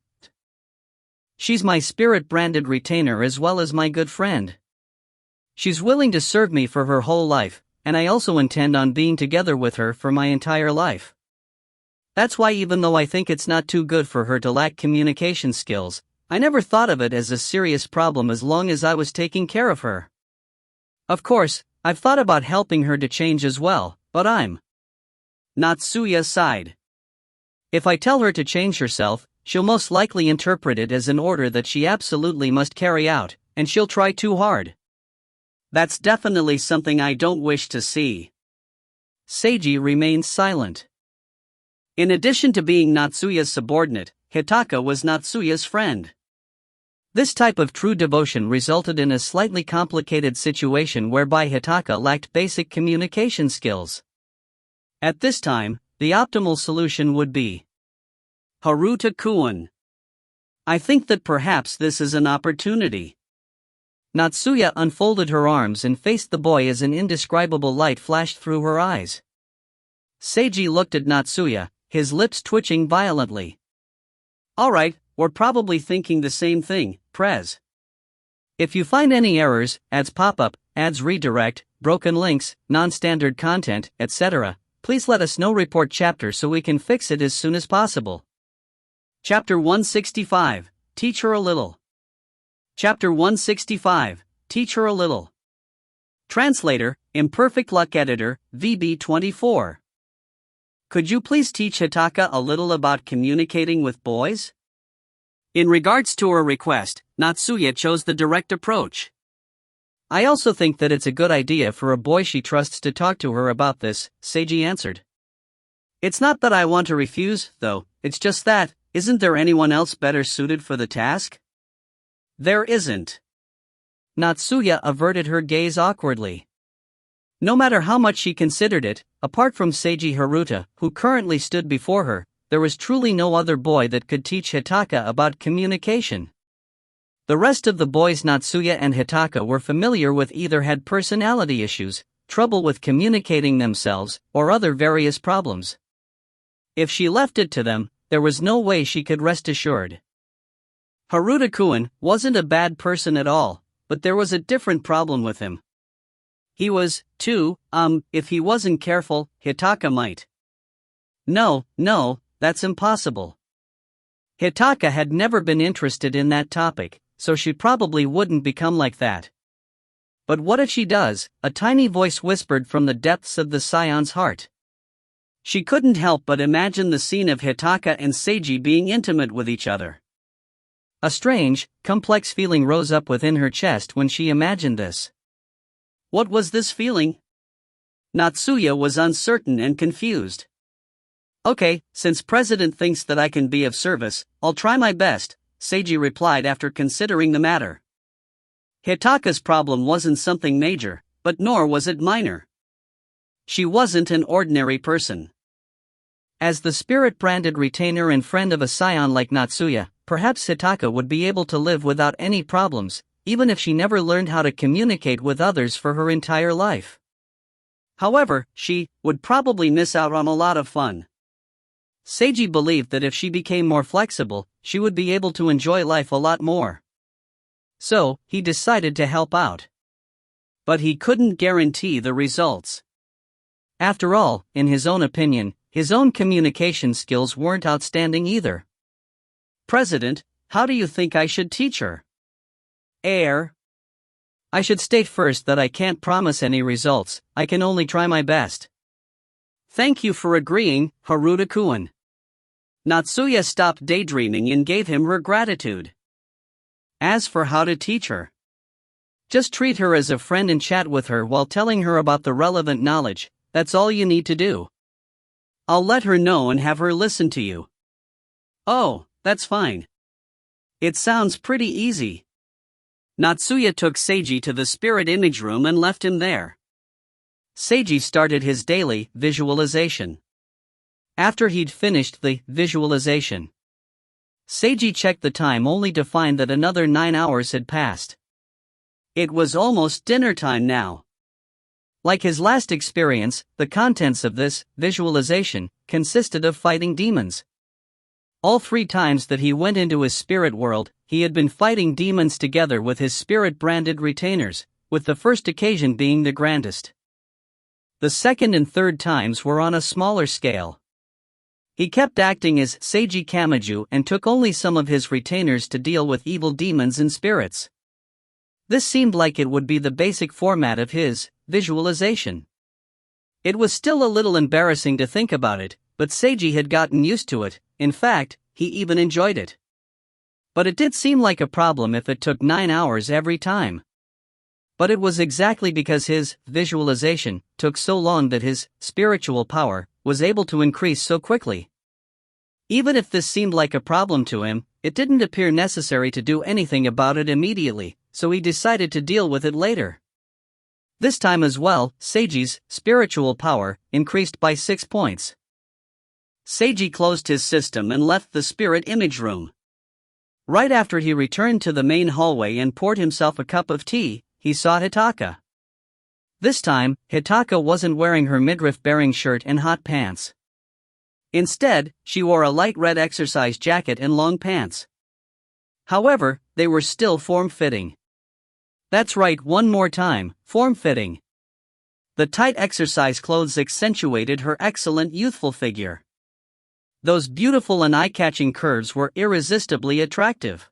She's my spirit-branded retainer as well as my good friend. She's willing to serve me for her whole life, and I also intend on being together with her for my entire life. That's why even though I think it's not too good for her to lack communication skills, I never thought of it as a serious problem as long as I was taking care of her. Of course, I've thought about helping her to change as well, but Natsuya sighed. If I tell her to change herself, she'll most likely interpret it as an order that she absolutely must carry out, and she'll try too hard. That's definitely something I don't wish to see. Seiji remained silent. In addition to being Natsuya's subordinate, Hitaka was Natsuya's friend. This type of true devotion resulted in a slightly complicated situation whereby Hitaka lacked basic communication skills. At this time, the optimal solution would be Haruta-kun. I think that perhaps this is an opportunity. Natsuya unfolded her arms and faced the boy as an indescribable light flashed through her eyes. Seiji looked at Natsuya, his lips twitching violently. Alright, we're probably thinking the same thing, Prez. If you find any errors, ads pop up, ads redirect, broken links, non-standard content, etc., please let us know. Report chapter so we can fix it as soon as possible. Chapter 165, Teach Her a Little. Chapter 165, Teach Her a Little. Translator, Imperfect Luck Editor, VB24. Could you please teach Hitaka a little about communicating with boys? In regards to her request, Natsuya chose the direct approach. I also think that it's a good idea for a boy she trusts to talk to her about this, Seiji answered. It's not that I want to refuse, though, it's just that, isn't there anyone else better suited for the task? There isn't. Natsuya averted her gaze awkwardly. No matter how much she considered it, apart from Seiji Haruta, who currently stood before her, there was truly no other boy that could teach Hitaka about communication. The rest of the boys Natsuya and Hitaka were familiar with either had personality issues, trouble with communicating themselves, or other various problems. If she left it to them, there was no way she could rest assured. Haruta-kun wasn't a bad person at all, but there was a different problem with him. He was, too, if he wasn't careful, Hitaka might. No, that's impossible. Hitaka had never been interested in that topic, so she probably wouldn't become like that. But what if she does? A tiny voice whispered from the depths of the scion's heart. She couldn't help but imagine the scene of Hitaka and Seiji being intimate with each other. A strange, complex feeling rose up within her chest when she imagined this. What was this feeling? Natsuya was uncertain and confused. Okay, since President thinks that I can be of service, I'll try my best, Seiji replied after considering the matter. Hitaka's problem wasn't something major, but nor was it minor. She wasn't an ordinary person. As the spirit-branded retainer and friend of a scion like Natsuya, perhaps Hitaka would be able to live without any problems, even if she never learned how to communicate with others for her entire life. However, she would probably miss out on a lot of fun. Seiji believed that if she became more flexible, she would be able to enjoy life a lot more. So, he decided to help out. But he couldn't guarantee the results. After all, in his own opinion, his own communication skills weren't outstanding either. President, how do you think I should teach her? I should state first that I can't promise any results, I can only try my best. Thank you for agreeing, Haruta-kun. Natsuya stopped daydreaming and gave him her gratitude. As for how to teach her, just treat her as a friend and chat with her while telling her about the relevant knowledge, that's all you need to do. I'll let her know and have her listen to you. Oh, that's fine. It sounds pretty easy. Natsuya took Seiji to the spirit image room and left him there. Seiji started his daily visualization. After he'd finished the visualization, Seiji checked the time only to find that another 9 hours had passed. It was almost dinner time now. Like his last experience, the contents of this visualization consisted of fighting demons. All 3 times that he went into his spirit world, he had been fighting demons together with his spirit-branded retainers, with the first occasion being the grandest. The second and third times were on a smaller scale. He kept acting as Seiji Kamiju and took only some of his retainers to deal with evil demons and spirits. This seemed like it would be the basic format of his visualization. It was still a little embarrassing to think about it, but Seiji had gotten used to it. In fact, he even enjoyed it. But it did seem like a problem if it took 9 hours every time. But it was exactly because his visualization took so long that his spiritual power was able to increase so quickly. Even if this seemed like a problem to him, it didn't appear necessary to do anything about it immediately, so he decided to deal with it later. This time as well, Seiji's spiritual power increased by 6 points. Seiji closed his system and left the spirit image room. Right after he returned to the main hallway and poured himself a cup of tea, he saw Hitaka. This time, Hitaka wasn't wearing her midriff-bearing shirt and hot pants. Instead, she wore a light red exercise jacket and long pants. However, they were still form-fitting. That's right, one more time, form-fitting. The tight exercise clothes accentuated her excellent youthful figure. Those beautiful and eye-catching curves were irresistibly attractive.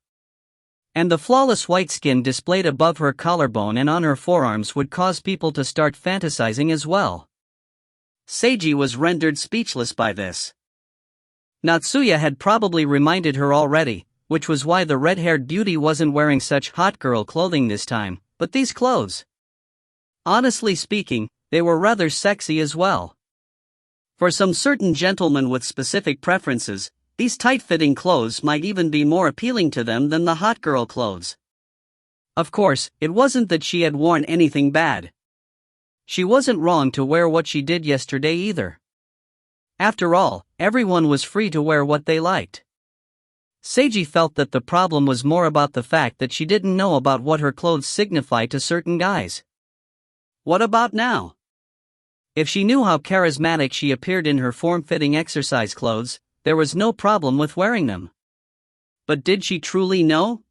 And the flawless white skin displayed above her collarbone and on her forearms would cause people to start fantasizing as well. Seiji was rendered speechless by this. Natsuya had probably reminded her already, which was why the red-haired beauty wasn't wearing such hot girl clothing this time, but these clothes. Honestly speaking, they were rather sexy as well. For some certain gentlemen with specific preferences, these tight-fitting clothes might even be more appealing to them than the hot girl clothes. Of course, it wasn't that she had worn anything bad. She wasn't wrong to wear what she did yesterday either. After all, everyone was free to wear what they liked. Seiji felt that the problem was more about the fact that she didn't know about what her clothes signify to certain guys. What about now? If she knew how charismatic she appeared in her form-fitting exercise clothes, there was no problem with wearing them. But did she truly know?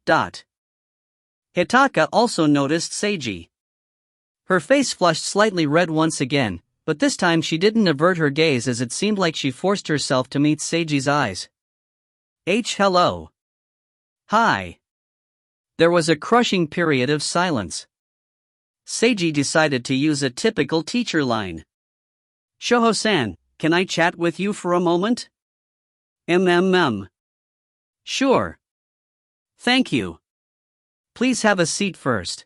Hitaka also noticed Seiji. Her face flushed slightly red once again, but this time she didn't avert her gaze as it seemed like she forced herself to meet Seiji's eyes. Hello. Hi. There was a crushing period of silence. Seiji decided to use a typical teacher line. Shoho-san, can I chat with you for a moment? Sure. Thank you. Please have a seat first.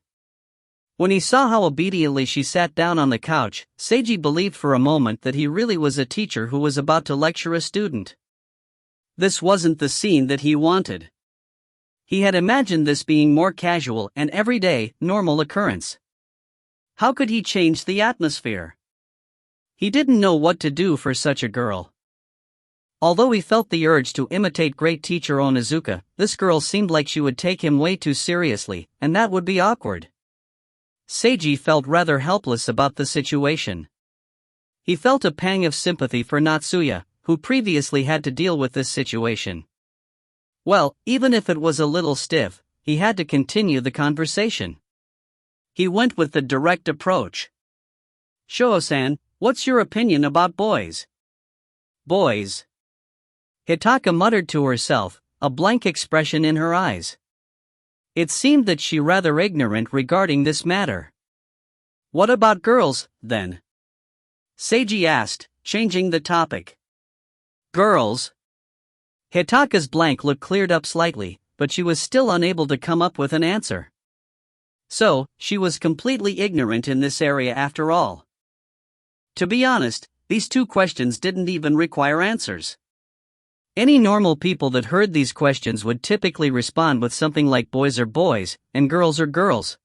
When he saw how obediently she sat down on the couch, Seiji believed for a moment that he really was a teacher who was about to lecture a student. This wasn't the scene that he wanted. He had imagined this being more casual and everyday, normal occurrence. How could he change the atmosphere? He didn't know what to do for such a girl. Although he felt the urge to imitate great teacher Onizuka, this girl seemed like she would take him way too seriously, and that would be awkward. Seiji felt rather helpless about the situation. He felt a pang of sympathy for Natsuya, who previously had to deal with this situation. Well, even if it was a little stiff, he had to continue the conversation. He went with the direct approach. Shoho-san, what's your opinion about boys? Boys. Hitaka muttered to herself, a blank expression in her eyes. It seemed that she rather ignorant regarding this matter. What about girls, then? Seiji asked, changing the topic. Girls? Hitaka's blank look cleared up slightly, but she was still unable to come up with an answer. So, she was completely ignorant in this area after all. To be honest, these two questions didn't even require answers. Any normal people that heard these questions would typically respond with something like boys are boys, and girls are girls.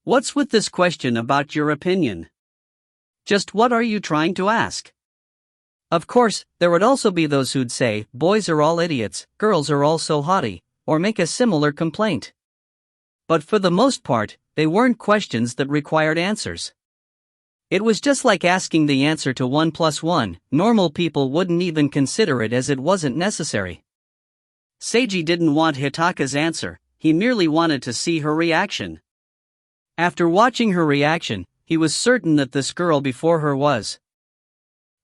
What's with this question about your opinion? Just what are you trying to ask? Of course, there would also be those who'd say, boys are all idiots, girls are all so haughty, or make a similar complaint. But for the most part, they weren't questions that required answers. It was just like asking the answer to 1 + 1, normal people wouldn't even consider it as it wasn't necessary. Seiji didn't want Hitaka's answer, he merely wanted to see her reaction. After watching her reaction, he was certain that this girl before her was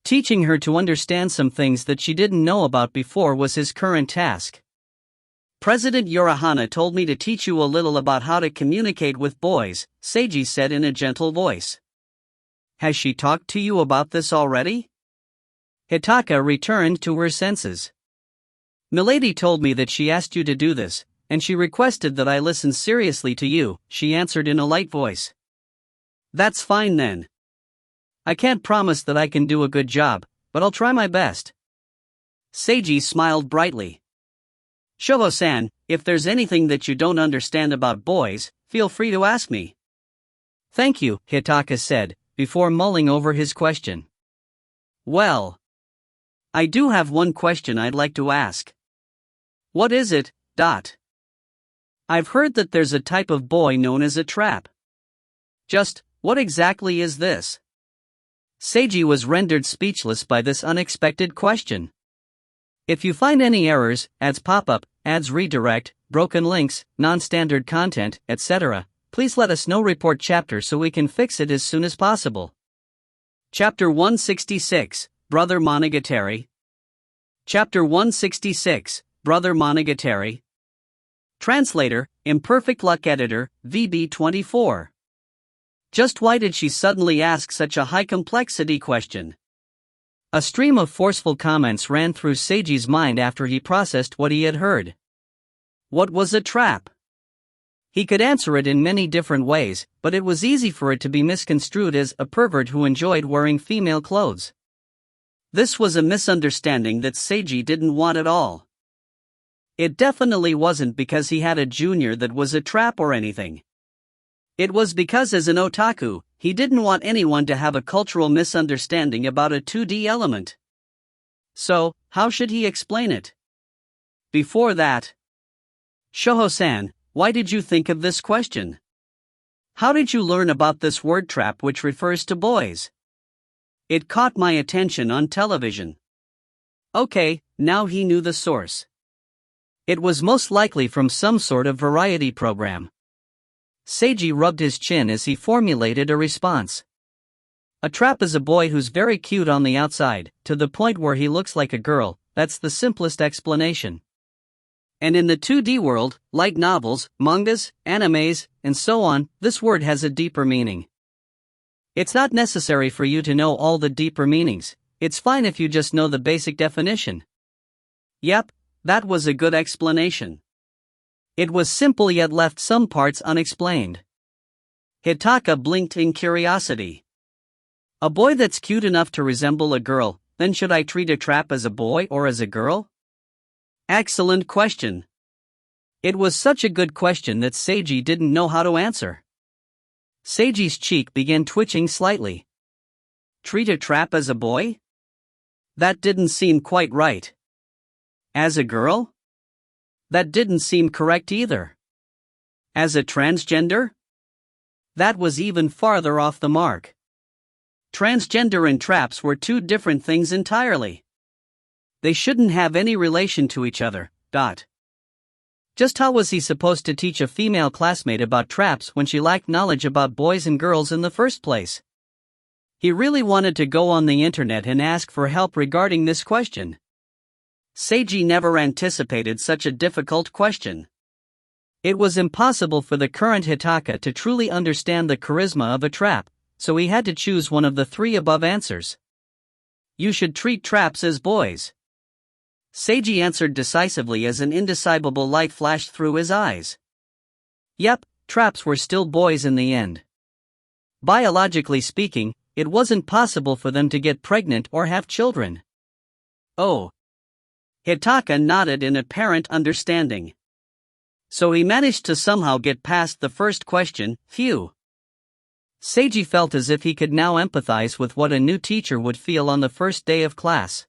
teaching her to understand some things that she didn't know about before was his current task. President Yorihana told me to teach you a little about how to communicate with boys, Seiji said in a gentle voice. Has she talked to you about this already? Hitaka returned to her senses. Milady told me that she asked you to do this, and she requested that I listen seriously to you, she answered in a light voice. That's fine then. I can't promise that I can do a good job, but I'll try my best. Seiji smiled brightly. Shoho-san, if there's anything that you don't understand about boys, feel free to ask me. Thank you, Hitaka said, before mulling over his question. Well, I do have one question I'd like to ask. What is it? I've heard that there's a type of boy known as a trap. Just, what exactly is this? Seiji was rendered speechless by this unexpected question. If you find any errors, ads pop up, ads redirect, broken links, non-standard content, etc., please let us know. Report chapter so we can fix it as soon as possible. Chapter 166, Brother Monogatari. Chapter 166, Brother Monogatari. Translator, Imperfect Luck Editor, VB24. Just why did she suddenly ask such a high-complexity question? A stream of forceful comments ran through Seiji's mind after he processed what he had heard. What was a trap? He could answer it in many different ways, but it was easy for it to be misconstrued as a pervert who enjoyed wearing female clothes. This was a misunderstanding that Seiji didn't want at all. It definitely wasn't because he had a junior that was a trap or anything. It was because as an otaku, he didn't want anyone to have a cultural misunderstanding about a 2D element. So, how should he explain it? Before that, Shoho-san, why did you think of this question? How did you learn about this word trap which refers to boys? It caught my attention on television. Okay, now he knew the source. It was most likely from some sort of variety program. Seiji rubbed his chin as he formulated a response. A trap is a boy who's very cute on the outside, to the point where he looks like a girl. That's the simplest explanation. And in the 2D world, like novels, mangas, animes, and so on, this word has a deeper meaning. It's not necessary for you to know all the deeper meanings, it's fine if you just know the basic definition. Yep, that was a good explanation. It was simple yet left some parts unexplained. Hitaka blinked in curiosity. A boy that's cute enough to resemble a girl, then should I treat a trap as a boy or as a girl? Excellent question. It was such a good question that Seiji didn't know how to answer. Seiji's cheek began twitching slightly. Treat a trap as a boy? That didn't seem quite right. As a girl? That didn't seem correct either. As a transgender? That was even farther off the mark. Transgender and traps were two different things entirely. They shouldn't have any relation to each other. Just how was he supposed to teach a female classmate about traps when she lacked knowledge about boys and girls in the first place? He really wanted to go on the internet and ask for help regarding this question. Seiji never anticipated such a difficult question. It was impossible for the current Hitaka to truly understand the charisma of a trap, so he had to choose one of the three above answers. You should treat traps as boys. Seiji answered decisively as an indescribable light flashed through his eyes. Yep, traps were still boys in the end. Biologically speaking, it wasn't possible for them to get pregnant or have children. Oh. Hitaka nodded in apparent understanding. So he managed to somehow get past the first question, phew. Seiji felt as if he could now empathize with what a new teacher would feel on the first day of class.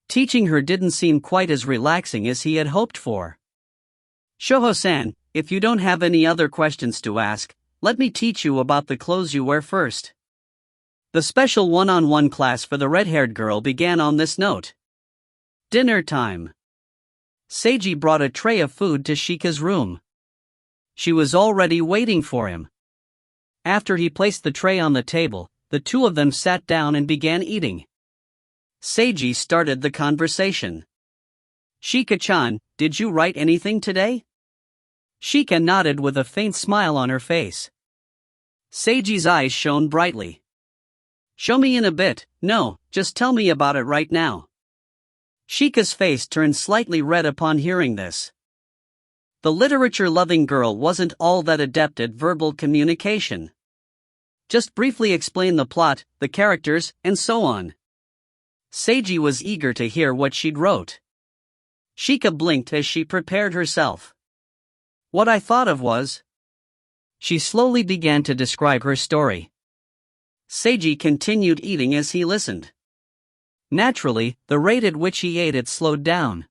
Teaching her didn't seem quite as relaxing as he had hoped for. Shoho-san, if you don't have any other questions to ask, let me teach you about the clothes you wear first. The special one-on-one class for the red-haired girl began on this note. Dinner time. Seiji brought a tray of food to Shika's room. She was already waiting for him. After he placed the tray on the table, the two of them sat down and began eating. Seiji started the conversation. Shika-chan, did you write anything today? Shika nodded with a faint smile on her face. Seiji's eyes shone brightly. Show me in a bit. No, just tell me about it right now. Shika's face turned slightly red upon hearing this. The literature-loving girl wasn't all that adept at verbal communication. Just briefly explain the plot, the characters, and so on. Seiji was eager to hear what she'd wrote. Shika blinked as she prepared herself. What I thought of was... She slowly began to describe her story. Seiji continued eating as he listened. Naturally, the rate at which he ate it slowed down.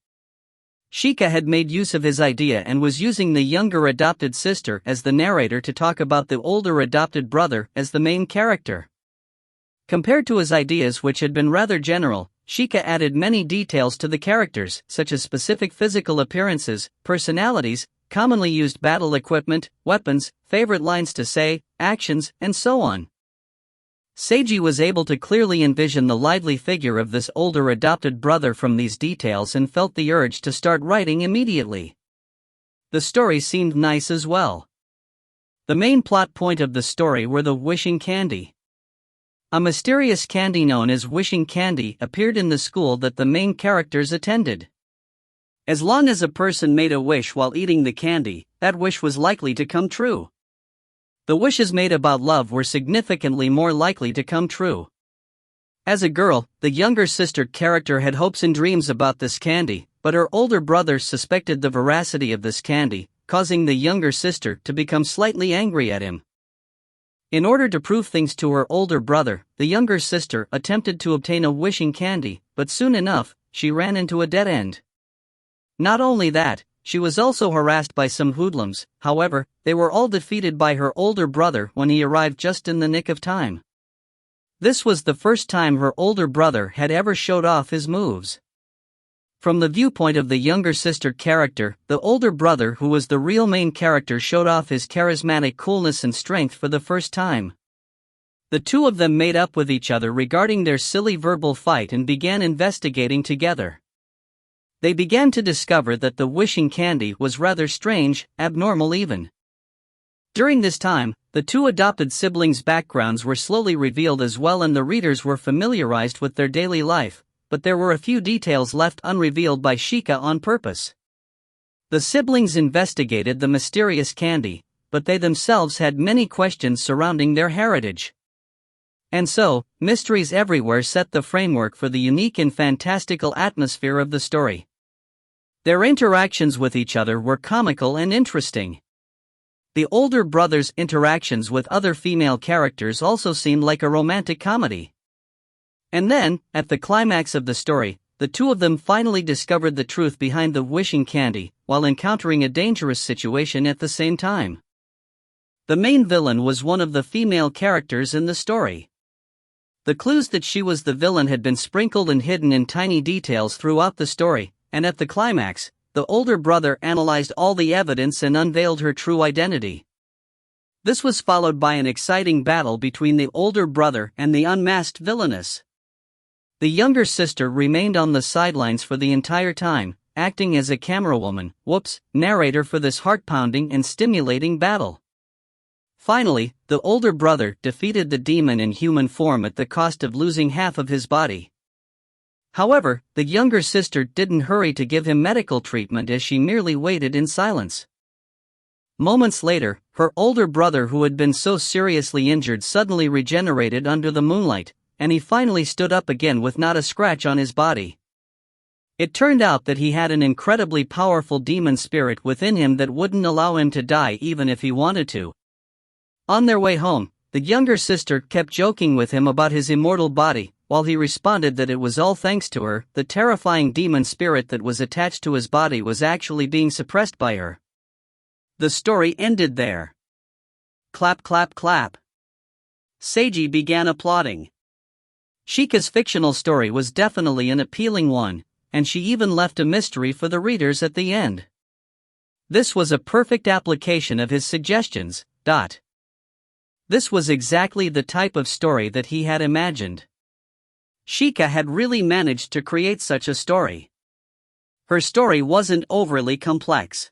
Shika had made use of his idea and was using the younger adopted sister as the narrator to talk about the older adopted brother as the main character. Compared to his ideas, which had been rather general, Shika added many details to the characters, such as specific physical appearances, personalities, commonly used battle equipment, weapons, favorite lines to say, actions, and so on. Seiji was able to clearly envision the lively figure of this older adopted brother from these details and felt the urge to start writing immediately. The story seemed nice as well. The main plot point of the story were the wishing candy. A mysterious candy known as wishing candy appeared in the school that the main characters attended. As long as a person made a wish while eating the candy, that wish was likely to come true. The wishes made about love were significantly more likely to come true. As a girl, the younger sister character had hopes and dreams about this candy, but her older brother suspected the veracity of this candy, causing the younger sister to become slightly angry at him. In order to prove things to her older brother, the younger sister attempted to obtain a wishing candy, but soon enough, she ran into a dead end. Not only that, she was also harassed by some hoodlums. However, they were all defeated by her older brother when he arrived just in the nick of time. This was the first time her older brother had ever showed off his moves. From the viewpoint of the younger sister character, the older brother, who was the real main character, showed off his charismatic coolness and strength for the first time. The two of them made up with each other regarding their silly verbal fight and began investigating together. They began to discover that the wishing candy was rather strange, abnormal even. During this time, the two adopted siblings' backgrounds were slowly revealed as well, and the readers were familiarized with their daily life, but there were a few details left unrevealed by Shika on purpose. The siblings investigated the mysterious candy, but they themselves had many questions surrounding their heritage. And so, mysteries everywhere set the framework for the unique and fantastical atmosphere of the story. Their interactions with each other were comical and interesting. The older brother's interactions with other female characters also seemed like a romantic comedy. And then, at the climax of the story, the two of them finally discovered the truth behind the wishing candy, while encountering a dangerous situation at the same time. The main villain was one of the female characters in the story. The clues that she was the villain had been sprinkled and hidden in tiny details throughout the story, and at the climax, the older brother analyzed all the evidence and unveiled her true identity. This was followed by an exciting battle between the older brother and the unmasked villainess. The younger sister remained on the sidelines for the entire time, acting as a camerawoman, narrator for this heart-pounding and stimulating battle. Finally, the older brother defeated the demon in human form at the cost of losing half of his body. However, the younger sister didn't hurry to give him medical treatment, as she merely waited in silence. Moments later, her older brother, who had been so seriously injured, suddenly regenerated under the moonlight, and he finally stood up again with not a scratch on his body. It turned out that he had an incredibly powerful demon spirit within him that wouldn't allow him to die even if he wanted to. On their way home, the younger sister kept joking with him about his immortal body, while he responded that it was all thanks to her. The terrifying demon spirit that was attached to his body was actually being suppressed by her. The story ended there. Clap, clap, clap. Seiji began applauding. Shika's fictional story was definitely an appealing one, and she even left a mystery for the readers at the end. This was a perfect application of his suggestions. This was exactly the type of story that he had imagined. Shika had really managed to create such a story. Her story wasn't overly complex.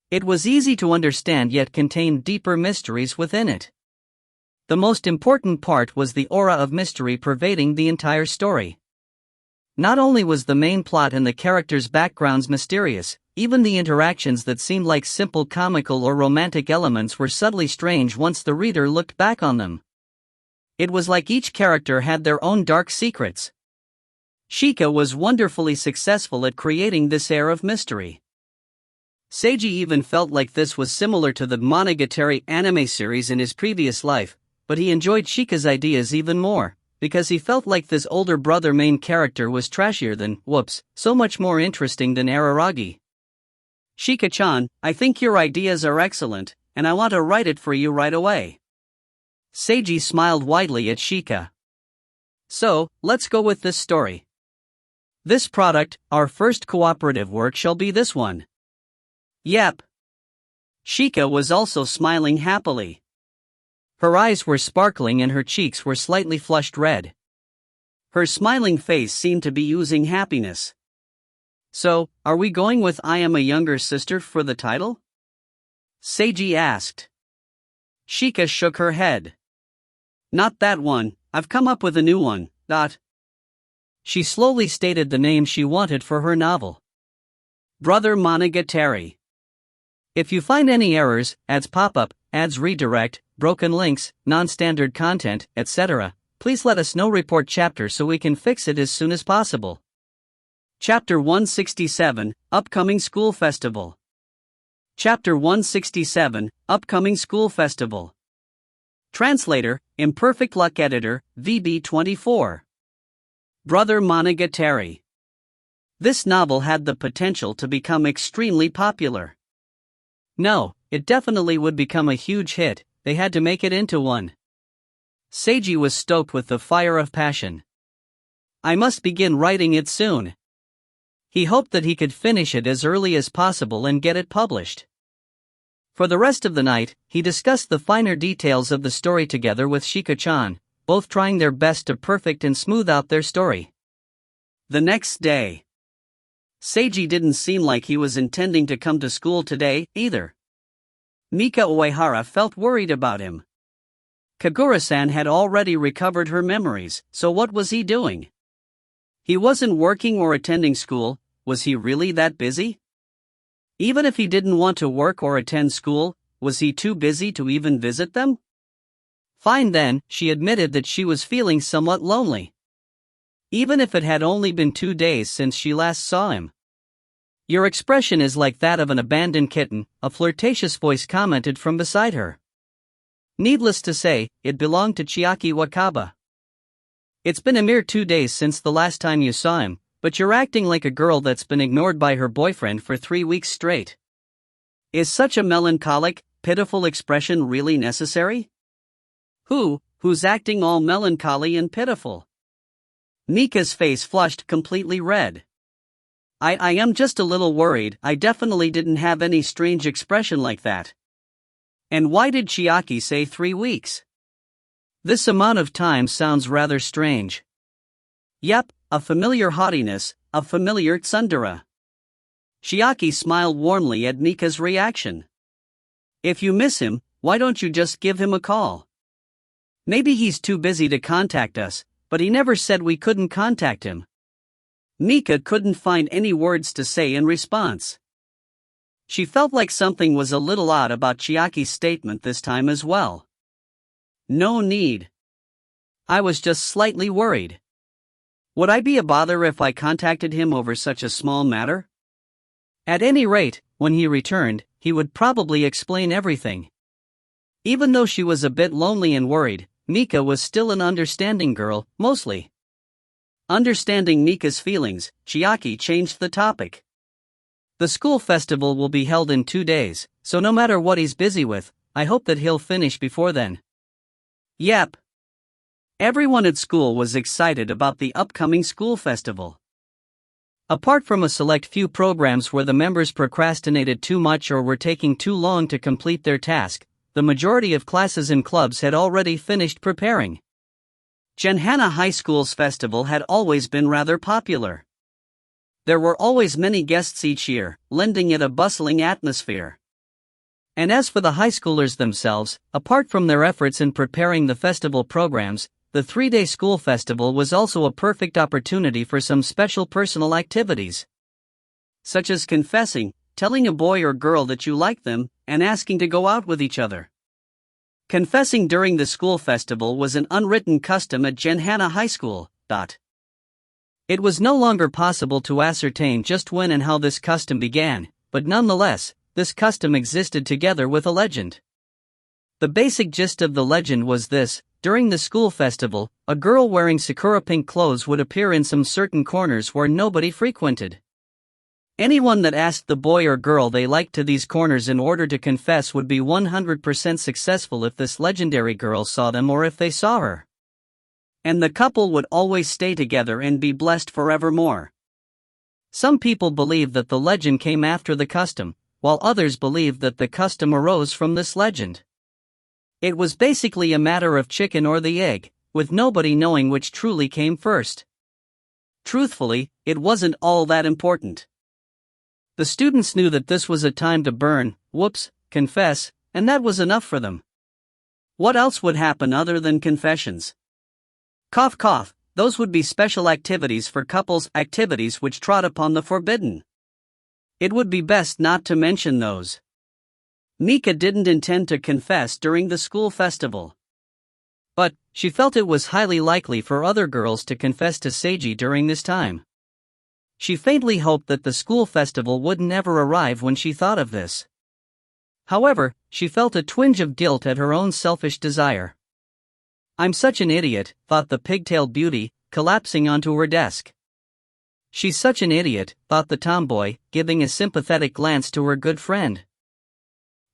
It was easy to understand yet contained deeper mysteries within it. The most important part was the aura of mystery pervading the entire story. Not only was the main plot and the characters' backgrounds mysterious, even the interactions that seemed like simple comical or romantic elements were subtly strange once the reader looked back on them. It was like each character had their own dark secrets. Shika was wonderfully successful at creating this air of mystery. Seiji even felt like this was similar to the Monogatari anime series in his previous life, but he enjoyed Shika's ideas even more, because he felt like this older brother main character was trashier than, so much more interesting than Araragi. Shika-chan, I think your ideas are excellent, and I want to write it for you right away. Seiji smiled widely at Shika. So, let's go with this story. This product, our first cooperative work, shall be this one. Yep. Shika was also smiling happily. Her eyes were sparkling and her cheeks were slightly flushed red. Her smiling face seemed to be oozing happiness. So, are we going with I Am a Younger Sister for the title? Seiji asked. Shika shook her head. Not that one, I've come up with a new one. She slowly stated the name she wanted for her novel. Brother Monogatari. If you find any errors, ads pop up, ads redirect, broken links, non-standard content, etc., please let us know. Report chapter so we can fix it as soon as possible. Chapter 167, Upcoming School Festival. Chapter 167, Upcoming School Festival. Translator, Imperfect Luck Editor, VB24. Brother Monogatari. This novel had the potential to become extremely popular. No, it definitely would become a huge hit, they had to make it into one. Seiji was stoked with the fire of passion. I must begin writing it soon. He hoped that he could finish it as early as possible and get it published. For the rest of the night, he discussed the finer details of the story together with Shika-chan, both trying their best to perfect and smooth out their story. The next day, Seiji didn't seem like he was intending to come to school today, either. Mika Uehara felt worried about him. Kagura-san had already recovered her memories, so what was he doing? He wasn't working or attending school. Was he really that busy? Even if he didn't want to work or attend school, was he too busy to even visit them? Fine then, she admitted that she was feeling somewhat lonely. Even if it had only been 2 days since she last saw him. Your expression is like that of an abandoned kitten, a flirtatious voice commented from beside her. Needless to say, it belonged to Chiaki Wakaba. It's been a mere 2 days since the last time you saw him, but you're acting like a girl that's been ignored by her boyfriend for 3 weeks straight. Is such a melancholic, pitiful expression really necessary? Who's acting all melancholy and pitiful? Mika's face flushed completely red. I am just a little worried. I definitely didn't have any strange expression like that. And why did Chiaki say 3 weeks? This amount of time sounds rather strange. Yep, a familiar haughtiness, a familiar tsundere. Chiaki smiled warmly at Mika's reaction. If you miss him, why don't you just give him a call? Maybe he's too busy to contact us, but he never said we couldn't contact him. Mika couldn't find any words to say in response. She felt like something was a little odd about Chiaki's statement this time as well. No need. I was just slightly worried. Would I be a bother if I contacted him over such a small matter? At any rate, when he returned, he would probably explain everything. Even though she was a bit lonely and worried, Mika was still an understanding girl, mostly. Understanding Mika's feelings, Chiaki changed the topic. The school festival will be held in 2 days, so no matter what he's busy with, I hope that he'll finish before then. Yep. Everyone at school was excited about the upcoming school festival. Apart from a select few programs where the members procrastinated too much or were taking too long to complete their task, the majority of classes and clubs had already finished preparing. Genhana High School's festival had always been rather popular. There were always many guests each year, lending it a bustling atmosphere. And as for the high schoolers themselves, apart from their efforts in preparing the festival programs, the 3-day school festival was also a perfect opportunity for some special personal activities. Such as confessing, telling a boy or girl that you like them, and asking to go out with each other. Confessing during the school festival was an unwritten custom at Genhana High School. It was no longer possible to ascertain just when and how this custom began, but nonetheless, this custom existed together with a legend. The basic gist of the legend was this: during the school festival, a girl wearing sakura pink clothes would appear in some certain corners where nobody frequented. Anyone that asked the boy or girl they liked to these corners in order to confess would be 100% successful if this legendary girl saw them or if they saw her. And the couple would always stay together and be blessed forevermore. Some people believe that the legend came after the custom, while others believe that the custom arose from this legend. It was basically a matter of chicken or the egg, with nobody knowing which truly came first. Truthfully, it wasn't all that important. The students knew that this was a time to burn, confess, and that was enough for them. What else would happen other than confessions? Cough cough, those would be special activities for couples, activities which trod upon the forbidden. It would be best not to mention those. Mika didn't intend to confess during the school festival. But, she felt it was highly likely for other girls to confess to Seiji during this time. She faintly hoped that the school festival would never arrive when she thought of this. However, she felt a twinge of guilt at her own selfish desire. I'm such an idiot, thought the pigtailed beauty, collapsing onto her desk. She's such an idiot, thought the tomboy, giving a sympathetic glance to her good friend.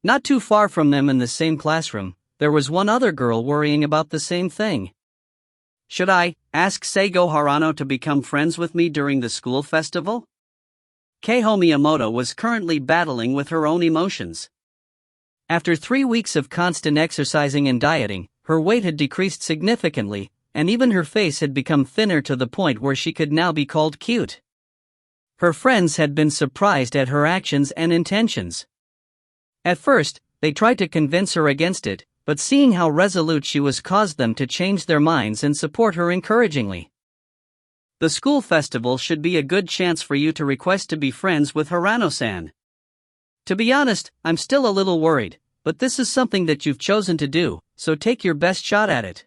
Not too far from them in the same classroom, there was one other girl worrying about the same thing. Should I ask Seigo Harano to become friends with me during the school festival? Keiho Miyamoto was currently battling with her own emotions. After 3 weeks of constant exercising and dieting, her weight had decreased significantly, and even her face had become thinner to the point where she could now be called cute. Her friends had been surprised at her actions and intentions. At first, they tried to convince her against it, but seeing how resolute she was caused them to change their minds and support her encouragingly. The school festival should be a good chance for you to request to be friends with Harano-san. To be honest, I'm still a little worried, but this is something that you've chosen to do, so take your best shot at it.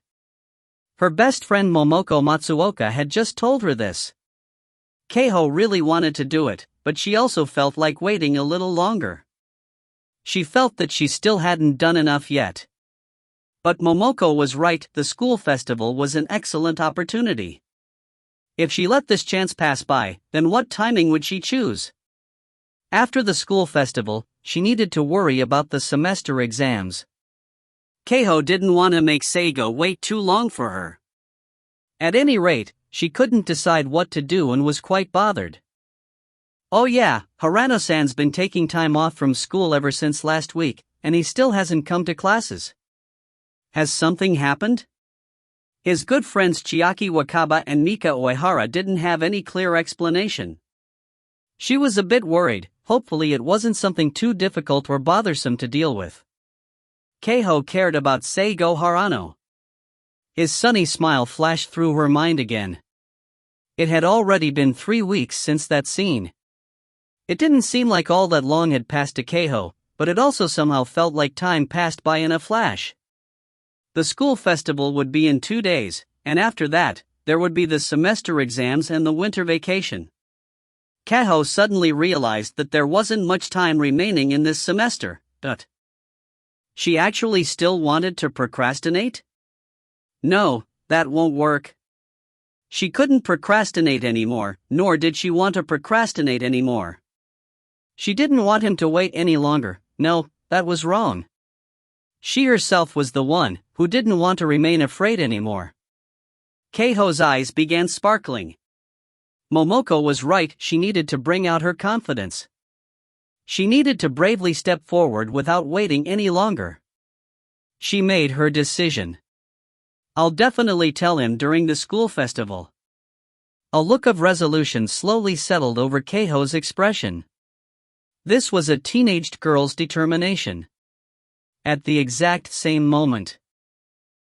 Her best friend Momoko Matsuoka had just told her this. Keiho really wanted to do it, but she also felt like waiting a little longer. She felt that she still hadn't done enough yet. But Momoko was right, the school festival was an excellent opportunity. If she let this chance pass by, then what timing would she choose? After the school festival, she needed to worry about the semester exams. Keiho didn't want to make Seigo wait too long for her. At any rate, she couldn't decide what to do and was quite bothered. Oh yeah, Harano-san's been taking time off from school ever since last week, and he still hasn't come to classes. Has something happened? His good friends Chiaki Wakaba and Mika Oihara didn't have any clear explanation. She was a bit worried, hopefully it wasn't something too difficult or bothersome to deal with. Keiho cared about Seigo Harano. His sunny smile flashed through her mind again. It had already been 3 weeks since that scene. It didn't seem like all that long had passed to Keiho, but it also somehow felt like time passed by in a flash. The school festival would be in 2 days, and after that, there would be the semester exams and the winter vacation. Keiho suddenly realized that there wasn't much time remaining in this semester, but she actually still wanted to procrastinate? No, that won't work. She couldn't procrastinate anymore, nor did she want to procrastinate anymore. She didn't want him to wait any longer, no, that was wrong. She herself was the one who didn't want to remain afraid anymore. Keiho's eyes began sparkling. Momoko was right, she needed to bring out her confidence. She needed to bravely step forward without waiting any longer. She made her decision. I'll definitely tell him during the school festival. A look of resolution slowly settled over Keiho's expression. This was a teenaged girl's determination. At the exact same moment.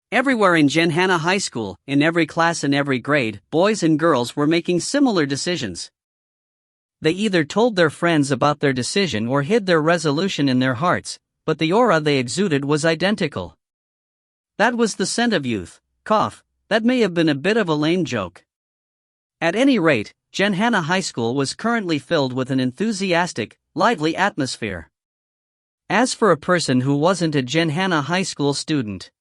Everywhere in Genhana High School, in every class and every grade, boys and girls were making similar decisions. They either told their friends about their decision or hid their resolution in their hearts, but the aura they exuded was identical. That was the scent of youth. Cough, that may have been a bit of a lame joke. At any rate, Genhana High School was currently filled with an enthusiastic, lively atmosphere. As for a person who wasn't a Genhana High School student,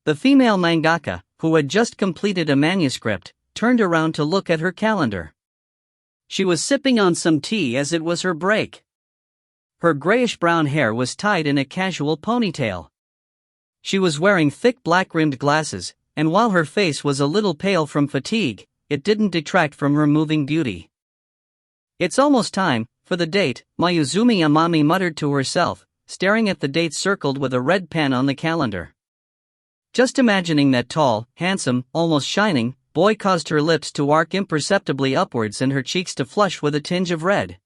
the female mangaka, who had just completed a manuscript, turned around to look at her calendar. She was sipping on some tea as it was her break. Her grayish-brown hair was tied in a casual ponytail. She was wearing thick black-rimmed glasses, and while her face was a little pale from fatigue, it didn't detract from her moving beauty. It's almost time for the date, Mayuzumi Amami muttered to herself, staring at the date circled with a red pen on the calendar. Just imagining that tall, handsome, almost shining boy caused her lips to arc imperceptibly upwards and her cheeks to flush with a tinge of red.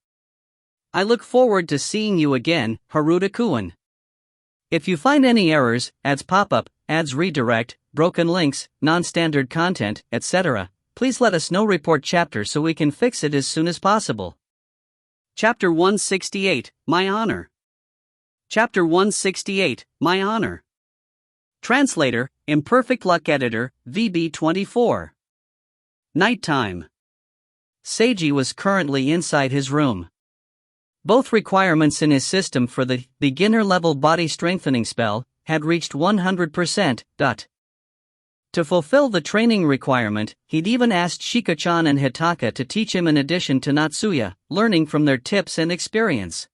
I look forward to seeing you again, Haruta-kun. If you find any errors, ads pop-up, ads redirect, broken links, non-standard content, etc., please let us know. Report chapter so we can fix it as soon as possible. Chapter 168, My Honor. Chapter 168, My Honor. Translator, Imperfect Luck Editor, VB24. Nighttime. Seiji was currently inside his room. Both requirements in his system for the beginner-level body strengthening spell had reached 100%. To fulfill the training requirement, he'd even asked Shiko-chan and Hitaka to teach him in addition to Natsuya, learning from their tips and experience.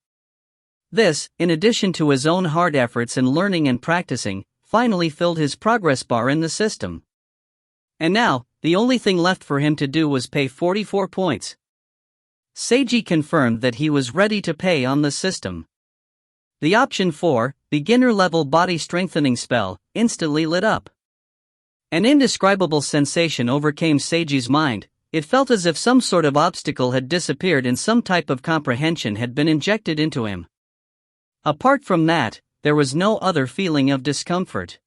This, in addition to his own hard efforts in learning and practicing, finally filled his progress bar in the system. And now, the only thing left for him to do was pay 44 points. Seiji confirmed that he was ready to pay on the system. The option 4, beginner-level body strengthening spell, instantly lit up. An indescribable sensation overcame Seiji's mind. It felt as if some sort of obstacle had disappeared and some type of comprehension had been injected into him. Apart from that, there was no other feeling of discomfort.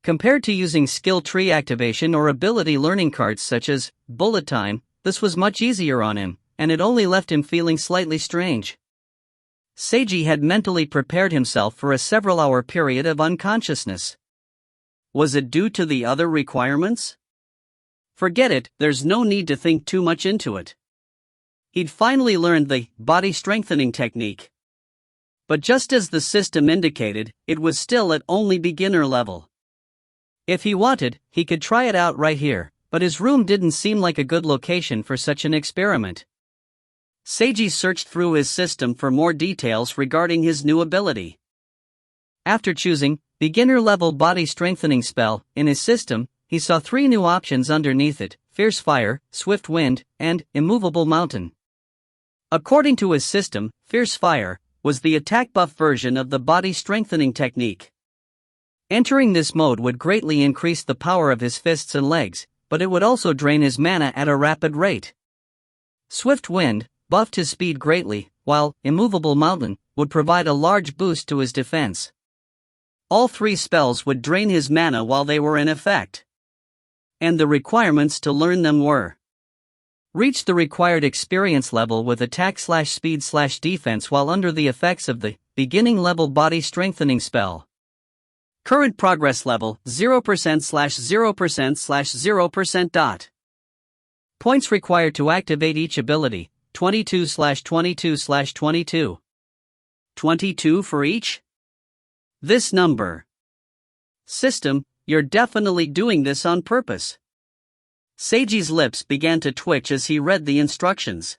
Compared to using skill tree activation or ability learning cards such as bullet time, this was much easier on him, and it only left him feeling slightly strange. Seiji had mentally prepared himself for a several-hour period of unconsciousness. Was it due to the other requirements? Forget it, there's no need to think too much into it. He'd finally learned the body strengthening technique. But just as the system indicated, it was still at only beginner level. If he wanted, he could try it out right here, but his room didn't seem like a good location for such an experiment. Seiji searched through his system for more details regarding his new ability. After choosing beginner-level body strengthening spell in his system, he saw 3 new options underneath it: Fierce Fire, Swift Wind, and Immovable Mountain. According to his system, Fierce Fire was the attack buff version of the body strengthening technique. Entering this mode would greatly increase the power of his fists and legs, but it would also drain his mana at a rapid rate. Swift Wind buffed his speed greatly, while Immovable Mountain would provide a large boost to his defense. All 3 spells would drain his mana while they were in effect. And the requirements to learn them were: reach the required experience level with attack/speed/defense while under the effects of the beginning level body strengthening spell. Current progress level 0%/0%/0%. Points required to activate each ability 22/22/22. 22 for each? This number. System, you're definitely doing this on purpose. Seiji's lips began to twitch as he read the instructions.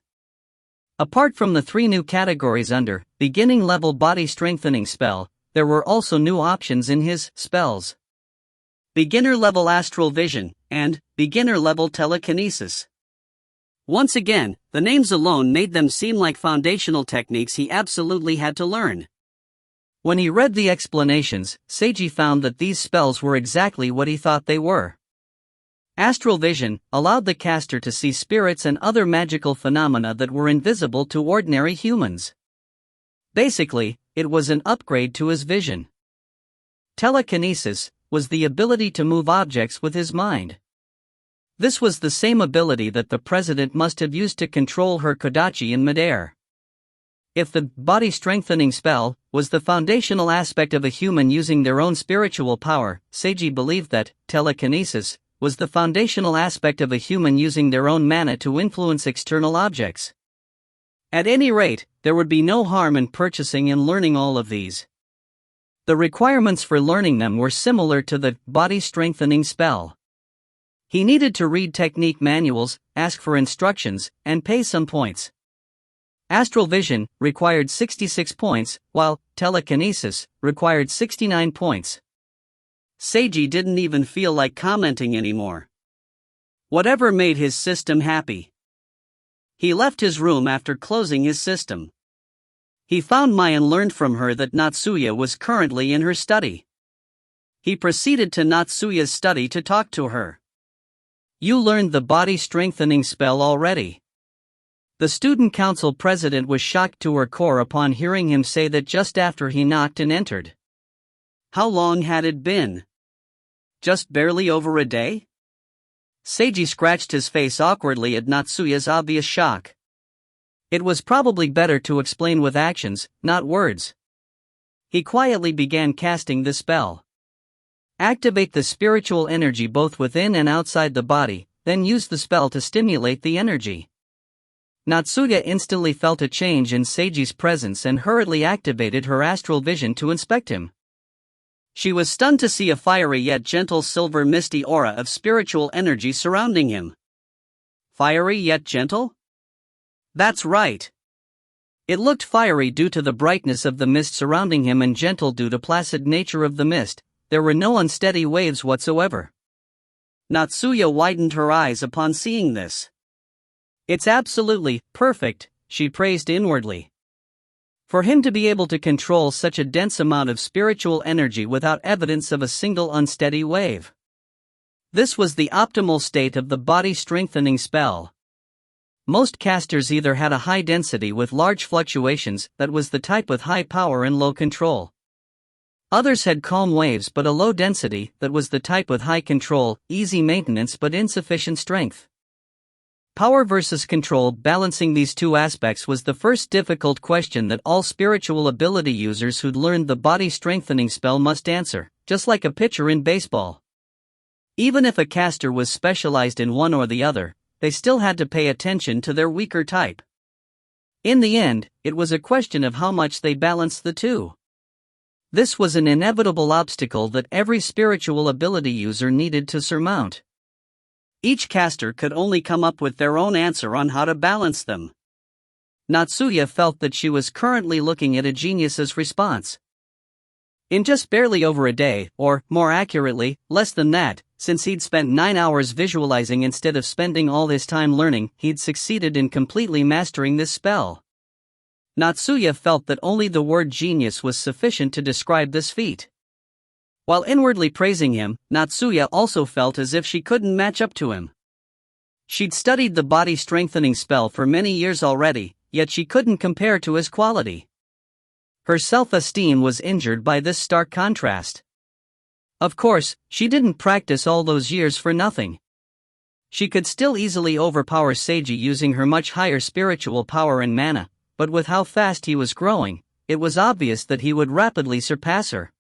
Apart from the 3 new categories under beginning level body strengthening spell, there were also new options in his spells: beginner level astral vision and beginner level telekinesis. Once again, the names alone made them seem like foundational techniques he absolutely had to learn. When he read the explanations, Seiji found that these spells were exactly what he thought they were. Astral vision allowed the caster to see spirits and other magical phenomena that were invisible to ordinary humans. Basically, it was an upgrade to his vision. Telekinesis was the ability to move objects with his mind. This was the same ability that the president must have used to control her Kodachi in midair. If the body strengthening spell was the foundational aspect of a human using their own spiritual power, Seiji believed that telekinesis was the foundational aspect of a human using their own mana to influence external objects. At any rate, there would be no harm in purchasing and learning all of these. The requirements for learning them were similar to the body strengthening spell. He needed to read technique manuals, ask for instructions, and pay some points. Astral vision required 66 points, while telekinesis required 69 points. Seiji didn't even feel like commenting anymore. Whatever made his system happy. He left his room after closing his system. He found Mai and learned from her that Natsuya was currently in her study. He proceeded to Natsuya's study to talk to her. "You learned the body strengthening spell already." The student council president was shocked to her core upon hearing him say that just after he knocked and entered. How long had it been? Just barely over a day? Seiji scratched his face awkwardly at Natsuya's obvious shock. It was probably better to explain with actions, not words. He quietly began casting the spell. Activate the spiritual energy both within and outside the body, then use the spell to stimulate the energy. Natsuya instantly felt a change in Seiji's presence and hurriedly activated her astral vision to inspect him. She was stunned to see a fiery yet gentle silver misty aura of spiritual energy surrounding him. Fiery yet gentle? That's right. It looked fiery due to the brightness of the mist surrounding him and gentle due to placid nature of the mist. There were no unsteady waves whatsoever. Natsuya widened her eyes upon seeing this. It's absolutely perfect, she praised inwardly. For him to be able to control such a dense amount of spiritual energy without evidence of a single unsteady wave. This was the optimal state of the body strengthening spell. Most casters either had a high density with large fluctuations, that was the type with high power and low control. Others had calm waves but a low density, that was the type with high control, easy maintenance but insufficient strength. Power versus control, balancing these two aspects was the first difficult question that all spiritual ability users who'd learned the body strengthening spell must answer, just like a pitcher in baseball. Even if a caster was specialized in one or the other, they still had to pay attention to their weaker type. In the end, it was a question of how much they balanced the two. This was an inevitable obstacle that every spiritual ability user needed to surmount. Each caster could only come up with their own answer on how to balance them. Natsuya felt that she was currently looking at a genius's response. In just barely over a day, or, more accurately, less than that, since he'd spent 9 hours visualizing instead of spending all his time learning, he'd succeeded in completely mastering this spell. Natsuya felt that only the word genius was sufficient to describe this feat. While inwardly praising him, Natsuya also felt as if she couldn't match up to him. She'd studied the body strengthening spell for many years already, yet she couldn't compare to his quality. Her self-esteem was injured by this stark contrast. Of course, she didn't practice all those years for nothing. She could still easily overpower Seiji using her much higher spiritual power and mana, but with how fast he was growing, it was obvious that he would rapidly surpass her.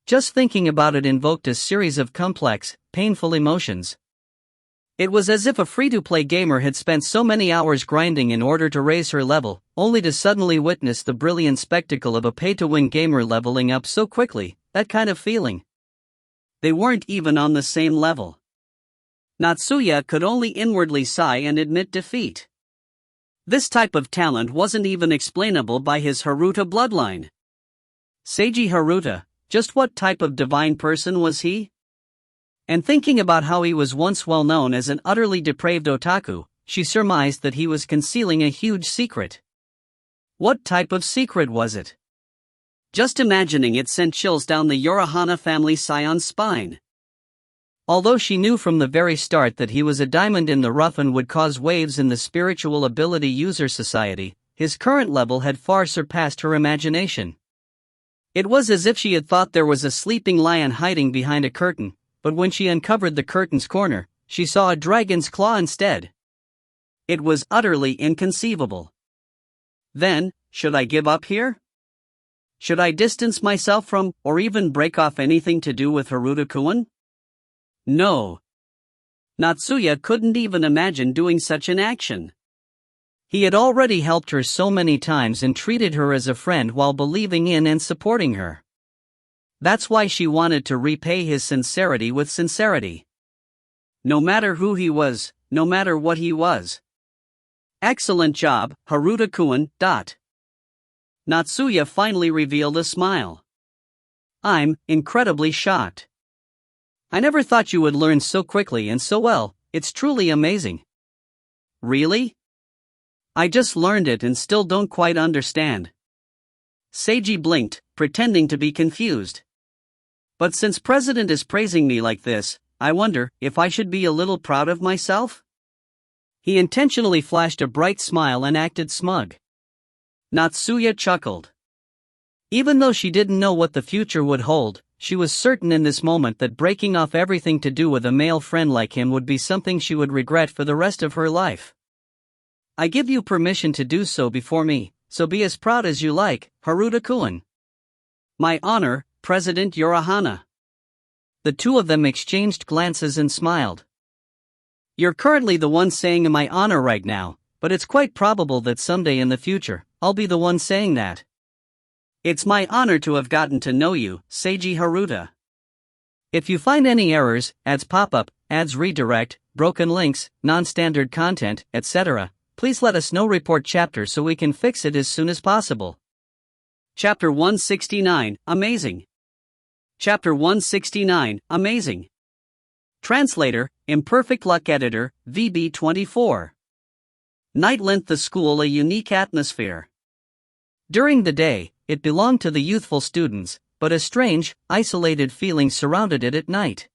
Just thinking about it invoked a series of complex, painful emotions. It was as if a free-to-play gamer had spent so many hours grinding in order to raise her level, only to suddenly witness the brilliant spectacle of a pay-to-win gamer leveling up so quickly, that kind of feeling. They weren't even on the same level. Natsuya could only inwardly sigh and admit defeat. This type of talent wasn't even explainable by his Haruta bloodline. Seiji Haruta, just what type of divine person was he? And thinking about how he was once well known as an utterly depraved otaku, she surmised that he was concealing a huge secret. What type of secret was it? Just imagining it sent chills down the Urahana family scion's spine. Although she knew from the very start that he was a diamond in the rough and would cause waves in the spiritual ability user society, his current level had far surpassed her imagination. It was as if she had thought there was a sleeping lion hiding behind a curtain, but when she uncovered the curtain's corner, she saw a dragon's claw instead. It was utterly inconceivable. Then, should I give up here? Should I distance myself from, or even break off anything to do with Haruta-kun? No. Natsuya couldn't even imagine doing such an action. He had already helped her so many times and treated her as a friend while believing in and supporting her. That's why she wanted to repay his sincerity with sincerity. No matter who he was, no matter what he was. Excellent job, Haruta-kun. Natsuya finally revealed a smile. I'm incredibly shocked. I never thought you would learn so quickly and so well, it's truly amazing. Really? I just learned it and still don't quite understand. Seiji blinked, pretending to be confused. But since President is praising me like this, I wonder if I should be a little proud of myself? He intentionally flashed a bright smile and acted smug. Natsuya chuckled. Even though she didn't know what the future would hold, she was certain in this moment that breaking off everything to do with a male friend like him would be something she would regret for the rest of her life. I give you permission to do so before me, so be as proud as you like, Haruta-kun. My honor, President Urahana. The two of them exchanged glances and smiled. You're currently the one saying my honor right now, but it's quite probable that someday in the future, I'll be the one saying that. It's my honor to have gotten to know you, Seiji Haruta. If you find any errors, ads pop up, ads redirect, broken links, non-standard content, etc., please let us know. Report chapter so we can fix it as soon as possible. Chapter 169, Amazing. Chapter 169, Amazing. Translator, Imperfect Luck Editor, VB24. Night lent the school a unique atmosphere. During the day, it belonged to the youthful students, but a strange, isolated feeling surrounded it at night.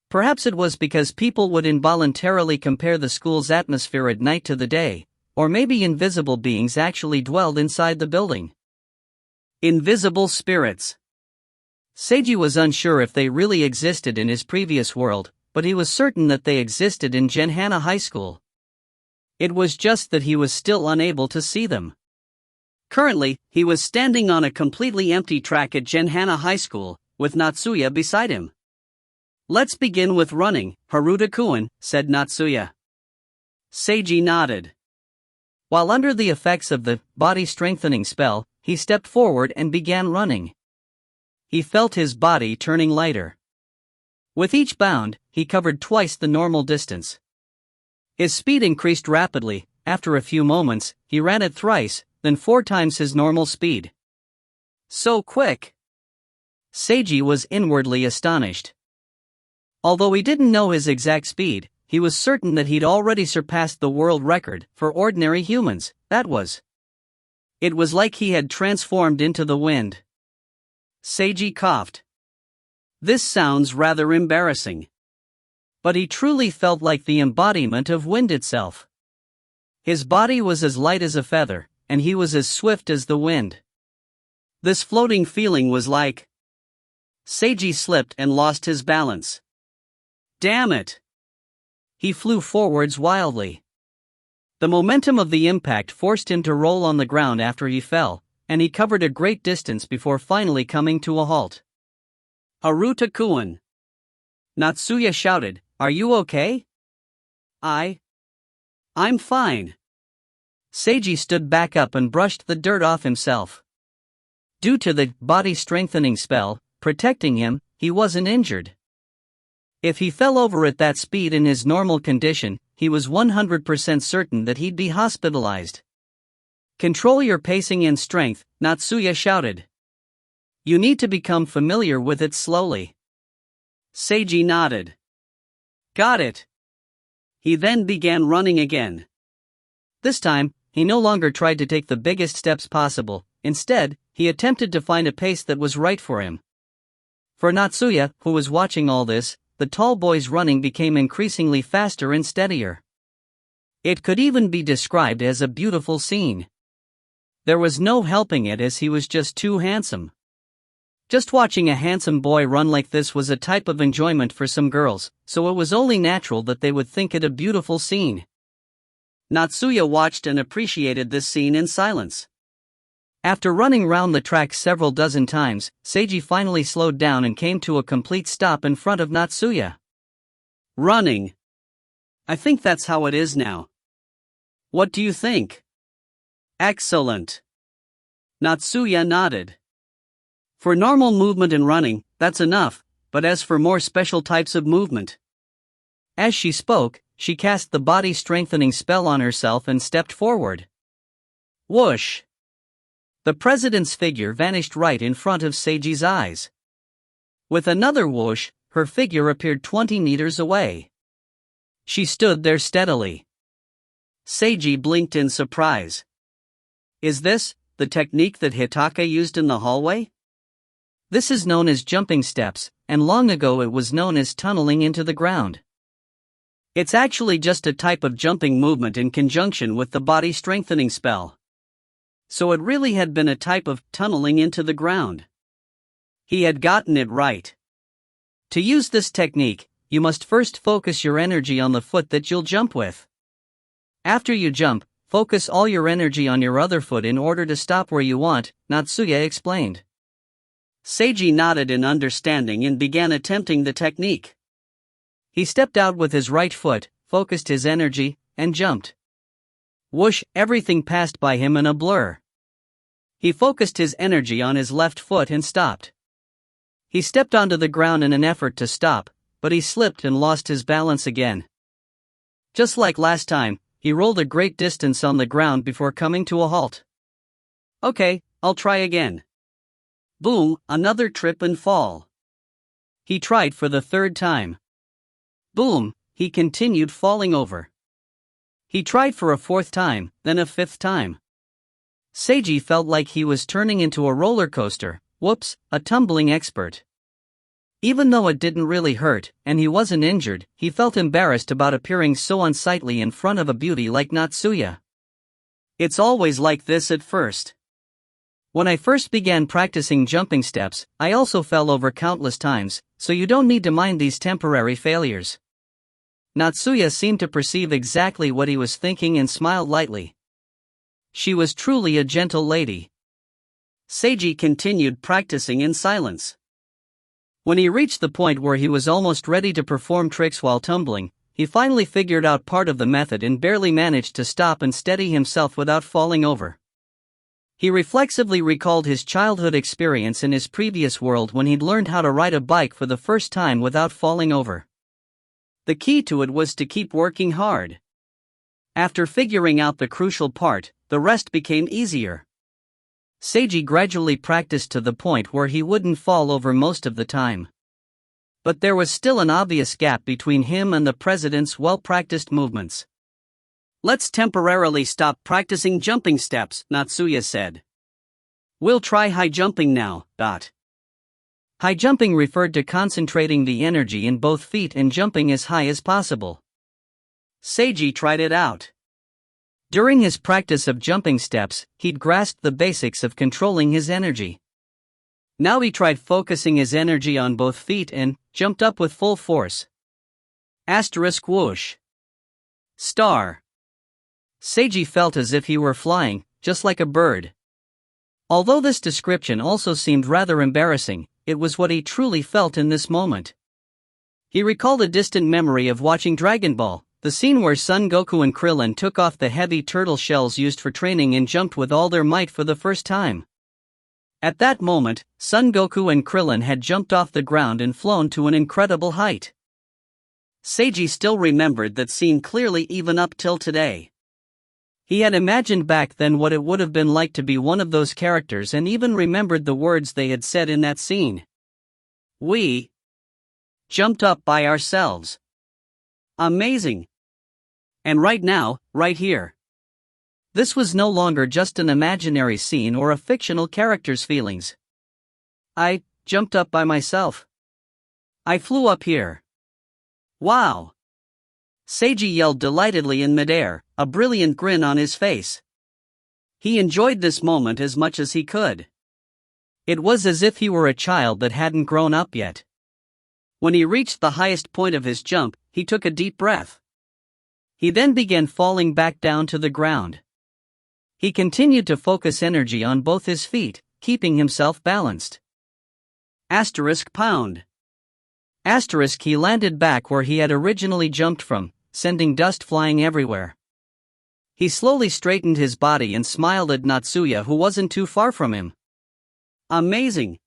Perhaps it was because people would involuntarily compare the school's atmosphere at night to the day, or maybe invisible beings actually dwelled inside the building. Invisible spirits. Seiji was unsure if they really existed in his previous world, but he was certain that they existed in Genhana High School. It was just that he was still unable to see them. Currently, he was standing on a completely empty track at Genhana High School, with Natsuya beside him. Let's begin with running, Haruta-kun, said Natsuya. Seiji nodded. While under the effects of the body-strengthening spell, he stepped forward and began running. He felt his body turning lighter. With each bound, he covered twice the normal distance. His speed increased rapidly. After a few moments, he ran it thrice, then 4 times his normal speed. So quick! Seiji was inwardly astonished. Although he didn't know his exact speed, he was certain that he'd already surpassed the world record for ordinary humans. It was like he had transformed into the wind. Seiji coughed. This sounds rather embarrassing. But he truly felt like the embodiment of wind itself. His body was as light as a feather, and he was as swift as the wind. This floating feeling was like... Seiji slipped and lost his balance. Damn it! He flew forwards wildly. The momentum of the impact forced him to roll on the ground after he fell, and he covered a great distance before finally coming to a halt. Haruta-kun! Natsuya shouted, "Are you okay?" I'm fine. Seiji stood back up and brushed the dirt off himself. Due to the body-strengthening spell protecting him, he wasn't injured. If he fell over at that speed in his normal condition, he was 100% certain that he'd be hospitalized. Control your pacing and strength, Natsuya shouted. You need to become familiar with it slowly. Seiji nodded. Got it. He then began running again. This time, he no longer tried to take the biggest steps possible. Instead, he attempted to find a pace that was right for him. For Natsuya, who was watching all this, the tall boy's running became increasingly faster and steadier. It could even be described as a beautiful scene. There was no helping it as he was just too handsome. Just watching a handsome boy run like this was a type of enjoyment for some girls, so it was only natural that they would think it a beautiful scene. Natsuya watched and appreciated this scene in silence. After running round the track several dozen times, Seiji finally slowed down and came to a complete stop in front of Natsuya. Running. I think that's how it is now. What do you think? Excellent. Natsuya nodded. For normal movement and running, that's enough, but as for more special types of movement. As she spoke, she cast the body-strengthening spell on herself and stepped forward. Whoosh! The president's figure vanished right in front of Seiji's eyes. With another whoosh, her figure appeared 20 meters away. She stood there steadily. Seiji blinked in surprise. Is this the technique that Hitaka used in the hallway? This is known as jumping steps, and long ago it was known as tunneling into the ground. It's actually just a type of jumping movement in conjunction with the body strengthening spell. So it really had been a type of tunneling into the ground. He had gotten it right. To use this technique, you must first focus your energy on the foot that you'll jump with. After you jump, focus all your energy on your other foot in order to stop where you want, Natsuya explained. Seiji nodded in understanding and began attempting the technique. He stepped out with his right foot, focused his energy, and jumped. Whoosh, everything passed by him in a blur. He focused his energy on his left foot and stopped. He stepped onto the ground in an effort to stop, but he slipped and lost his balance again. Just like last time, he rolled a great distance on the ground before coming to a halt. Okay, I'll try again. Boom, another trip and fall. He tried for the third time. Boom, he continued falling over. He tried for a fourth time, then a fifth time. Seiji felt like he was turning into a roller coaster, whoops, a tumbling expert. Even though it didn't really hurt, and he wasn't injured, he felt embarrassed about appearing so unsightly in front of a beauty like Natsuya. It's always like this at first. When I first began practicing jumping steps, I also fell over countless times, so you don't need to mind these temporary failures. Natsuya seemed to perceive exactly what he was thinking and smiled lightly. She was truly a gentle lady. Seiji continued practicing in silence. When he reached the point where he was almost ready to perform tricks while tumbling, he finally figured out part of the method and barely managed to stop and steady himself without falling over. He reflexively recalled his childhood experience in his previous world when he'd learned how to ride a bike for the first time without falling over. The key to it was to keep working hard. After figuring out the crucial part, the rest became easier. Seiji gradually practiced to the point where he wouldn't fall over most of the time. But there was still an obvious gap between him and the president's well-practiced movements. Let's temporarily stop practicing jumping steps, Natsuya said. We'll try high jumping now. High jumping referred to concentrating the energy in both feet and jumping as high as possible. Seiji tried it out. During his practice of jumping steps, he'd grasped the basics of controlling his energy. Now he tried focusing his energy on both feet and jumped up with full force. Asterisk whoosh. Star. Seiji felt as if he were flying, just like a bird. Although this description also seemed rather embarrassing, it was what he truly felt in this moment. He recalled a distant memory of watching Dragon Ball, the scene where Son Goku and Krillin took off the heavy turtle shells used for training and jumped with all their might for the first time. At that moment, Son Goku and Krillin had jumped off the ground and flown to an incredible height. Seiji still remembered that scene clearly even up till today. He had imagined back then what it would have been like to be one of those characters and even remembered the words they had said in that scene. We jumped up by ourselves. Amazing. And right now, right here. This was no longer just an imaginary scene or a fictional character's feelings. I jumped up by myself. I flew up here. Wow! Seiji yelled delightedly in midair, a brilliant grin on his face. He enjoyed this moment as much as he could. It was as if he were a child that hadn't grown up yet. When he reached the highest point of his jump, he took a deep breath. He then began falling back down to the ground. He continued to focus energy on both his feet, keeping himself balanced. Asterisk pound. Asterisk he landed back where he had originally jumped from, sending dust flying everywhere. He slowly straightened his body and smiled at Natsuya, who wasn't too far from him. Amazing.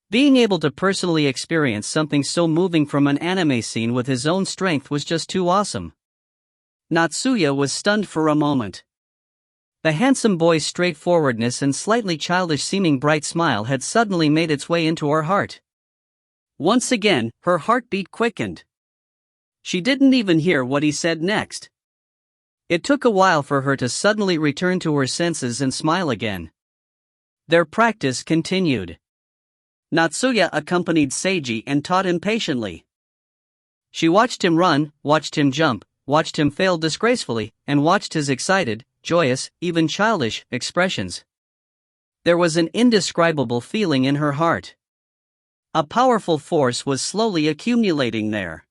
Being able to personally experience something so moving from an anime scene with his own strength was just too awesome. Natsuya was stunned for a moment. The handsome boy's straightforwardness and slightly childish-seeming bright smile had suddenly made its way into her heart. Once again, her heartbeat quickened. She didn't even hear what he said next. It took a while for her to suddenly return to her senses and smile again. Their practice continued. Natsuya accompanied Seiji and taught him patiently. She watched him run, watched him jump, watched him fail disgracefully, and watched his excited, joyous, even childish expressions. There was an indescribable feeling in her heart. A powerful force was slowly accumulating there.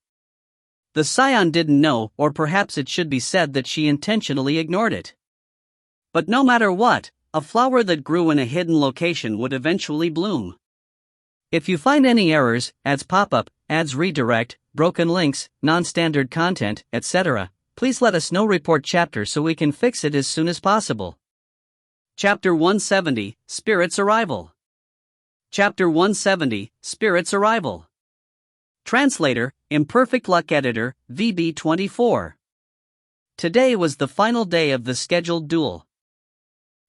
The scion didn't know, or perhaps it should be said that she intentionally ignored it. But no matter what, a flower that grew in a hidden location would eventually bloom. If you find any errors, ads pop up, ads redirect, broken links, non-standard content, etc., please let us know. Report chapter so we can fix it as soon as possible. Chapter 170, Spirit's Arrival. Chapter 170, Spirit's Arrival. Translator, Imperfect Luck Editor, VB24. Today was the final day of the scheduled duel.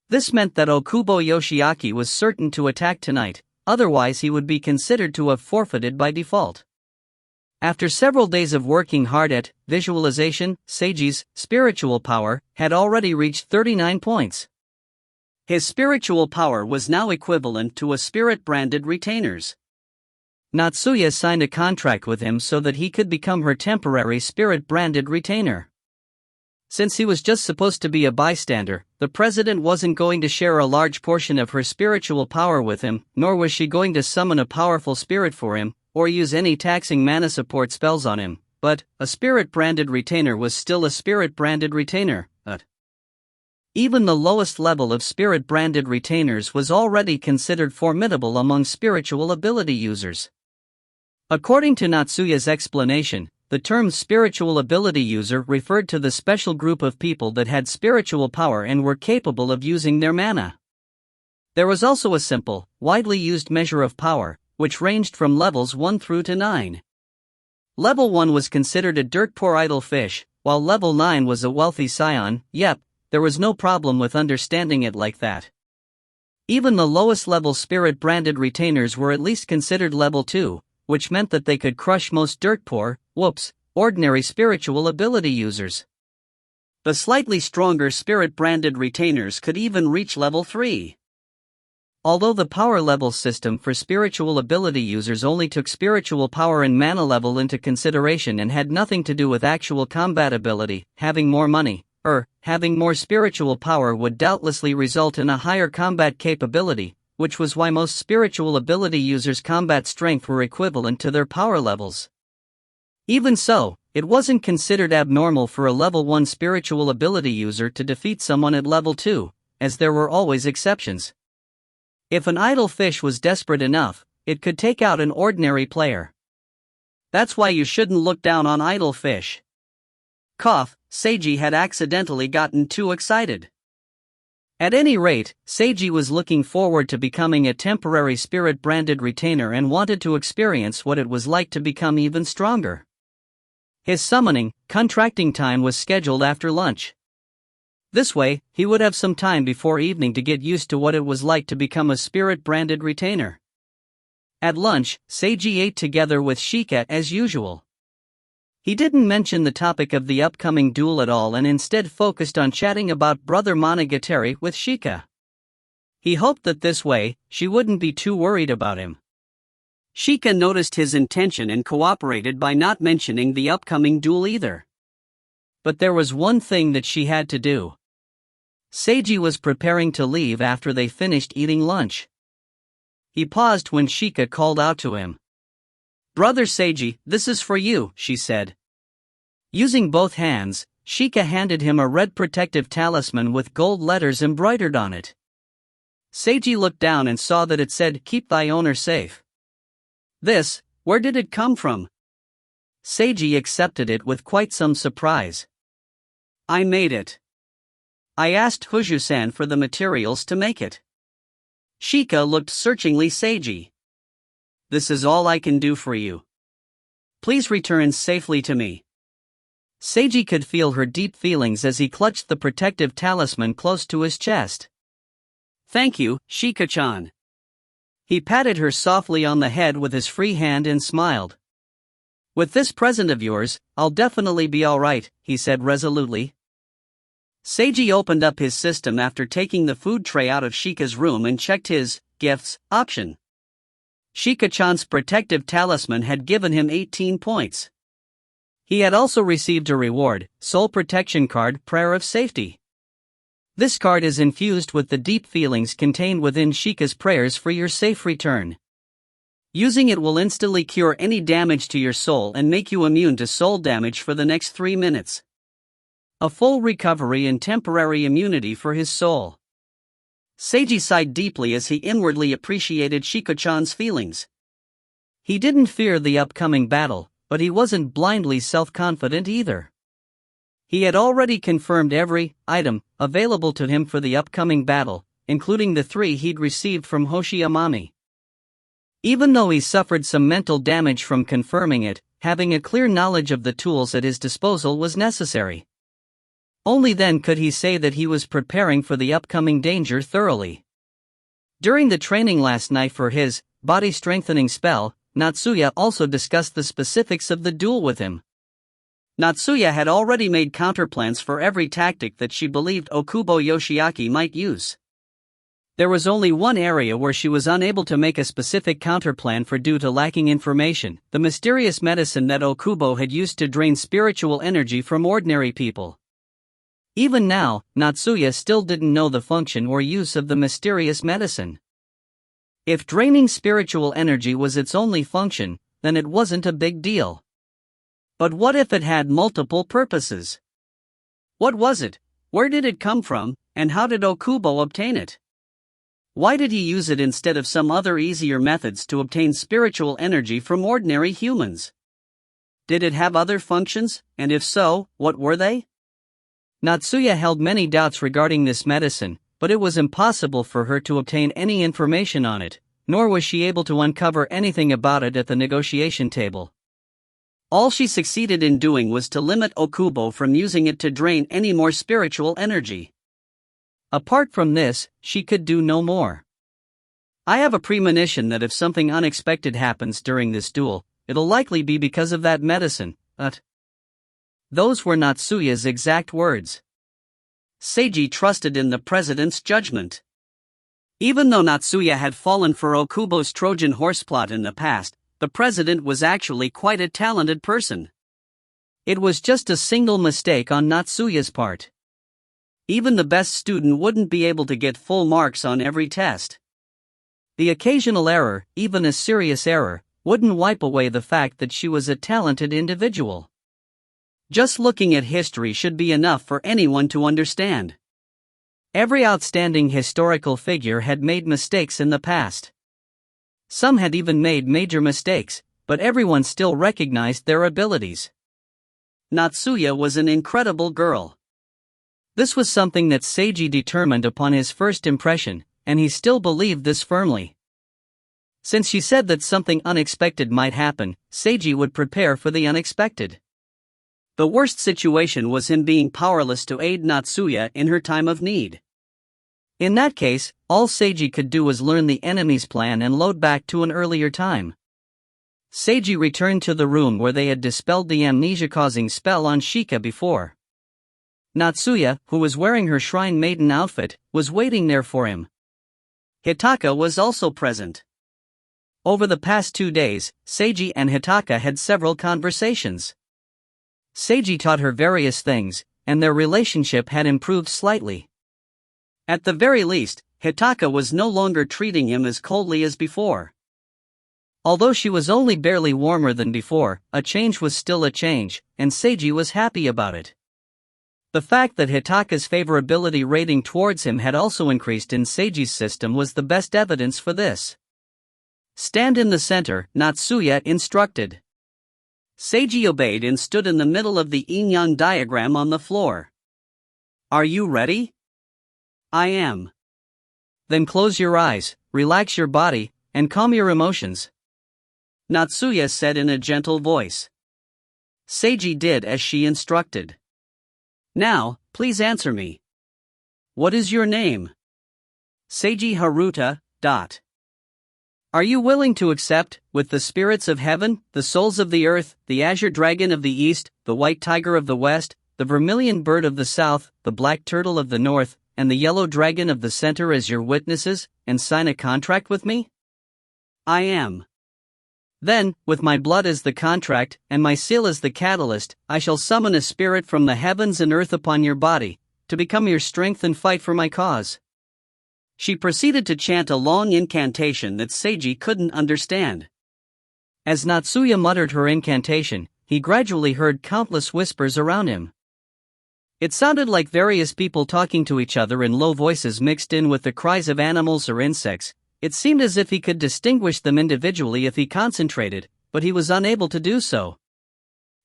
This meant that Okubo Yoshiaki was certain to attack tonight, otherwise he would be considered to have forfeited by default. After several days of working hard at visualization, Seiji's spiritual power had already reached 39 points. His spiritual power was now equivalent to a spirit-branded retainer's. Natsuya signed a contract with him so that he could become her temporary spirit-branded retainer. Since he was just supposed to be a bystander, the president wasn't going to share a large portion of her spiritual power with him, nor was she going to summon a powerful spirit for him, or use any taxing mana support spells on him, but a spirit-branded retainer was still a spirit-branded retainer. Even the lowest level of spirit-branded retainers was already considered formidable among spiritual ability users. According to Natsuya's explanation, the term spiritual ability user referred to the special group of people that had spiritual power and were capable of using their mana. There was also a simple, widely used measure of power, which ranged from levels 1 through to 9. Level 1 was considered a dirt-poor idle fish, while level 9 was a wealthy scion. Yep, there was no problem with understanding it like that. Even the lowest level spirit-branded retainers were at least considered level 2, which meant that they could crush most dirt-poor, ordinary spiritual ability users. The slightly stronger spirit-branded retainers could even reach level 3. Although the power level system for spiritual ability users only took spiritual power and mana level into consideration and had nothing to do with actual combat ability, having more money, having more spiritual power would doubtlessly result in a higher combat capability, which was why most spiritual ability users' combat strength were equivalent to their power levels. Even so, it wasn't considered abnormal for a level 1 spiritual ability user to defeat someone at level 2, as there were always exceptions. If an idle fish was desperate enough, it could take out an ordinary player. That's why you shouldn't look down on idle fish. Seiji had accidentally gotten too excited. At any rate, Seiji was looking forward to becoming a temporary spirit-branded retainer and wanted to experience what it was like to become even stronger. His summoning, contracting time was scheduled after lunch. This way, he would have some time before evening to get used to what it was like to become a spirit-branded retainer. At lunch, Seiji ate together with Shika as usual. He didn't mention the topic of the upcoming duel at all and instead focused on chatting about Brother Monogatari with Shika. He hoped that this way, she wouldn't be too worried about him. Shika noticed his intention and cooperated by not mentioning the upcoming duel either. But there was one thing that she had to do. Seiji was preparing to leave after they finished eating lunch. He paused when Shika called out to him. "Brother Seiji, this is for you," she said. Using both hands, Shika handed him a red protective talisman with gold letters embroidered on it. Seiji looked down and saw that it said, "Keep thy owner safe." Where did it come from? Seiji accepted it with quite some surprise. "I made it. I asked Fuju-san for the materials to make it." Shika looked searchingly Seiji. "This is all I can do for you. Please return safely to me." Seiji could feel her deep feelings as he clutched the protective talisman close to his chest. "Thank you, Shika-chan." He patted her softly on the head with his free hand and smiled. "With this present of yours, I'll definitely be alright," he said resolutely. Seiji opened up his system after taking the food tray out of Shika's room and checked his gifts option. Shika-chan's protective talisman had given him 18 points. He had also received a reward, Soul Protection Card, Prayer of Safety. This card is infused with the deep feelings contained within Shika's prayers for your safe return. Using it will instantly cure any damage to your soul and make you immune to soul damage for the next 3 minutes. A full recovery and temporary immunity for his soul. Seiji sighed deeply as he inwardly appreciated Shika-chan's feelings. He didn't fear the upcoming battle, but he wasn't blindly self-confident either. He had already confirmed every item available to him for the upcoming battle, including the 3 he'd received from Hoshi Amami. Even though he suffered some mental damage from confirming it, having a clear knowledge of the tools at his disposal was necessary. Only then could he say that he was preparing for the upcoming danger thoroughly. During the training last night for his body-strengthening spell, Natsuya also discussed the specifics of the duel with him. Natsuya had already made counterplans for every tactic that she believed Okubo Yoshiaki might use. There was only one area where she was unable to make a specific counterplan for due to lacking information: the mysterious medicine that Okubo had used to drain spiritual energy from ordinary people. Even now, Natsuya still didn't know the function or use of the mysterious medicine. If draining spiritual energy was its only function, then it wasn't a big deal. But what if it had multiple purposes? What was it? Where did it come from, and how did Okubo obtain it? Why did he use it instead of some other easier methods to obtain spiritual energy from ordinary humans? Did it have other functions, and if so, what were they? Natsuya held many doubts regarding this medicine, but it was impossible for her to obtain any information on it, nor was she able to uncover anything about it at the negotiation table. All she succeeded in doing was to limit Okubo from using it to drain any more spiritual energy. Apart from this, she could do no more. I have a premonition that if something unexpected happens during this duel, it'll likely be because of that medicine, Those were Natsuya's exact words. Seiji trusted in the president's judgment. Even though Natsuya had fallen for Okubo's Trojan horse plot in the past, the president was actually quite a talented person. It was just a single mistake on Natsuya's part. Even the best student wouldn't be able to get full marks on every test. The occasional error, even a serious error, wouldn't wipe away the fact that she was a talented individual. Just looking at history should be enough for anyone to understand. Every outstanding historical figure had made mistakes in the past. Some had even made major mistakes, but everyone still recognized their abilities. Natsuya was an incredible girl. This was something that Seiji determined upon his first impression, and he still believed this firmly. Since she said that something unexpected might happen, Seiji would prepare for the unexpected. The worst situation was him being powerless to aid Natsuya in her time of need. In that case, all Seiji could do was learn the enemy's plan and load back to an earlier time. Seiji returned to the room where they had dispelled the amnesia-causing spell on Shika before. Natsuya, who was wearing her shrine maiden outfit, was waiting there for him. Hitaka was also present. Over the past 2 days, Seiji and Hitaka had several conversations. Seiji taught her various things, and their relationship had improved slightly. At the very least, Hitaka was no longer treating him as coldly as before. Although she was only barely warmer than before, a change was still a change, and Seiji was happy about it. The fact that Hitaka's favorability rating towards him had also increased in Seiji's system was the best evidence for this. Stand in the center, Natsuya instructed. Seiji obeyed and stood in the middle of the yin-yang diagram on the floor. Are you ready? I am. Then close your eyes, relax your body, and calm your emotions, Natsuya said in a gentle voice. Seiji did as she instructed. Now, please answer me. What is your name? Seiji Haruta. Are you willing to accept, with the spirits of heaven, the souls of the earth, the azure dragon of the east, the white tiger of the west, the vermilion bird of the south, the black turtle of the north, and the yellow dragon of the center as your witnesses, and sign a contract with me? I am. Then, with my blood as the contract, and my seal as the catalyst, I shall summon a spirit from the heavens and earth upon your body, to become your strength and fight for my cause. She proceeded to chant a long incantation that Seiji couldn't understand. As Natsuya muttered her incantation, he gradually heard countless whispers around him. It sounded like various people talking to each other in low voices mixed in with the cries of animals or insects. It seemed as if he could distinguish them individually if he concentrated, but he was unable to do so.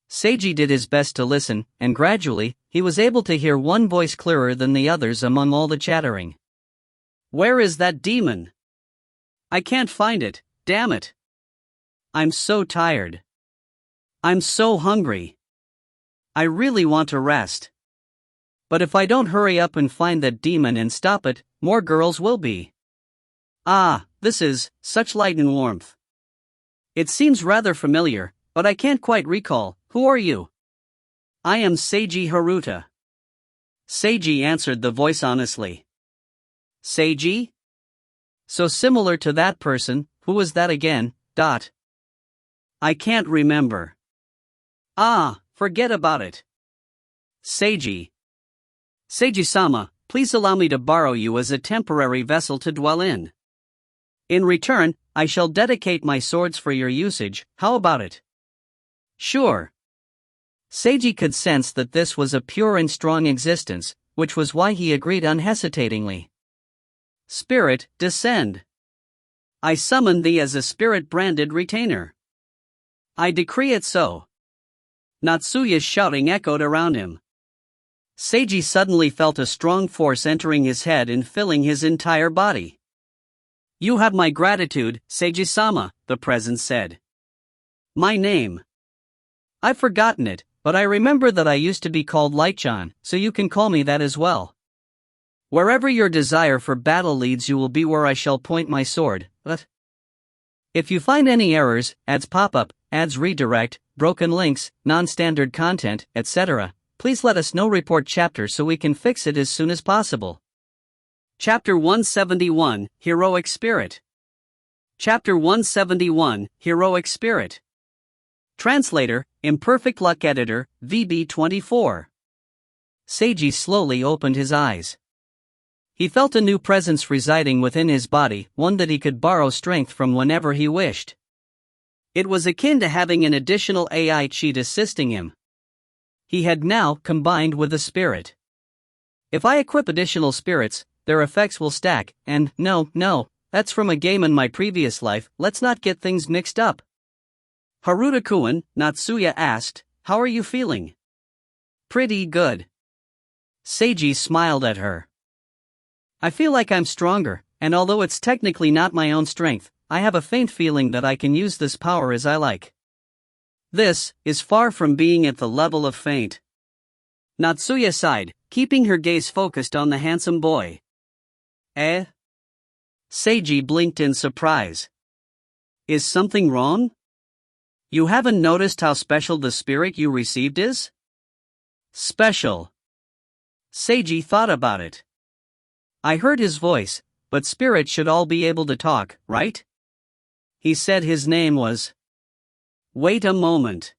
Seiji did his best to listen, and gradually, he was able to hear one voice clearer than the others among all the chattering. Where is that demon? I can't find it, damn it. I'm so tired. I'm so hungry. I really want to rest. But if I don't hurry up and find that demon and stop it, more girls will be. Ah, this is such light and warmth. It seems rather familiar, but I can't quite recall. Who are you? I am Seiji Haruta. Seiji answered the voice honestly. Seiji? So similar to that person. Who was that again? I can't remember. Ah, forget about it. Seiji. Seiji-sama, please allow me to borrow you as a temporary vessel to dwell in. In return, I shall dedicate my swords for your usage. How about it? Sure. Seiji could sense that this was a pure and strong existence, which was why he agreed unhesitatingly. Spirit, descend. I summon thee as a spirit-branded retainer. I decree it so. Natsuya's shouting echoed around him. Seiji suddenly felt a strong force entering his head and filling his entire body. You have my gratitude, Seiji-sama, the presence said. My name. I've forgotten it, but I remember that I used to be called Light-chan, so you can call me that as well. Wherever your desire for battle leads you will be where I shall point my sword, but if you find any errors, ads pop-up, ads redirect, broken links, non-standard content, etc., please let us know. Report chapter so we can fix it as soon as possible. Chapter 171, Heroic Spirit. Chapter 171, Heroic Spirit. Translator, Imperfect Luck Editor, VB24. Seiji slowly opened his eyes. He felt a new presence residing within his body, one that he could borrow strength from whenever he wished. It was akin to having an additional AI cheat assisting him. He had now combined with a spirit. If I equip additional spirits, their effects will stack, and no, that's from a game in my previous life, let's not get things mixed up. Haruta-kun, Natsuya asked, how are you feeling? Pretty good. Seiji smiled at her. I feel like I'm stronger, and although it's technically not my own strength, I have a faint feeling that I can use this power as I like. This is far from being at the level of faint. Natsuya sighed, keeping her gaze focused on the handsome boy. Eh? Seiji blinked in surprise. Is something wrong? You haven't noticed how special the spirit you received is? Special. Seiji thought about it. I heard his voice, but spirits should all be able to talk, right? He said his name was. Wait a moment.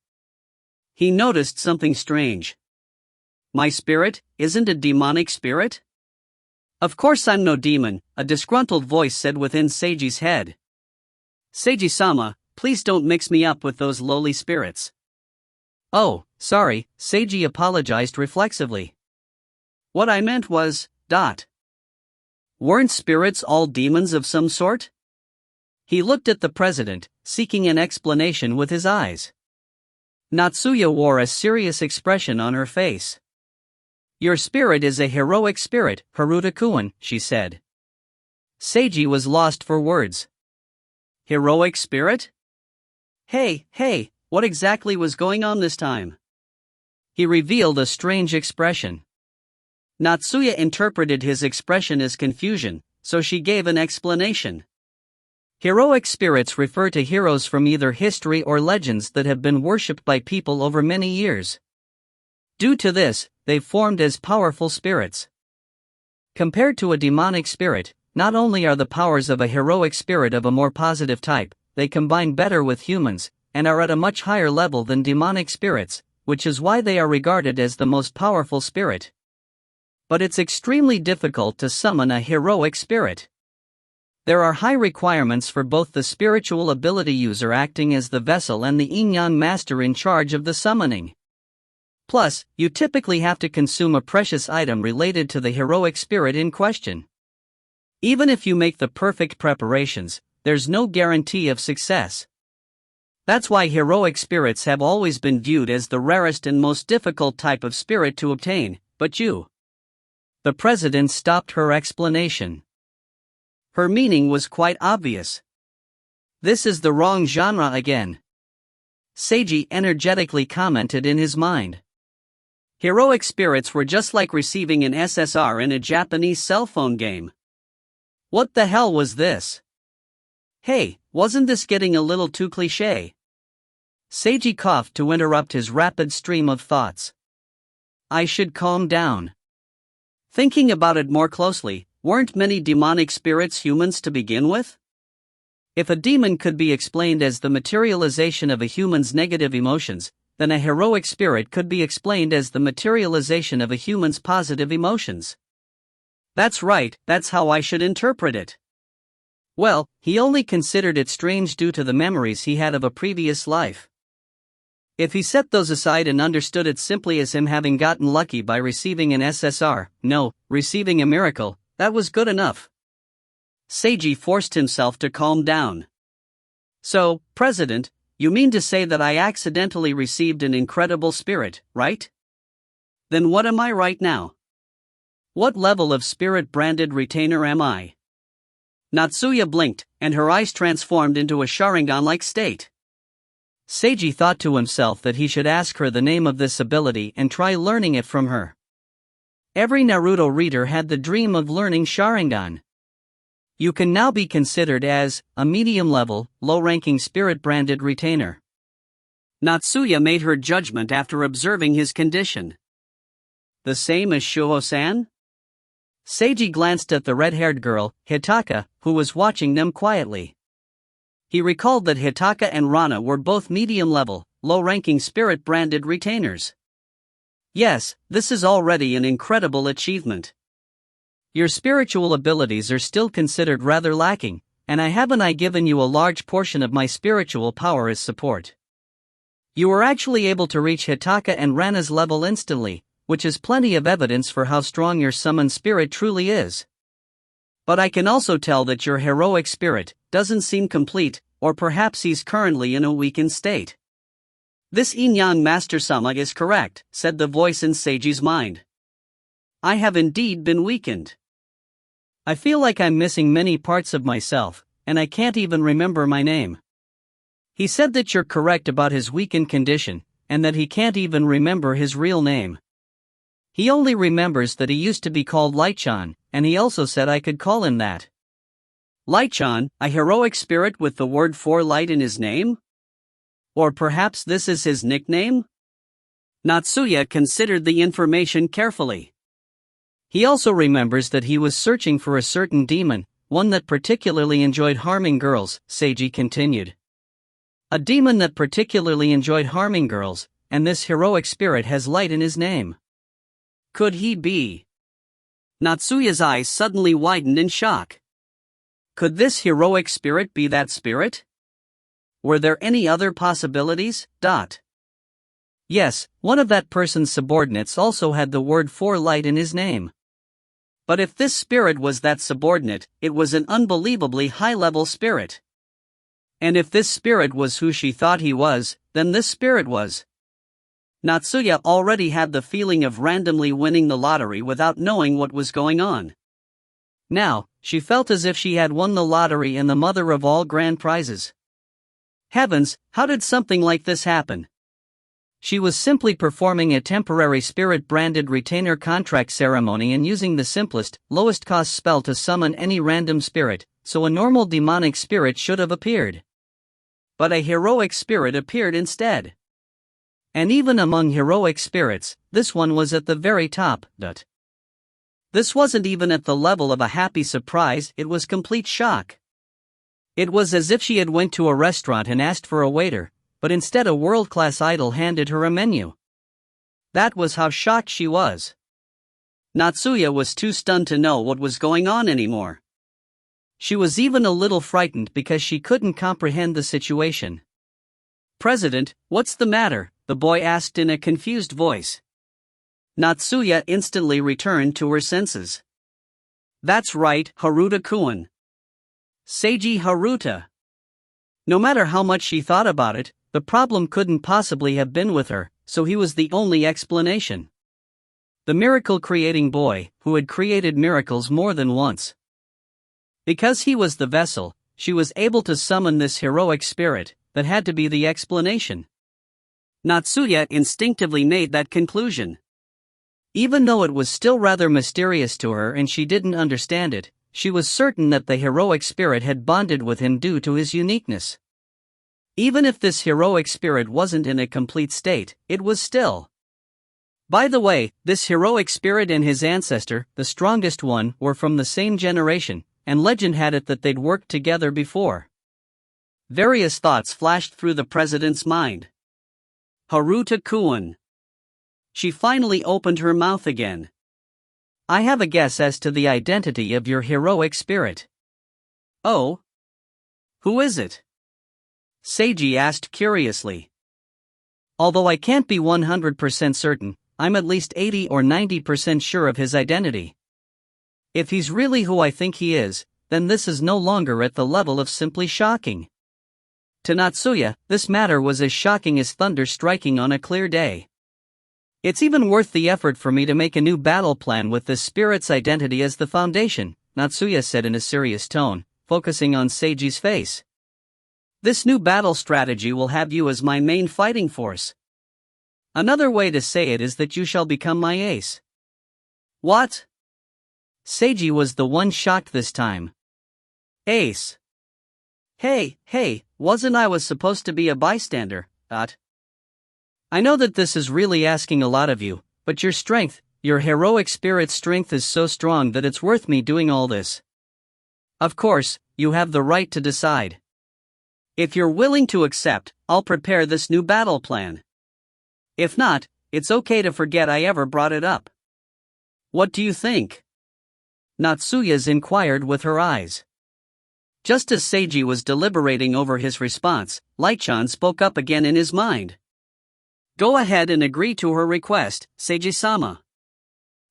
He noticed something strange. My spirit isn't a demonic spirit? Of course I'm no demon, a disgruntled voice said within Seiji's head. Seiji-sama, please don't mix me up with those lowly spirits. Oh, sorry, Seiji apologized reflexively. What I meant was, Weren't spirits all demons of some sort? He looked at the president, seeking an explanation with his eyes. Natsuya wore a serious expression on her face. Your spirit is a heroic spirit, Haruta-kun, she said. Seiji was lost for words. Heroic spirit? Hey, what exactly was going on this time? He revealed a strange expression. Natsuya interpreted his expression as confusion, so she gave an explanation. Heroic spirits refer to heroes from either history or legends that have been worshipped by people over many years. Due to this, they've formed as powerful spirits. Compared to a demonic spirit, not only are the powers of a heroic spirit of a more positive type, they combine better with humans, and are at a much higher level than demonic spirits, which is why they are regarded as the most powerful spirit. But it's extremely difficult to summon a heroic spirit. There are high requirements for both the spiritual ability user acting as the vessel and the yin-yang master in charge of the summoning. Plus, you typically have to consume a precious item related to the heroic spirit in question. Even if you make the perfect preparations, there's no guarantee of success. That's why heroic spirits have always been viewed as the rarest and most difficult type of spirit to obtain, but you. The president stopped her explanation. Her meaning was quite obvious. This is the wrong genre again. Seiji energetically commented in his mind. Heroic spirits were just like receiving an SSR in a Japanese cell phone game. What the hell was this? Hey, wasn't this getting a little too cliché? Seiji coughed to interrupt his rapid stream of thoughts. I should calm down. Thinking about it more closely, weren't many demonic spirits humans to begin with? If a demon could be explained as the materialization of a human's negative emotions, then a heroic spirit could be explained as the materialization of a human's positive emotions. That's right, that's how I should interpret it. Well, he only considered it strange due to the memories he had of a previous life. If he set those aside and understood it simply as him having gotten lucky by receiving an SSR, no, receiving a miracle, that was good enough. Seiji forced himself to calm down. So, President, you mean to say that I accidentally received an incredible spirit, right? Then what am I right now? What level of spirit-branded retainer am I? Natsuya blinked, and her eyes transformed into a Sharingan-like state. Seiji thought to himself that he should ask her the name of this ability and try learning it from her. Every Naruto reader had the dream of learning Sharingan. You can now be considered as a medium-level, low-ranking spirit-branded retainer. Natsuya made her judgment after observing his condition. The same as Shuho-san? Seiji glanced at the red-haired girl, Hitaka, who was watching them quietly. He recalled that Hitaka and Rana were both medium-level, low-ranking spirit-branded retainers. Yes, this is already an incredible achievement. Your spiritual abilities are still considered rather lacking, and haven't I given you a large portion of my spiritual power as support? You were actually able to reach Hitaka and Rana's level instantly, which is plenty of evidence for how strong your summoned spirit truly is. But I can also tell that your heroic spirit doesn't seem complete, or perhaps he's currently in a weakened state. This Inyan Master-sama is correct, said the voice in Seiji's mind. I have indeed been weakened. I feel like I'm missing many parts of myself, and I can't even remember my name. He said that you're correct about his weakened condition, and that he can't even remember his real name. He only remembers that he used to be called Light-chan, and he also said I could call him that. Light-chan, a heroic spirit with the word for light in his name? Or perhaps this is his nickname? Natsuya considered the information carefully. He also remembers that he was searching for a certain demon, one that particularly enjoyed harming girls, Seiji continued. A demon that particularly enjoyed harming girls, and this heroic spirit has light in his name. Could he be? Natsuya's eyes suddenly widened in shock. Could this heroic spirit be that spirit? Were there any other possibilities? Yes, one of that person's subordinates also had the word for light in his name. But if this spirit was that subordinate, it was an unbelievably high-level spirit. And if this spirit was who she thought he was, then this spirit was. Natsuya already had the feeling of randomly winning the lottery without knowing what was going on. Now, she felt as if she had won the lottery and the mother of all grand prizes. Heavens, how did something like this happen? She was simply performing a temporary spirit-branded retainer contract ceremony and using the simplest, lowest-cost spell to summon any random spirit, so a normal demonic spirit should have appeared. But a heroic spirit appeared instead. And even among heroic spirits, this one was at the very top. This wasn't even at the level of a happy surprise, it was complete shock. It was as if she had went to a restaurant and asked for a waiter, but instead a world-class idol handed her a menu. That was how shocked she was. Natsuya was too stunned to know what was going on anymore. She was even a little frightened because she couldn't comprehend the situation. President, what's the matter? The boy asked in a confused voice. Natsuya instantly returned to her senses. That's right, Haruta-kun. Seiji Haruta. No matter how much she thought about it, the problem couldn't possibly have been with her, so he was the only explanation. The miracle-creating boy, who had created miracles more than once. Because he was the vessel, she was able to summon this heroic spirit. That had to be the explanation. Natsuya instinctively made that conclusion. Even though it was still rather mysterious to her and she didn't understand it, she was certain that the heroic spirit had bonded with him due to his uniqueness. Even if this heroic spirit wasn't in a complete state, it was still. By the way, this heroic spirit and his ancestor, the strongest one, were from the same generation, and legend had it that they'd worked together before. Various thoughts flashed through the president's mind. Haruta-kun. She finally opened her mouth again. I have a guess as to the identity of your heroic spirit. Oh? Who is it? Seiji asked curiously. Although I can't be 100% certain, I'm at least 80 or 90% sure of his identity. If he's really who I think he is, then this is no longer at the level of simply shocking. To Natsuya, this matter was as shocking as thunder striking on a clear day. It's even worth the effort for me to make a new battle plan with the spirit's identity as the foundation, Natsuya said in a serious tone, focusing on Seiji's face. This new battle strategy will have you as my main fighting force. Another way to say it is that you shall become my ace. What? Seiji was the one shocked this time. Ace. Hey, wasn't I was supposed to be a bystander, I know that this is really asking a lot of you, but your strength, your heroic spirit's strength is so strong that it's worth me doing all this. Of course, you have the right to decide. If you're willing to accept, I'll prepare this new battle plan. If not, it's okay to forget I ever brought it up. What do you think? Natsuya's inquired with her eyes. Just as Seiji was deliberating over his response, Light-chan spoke up again in his mind. Go ahead and agree to her request, Seiji-sama.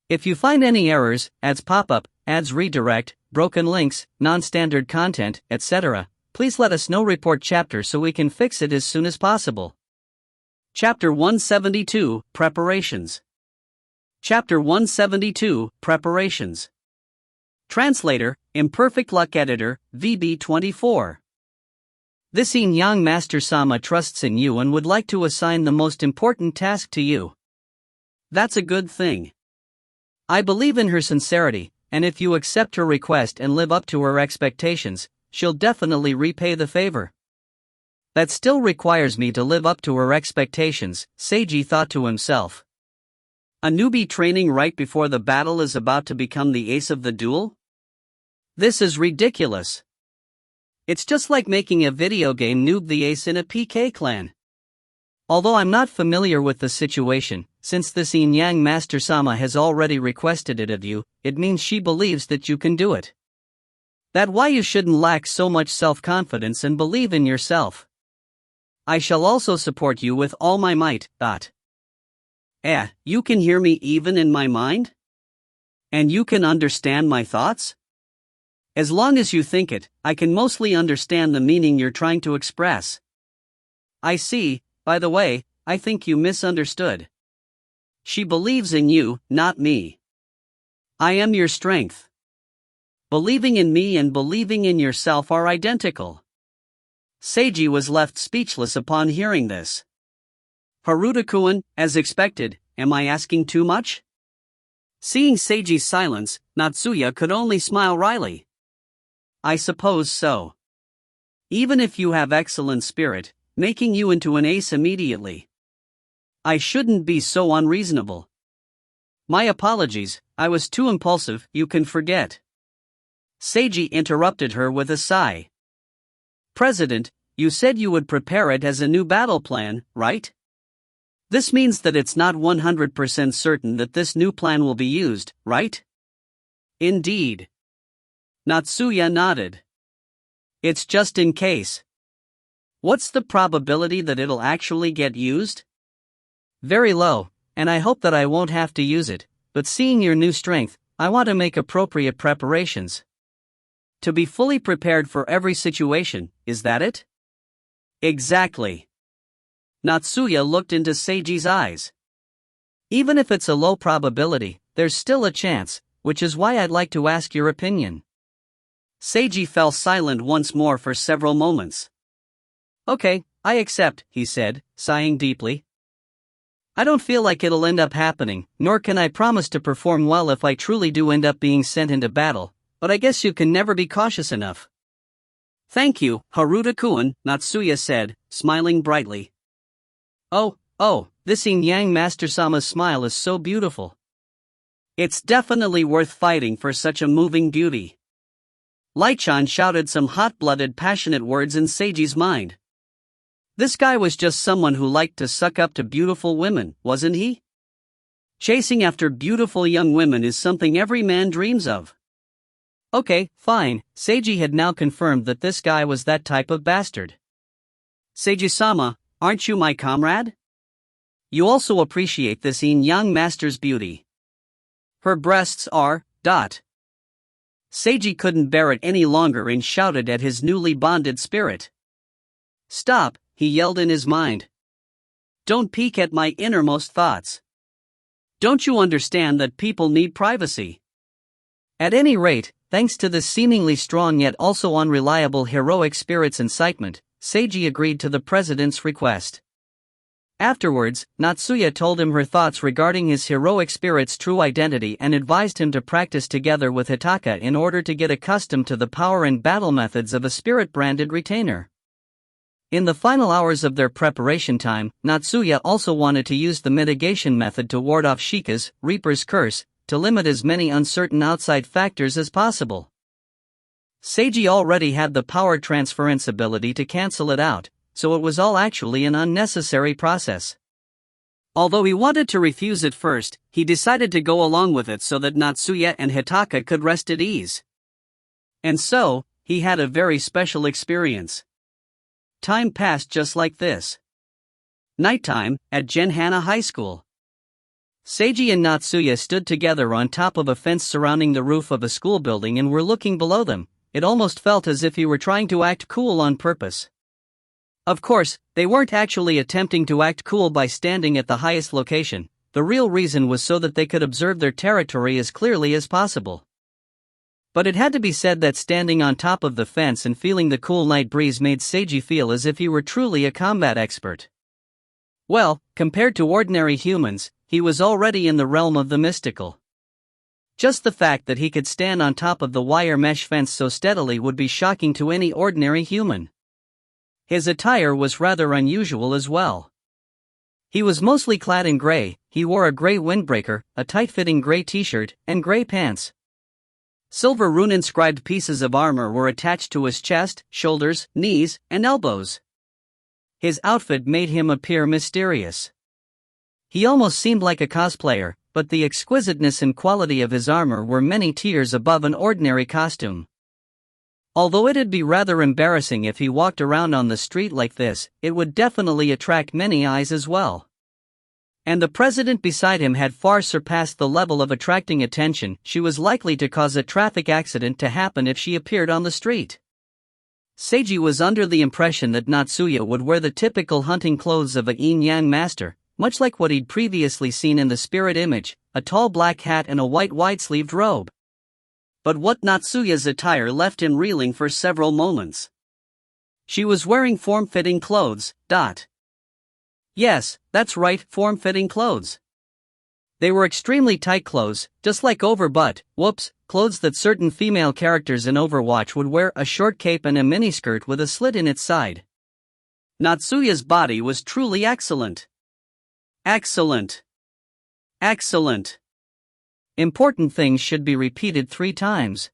If you find any errors, ads pop up, ads redirect, broken links, non-standard content, etc., please let us know. Report chapter so we can fix it as soon as possible. Chapter 172, Preparations. Chapter 172, Preparations. Translator, Imperfect Luck Editor, VB24. This Yin-Yang Master-sama trusts in you and would like to assign the most important task to you. That's a good thing. I believe in her sincerity, and if you accept her request and live up to her expectations, she'll definitely repay the favor. That still requires me to live up to her expectations, Seiji thought to himself. A newbie training right before the battle is about to become the ace of the duel? This is ridiculous. It's just like making a video game noob the ace in a PK clan. Although I'm not familiar with the situation, since this Yin-Yang Master-sama has already requested it of you, it means she believes that you can do it. That's why you shouldn't lack so much self-confidence and believe in yourself. I shall also support you with all my might. You can hear me even in my mind? And you can understand my thoughts? As long as you think it, I can mostly understand the meaning you're trying to express. I see. By the way, I think you misunderstood. She believes in you, not me. I am your strength. Believing in me and believing in yourself are identical. Seiji was left speechless upon hearing this. Haruta-kun, as expected, am I asking too much? Seeing Seiji's silence, Natsuya could only smile wryly. I suppose so. Even if you have excellent spirit, making you into an ace immediately. I shouldn't be so unreasonable. My apologies, I was too impulsive, you can forget. Seiji interrupted her with a sigh. President, you said you would prepare it as a new battle plan, right? This means that it's not 100% certain that this new plan will be used, right? Indeed. Natsuya nodded. It's just in case. What's the probability that it'll actually get used? Very low, and I hope that I won't have to use it, but seeing your new strength, I want to make appropriate preparations. To be fully prepared for every situation, is that it? Exactly. Natsuya looked into Seiji's eyes. Even if it's a low probability, there's still a chance, which is why I'd like to ask your opinion. Seiji fell silent once more for several moments. Okay, I accept, he said, sighing deeply. I don't feel like it'll end up happening, nor can I promise to perform well if I truly do end up being sent into battle, but I guess you can never be cautious enough. Thank you, Haruta-kun, Natsuya said, smiling brightly. Oh, this yin-yang Master-sama's smile is so beautiful. It's definitely worth fighting for such a moving beauty. Light-chan shouted some hot-blooded passionate words in Seiji's mind. This guy was just someone who liked to suck up to beautiful women, wasn't he? Chasing after beautiful young women is something every man dreams of. Okay, fine, Seiji had now confirmed that this guy was that type of bastard. Seiji-sama, aren't you my comrade? You also appreciate this yin-yang master's beauty. Her breasts are, ... Seiji couldn't bear it any longer and shouted at his newly bonded spirit. Stop, he yelled in his mind. Don't peek at my innermost thoughts. Don't you understand that people need privacy? At any rate, thanks to this seemingly strong yet also unreliable heroic spirit's incitement, Seiji agreed to the president's request. Afterwards, Natsuya told him her thoughts regarding his heroic spirit's true identity and advised him to practice together with Hitaka in order to get accustomed to the power and battle methods of a spirit-branded retainer. In the final hours of their preparation time, Natsuya also wanted to use the mitigation method to ward off Shika's, Reaper's curse, to limit as many uncertain outside factors as possible. Seiji already had the power transference ability to cancel it out, so it was all actually an unnecessary process. Although he wanted to refuse at first, he decided to go along with it so that Natsuya and Hitaka could rest at ease. And so, he had a very special experience. Time passed just like this. Nighttime, at Genhana High School. Seiji and Natsuya stood together on top of a fence surrounding the roof of a school building and were looking below them. It almost felt as if he were trying to act cool on purpose. Of course, they weren't actually attempting to act cool by standing at the highest location. The real reason was so that they could observe their territory as clearly as possible. But it had to be said that standing on top of the fence and feeling the cool night breeze made Seiji feel as if he were truly a combat expert. Well, compared to ordinary humans, he was already in the realm of the mystical. Just the fact that he could stand on top of the wire mesh fence so steadily would be shocking to any ordinary human. His attire was rather unusual as well. He was mostly clad in gray. He wore a gray windbreaker, a tight-fitting gray t-shirt, and gray pants. Silver rune-inscribed pieces of armor were attached to his chest, shoulders, knees, and elbows. His outfit made him appear mysterious. He almost seemed like a cosplayer, but the exquisiteness and quality of his armor were many tiers above an ordinary costume. Although it'd be rather embarrassing if he walked around on the street like this, it would definitely attract many eyes as well. And the president beside him had far surpassed the level of attracting attention. She was likely to cause a traffic accident to happen if she appeared on the street. Seiji was under the impression that Natsuya would wear the typical hunting clothes of a yin-yang master, much like what he'd previously seen in the spirit image, a tall black hat and a white wide-sleeved robe. But what Natsuya's attire left him reeling for several moments. She was wearing form-fitting clothes. Yes, that's right, form-fitting clothes. They were extremely tight clothes, just like clothes that certain female characters in Overwatch would wear, a short cape and a miniskirt with a slit in its side. Natsuya's body was truly excellent. Excellent. Excellent. Important things should be repeated 3 times.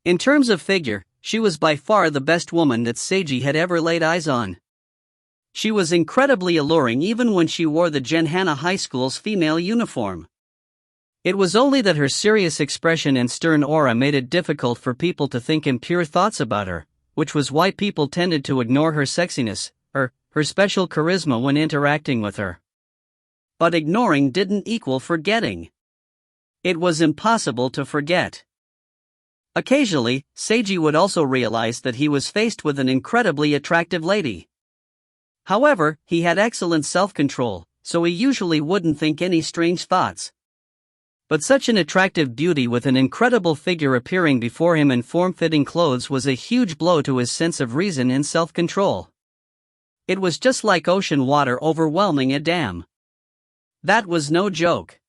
In terms of figure, she was by far the best woman that Seiji had ever laid eyes on. She was incredibly alluring even when she wore the Genhana High School's female uniform. It was only that her serious expression and stern aura made it difficult for people to think impure thoughts about her, which was why people tended to ignore her sexiness, her special charisma when interacting with her. But ignoring didn't equal forgetting. It was impossible to forget. Occasionally, Seiji would also realize that he was faced with an incredibly attractive lady. However, he had excellent self-control, so he usually wouldn't think any strange thoughts. But such an attractive beauty with an incredible figure appearing before him in form-fitting clothes was a huge blow to his sense of reason and self-control. It was just like ocean water overwhelming a dam. That was no joke.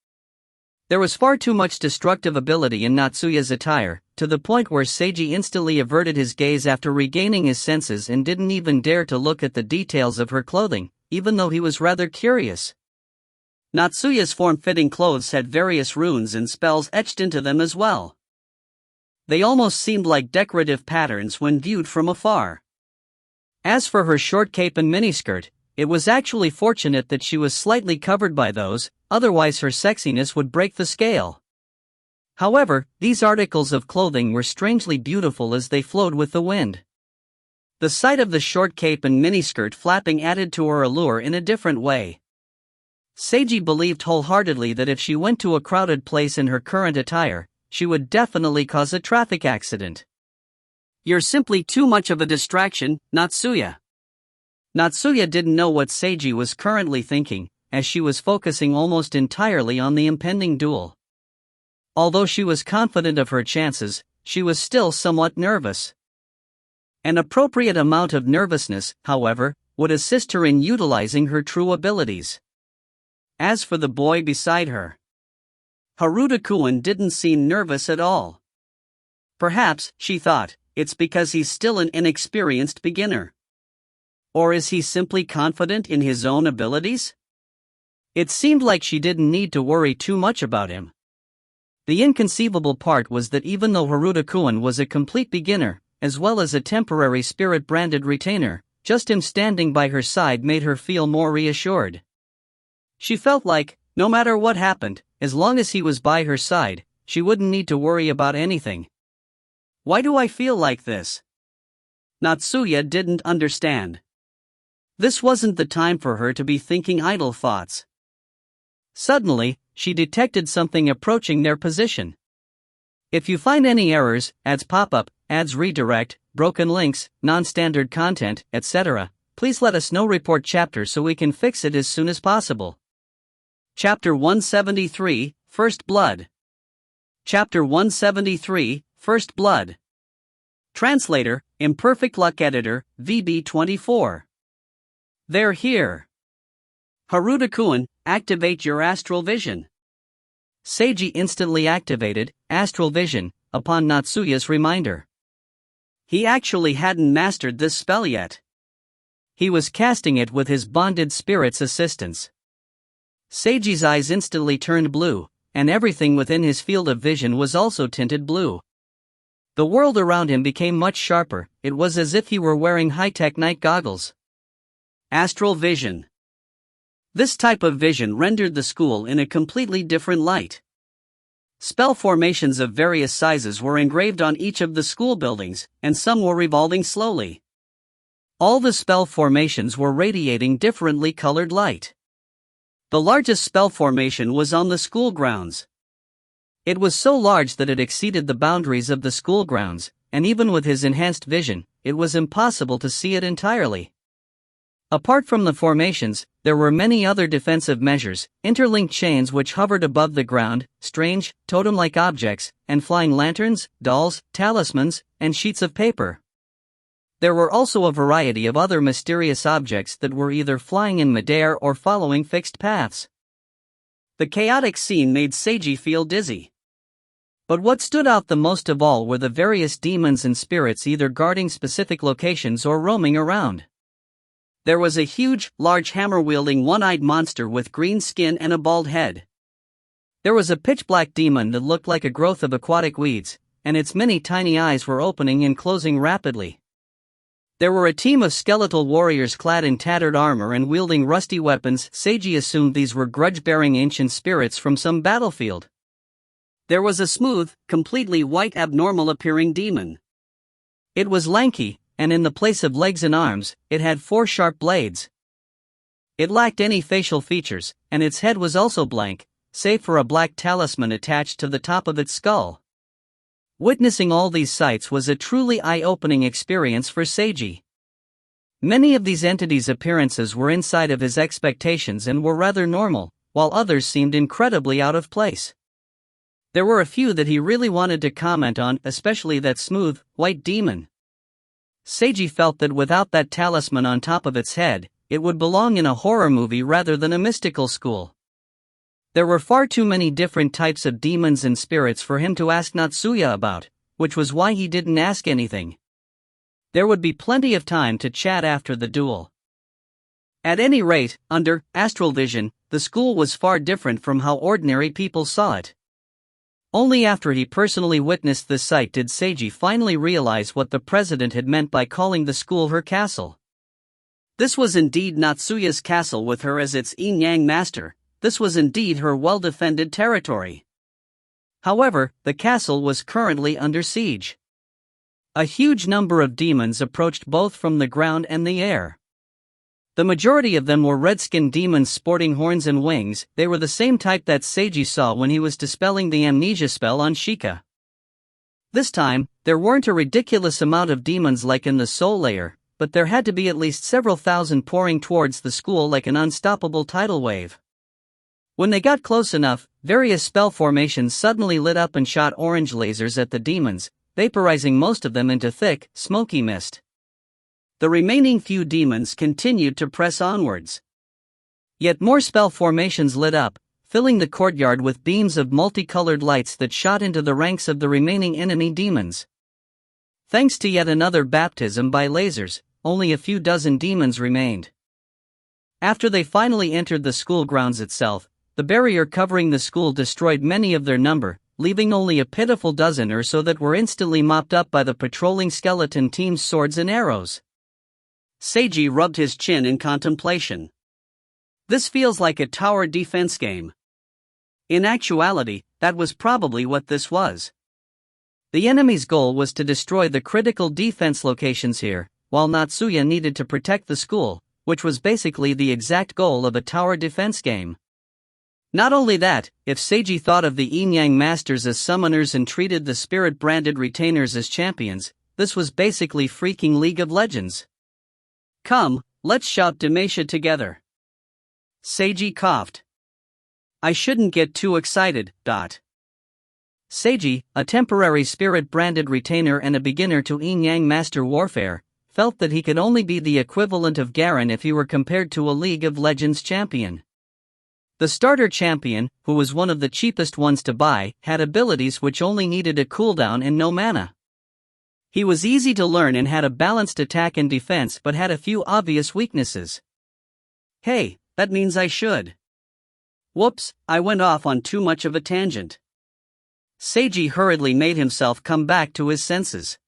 There was far too much destructive ability in Natsuya's attire, to the point where Seiji instantly averted his gaze after regaining his senses and didn't even dare to look at the details of her clothing, even though he was rather curious. Natsuya's form-fitting clothes had various runes and spells etched into them as well. They almost seemed like decorative patterns when viewed from afar. As for her short cape and miniskirt, it was actually fortunate that she was slightly covered by those, otherwise her sexiness would break the scale. However, these articles of clothing were strangely beautiful as they flowed with the wind. The sight of the short cape and miniskirt flapping added to her allure in a different way. Seiji believed wholeheartedly that if she went to a crowded place in her current attire, she would definitely cause a traffic accident. "You're simply too much of a distraction, Natsuya." Natsuya didn't know what Seiji was currently thinking, as she was focusing almost entirely on the impending duel. Although she was confident of her chances, she was still somewhat nervous. An appropriate amount of nervousness, however, would assist her in utilizing her true abilities. As for the boy beside her, Haruta-kun didn't seem nervous at all. Perhaps, she thought, it's because he's still an inexperienced beginner. Or is he simply confident in his own abilities? It seemed like she didn't need to worry too much about him. The inconceivable part was that even though Haruta-kun was a complete beginner, as well as a temporary spirit-branded retainer, just him standing by her side made her feel more reassured. She felt like, no matter what happened, as long as he was by her side, she wouldn't need to worry about anything. Why do I feel like this? Natsuya didn't understand. This wasn't the time for her to be thinking idle thoughts. Suddenly, she detected something approaching their position. If you find any errors, ads pop up, ads redirect, broken links, non-standard content, etc., please let us know. Report chapter so we can fix it as soon as possible. Chapter 173, First Blood. Chapter 173, First Blood. Translator, Imperfect Luck Editor, VB24. They're here. Haruta-kun, activate your astral vision. Seiji instantly activated astral vision upon Natsuya's reminder. He actually hadn't mastered this spell yet. He was casting it with his bonded spirit's assistance. Seiji's eyes instantly turned blue, and everything within his field of vision was also tinted blue. The world around him became much sharper. It was as if he were wearing high-tech night goggles. Astral vision. This type of vision rendered the school in a completely different light. Spell formations of various sizes were engraved on each of the school buildings, and some were revolving slowly. All the spell formations were radiating differently colored light. The largest spell formation was on the school grounds. It was so large that it exceeded the boundaries of the school grounds, and even with his enhanced vision, it was impossible to see it entirely. Apart from the formations, there were many other defensive measures, interlinked chains which hovered above the ground, strange, totem-like objects, and flying lanterns, dolls, talismans, and sheets of paper. There were also a variety of other mysterious objects that were either flying in midair or following fixed paths. The chaotic scene made Seiji feel dizzy. But what stood out the most of all were the various demons and spirits either guarding specific locations or roaming around. There was a huge, large hammer-wielding one-eyed monster with green skin and a bald head. There was a pitch-black demon that looked like a growth of aquatic weeds, and its many tiny eyes were opening and closing rapidly. There were a team of skeletal warriors clad in tattered armor and wielding rusty weapons. Seiji assumed these were grudge-bearing ancient spirits from some battlefield. There was a smooth, completely white abnormal-appearing demon. It was lanky, and in the place of legs and arms, it had 4 sharp blades. It lacked any facial features, and its head was also blank, save for a black talisman attached to the top of its skull. Witnessing all these sights was a truly eye-opening experience for Seiji. Many of these entities' appearances were inside of his expectations and were rather normal, while others seemed incredibly out of place. There were a few that he really wanted to comment on, especially that smooth, white demon. Seiji felt that without that talisman on top of its head, it would belong in a horror movie rather than a mystical school. There were far too many different types of demons and spirits for him to ask Natsuya about, which was why he didn't ask anything. There would be plenty of time to chat after the duel. At any rate, under astral vision, the school was far different from how ordinary people saw it. Only after he personally witnessed this sight did Seiji finally realize what the president had meant by calling the school her castle. This was indeed Natsuya's castle with her as its yin-yang master. This was indeed her well-defended territory. However, the castle was currently under siege. A huge number of demons approached both from the ground and the air. The majority of them were red-skinned demons sporting horns and wings. They were the same type that Seiji saw when he was dispelling the amnesia spell on Shika. This time, there weren't a ridiculous amount of demons like in the Soul Layer, but there had to be at least several thousand pouring towards the school like an unstoppable tidal wave. When they got close enough, various spell formations suddenly lit up and shot orange lasers at the demons, vaporizing most of them into thick, smoky mist. The remaining few demons continued to press onwards. Yet more spell formations lit up, filling the courtyard with beams of multicolored lights that shot into the ranks of the remaining enemy demons. Thanks to yet another baptism by lasers, only a few dozen demons remained. After they finally entered the school grounds itself, the barrier covering the school destroyed many of their number, leaving only a pitiful dozen or so that were instantly mopped up by the patrolling skeleton team's swords and arrows. Seiji rubbed his chin in contemplation. This feels like a tower defense game. In actuality, that was probably what this was. The enemy's goal was to destroy the critical defense locations here, while Natsuya needed to protect the school, which was basically the exact goal of a tower defense game. Not only that, if Seiji thought of the yin-yang masters as summoners and treated the spirit-branded retainers as champions, this was basically freaking League of Legends. Come, let's shout Demasha together. Seiji coughed. I shouldn't get too excited. Seiji, a temporary spirit-branded retainer and a beginner to yin-yang master warfare, felt that he could only be the equivalent of Garen if he were compared to a League of Legends champion. The starter champion, who was one of the cheapest ones to buy, had abilities which only needed a cooldown and no mana. He was easy to learn and had a balanced attack and defense but had a few obvious weaknesses. Hey, that means I should. Whoops, I went off on too much of a tangent. Seiji hurriedly made himself come back to his senses.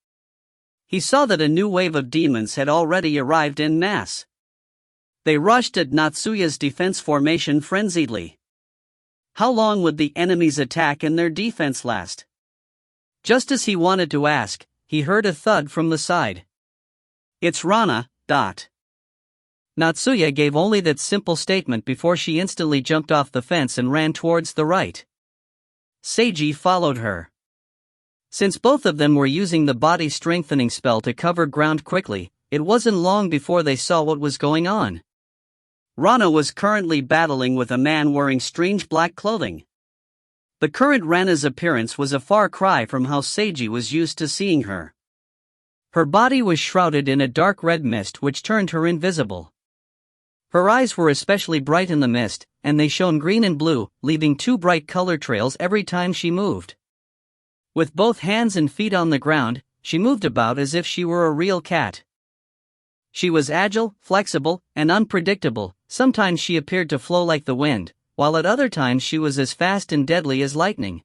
He saw that a new wave of demons had already arrived en masse. They rushed at Natsuya's defense formation frenziedly. How long would the enemy's attack and their defense last? Just as he wanted to ask, he heard a thud from the side. It's Rana. Natsuya gave only that simple statement before she instantly jumped off the fence and ran towards the right. Seiji followed her. Since both of them were using the body strengthening spell to cover ground quickly, it wasn't long before they saw what was going on. Rana was currently battling with a man wearing strange black clothing. The current Rana's appearance was a far cry from how Seiji was used to seeing her. Her body was shrouded in a dark red mist which turned her invisible. Her eyes were especially bright in the mist, and they shone green and blue, leaving two bright color trails every time she moved. With both hands and feet on the ground, she moved about as if she were a real cat. She was agile, flexible, and unpredictable. Sometimes she appeared to flow like the wind, while at other times she was as fast and deadly as lightning.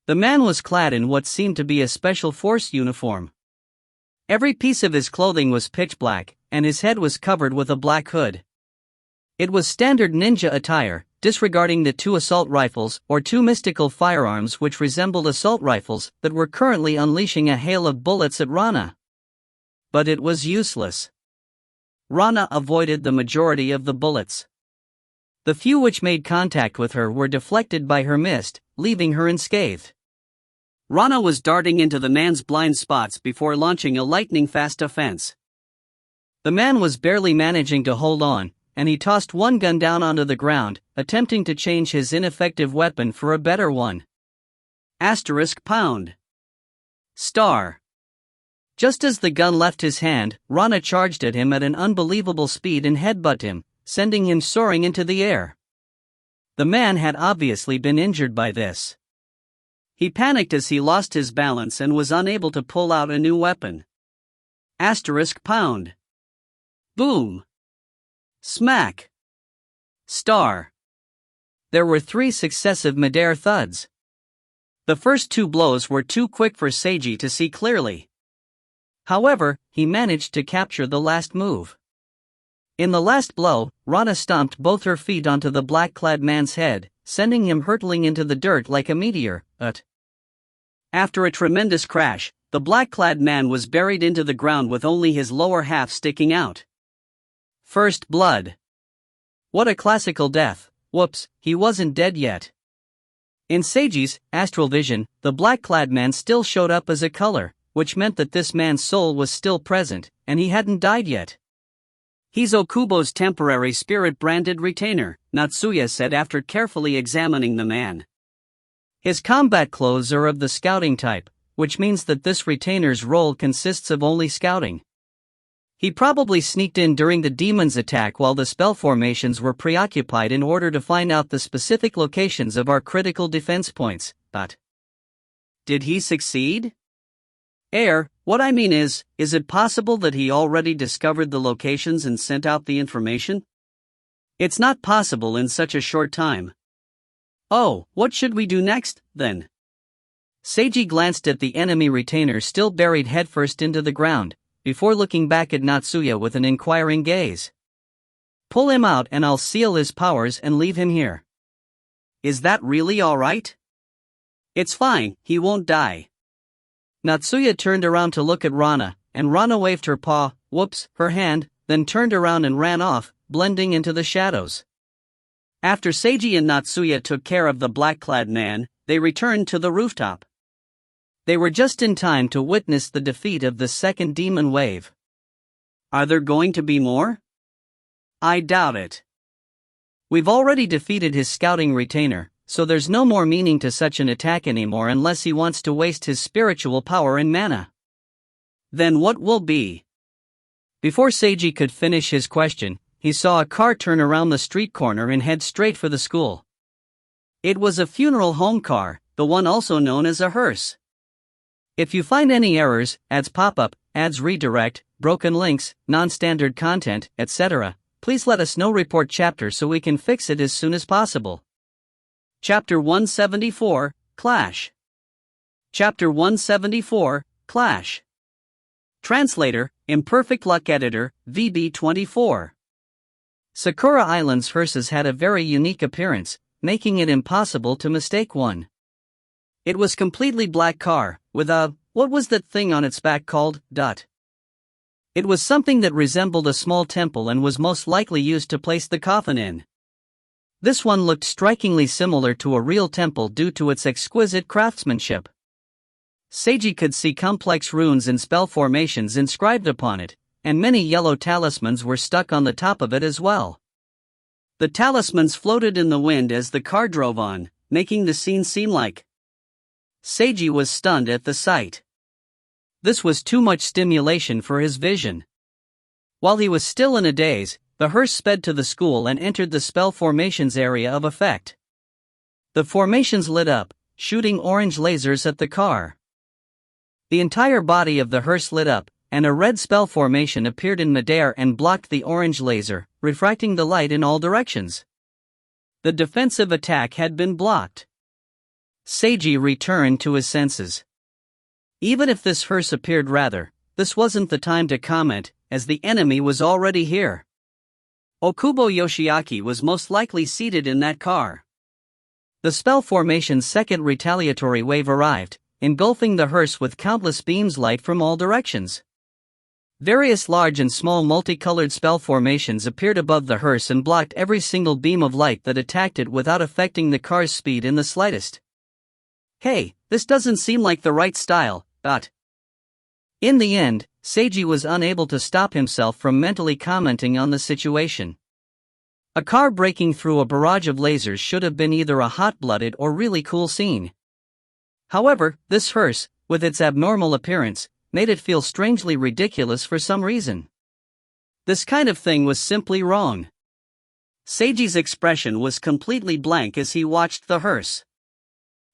The man was clad in what seemed to be a special force uniform. Every piece of his clothing was pitch black, and his head was covered with a black hood. It was standard ninja attire, disregarding the two assault rifles or two mystical firearms which resembled assault rifles that were currently unleashing a hail of bullets at Rana. But it was useless. Rana avoided the majority of the bullets. The few which made contact with her were deflected by her mist, leaving her unscathed. Rana was darting into the man's blind spots before launching a lightning-fast offense. The man was barely managing to hold on, and he tossed one gun down onto the ground, attempting to change his ineffective weapon for a better one. Pound. Star. Just as the gun left his hand, Rana charged at him at an unbelievable speed and headbutted him, sending him soaring into the air. The man had obviously been injured by this. He panicked as he lost his balance and was unable to pull out a new weapon. Pound. Boom. Smack. Star. There were 3 successive midair thuds. The first 2 blows were too quick for Seiji to see clearly. However, he managed to capture the last move. In the last blow, Rana stomped both her feet onto the black-clad man's head, sending him hurtling into the dirt like a meteor. After a tremendous crash, the black-clad man was buried into the ground with only his lower half sticking out. First blood. What a classical death. Whoops, he wasn't dead yet. In Seiji's astral vision, the black-clad man still showed up as a color, which meant that this man's soul was still present, and he hadn't died yet. He's Okubo's temporary spirit-branded retainer, Natsuya said after carefully examining the man. His combat clothes are of the scouting type, which means that this retainer's role consists of only scouting. He probably sneaked in during the demon's attack while the spell formations were preoccupied in order to find out the specific locations of our critical defense points, but did he succeed? What I mean is it possible that he already discovered the locations and sent out the information? It's not possible in such a short time. Oh, what should we do next, then? Seiji glanced at the enemy retainer still buried headfirst into the ground, before looking back at Natsuya with an inquiring gaze. Pull him out and I'll seal his powers and leave him here. Is that really alright? It's fine, he won't die. Natsuya turned around to look at Rana, and Rana waved her her hand, then turned around and ran off, blending into the shadows. After Seiji and Natsuya took care of the black-clad man, they returned to the rooftop. They were just in time to witness the defeat of the second demon wave. Are there going to be more? I doubt it. We've already defeated his scouting retainer, so there's no more meaning to such an attack anymore unless he wants to waste his spiritual power and mana. Then what will be? Before Seiji could finish his question, he saw a car turn around the street corner and head straight for the school. It was a funeral home car, the one also known as a hearse. If you find any errors, ads pop up, ads redirect, broken links, non-standard content, etc., please let us know. Report chapter so we can fix it as soon as possible. Chapter 174, Clash. Chapter 174, Clash. Translator, Imperfect Luck Editor, VB24. Sakura Island's hearses had a very unique appearance, making it impossible to mistake one. It was completely black car, with what was that thing on its back called? It was something that resembled a small temple and was most likely used to place the coffin in. This one looked strikingly similar to a real temple due to its exquisite craftsmanship. Seiji could see complex runes and spell formations inscribed upon it, and many yellow talismans were stuck on the top of it as well. The talismans floated in the wind as the car drove on, making the scene seem like. Seiji was stunned at the sight. This was too much stimulation for his vision. While he was still in a daze, the hearse sped to the school and entered the spell formations area of effect. The formations lit up, shooting orange lasers at the car. The entire body of the hearse lit up, and a red spell formation appeared in midair and blocked the orange laser, refracting the light in all directions. The defensive attack had been blocked. Seiji returned to his senses. Even if this hearse appeared this wasn't the time to comment, as the enemy was already here. Okubo Yoshiaki was most likely seated in that car. The spell formation's second retaliatory wave arrived, engulfing the hearse with countless beams light from all directions. Various large and small multicolored spell formations appeared above the hearse and blocked every single beam of light that attacked it without affecting the car's speed in the slightest. Hey, this doesn't seem like the right style, In the end, Seiji was unable to stop himself from mentally commenting on the situation. A car breaking through a barrage of lasers should have been either a hot-blooded or really cool scene. However, this hearse, with its abnormal appearance, made it feel strangely ridiculous for some reason. This kind of thing was simply wrong. Seiji's expression was completely blank as he watched the hearse.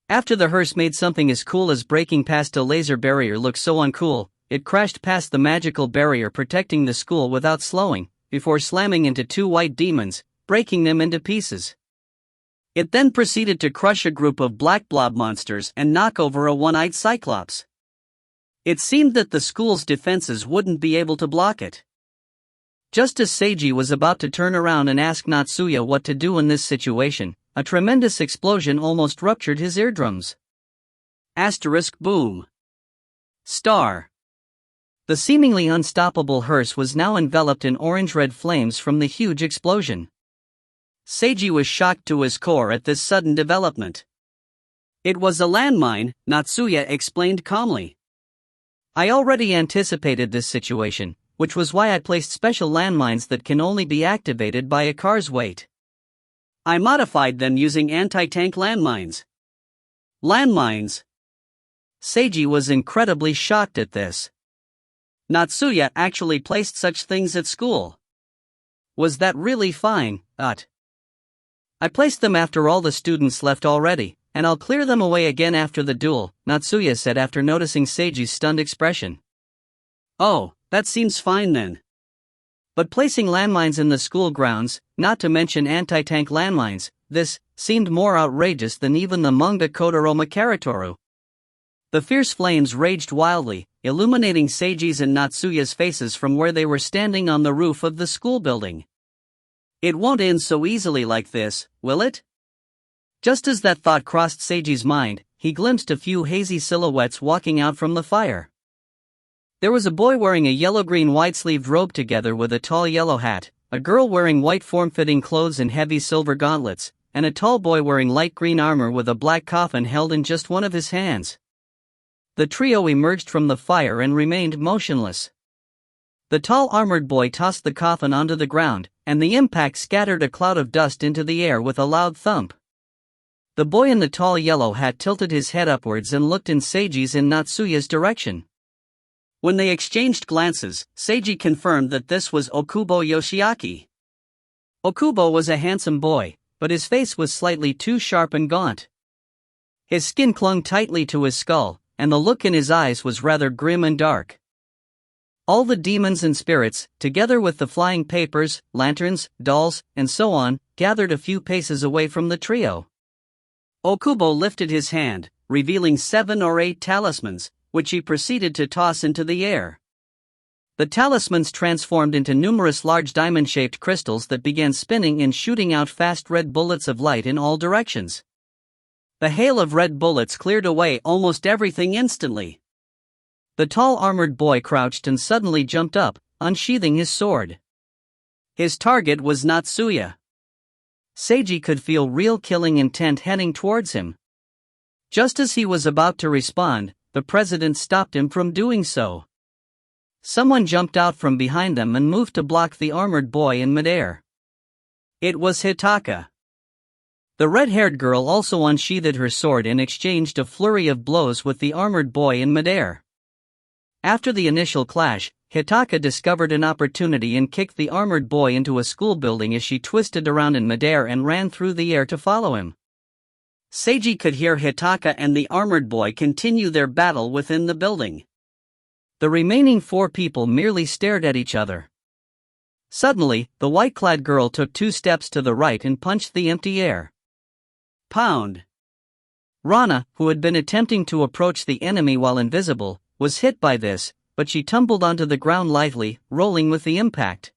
After the hearse made something as cool as breaking past a laser barrier look so uncool, it crashed past the magical barrier protecting the school without slowing, before slamming into two white demons, breaking them into pieces. It then proceeded to crush a group of black blob monsters and knock over a one-eyed cyclops. It seemed that the school's defenses wouldn't be able to block it. Just as Seiji was about to turn around and ask Natsuya what to do in this situation, a tremendous explosion almost ruptured his eardrums. Boom. Star. The seemingly unstoppable hearse was now enveloped in orange-red flames from the huge explosion. Seiji was shocked to his core at this sudden development. It was a landmine, Natsuya explained calmly. I already anticipated this situation, which was why I placed special landmines that can only be activated by a car's weight. I modified them using anti-tank landmines. Landmines? Seiji was incredibly shocked at this. Natsuya actually placed such things at school. Was that really fine? I placed them after all the students left already, and I'll clear them away again after the duel, Natsuya said after noticing Seiji's stunned expression. Oh, that seems fine then. But placing landmines in the school grounds, not to mention anti-tank landmines, this seemed more outrageous than even the manga Kodoroma Karatoru. The fierce flames raged wildly, illuminating Seiji's and Natsuya's faces from where they were standing on the roof of the school building. It won't end so easily like this, will it? Just as that thought crossed Seiji's mind, he glimpsed a few hazy silhouettes walking out from the fire. There was a boy wearing a yellow-green wide-sleeved robe together with a tall yellow hat, a girl wearing white form-fitting clothes and heavy silver gauntlets, and a tall boy wearing light green armor with a black coffin held in just one of his hands. The trio emerged from the fire and remained motionless. The tall armored boy tossed the coffin onto the ground, and the impact scattered a cloud of dust into the air with a loud thump. The boy in the tall yellow hat tilted his head upwards and looked in Seiji's and Natsuya's direction. When they exchanged glances, Seiji confirmed that this was Okubo Yoshiaki. Okubo was a handsome boy, but his face was slightly too sharp and gaunt. His skin clung tightly to his skull, and the look in his eyes was rather grim and dark. All the demons and spirits, together with the flying papers, lanterns, dolls, and so on, gathered a few paces away from the trio. Okubo lifted his hand, revealing 7 or 8 talismans, which he proceeded to toss into the air. The talismans transformed into numerous large diamond-shaped crystals that began spinning and shooting out fast red bullets of light in all directions. The hail of red bullets cleared away almost everything instantly. The tall armored boy crouched and suddenly jumped up, unsheathing his sword. His target was Natsuya. Seiji could feel real killing intent heading towards him. Just as he was about to respond, the president stopped him from doing so. Someone jumped out from behind them and moved to block the armored boy in midair. It was Hitaka. The red-haired girl also unsheathed her sword and exchanged a flurry of blows with the armored boy in midair. After the initial clash, Hitaka discovered an opportunity and kicked the armored boy into a school building as she twisted around in midair and ran through the air to follow him. Seiji could hear Hitaka and the armored boy continue their battle within the building. The remaining 4 people merely stared at each other. Suddenly, the white-clad girl took 2 steps to the right and punched the empty air. Pound! Rana, who had been attempting to approach the enemy while invisible, was hit by this, but she tumbled onto the ground lightly, rolling with the impact.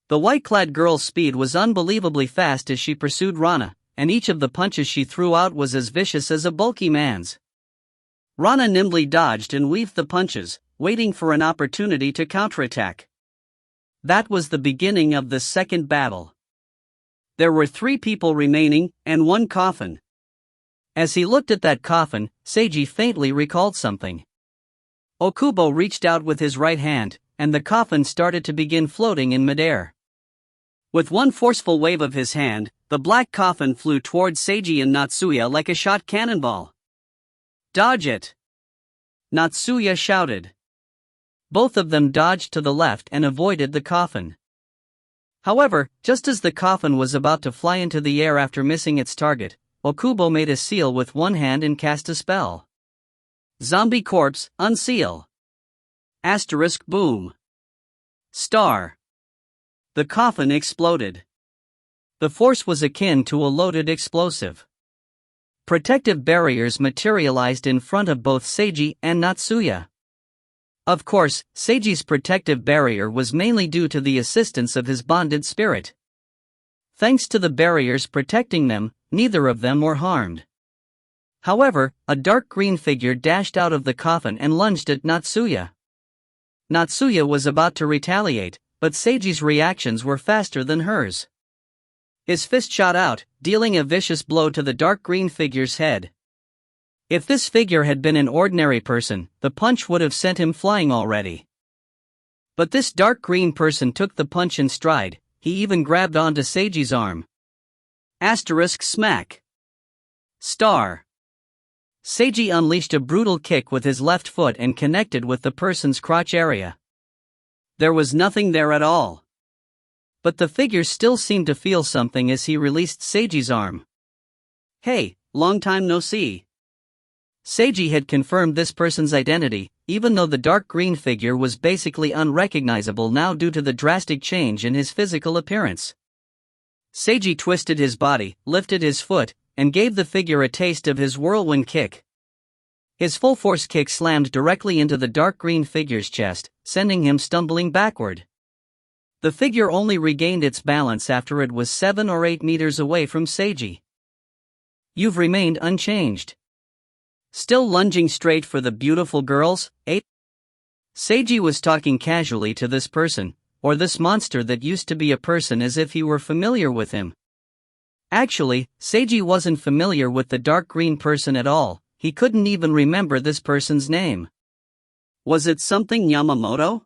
The white-clad girl's speed was unbelievably fast as she pursued Rana, and each of the punches she threw out was as vicious as a bulky man's. Rana nimbly dodged and weaved the punches, waiting for an opportunity to counterattack. That was the beginning of the second battle. There were 3 people remaining, and 1 coffin. As he looked at that coffin, Seiji faintly recalled something. Okubo reached out with his right hand, and the coffin started to begin floating in midair. With one forceful wave of his hand, the black coffin flew towards Seiji and Natsuya like a shot cannonball. Dodge it! Natsuya shouted. Both of them dodged to the left and avoided the coffin. However, just as the coffin was about to fly into the air after missing its target, Okubo made a seal with one hand and cast a spell. Zombie corpse, unseal. Asterisk boom. Star. The coffin exploded. The force was akin to a loaded explosive. Protective barriers materialized in front of both Seiji and Natsuya. Of course, Seiji's protective barrier was mainly due to the assistance of his bonded spirit. Thanks to the barriers protecting them, neither of them were harmed. However, a dark green figure dashed out of the coffin and lunged at Natsuya. Natsuya was about to retaliate, but Seiji's reactions were faster than hers. His fist shot out, dealing a vicious blow to the dark green figure's head. If this figure had been an ordinary person, the punch would have sent him flying already. But this dark green person took the punch in stride. He even grabbed onto Seiji's arm. Asterisk smack. Star. Seiji unleashed a brutal kick with his left foot and connected with the person's crotch area. There was nothing there at all. But the figure still seemed to feel something as he released Seiji's arm. Hey, long time no see. Seiji had confirmed this person's identity, even though the dark green figure was basically unrecognizable now due to the drastic change in his physical appearance. Seiji twisted his body, lifted his foot, and gave the figure a taste of his whirlwind kick. His full-force kick slammed directly into the dark green figure's chest, sending him stumbling backward. The figure only regained its balance after it was 7 or 8 meters away from Seiji. You've remained unchanged. Still lunging straight for the beautiful girls, eh? Seiji was talking casually to this person, or this monster that used to be a person, as if he were familiar with him. Actually, Seiji wasn't familiar with the dark green person at all. He couldn't even remember this person's name. Was it something Yamamoto?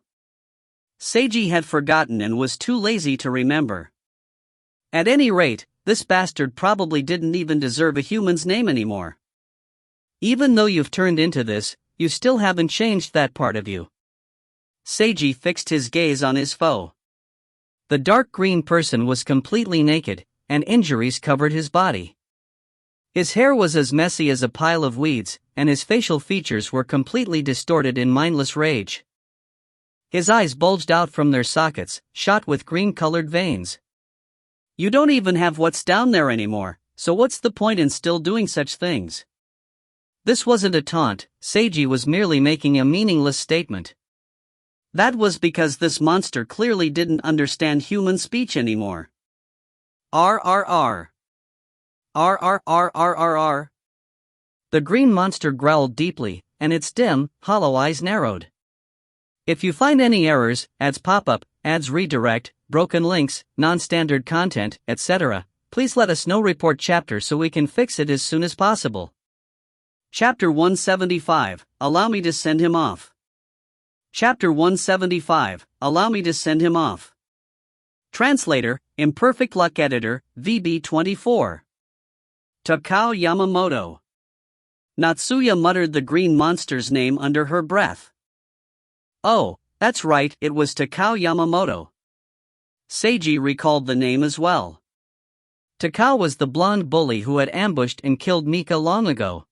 Seiji had forgotten and was too lazy to remember. At any rate, this bastard probably didn't even deserve a human's name anymore. Even though you've turned into this, you still haven't changed that part of you. Seiji fixed his gaze on his foe. The dark green person was completely naked, and injuries covered his body. His hair was as messy as a pile of weeds, and his facial features were completely distorted in mindless rage. His eyes bulged out from their sockets, shot with green-colored veins. You don't even have what's down there anymore, so what's the point in still doing such things? This wasn't a taunt, Seiji was merely making a meaningless statement. That was because this monster clearly didn't understand human speech anymore. RRR. RRRRRR. The green monster growled deeply, and its dim, hollow eyes narrowed. If you find any errors, ads pop up, ads redirect, broken links, non-standard content, etc., please let us know. Report chapter so we can fix it as soon as possible. Chapter 175, allow me to send him off. Chapter 175, allow me to send him off. Translator, Imperfect Luck Editor, VB24. Takao Yamamoto. Natsuya muttered the green monster's name under her breath. Oh, that's right, it was Takao Yamamoto. Seiji recalled the name as well. Takao was the blonde bully who had ambushed and killed Mika long ago.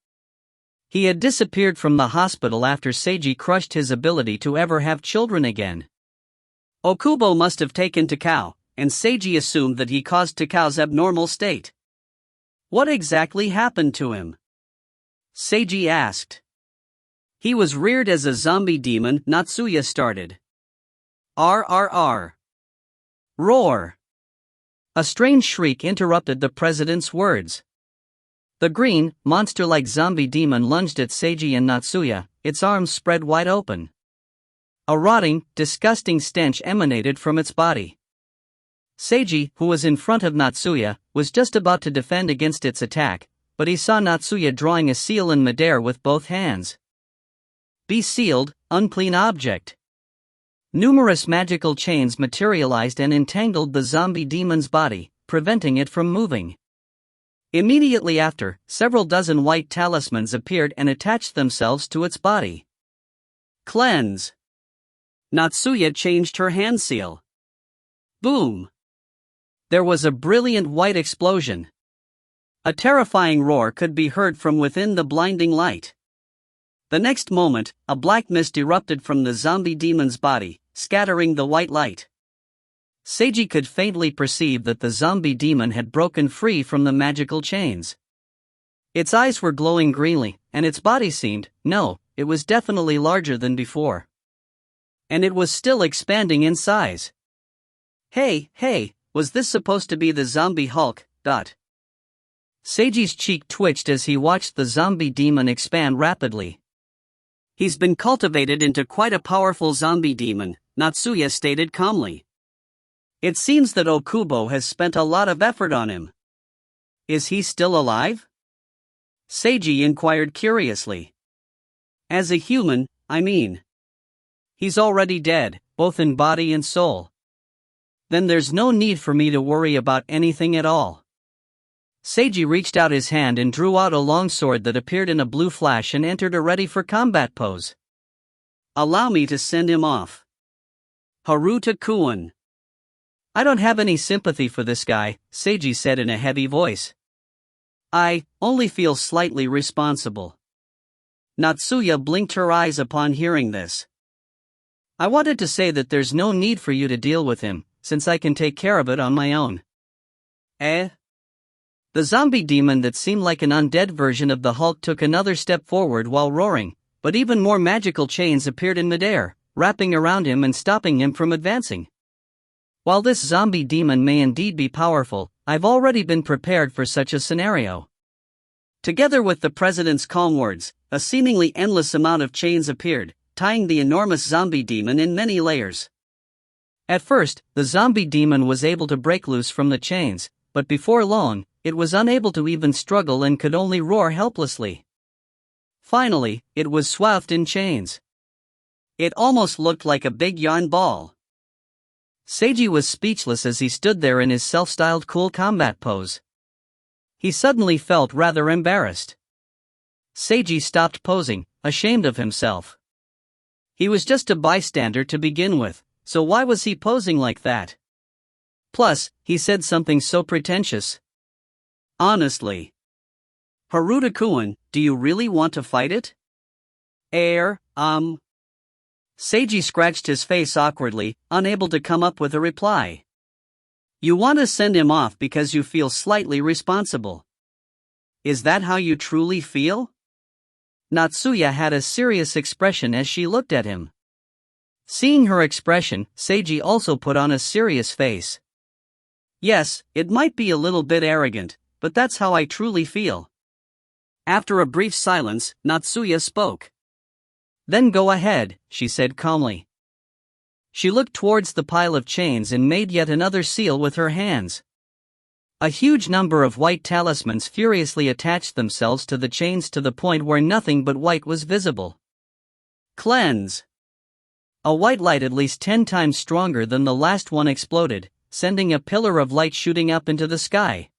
He had disappeared from the hospital after Seiji crushed his ability to ever have children again. Okubo must have taken Takao, and Seiji assumed that he caused Takao's abnormal state. What exactly happened to him? Seiji asked. He was reared as a zombie demon, Natsuya started. RRR. Roar. A strange shriek interrupted the president's words. The green, monster-like zombie demon lunged at Seiji and Natsuya, its arms spread wide open. A rotting, disgusting stench emanated from its body. Seiji, who was in front of Natsuya, was just about to defend against its attack, but he saw Natsuya drawing a seal in midair with both hands. Be sealed, unclean object. Numerous magical chains materialized and entangled the zombie demon's body, preventing it from moving. Immediately after, several dozen white talismans appeared and attached themselves to its body. Cleanse. Natsuya changed her hand seal. Boom. There was a brilliant white explosion. A terrifying roar could be heard from within the blinding light. The next moment, a black mist erupted from the zombie demon's body, scattering the white light. Seiji could faintly perceive that the zombie demon had broken free from the magical chains. Its eyes were glowing greenly, and its body seemed, it was definitely larger than before. And it was still expanding in size. Hey, was this supposed to be the zombie Hulk? Seiji's cheek twitched as he watched the zombie demon expand rapidly. He's been cultivated into quite a powerful zombie demon, Natsuya stated calmly. It seems that Okubo has spent a lot of effort on him. Is he still alive? Seiji inquired curiously. As a human, I mean. He's already dead, both in body and soul. Then there's no need for me to worry about anything at all. Seiji reached out his hand and drew out a long sword that appeared in a blue flash and entered a ready-for-combat pose. Allow me to send him off. Haruta-kun. I don't have any sympathy for this guy, Seiji said in a heavy voice. I only feel slightly responsible. Natsuya blinked her eyes upon hearing this. I wanted to say that there's no need for you to deal with him, since I can take care of it on my own. The zombie demon that seemed like an undead version of the Hulk took another step forward while roaring, but even more magical chains appeared in midair, wrapping around him and stopping him from advancing. While this zombie demon may indeed be powerful, I've already been prepared for such a scenario. Together with the president's calm words, a seemingly endless amount of chains appeared, tying the enormous zombie demon in many layers. At first, the zombie demon was able to break loose from the chains, but before long, it was unable to even struggle and could only roar helplessly. Finally, it was swathed in chains. It almost looked like a big yarn ball. Seiji was speechless as he stood there in his self-styled cool combat pose. He suddenly felt rather embarrassed. Seiji stopped posing, ashamed of himself. He was just a bystander to begin with, so why was he posing like that? Plus, he said something so pretentious. Honestly. Haruta-kun, do you really want to fight it? Seiji scratched his face awkwardly, unable to come up with a reply. You want to send him off because you feel slightly responsible. Is that how you truly feel? Natsuya had a serious expression as she looked at him. Seeing her expression, Seiji also put on a serious face. Yes, it might be a little bit arrogant, but that's how I truly feel. After a brief silence, Natsuya spoke. Then go ahead, she said calmly. She looked towards the pile of chains and made yet another seal with her hands. A huge number of white talismans furiously attached themselves to the chains to the point where nothing but white was visible. Cleanse. A white light at least 10 times stronger than the last one exploded, sending a pillar of light shooting up into the sky.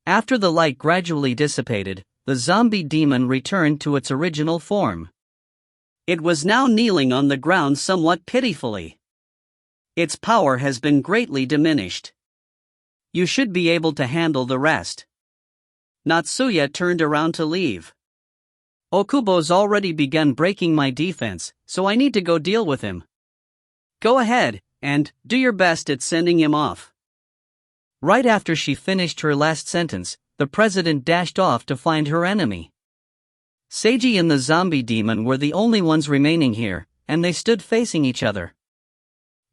After the light gradually dissipated, the zombie demon returned to its original form. It was now kneeling on the ground somewhat pitifully. Its power has been greatly diminished. You should be able to handle the rest. Natsuya turned around to leave. Okubo's already begun breaking my defense, so I need to go deal with him. Go ahead, and do your best at sending him off. Right after she finished her last sentence, the president dashed off to find her enemy. Seiji and the zombie demon were the only ones remaining here, and they stood facing each other.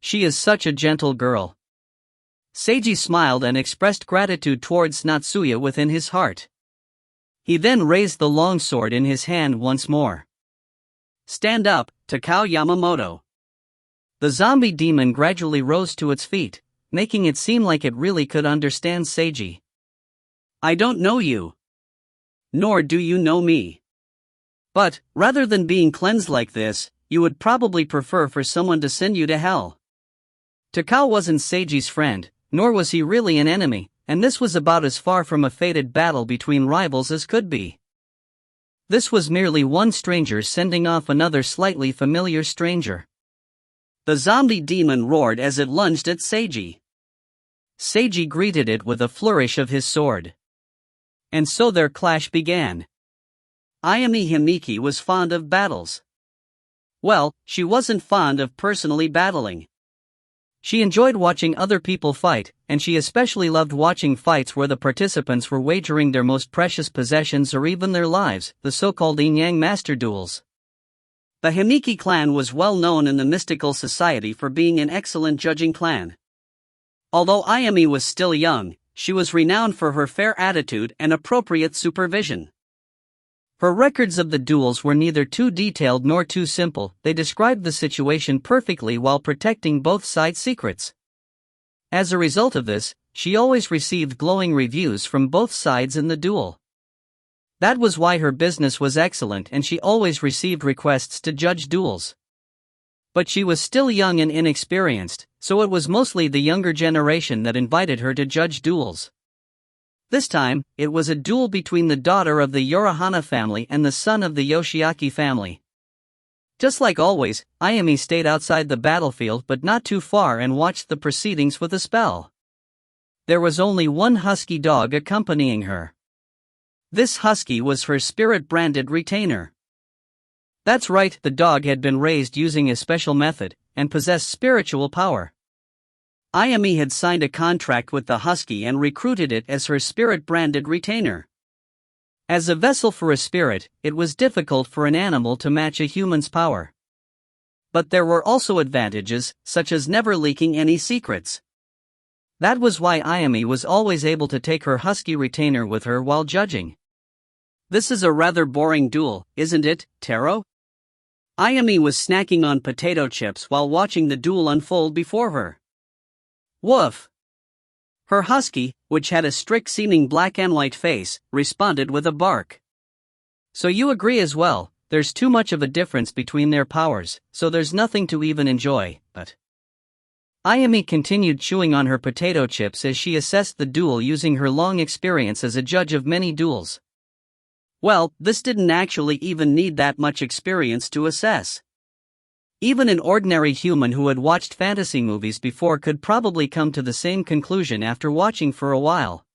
She is such a gentle girl. Seiji smiled and expressed gratitude towards Natsuya within his heart. He then raised the longsword in his hand once more. Stand up, Takao Yamamoto. The zombie demon gradually rose to its feet, making it seem like it really could understand Seiji. I don't know you. Nor do you know me. But, rather than being cleansed like this, you would probably prefer for someone to send you to hell. Takao wasn't Seiji's friend, nor was he really an enemy, and this was about as far from a fated battle between rivals as could be. This was merely one stranger sending off another slightly familiar stranger. The zombie demon roared as it lunged at Seiji. Seiji greeted it with a flourish of his sword. And so their clash began. Ayumi Himiki was fond of battles. Well, she wasn't fond of personally battling. She enjoyed watching other people fight, and she especially loved watching fights where the participants were wagering their most precious possessions or even their lives, the so-called yin-yang master duels. The Himiki clan was well known in the mystical society for being an excellent judging clan. Although Ayumi was still young, she was renowned for her fair attitude and appropriate supervision. Her records of the duels were neither too detailed nor too simple. They described the situation perfectly while protecting both sides' secrets. As a result of this, she always received glowing reviews from both sides in the duel. That was why her business was excellent and she always received requests to judge duels. But she was still young and inexperienced, so it was mostly the younger generation that invited her to judge duels. This time, it was a duel between the daughter of the Yorihana family and the son of the Yoshiaki family. Just like always, Ayumi stayed outside the battlefield but not too far and watched the proceedings with a spell. There was only one husky dog accompanying her. This husky was her spirit-branded retainer. That's right, the dog had been raised using a special method, and possessed spiritual power. Ayumi had signed a contract with the husky and recruited it as her spirit-branded retainer. As a vessel for a spirit, it was difficult for an animal to match a human's power. But there were also advantages, such as never leaking any secrets. That was why Ayumi was always able to take her husky retainer with her while judging. This is a rather boring duel, isn't it, Taro? Ayumi was snacking on potato chips while watching the duel unfold before her. Woof! Her husky, which had a strict-seeming black and white face, responded with a bark. So you agree as well, there's too much of a difference between their powers, so there's nothing to even enjoy, but... Ayumi continued chewing on her potato chips as she assessed the duel using her long experience as a judge of many duels. Well, this didn't actually even need that much experience to assess. Even an ordinary human who had watched fantasy movies before could probably come to the same conclusion after watching for a while.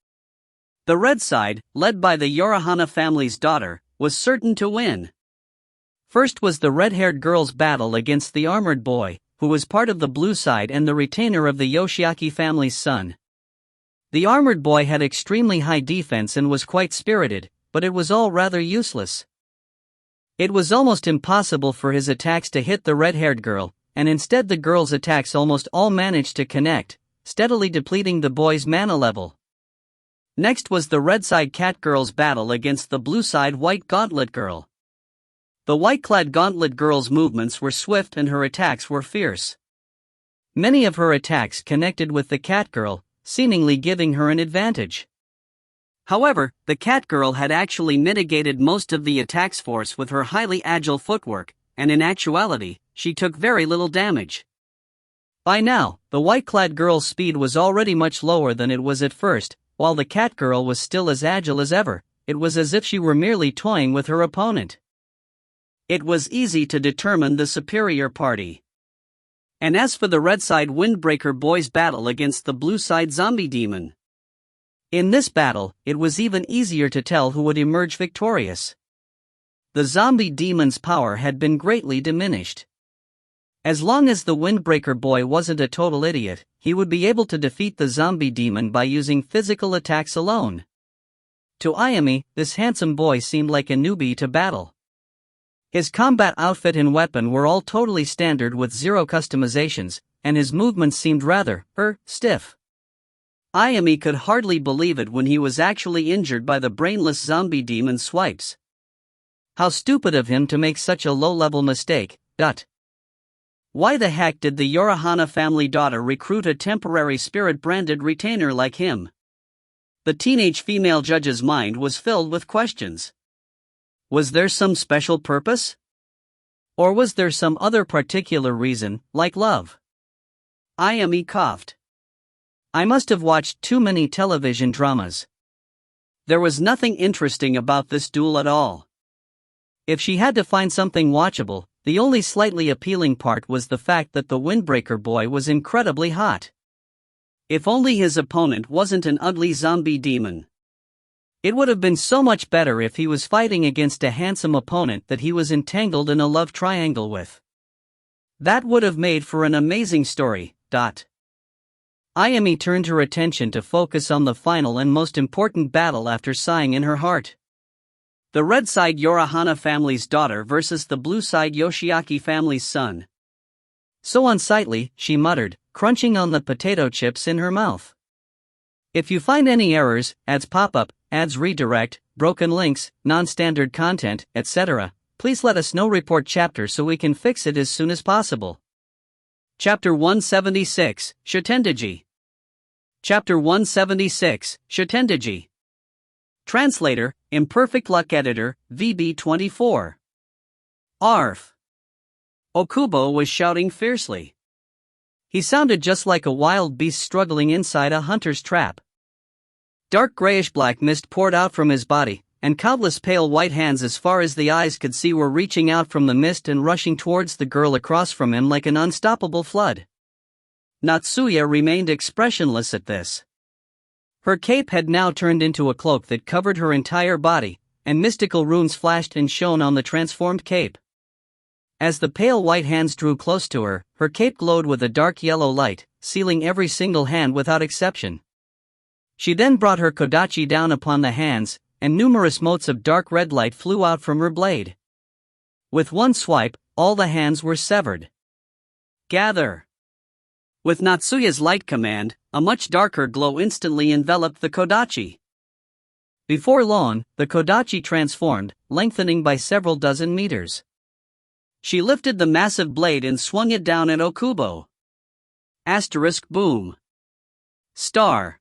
The red side, led by the Yorihana family's daughter, was certain to win. First was the red-haired girl's battle against the armored boy, who was part of the blue side and the retainer of the Yoshiaki family's son. The armored boy had extremely high defense and was quite spirited, but it was all rather useless. It was almost impossible for his attacks to hit the red-haired girl, and instead the girl's attacks almost all managed to connect, steadily depleting the boy's mana level. Next was the red-side cat girl's battle against the blue-side white gauntlet girl. The white-clad gauntlet girl's movements were swift and her attacks were fierce. Many of her attacks connected with the cat girl, seemingly giving her an advantage. However, the cat girl had actually mitigated most of the attack's force with her highly agile footwork, and in actuality, she took very little damage. By now, the white-clad girl's speed was already much lower than it was at first, while the cat girl was still as agile as ever. It was as if she were merely toying with her opponent. It was easy to determine the superior party. And as for the red-side Windbreaker boy's battle against the blue-side zombie demon, in this battle, it was even easier to tell who would emerge victorious. The zombie demon's power had been greatly diminished. As long as the Windbreaker boy wasn't a total idiot, he would be able to defeat the zombie demon by using physical attacks alone. To Ayumi, this handsome boy seemed like a newbie to battle. His combat outfit and weapon were all totally standard with zero customizations, and his movements seemed rather, stiff. Ayumi could hardly believe it when he was actually injured by the brainless zombie demon's swipes. How stupid of him to make such a low-level mistake. Why the heck did the Yorihana family daughter recruit a temporary spirit-branded retainer like him? The teenage female judge's mind was filled with questions. Was there some special purpose? Or was there some other particular reason, like love? Ayumi coughed. I must have watched too many television dramas. There was nothing interesting about this duel at all. If she had to find something watchable, the only slightly appealing part was the fact that the windbreaker boy was incredibly hot. If only his opponent wasn't an ugly zombie demon. It would have been so much better if he was fighting against a handsome opponent that he was entangled in a love triangle with. That would have made for an amazing story. Ayami turned her attention to focus on the final and most important battle after sighing in her heart. The red side Yorahana family's daughter versus the blue side Yoshiaki family's son. So unsightly, she muttered, crunching on the potato chips in her mouth. If you find any errors, ads pop up, ads redirect, broken links, non-standard content, etc., please let us know. Report chapter so we can fix it as soon as possible. Chapter 176, Shotendaji. Chapter 176, Shotendaji. Translator, Imperfect Luck Editor, VB24. Arf. Okubo was shouting fiercely. He sounded just like a wild beast struggling inside a hunter's trap. Dark grayish-black mist poured out from his body, and countless pale white hands as far as the eyes could see were reaching out from the mist and rushing towards the girl across from him like an unstoppable flood. Natsuya remained expressionless at this. Her cape had now turned into a cloak that covered her entire body, and mystical runes flashed and shone on the transformed cape. As the pale white hands drew close to her, her cape glowed with a dark yellow light, sealing every single hand without exception. She then brought her kodachi down upon the hands, and numerous motes of dark red light flew out from her blade. With one swipe, all the hands were severed. Gather! With Natsuya's light command, a much darker glow instantly enveloped the kodachi. Before long, the kodachi transformed, lengthening by several dozen meters. She lifted the massive blade and swung it down at Okubo. Boom. Star.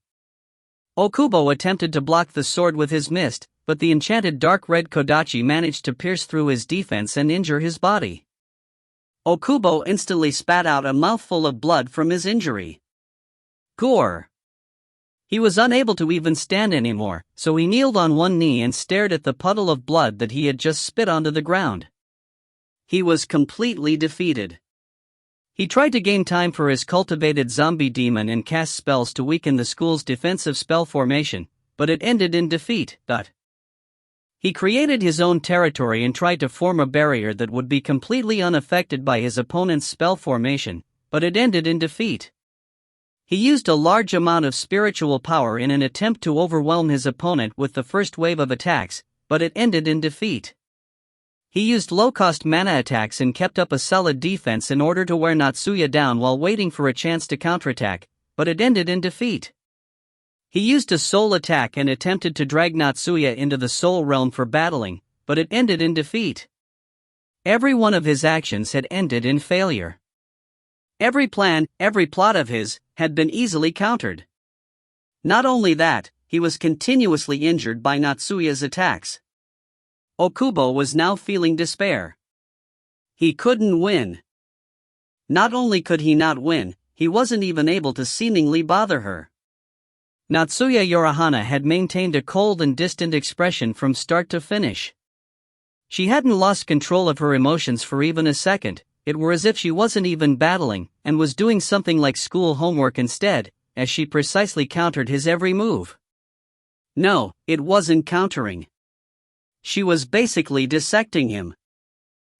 Okubo attempted to block the sword with his mist, but the enchanted dark red kodachi managed to pierce through his defense and injure his body. Okubo instantly spat out a mouthful of blood from his injury. Gore. He was unable to even stand anymore, so he kneeled on one knee and stared at the puddle of blood that he had just spit onto the ground. He was completely defeated. He tried to gain time for his cultivated zombie demon and cast spells to weaken the school's defensive spell formation, but it ended in defeat. He created his own territory and tried to form a barrier that would be completely unaffected by his opponent's spell formation, but it ended in defeat. He used a large amount of spiritual power in an attempt to overwhelm his opponent with the first wave of attacks, but it ended in defeat. He used low-cost mana attacks and kept up a solid defense in order to wear Natsuya down while waiting for a chance to counterattack, but it ended in defeat. He used a soul attack and attempted to drag Natsuya into the soul realm for battling, but it ended in defeat. Every one of his actions had ended in failure. Every plan, every plot of his, had been easily countered. Not only that, he was continuously injured by Natsuya's attacks. Okubo was now feeling despair. He couldn't win. Not only could he not win, he wasn't even able to seemingly bother her. Natsuya Yorahana had maintained a cold and distant expression from start to finish. She hadn't lost control of her emotions for even a second. It were as if she wasn't even battling, and was doing something like school homework instead, as she precisely countered his every move. No, it wasn't countering. She was basically dissecting him.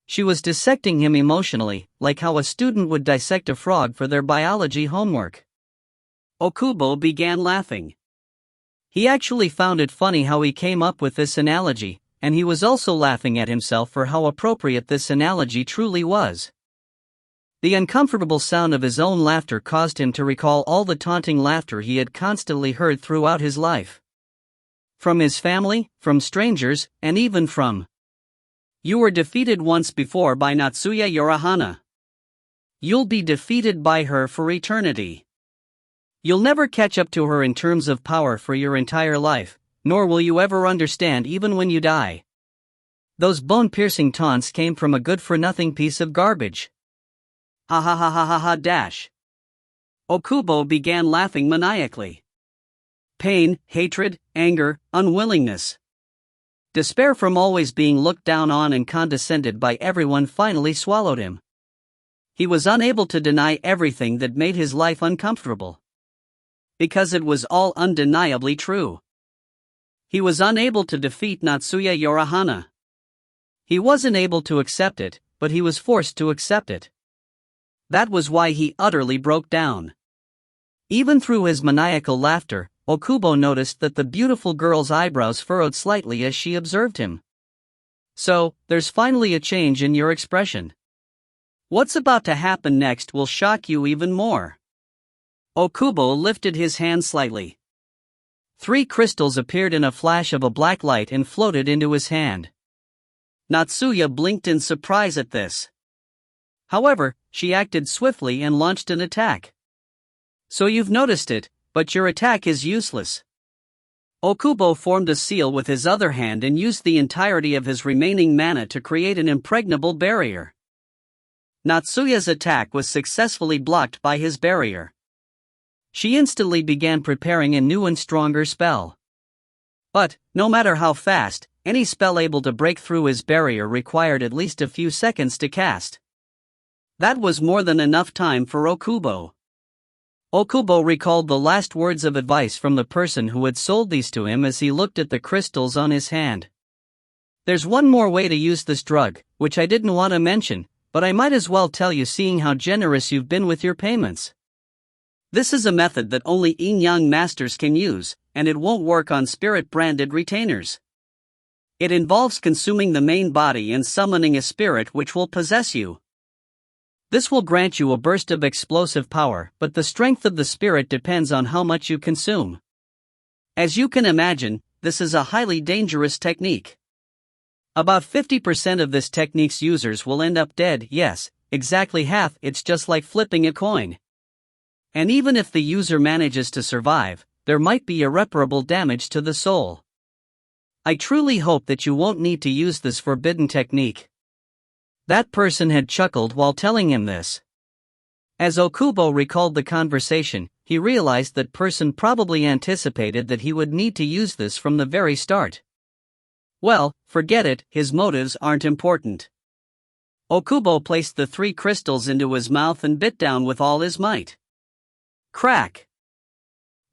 She was dissecting him emotionally, like how a student would dissect a frog for their biology homework. Okubo began laughing. He actually found it funny how he came up with this analogy, and he was also laughing at himself for how appropriate this analogy truly was. The uncomfortable sound of his own laughter caused him to recall all the taunting laughter he had constantly heard throughout his life. From his family, from strangers, and even from "You were defeated once before by Natsuya Yorahana. You'll be defeated by her for eternity. You'll never catch up to her in terms of power for your entire life, nor will you ever understand even when you die." Those bone-piercing taunts came from a good-for-nothing piece of garbage. Ha ha ha ha ha ha dash. Okubo began laughing maniacally. Pain, hatred, anger, unwillingness. Despair from always being looked down on and condescended by everyone finally swallowed him. He was unable to deny everything that made his life uncomfortable. Because it was all undeniably true. He was unable to defeat Natsuya Yorihana. He wasn't able to accept it, but he was forced to accept it. That was why he utterly broke down. Even through his maniacal laughter, Okubo noticed that the beautiful girl's eyebrows furrowed slightly as she observed him. So, there's finally a change in your expression. What's about to happen next will shock you even more. Okubo lifted his hand slightly. 3 crystals appeared in a flash of a black light and floated into his hand. Natsuya blinked in surprise at this. However, she acted swiftly and launched an attack. So you've noticed it, but your attack is useless. Okubo formed a seal with his other hand and used the entirety of his remaining mana to create an impregnable barrier. Natsuya's attack was successfully blocked by his barrier. She instantly began preparing a new and stronger spell. But, no matter how fast, any spell able to break through his barrier required at least a few seconds to cast. That was more than enough time for Okubo. Okubo recalled the last words of advice from the person who had sold these to him as he looked at the crystals on his hand. There's one more way to use this drug, which I didn't want to mention, but I might as well tell you seeing how generous you've been with your payments. This is a method that only yin-yang masters can use, and it won't work on spirit-branded retainers. It involves consuming the main body and summoning a spirit which will possess you. This will grant you a burst of explosive power, but the strength of the spirit depends on how much you consume. As you can imagine, this is a highly dangerous technique. About 50% of this technique's users will end up dead. Yes, exactly half. It's just like flipping a coin. And even if the user manages to survive, there might be irreparable damage to the soul. I truly hope that you won't need to use this forbidden technique. That person had chuckled while telling him this. As Okubo recalled the conversation, he realized that person probably anticipated that he would need to use this from the very start. Well, forget it, his motives aren't important. Okubo placed the 3 crystals into his mouth and bit down with all his might. Crack!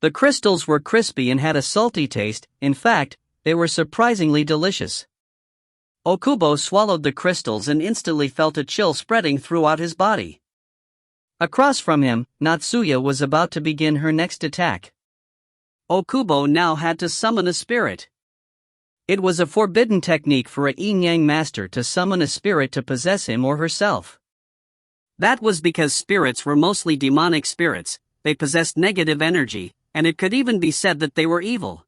The crystals were crispy and had a salty taste. In fact, they were surprisingly delicious. Okubo swallowed the crystals and instantly felt a chill spreading throughout his body. Across from him, Natsuya was about to begin her next attack. Okubo now had to summon a spirit. It was a forbidden technique for a yin-yang master to summon a spirit to possess him or herself. That was because spirits were mostly demonic spirits, they possessed negative energy, and it could even be said that they were evil.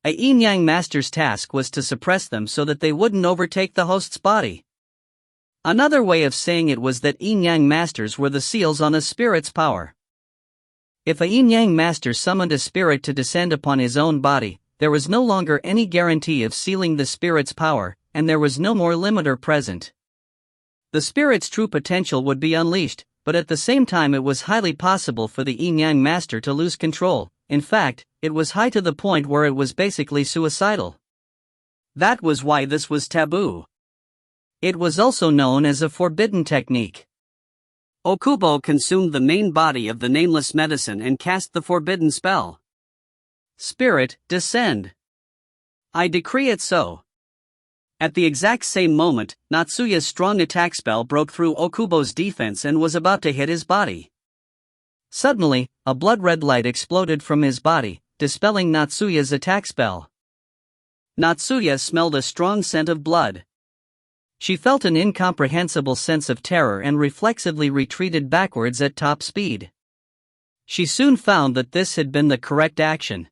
A yin-yang master's task was to suppress them so that they wouldn't overtake the host's body. Another way of saying it was that yin-yang masters were the seals on a spirit's power. If a yin-yang master summoned a spirit to descend upon his own body, there was no longer any guarantee of sealing the spirit's power, and there was no more limiter present. The spirit's true potential would be unleashed, but at the same time it was highly possible for the yin-yang master to lose control. In fact, it was high to the point where it was basically suicidal. That was why this was taboo. It was also known as a forbidden technique. Okubo consumed the main body of the nameless medicine and cast the forbidden spell. Spirit, descend. I decree it so. At the exact same moment, Natsuya's strong attack spell broke through Okubo's defense and was about to hit his body. Suddenly, a blood-red light exploded from his body, dispelling Natsuya's attack spell. Natsuya smelled a strong scent of blood. She felt an incomprehensible sense of terror and reflexively retreated backwards at top speed. She soon found that this had been the correct action.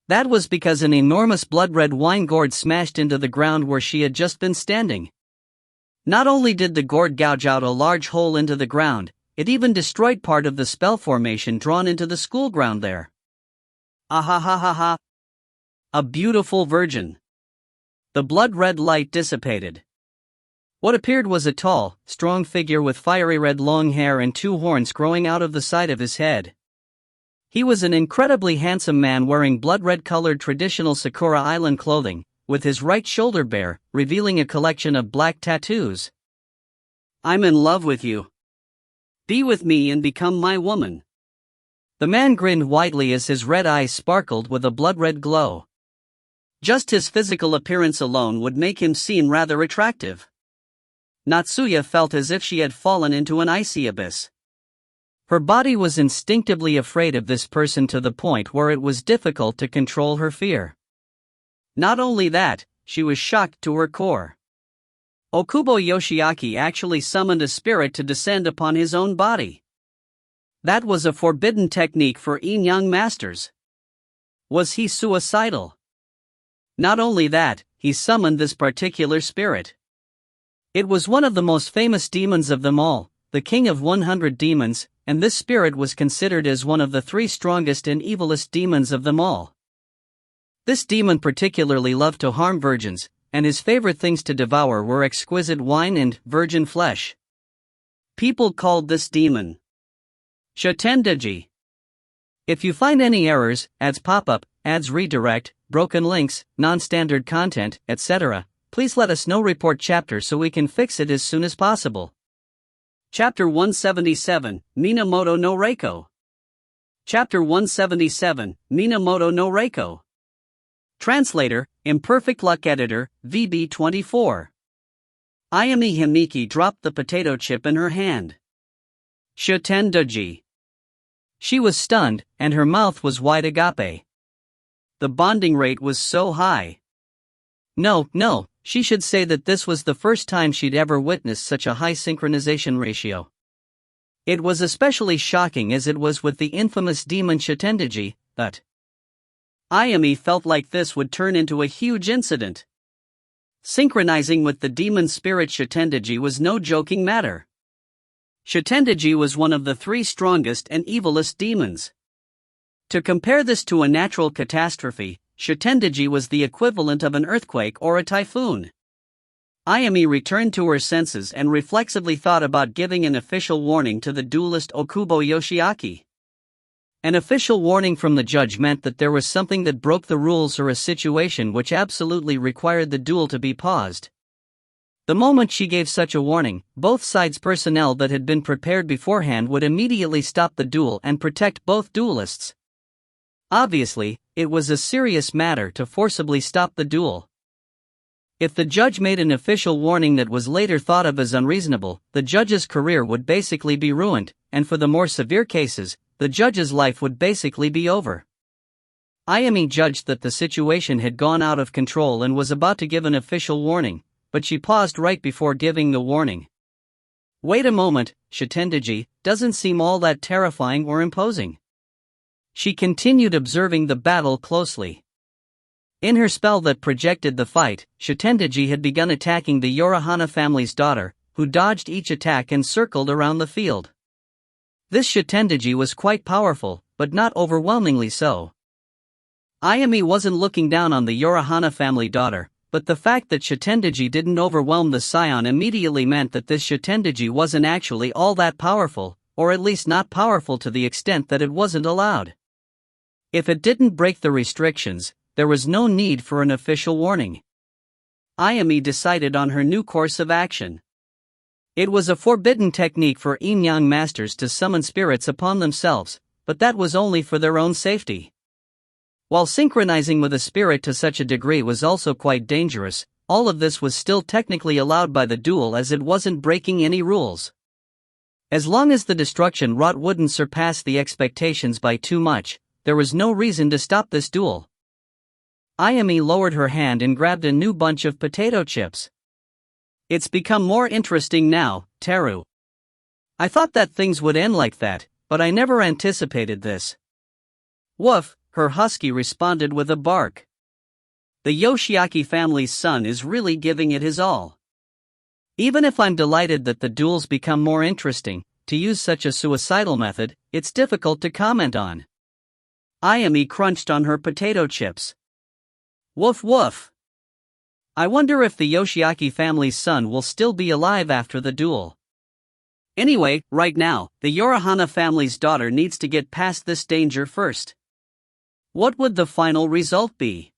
That was because an enormous blood-red wine gourd smashed into the ground where she had just been standing. Not only did the gourd gouge out a large hole into the ground, it even destroyed part of the spell formation drawn into the school ground there. Ahahaha! A beautiful virgin. The blood-red light dissipated. What appeared was a tall, strong figure with fiery red long hair and two horns growing out of the side of his head. He was an incredibly handsome man wearing blood-red-colored traditional Sakura Island clothing, with his right shoulder bare, revealing a collection of black tattoos. "I'm in love with you. Be with me and become my woman." The man grinned widely as his red eyes sparkled with a blood-red glow. Just his physical appearance alone would make him seem rather attractive. Natsuya felt as if she had fallen into an icy abyss. Her body was instinctively afraid of this person to the point where it was difficult to control her fear. Not only that, she was shocked to her core. Okubo Yoshiaki actually summoned a spirit to descend upon his own body. That was a forbidden technique for yin-yang masters. Was he suicidal? Not only that, he summoned this particular spirit. It was one of the most famous demons of them all, the king of 100 demons, and this spirit was considered as one of the 3 strongest and evilest demons of them all. This demon particularly loved to harm virgins, and his favorite things to devour were exquisite wine and virgin flesh. People called this demon Shitendeji. If you find any errors, ads pop up, ads redirect, broken links, non-standard content, etc., please let us know. Report chapter so we can fix it as soon as possible. Chapter 177, Minamoto no Reiko. Chapter 177, Minamoto no Reiko. Translator, Imperfect Luck Editor, VB24. Ayumi Himiki dropped the potato chip in her hand. Shitendeji. She was stunned, and her mouth was wide agape. The bonding rate was so high. No, she should say that this was the first time she'd ever witnessed such a high synchronization ratio. It was especially shocking as it was with the infamous demon Shitendeji, but Ayumi felt like this would turn into a huge incident. Synchronizing with the demon spirit Shitendeji was no joking matter. Shitendeji was one of the 3 strongest and evilest demons. To compare this to a natural catastrophe, Shitendeji was the equivalent of an earthquake or a typhoon. Ayumi returned to her senses and reflexively thought about giving an official warning to the duelist Okubo Yoshiaki. An official warning from the judge meant that there was something that broke the rules or a situation which absolutely required the duel to be paused. The moment she gave such a warning, both sides' personnel that had been prepared beforehand would immediately stop the duel and protect both duelists. Obviously, it was a serious matter to forcibly stop the duel. If the judge made an official warning that was later thought of as unreasonable, the judge's career would basically be ruined, and for the more severe cases, the judge's life would basically be over. Ayumi judged that the situation had gone out of control and was about to give an official warning, but she paused right before giving the warning. Wait a moment, Shitendeji doesn't seem all that terrifying or imposing. She continued observing the battle closely. In her spell that projected the fight, Shitendeji had begun attacking the Yorihana family's daughter, who dodged each attack and circled around the field. This Shitendeji was quite powerful, but not overwhelmingly so. Ayumi wasn't looking down on the Yorihana family daughter, but the fact that Shitendeji didn't overwhelm the scion immediately meant that this Shitendeji wasn't actually all that powerful, or at least not powerful to the extent that it wasn't allowed. If it didn't break the restrictions, there was no need for an official warning. Ayumi decided on her new course of action. It was a forbidden technique for yin-yang masters to summon spirits upon themselves, but that was only for their own safety. While synchronizing with a spirit to such a degree was also quite dangerous, all of this was still technically allowed by the duel as it wasn't breaking any rules. As long as the destruction wrought wouldn't surpass the expectations by too much, there was no reason to stop this duel. Ayumi lowered her hand and grabbed a new bunch of potato chips. It's become more interesting now, Teru. I thought that things would end like that, but I never anticipated this. Woof, her husky responded with a bark. The Yoshiaki family's son is really giving it his all. Even if I'm delighted that the duels become more interesting, to use such a suicidal method, it's difficult to comment on. Ayumi crunched on her potato chips. Woof woof. I wonder if the Yoshiaki family's son will still be alive after the duel. Anyway, right now, the Yorihana family's daughter needs to get past this danger first. What would the final result be?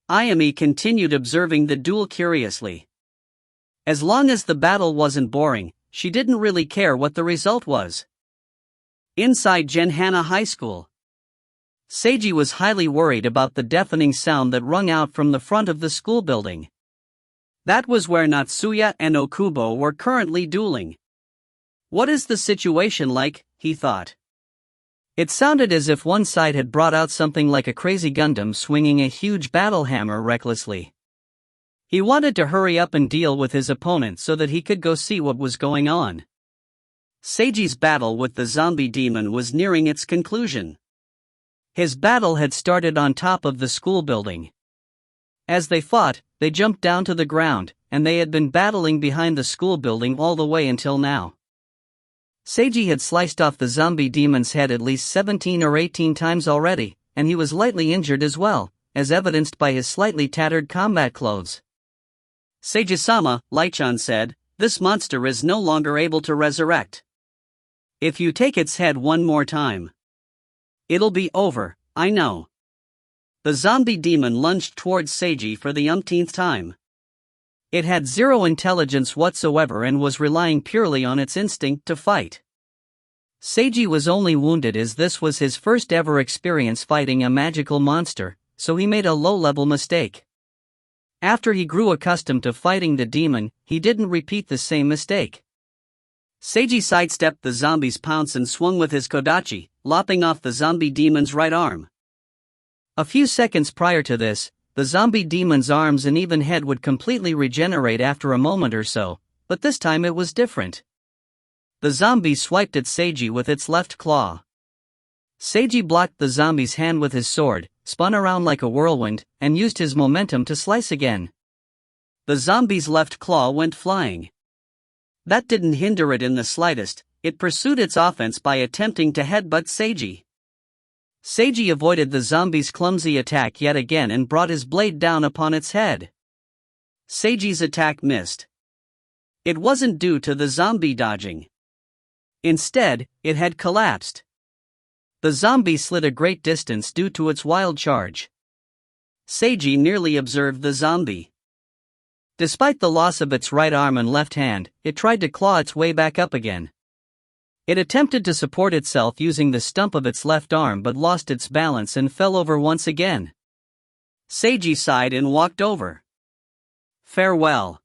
Ayami continued observing the duel curiously. As long as the battle wasn't boring, she didn't really care what the result was. Inside Genhana High School, Seiji was highly worried about the deafening sound that rung out from the front of the school building. That was where Natsuya and Okubo were currently dueling. What is the situation like, he thought. It sounded as if one side had brought out something like a crazy Gundam swinging a huge battle hammer recklessly. He wanted to hurry up and deal with his opponent so that he could go see what was going on. Seiji's battle with the zombie demon was nearing its conclusion. His battle had started on top of the school building. As they fought, they jumped down to the ground, and they had been battling behind the school building all the way until now. Seiji had sliced off the zombie demon's head at least 17 or 18 times already, and he was lightly injured as well, as evidenced by his slightly tattered combat clothes. Seiji-sama, Light-chan said, this monster is no longer able to resurrect. If you take its head one more time, it'll be over, I know. The zombie demon lunged towards Seiji for the umpteenth time. It had zero intelligence whatsoever and was relying purely on its instinct to fight. Seiji was only wounded as this was his first ever experience fighting a magical monster, so he made a low-level mistake. After he grew accustomed to fighting the demon, he didn't repeat the same mistake. Seiji sidestepped the zombie's pounce and swung with his kodachi, lopping off the zombie demon's right arm. A few seconds prior to this, the zombie demon's arms and even head would completely regenerate after a moment or so, but this time it was different. The zombie swiped at Seiji with its left claw. Seiji blocked the zombie's hand with his sword, spun around like a whirlwind, and used his momentum to slice again. The zombie's left claw went flying. That didn't hinder it in the slightest, it pursued its offense by attempting to headbutt Seiji. Seiji avoided the zombie's clumsy attack yet again and brought his blade down upon its head. Seiji's attack missed. It wasn't due to the zombie dodging. Instead, it had collapsed. The zombie slid a great distance due to its wild charge. Seiji nearly observed the zombie. Despite the loss of its right arm and left hand, it tried to claw its way back up again. It attempted to support itself using the stump of its left arm but lost its balance and fell over once again. Seiji sighed and walked over. Farewell.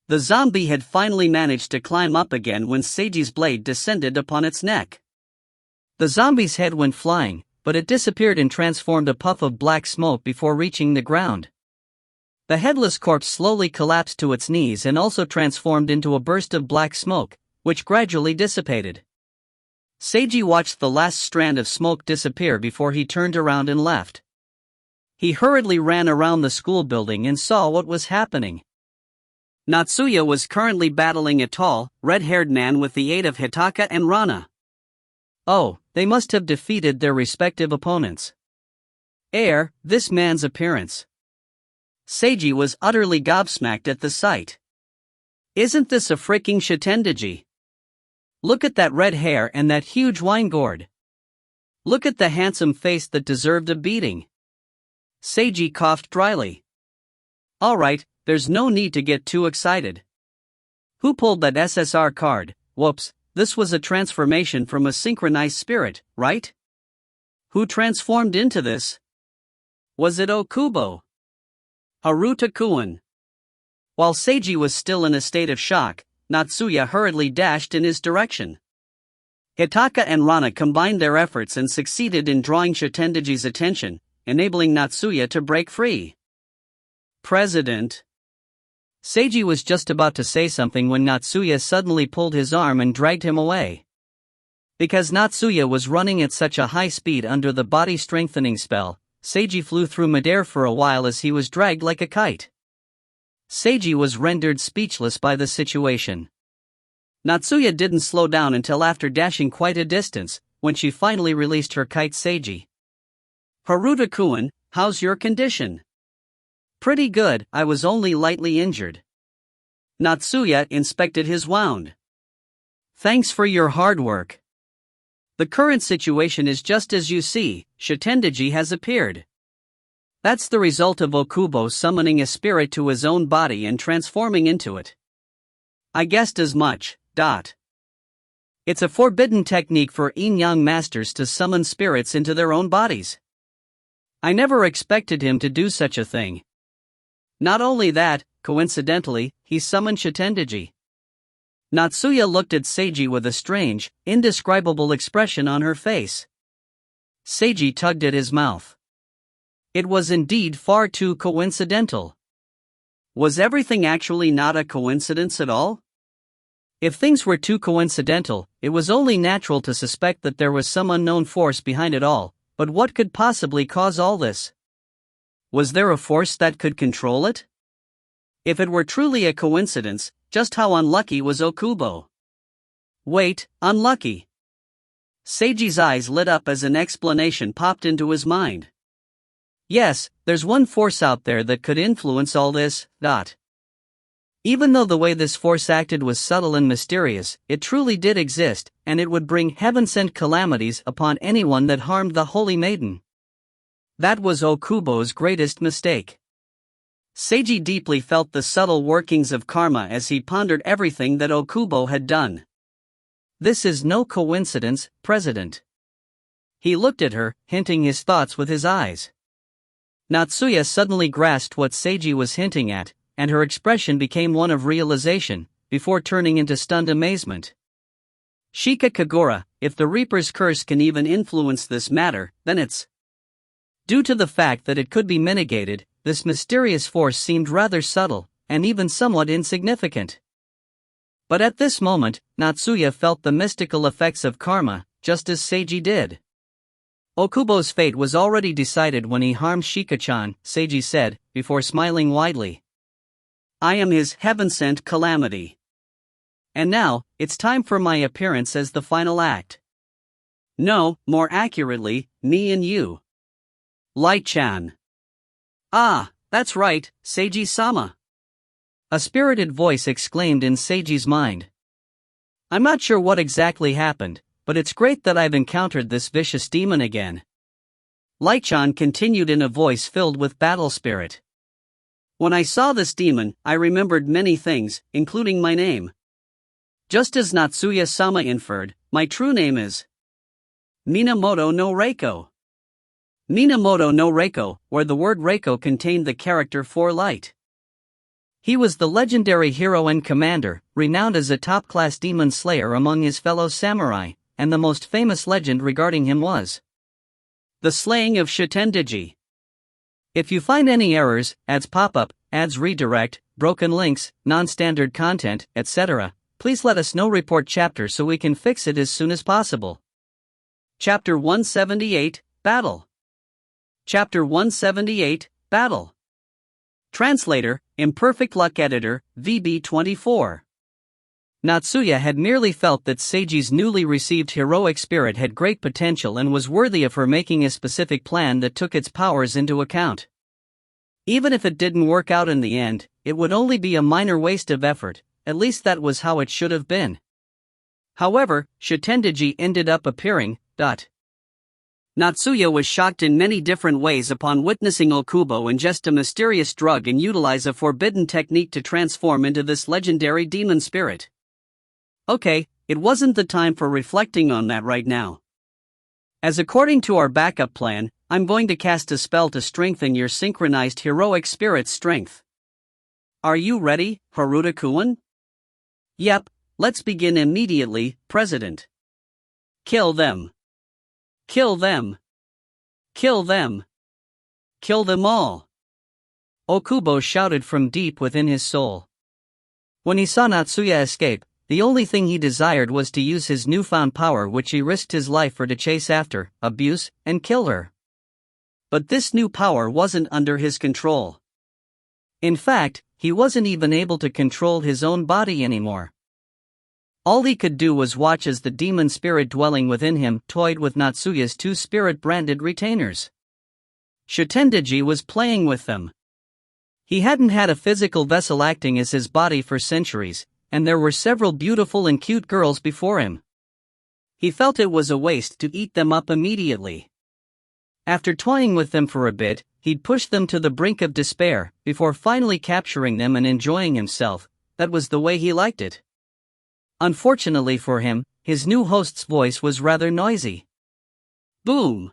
The zombie had finally managed to climb up again when Seiji's blade descended upon its neck. The zombie's head went flying, but it disappeared and transformed a puff of black smoke before reaching the ground. The headless corpse slowly collapsed to its knees and also transformed into a burst of black smoke, which gradually dissipated. Seiji watched the last strand of smoke disappear before he turned around and left. He hurriedly ran around the school building and saw what was happening. Natsuya was currently battling a tall, red-haired man with the aid of Hitaka and Rana. Oh, they must have defeated their respective opponents. This man's appearance. Seiji was utterly gobsmacked at the sight. Isn't this a freaking Shitendaji? Look at that red hair and that huge wine gourd. Look at the handsome face that deserved a beating. Seiji coughed dryly. Alright, there's no need to get too excited. Who pulled that SSR card? Whoops, this was a transformation from a synchronized spirit, right? Who transformed into this? Was it Okubo? Haruta-kun. While Seiji was still in a state of shock, Natsuya hurriedly dashed in his direction. Hitaka and Rana combined their efforts and succeeded in drawing Shitendaji's attention, enabling Natsuya to break free. President. Seiji was just about to say something when Natsuya suddenly pulled his arm and dragged him away. Because Natsuya was running at such a high speed under the body strengthening spell, Seiji flew through midair for a while as he was dragged like a kite. Seiji was rendered speechless by the situation. Natsuya didn't slow down until after dashing quite a distance, when she finally released her kite. Seiji. Haruta-kun, how's your condition? Pretty good, I was only lightly injured. Natsuya inspected his wound. Thanks for your hard work. The current situation is just as you see, Shitendaji has appeared. That's the result of Okubo summoning a spirit to his own body and transforming into it. I guessed as much. It's a forbidden technique for yin-yang masters to summon spirits into their own bodies. I never expected him to do such a thing. Not only that, coincidentally, he summoned Shitendaji. Natsuya looked at Seiji with a strange, indescribable expression on her face. Seiji tugged at his mouth. It was indeed far too coincidental. Was everything actually not a coincidence at all? If things were too coincidental, it was only natural to suspect that there was some unknown force behind it all, but what could possibly cause all this? Was there a force that could control it? If it were truly a coincidence, just how unlucky was Okubo? Wait, unlucky? Seiji's eyes lit up as an explanation popped into his mind. Yes, there's one force out there that could influence all this. Even though the way this force acted was subtle and mysterious, it truly did exist, and it would bring heaven-sent calamities upon anyone that harmed the Holy Maiden. That was Okubo's greatest mistake. Seiji deeply felt the subtle workings of karma as he pondered everything that Okubo had done. This is no coincidence, President. He looked at her, hinting his thoughts with his eyes. Natsuya suddenly grasped what Seiji was hinting at, and her expression became one of realization, before turning into stunned amazement. Shika Kagura, if the Reaper's curse can even influence this matter, then it's due to the fact that it could be mitigated. This mysterious force seemed rather subtle, and even somewhat insignificant. But at this moment, Natsuya felt the mystical effects of karma, just as Seiji did. Okubo's fate was already decided when he harmed Shika-chan, Seiji said, before smiling widely. I am his heaven-sent calamity. And now, it's time for my appearance as the final act. No, more accurately, me and you. Light-chan. Ah, that's right, Seiji-sama. A spirited voice exclaimed in Seiji's mind. I'm not sure what exactly happened, but it's great that I've encountered this vicious demon again. Light-chan continued in a voice filled with battle spirit. When I saw this demon, I remembered many things, including my name. Just as Natsuya-sama inferred, my true name is Minamoto no Reiko. Minamoto no Reiko, where the word Reiko contained the character for light. He was the legendary hero and commander, renowned as a top-class demon slayer among his fellow samurai, and the most famous legend regarding him was the slaying of Shitendaji. If you find any errors, ads pop-up, ads redirect, broken links, non-standard content, etc., please let us know. Report chapter so we can fix it as soon as possible. Chapter 178, Battle. Chapter 178, Battle. Translator, Imperfect Luck Editor, VB24. Natsuya had merely felt that Seiji's newly received heroic spirit had great potential and was worthy of her making a specific plan that took its powers into account. Even if it didn't work out in the end, it would only be a minor waste of effort, at least that was how it should have been. However, Shitendaji ended up appearing. Natsuya was shocked in many different ways upon witnessing Okubo ingest a mysterious drug and utilize a forbidden technique to transform into this legendary demon spirit. Okay, it wasn't the time for reflecting on that right now. As according to our backup plan, I'm going to cast a spell to strengthen your synchronized heroic spirit's strength. Are you ready, Haruta-kun? Yep, let's begin immediately, President. Kill them. Kill them. Kill them. Kill them all. Okubo shouted from deep within his soul. When he saw Natsuya escape, the only thing he desired was to use his newfound power, which he risked his life for, to chase after, abuse, and kill her. But this new power wasn't under his control. In fact, he wasn't even able to control his own body anymore. All he could do was watch as the demon spirit dwelling within him toyed with Natsuya's two spirit-branded retainers. Shitendaji was playing with them. He hadn't had a physical vessel acting as his body for centuries, and there were several beautiful and cute girls before him. He felt it was a waste to eat them up immediately. After toying with them for a bit, he'd push them to the brink of despair, before finally capturing them and enjoying himself. That was the way he liked it. Unfortunately for him, his new host's voice was rather noisy. Boom!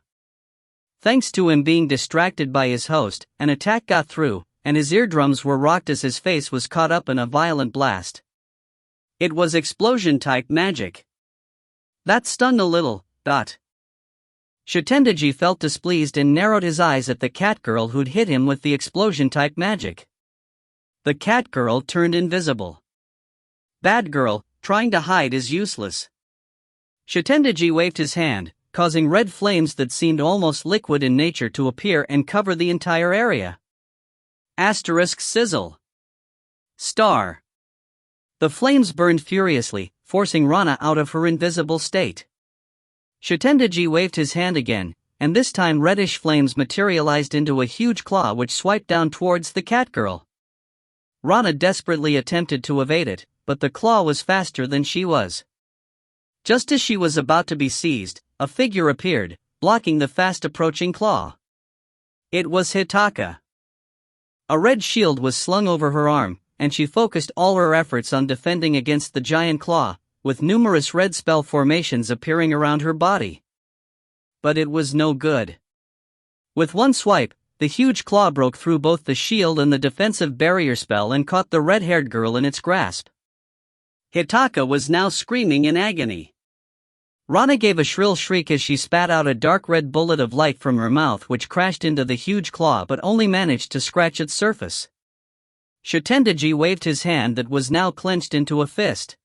Thanks to him being distracted by his host, an attack got through, and his eardrums were rocked as his face was caught up in a violent blast. It was explosion-type magic. That stung a little. Shitendaji felt displeased and narrowed his eyes at the cat girl who'd hit him with the explosion-type magic. The cat girl turned invisible. Bad girl, trying to hide is useless. Shitendaji waved his hand, causing red flames that seemed almost liquid in nature to appear and cover the entire area. Asterisk sizzle. Star. The flames burned furiously, forcing Rana out of her invisible state. Shitendaji waved his hand again, and this time reddish flames materialized into a huge claw which swiped down towards the cat girl. Rana desperately attempted to evade it, but the claw was faster than she was. Just as she was about to be seized, a figure appeared, blocking the fast-approaching claw. It was Hitaka. A red shield was slung over her arm, and she focused all her efforts on defending against the giant claw, with numerous red spell formations appearing around her body. But it was no good. With one swipe, the huge claw broke through both the shield and the defensive barrier spell and caught the red-haired girl in its grasp. Hitaka was now screaming in agony. Rana gave a shrill shriek as she spat out a dark red bullet of light from her mouth which crashed into the huge claw but only managed to scratch its surface. Shitendaji waved his hand that was now clenched into a fist.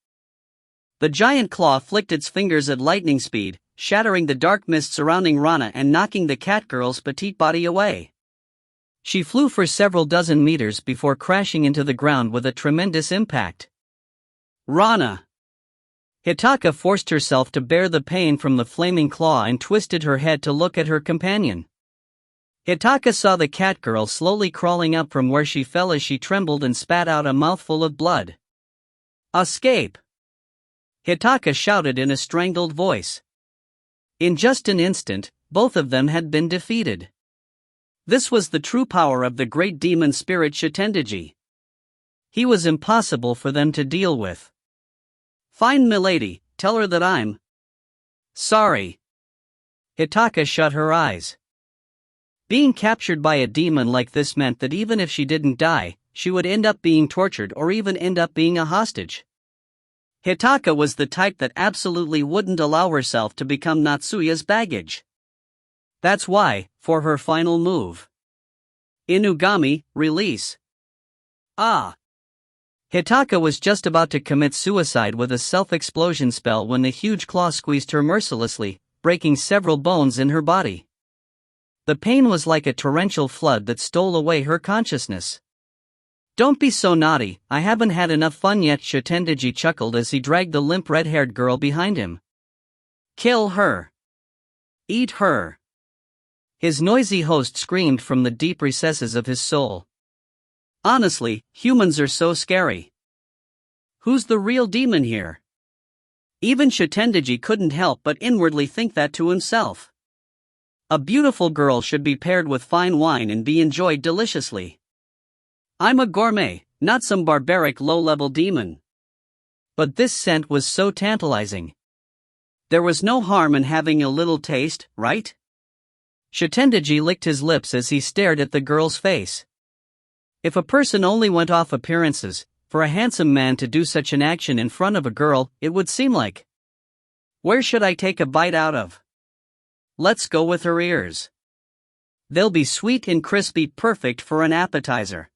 The giant claw flicked its fingers at lightning speed, shattering the dark mist surrounding Rana and knocking the cat girl's petite body away. She flew for several dozen meters before crashing into the ground with a tremendous impact. Rana! Hitaka forced herself to bear the pain from the flaming claw and twisted her head to look at her companion. Hitaka saw the cat girl slowly crawling up from where she fell as she trembled and spat out a mouthful of blood. Escape! Hitaka shouted in a strangled voice. In just an instant, both of them had been defeated. This was the true power of the great demon spirit Shitendaji. He was impossible for them to deal with. Fine milady, tell her that I'm sorry. Hitaka shut her eyes. Being captured by a demon like this meant that even if she didn't die, she would end up being tortured or even end up being a hostage. Hitaka was the type that absolutely wouldn't allow herself to become Natsuya's baggage. That's why, for her final move, Inugami, release. Hitaka was just about to commit suicide with a self-explosion spell when the huge claw squeezed her mercilessly, breaking several bones in her body. The pain was like a torrential flood that stole away her consciousness. Don't be so naughty, I haven't had enough fun yet, Shitendaji chuckled as he dragged the limp red-haired girl behind him. Kill her. Eat her. His noisy host screamed from the deep recesses of his soul. Honestly, humans are so scary. Who's the real demon here? Even Shitendaji couldn't help but inwardly think that to himself. A beautiful girl should be paired with fine wine and be enjoyed deliciously. I'm a gourmet, not some barbaric low-level demon. But this scent was so tantalizing. There was no harm in having a little taste, right? Shitendaji licked his lips as he stared at the girl's face. If a person only went off appearances, for a handsome man to do such an action in front of a girl, it would seem like. Where should I take a bite out of? Let's go with her ears. They'll be sweet and crispy, perfect for an appetizer.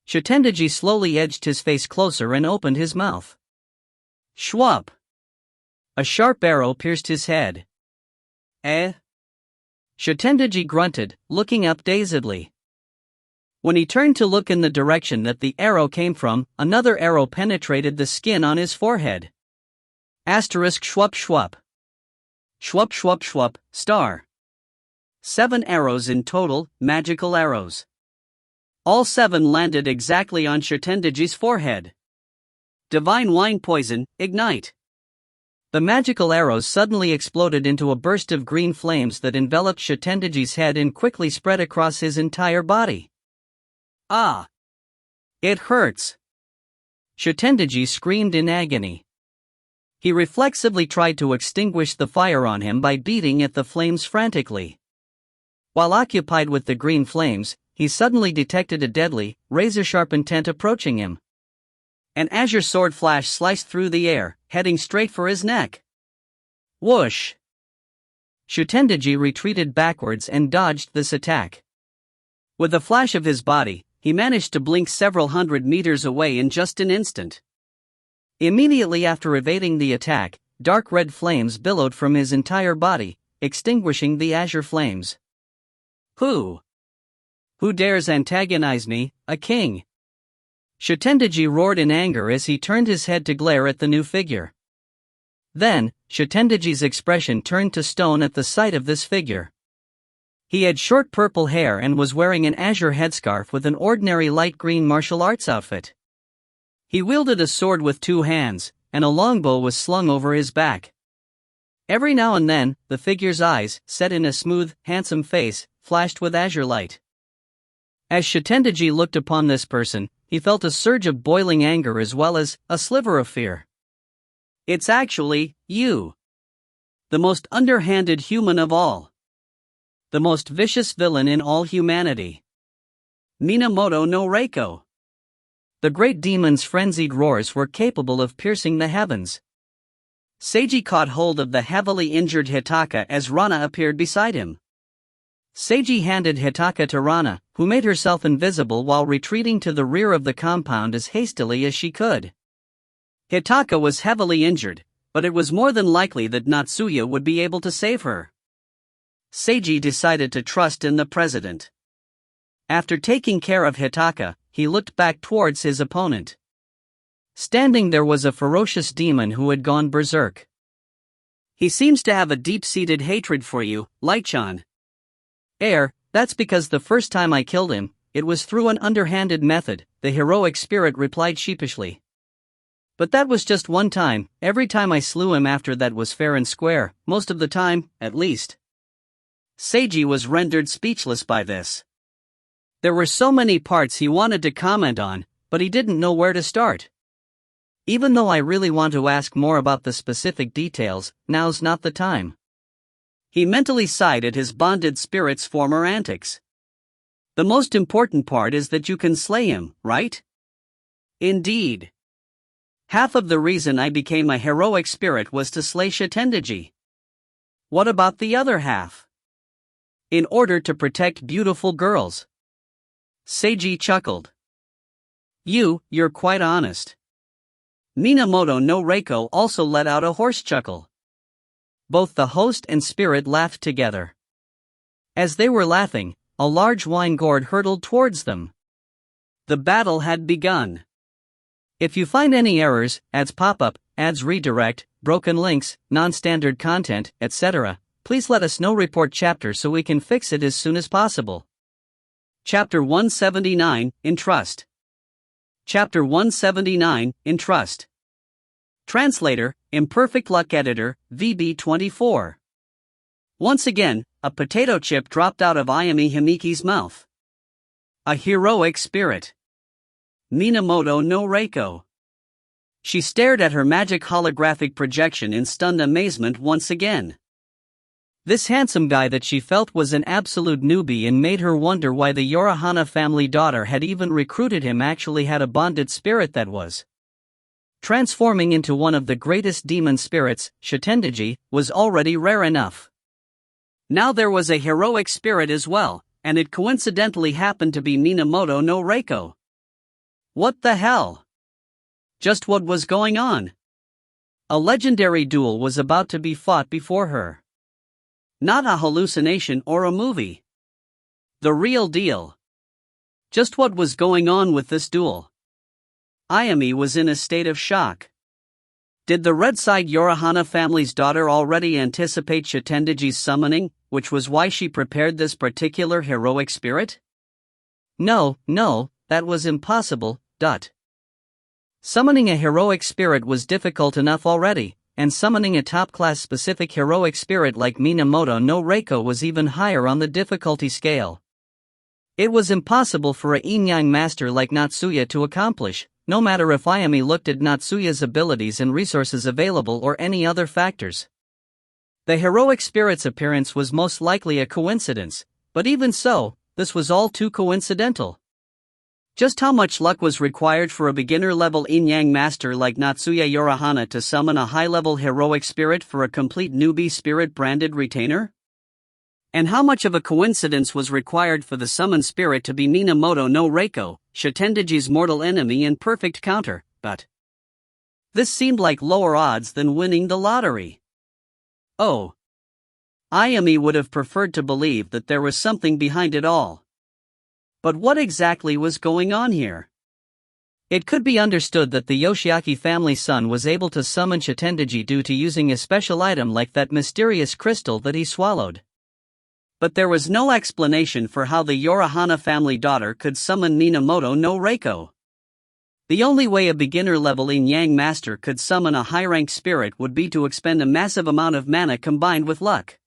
Shitendaji slowly edged his face closer and opened his mouth. Schwupp! A sharp arrow pierced his head. Shitendaji grunted, looking up dazedly. When he turned to look in the direction that the arrow came from, another arrow penetrated the skin on his forehead. Asterisk schwupp schwupp. Schwupp schwupp schwupp, star. 7 arrows in total, magical arrows. All 7 landed exactly on Shitendaji's forehead. Divine wine poison, ignite. The magical arrows suddenly exploded into a burst of green flames that enveloped Shitendaji's head and quickly spread across his entire body. Ah! It hurts! Shitendaji screamed in agony. He reflexively tried to extinguish the fire on him by beating at the flames frantically. While occupied with the green flames, he suddenly detected a deadly, razor-sharp intent approaching him. An azure sword flash sliced through the air, heading straight for his neck. Whoosh! Shitendaji retreated backwards and dodged this attack. With a flash of his body, he managed to blink several hundred meters away in just an instant. Immediately after evading the attack, dark red flames billowed from his entire body, extinguishing the azure flames. Who dares antagonize me, a king? Shitendaji roared in anger as he turned his head to glare at the new figure. Then, Shitendaji's expression turned to stone at the sight of this figure. He had short purple hair and was wearing an azure headscarf with an ordinary light green martial arts outfit. He wielded a sword with 2 hands, and a longbow was slung over his back. Every now and then, the figure's eyes, set in a smooth, handsome face, flashed with azure light. As Shitendaji looked upon this person, he felt a surge of boiling anger as well as a sliver of fear. It's actually you. The most underhanded human of all. The most vicious villain in all humanity. Minamoto no Reiko. The great demon's frenzied roars were capable of piercing the heavens. Seiji caught hold of the heavily injured Hitaka as Rana appeared beside him. Seiji handed Hitaka to Rana, who made herself invisible while retreating to the rear of the compound as hastily as she could. Hitaka was heavily injured, but it was more than likely that Natsuya would be able to save her. Seiji decided to trust in the president. After taking care of Hitaka, he looked back towards his opponent. Standing there was a ferocious demon who had gone berserk. He seems to have a deep-seated hatred for you, Light-chan. That's because the first time I killed him, it was through an underhanded method, the heroic spirit replied sheepishly. But that was just one time. Every time I slew him after that was fair and square, most of the time, at least. Seiji was rendered speechless by this. There were so many parts he wanted to comment on, but he didn't know where to start. Even though I really want to ask more about the specific details, now's not the time. He mentally sighed at his bonded spirit's former antics. The most important part is that you can slay him, right? Indeed. Half of the reason I became a heroic spirit was to slay Shitendaji. What about the other half? In order to protect beautiful girls. Seiji chuckled. You're quite honest. Minamoto no Reiko also let out a hoarse chuckle. Both the host and spirit laughed together. As they were laughing, a large wine gourd hurtled towards them. The battle had begun. If you find any errors, ads pop up, ads redirect, broken links, non-standard content, etc., please let us know. Report chapter so we can fix it as soon as possible. Chapter 179, In Trust. Chapter 179, In Trust. Translator, Imperfect Luck Editor, VB24. Once again, a potato chip dropped out of Ayumi Himiki's mouth. A heroic spirit. Minamoto no Reiko. She stared at her magic holographic projection in stunned amazement once again. This handsome guy that she felt was an absolute newbie and made her wonder why the Yorihana family daughter had even recruited him actually had a bonded spirit that was transforming into one of the greatest demon spirits. Shitendaji was already rare enough. Now there was a heroic spirit as well, and it coincidentally happened to be Minamoto no Reiko. What the hell? Just what was going on? A legendary duel was about to be fought before her. Not a hallucination or a movie. The real deal. Just what was going on with this duel? Ayumi was in a state of shock. Did the Red Side Yorihana family's daughter already anticipate Shitendaji's summoning, which was why she prepared this particular heroic spirit? No, that was impossible. Summoning a heroic spirit was difficult enough already, and summoning a top-class specific heroic spirit like Minamoto no Reiko was even higher on the difficulty scale. It was impossible for a yin-yang master like Natsuya to accomplish, no matter if Ayami looked at Natsuya's abilities and resources available or any other factors. The heroic spirit's appearance was most likely a coincidence, but even so, this was all too coincidental. Just how much luck was required for a beginner-level yin-yang master like Natsuya Yorihana to summon a high-level heroic spirit for a complete newbie spirit-branded retainer? And how much of a coincidence was required for the summoned spirit to be Minamoto no Reiko, Shitendaji's mortal enemy and perfect counter, but this seemed like lower odds than winning the lottery. Oh. Ayami would have preferred to believe that there was something behind it all. But what exactly was going on here? It could be understood that the Yoshiaki family's son was able to summon Shitendaji due to using a special item like that mysterious crystal that he swallowed. But there was no explanation for how the Yorihana family daughter could summon Minamoto no Reiko. The only way a beginner-level yin-yang master could summon a high-ranked spirit would be to expend a massive amount of mana combined with luck.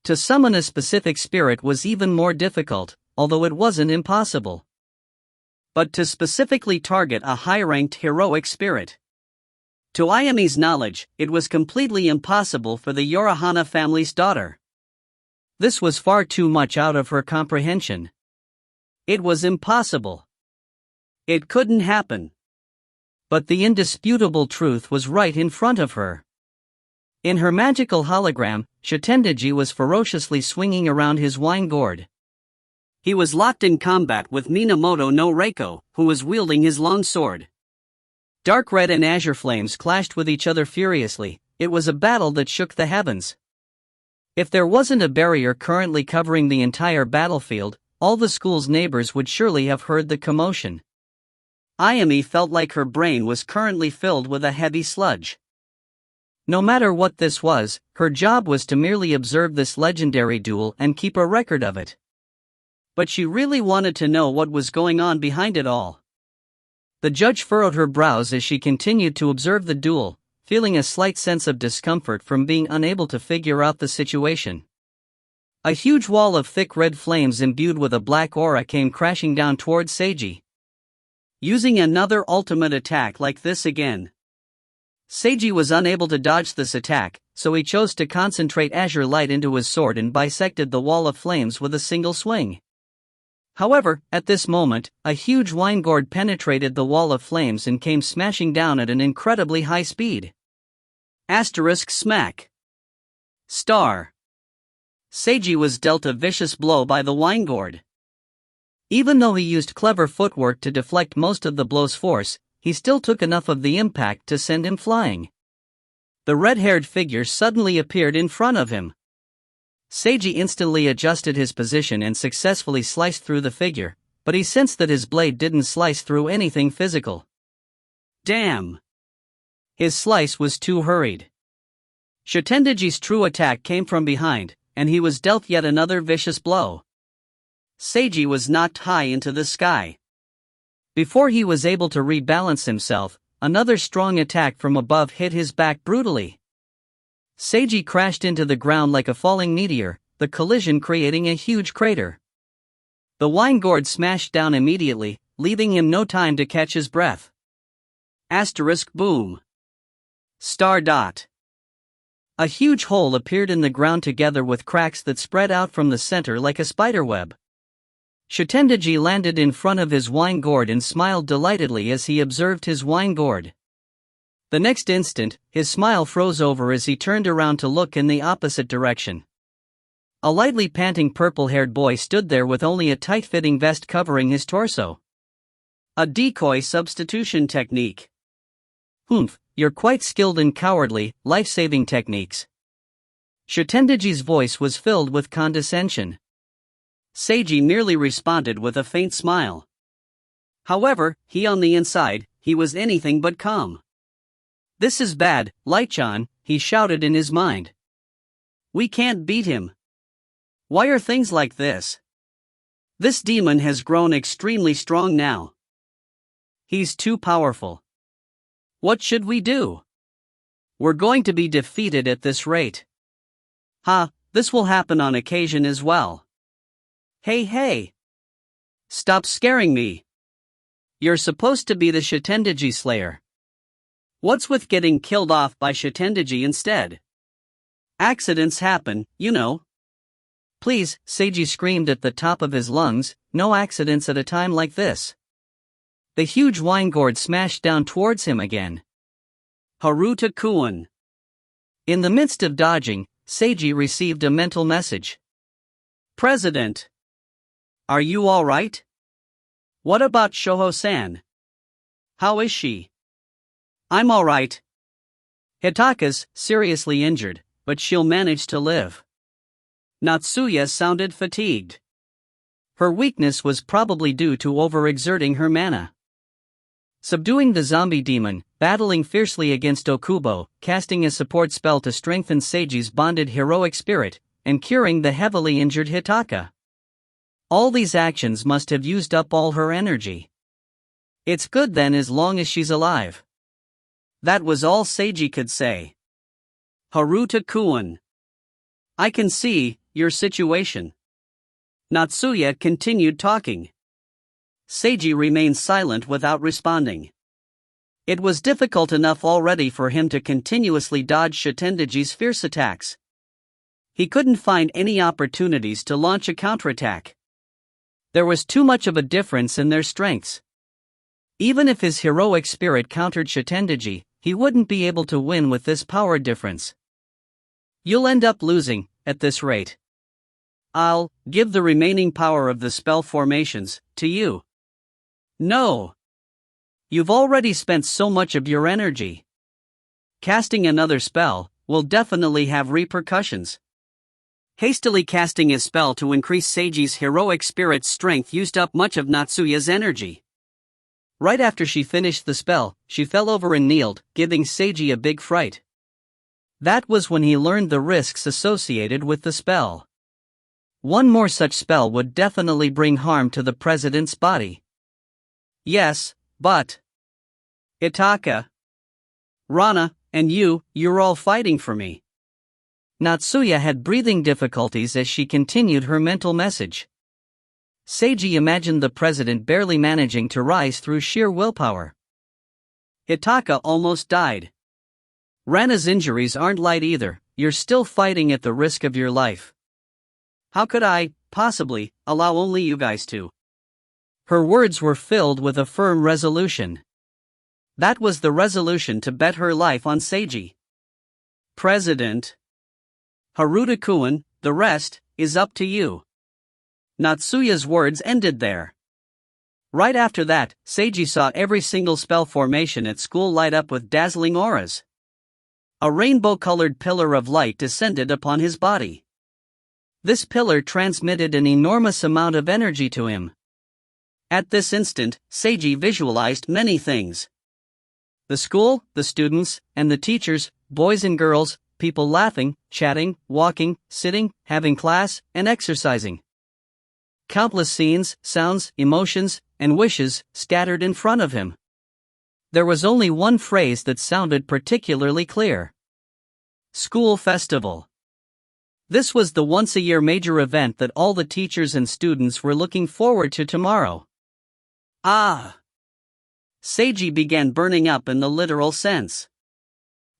To summon a specific spirit was even more difficult, although it wasn't impossible. But to specifically target a high-ranked heroic spirit. To Ayami's knowledge, it was completely impossible for the Yorihana family's daughter. This was far too much out of her comprehension. It was impossible. It couldn't happen. But the indisputable truth was right in front of her. In her magical hologram, Shitendaji was ferociously swinging around his wine gourd. He was locked in combat with Minamoto no Reiko, who was wielding his long sword. Dark red and azure flames clashed with each other furiously. It was a battle that shook the heavens. If there wasn't a barrier currently covering the entire battlefield, all the school's neighbors would surely have heard the commotion. Ayami felt like her brain was currently filled with a heavy sludge. No matter what this was, her job was to merely observe this legendary duel and keep a record of it. But she really wanted to know what was going on behind it all. The judge furrowed her brows as she continued to observe the duel, feeling a slight sense of discomfort from being unable to figure out the situation. A huge wall of thick red flames imbued with a black aura came crashing down towards Seiji. Using another ultimate attack like this again. Seiji was unable to dodge this attack, so he chose to concentrate azure light into his sword and bisected the wall of flames with a single swing. However, at this moment, a huge wine gourd penetrated the wall of flames and came smashing down at an incredibly high speed. Smack. Star. Seiji was dealt a vicious blow by the wine gourd. Even though he used clever footwork to deflect most of the blow's force, he still took enough of the impact to send him flying. The red-haired figure suddenly appeared in front of him. Seiji instantly adjusted his position and successfully sliced through the figure, but he sensed that his blade didn't slice through anything physical. Damn! His slice was too hurried. Shitendaji's true attack came from behind, and he was dealt yet another vicious blow. Seiji was knocked high into the sky. Before he was able to rebalance himself, another strong attack from above hit his back brutally. Seiji crashed into the ground like a falling meteor, the collision creating a huge crater. The wine gourd smashed down immediately, leaving him no time to catch his breath. Boom. Star. A huge hole appeared in the ground together with cracks that spread out from the center like a spiderweb. Shitendaji landed in front of his wine gourd and smiled delightedly as he observed his wine gourd. The next instant, his smile froze over as he turned around to look in the opposite direction. A lightly panting purple-haired boy stood there with only a tight-fitting vest covering his torso. A decoy substitution technique. Humph, you're quite skilled in cowardly, life-saving techniques. Shitendaji's voice was filled with condescension. Seiji merely responded with a faint smile. However, on the inside, he was anything but calm. This is bad, Light-chan, he shouted in his mind. We can't beat him. Why are things like this? This demon has grown extremely strong now. He's too powerful. What should we do? We're going to be defeated at this rate. This will happen on occasion as well. Hey! Stop scaring me. You're supposed to be the Shitendaji Slayer. What's with getting killed off by Shitendaji instead? Accidents happen, you know. Please, Seiji screamed at the top of his lungs, no accidents at a time like this. The huge wine gourd smashed down towards him again. Haruta-kun. In the midst of dodging, Seiji received a mental message. President. Are you alright? What about Shoho-san? How is she? I'm alright. Hitaka's seriously injured, but she'll manage to live. Natsuya sounded fatigued. Her weakness was probably due to overexerting her mana. Subduing the zombie demon, battling fiercely against Okubo, casting a support spell to strengthen Seiji's bonded heroic spirit, and curing the heavily injured Hitaka. All these actions must have used up all her energy. It's good then as long as she's alive. That was all Seiji could say. Haruta-kun. I can see your situation. Natsuya continued talking. Seiji remained silent without responding. It was difficult enough already for him to continuously dodge Shitendaji's fierce attacks. He couldn't find any opportunities to launch a counterattack. There was too much of a difference in their strengths. Even if his heroic spirit countered Shitendaji, he wouldn't be able to win with this power difference. You'll end up losing, at this rate. I'll give the remaining power of the spell formations to you. No. You've already spent so much of your energy. Casting another spell will definitely have repercussions. Hastily casting a spell to increase Seiji's heroic spirit's strength used up much of Natsuya's energy. Right after she finished the spell, she fell over and kneeled, giving Seiji a big fright. That was when he learned the risks associated with the spell. One more such spell would definitely bring harm to the president's body. Yes, but Hitaka, Rana, and you're all fighting for me. Natsuya had breathing difficulties as she continued her mental message. Seiji imagined the president barely managing to rise through sheer willpower. Hitaka almost died. Rana's injuries aren't light either, you're still fighting at the risk of your life. How could I, possibly, allow only you guys to? Her words were filled with a firm resolution. That was the resolution to bet her life on Seiji. President Haruta-kun, the rest is up to you. Natsuya's words ended there. Right after that, Seiji saw every single spell formation at school light up with dazzling auras. A rainbow-colored pillar of light descended upon his body. This pillar transmitted an enormous amount of energy to him. At this instant, Seiji visualized many things. The school, the students, and the teachers, boys and girls, people laughing, chatting, walking, sitting, having class, and exercising. Countless scenes, sounds, emotions, and wishes scattered in front of him. There was only one phrase that sounded particularly clear. School festival. This was the once-a-year major event that all the teachers and students were looking forward to tomorrow. Seiji began burning up in the literal sense.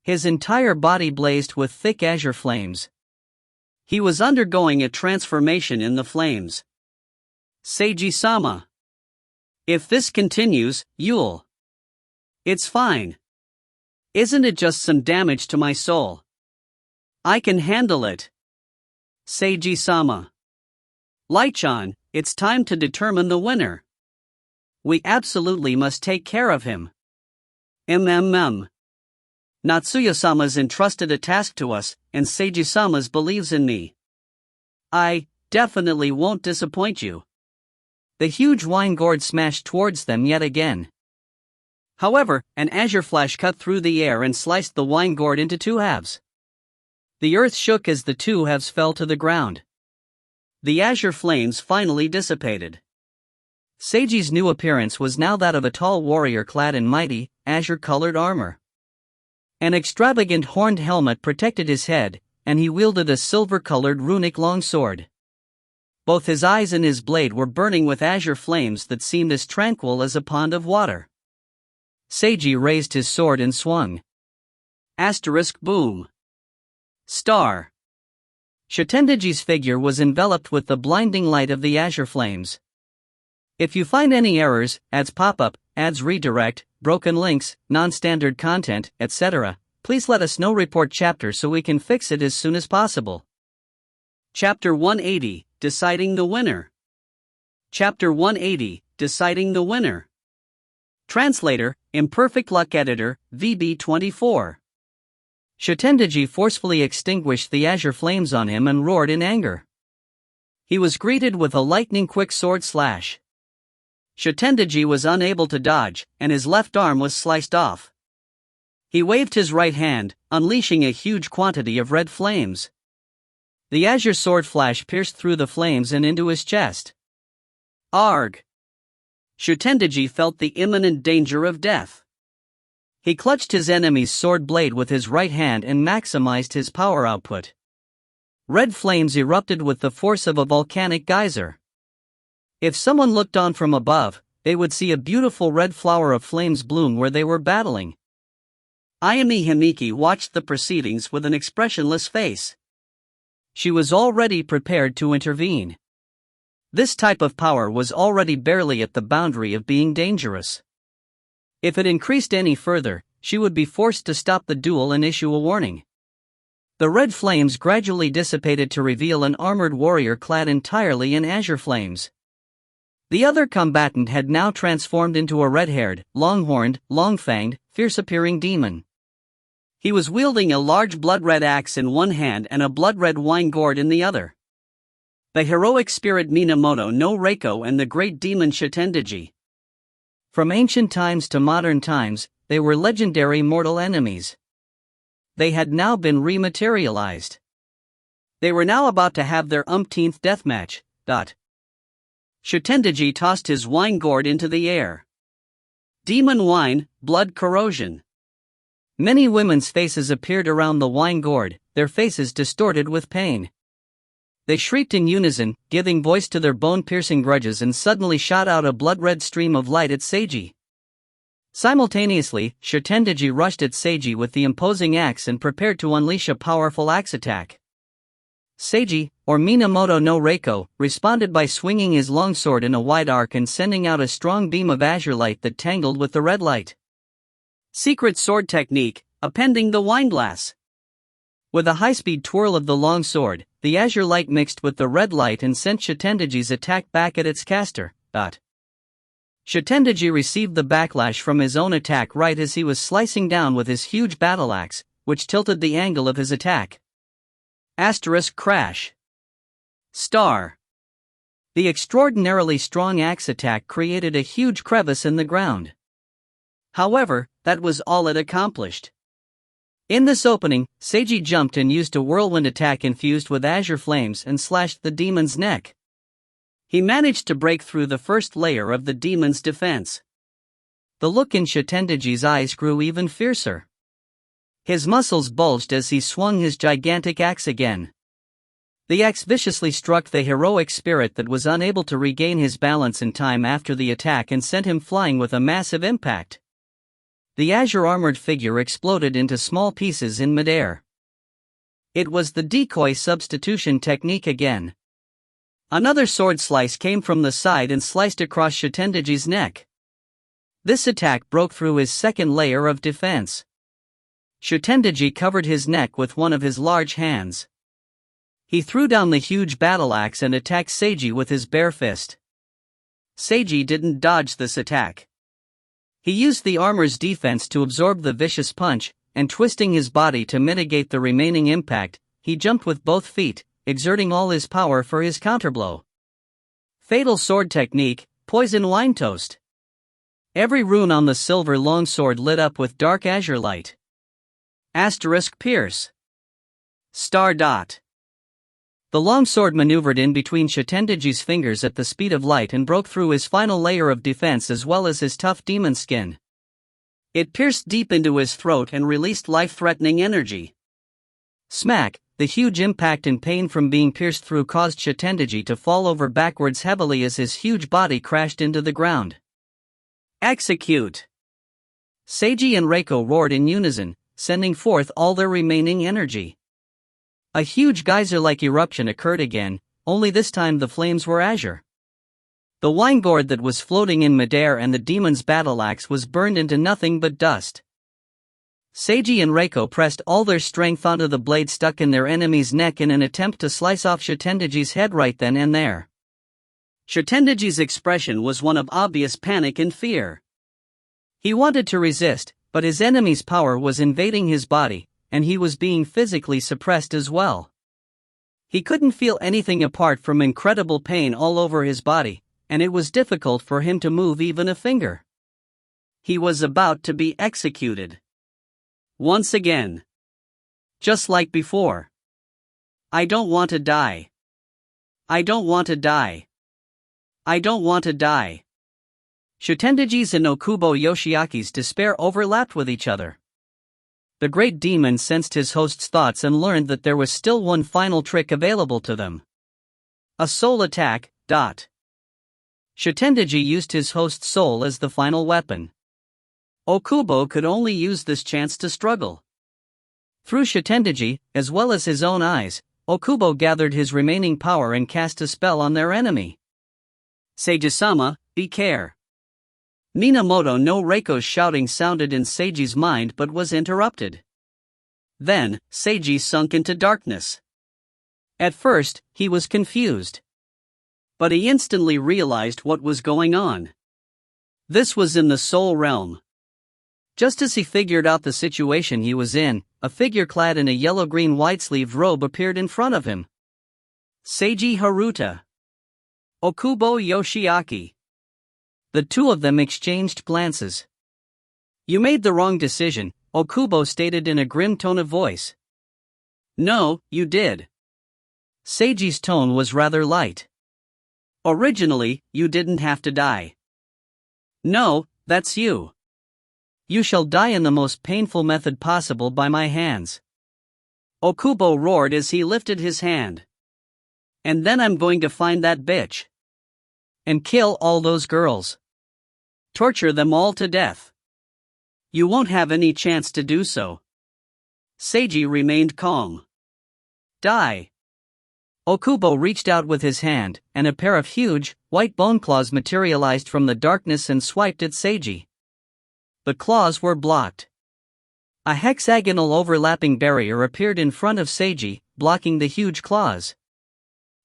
His entire body blazed with thick azure flames. He was undergoing a transformation in the flames. Seiji-sama. If this continues, you'll... It's fine. Isn't it just some damage to my soul? I can handle it. Seiji-sama. Light-chan, it's time to determine the winner. We absolutely must take care of him. Natsuya-sama's entrusted a task to us, and Seiji-sama's believes in me. I definitely won't disappoint you. The huge wine gourd smashed towards them yet again. However, an azure flash cut through the air and sliced the wine gourd into two halves. The earth shook as the two halves fell to the ground. The azure flames finally dissipated. Seiji's new appearance was now that of a tall warrior clad in mighty, azure-colored armor. An extravagant horned helmet protected his head, and he wielded a silver-colored runic longsword. Both his eyes and his blade were burning with azure flames that seemed as tranquil as a pond of water. Seiji raised his sword and swung. Boom. Star. Shitendaji's figure was enveloped with the blinding light of the azure flames. If you find any errors, ads pop-up, ads redirect, broken links, non-standard content, etc., please let us know. Report chapter so we can fix it as soon as possible. Chapter 180, Deciding the Winner. Chapter 180, Deciding the Winner. Translator, Imperfect Luck Editor, VB24. Shitendaji forcefully extinguished the azure flames on him and roared in anger. He was greeted with a lightning-quick sword slash. Shitendaji was unable to dodge, and his left arm was sliced off. He waved his right hand, unleashing a huge quantity of red flames. The azure sword flash pierced through the flames and into his chest. Arg! Shitendaji felt the imminent danger of death. He clutched his enemy's sword blade with his right hand and maximized his power output. Red flames erupted with the force of a volcanic geyser. If someone looked on from above, they would see a beautiful red flower of flames bloom where they were battling. Ayame Himiki watched the proceedings with an expressionless face. She was already prepared to intervene. This type of power was already barely at the boundary of being dangerous. If it increased any further, she would be forced to stop the duel and issue a warning. The red flames gradually dissipated to reveal an armored warrior clad entirely in azure flames. The other combatant had now transformed into a red-haired, long-horned, long-fanged, fierce-appearing demon. He was wielding a large blood-red axe in one hand and a blood-red wine gourd in the other. The heroic spirit Minamoto no Reiko and the great demon Shitendaji. From ancient times to modern times, they were legendary mortal enemies. They had now been rematerialized. They were now about to have their umpteenth deathmatch. Shitendaji tossed his wine gourd into the air. Demon wine, blood corrosion. Many women's faces appeared around the wine gourd, their faces distorted with pain. They shrieked in unison, giving voice to their bone-piercing grudges, and suddenly shot out a blood-red stream of light at Seiji. Simultaneously, Shitendaji rushed at Seiji with the imposing axe and prepared to unleash a powerful axe attack. Seiji, or Minamoto no Reiko, responded by swinging his longsword in a wide arc and sending out a strong beam of azure light that tangled with the red light. Secret sword technique, appending the wineglass. With a high-speed twirl of the long sword, the azure light mixed with the red light and sent Shitendaji's attack back at its caster. Shitendaji received the backlash from his own attack right as he was slicing down with his huge battle axe, which tilted the angle of his attack. Crash. Star. The extraordinarily strong axe attack created a huge crevice in the ground. However, that was all it accomplished. In this opening, Seiji jumped and used a whirlwind attack infused with azure flames and slashed the demon's neck. He managed to break through the first layer of the demon's defense. The look in Shitendaji's eyes grew even fiercer. His muscles bulged as he swung his gigantic axe again. The axe viciously struck the heroic spirit that was unable to regain his balance in time after the attack and sent him flying with a massive impact. The azure-armored figure exploded into small pieces in midair. It was the decoy substitution technique again. Another sword slice came from the side and sliced across Shitendaji's neck. This attack broke through his second layer of defense. Shitendaji covered his neck with one of his large hands. He threw down the huge battle axe and attacked Seiji with his bare fist. Seiji didn't dodge this attack. He used the armor's defense to absorb the vicious punch, and twisting his body to mitigate the remaining impact, he jumped with both feet, exerting all his power for his counterblow. Fatal sword technique, poison wine toast. Every rune on the silver longsword lit up with dark azure light. Pierce. Star. The long sword maneuvered in between Shitendaji's fingers at the speed of light and broke through his final layer of defense as well as his tough demon skin. It pierced deep into his throat and released life-threatening energy. Smack! The huge impact and pain from being pierced through caused Shitendaji to fall over backwards heavily as his huge body crashed into the ground. Execute! Seiji and Reiko roared in unison, sending forth all their remaining energy. A huge geyser-like eruption occurred again, only this time the flames were azure. The wine gourd that was floating in midair and the demon's battle axe was burned into nothing but dust. Seiji and Reiko pressed all their strength onto the blade stuck in their enemy's neck in an attempt to slice off Shitendaji's head right then and there. Shitendaji's expression was one of obvious panic and fear. He wanted to resist, but his enemy's power was invading his body, and he was being physically suppressed as well. He couldn't feel anything apart from incredible pain all over his body, and it was difficult for him to move even a finger. He was about to be executed. Once again. Just like before. I don't want to die. I don't want to die. I don't want to die. Shitendaji's and Okubo Yoshiaki's despair overlapped with each other. The great demon sensed his host's thoughts and learned that there was still one final trick available to them. A soul attack. Shitendaji used his host's soul as the final weapon. Okubo could only use this chance to struggle. Through Shitendaji, as well as his own eyes, Okubo gathered his remaining power and cast a spell on their enemy. Seiji-sama, be care. Minamoto no Reiko's shouting sounded in Seiji's mind but was interrupted. Then, Seiji sunk into darkness. At first, he was confused. But he instantly realized what was going on. This was in the soul realm. Just as he figured out the situation he was in, a figure clad in a yellow-green white-sleeved robe appeared in front of him. Seiji Haruta. Okubo Yoshiaki. The two of them exchanged glances. You made the wrong decision, Okubo stated in a grim tone of voice. No, you did. Seiji's tone was rather light. Originally, you didn't have to die. No, that's you. You shall die in the most painful method possible by my hands. Okubo roared as he lifted his hand. And then I'm going to find that bitch. And kill all those girls. Torture them all to death. You won't have any chance to do so. Seiji remained calm. Die. Okubo reached out with his hand, and a pair of huge, white bone claws materialized from the darkness and swiped at Seiji. The claws were blocked. A hexagonal overlapping barrier appeared in front of Seiji, blocking the huge claws.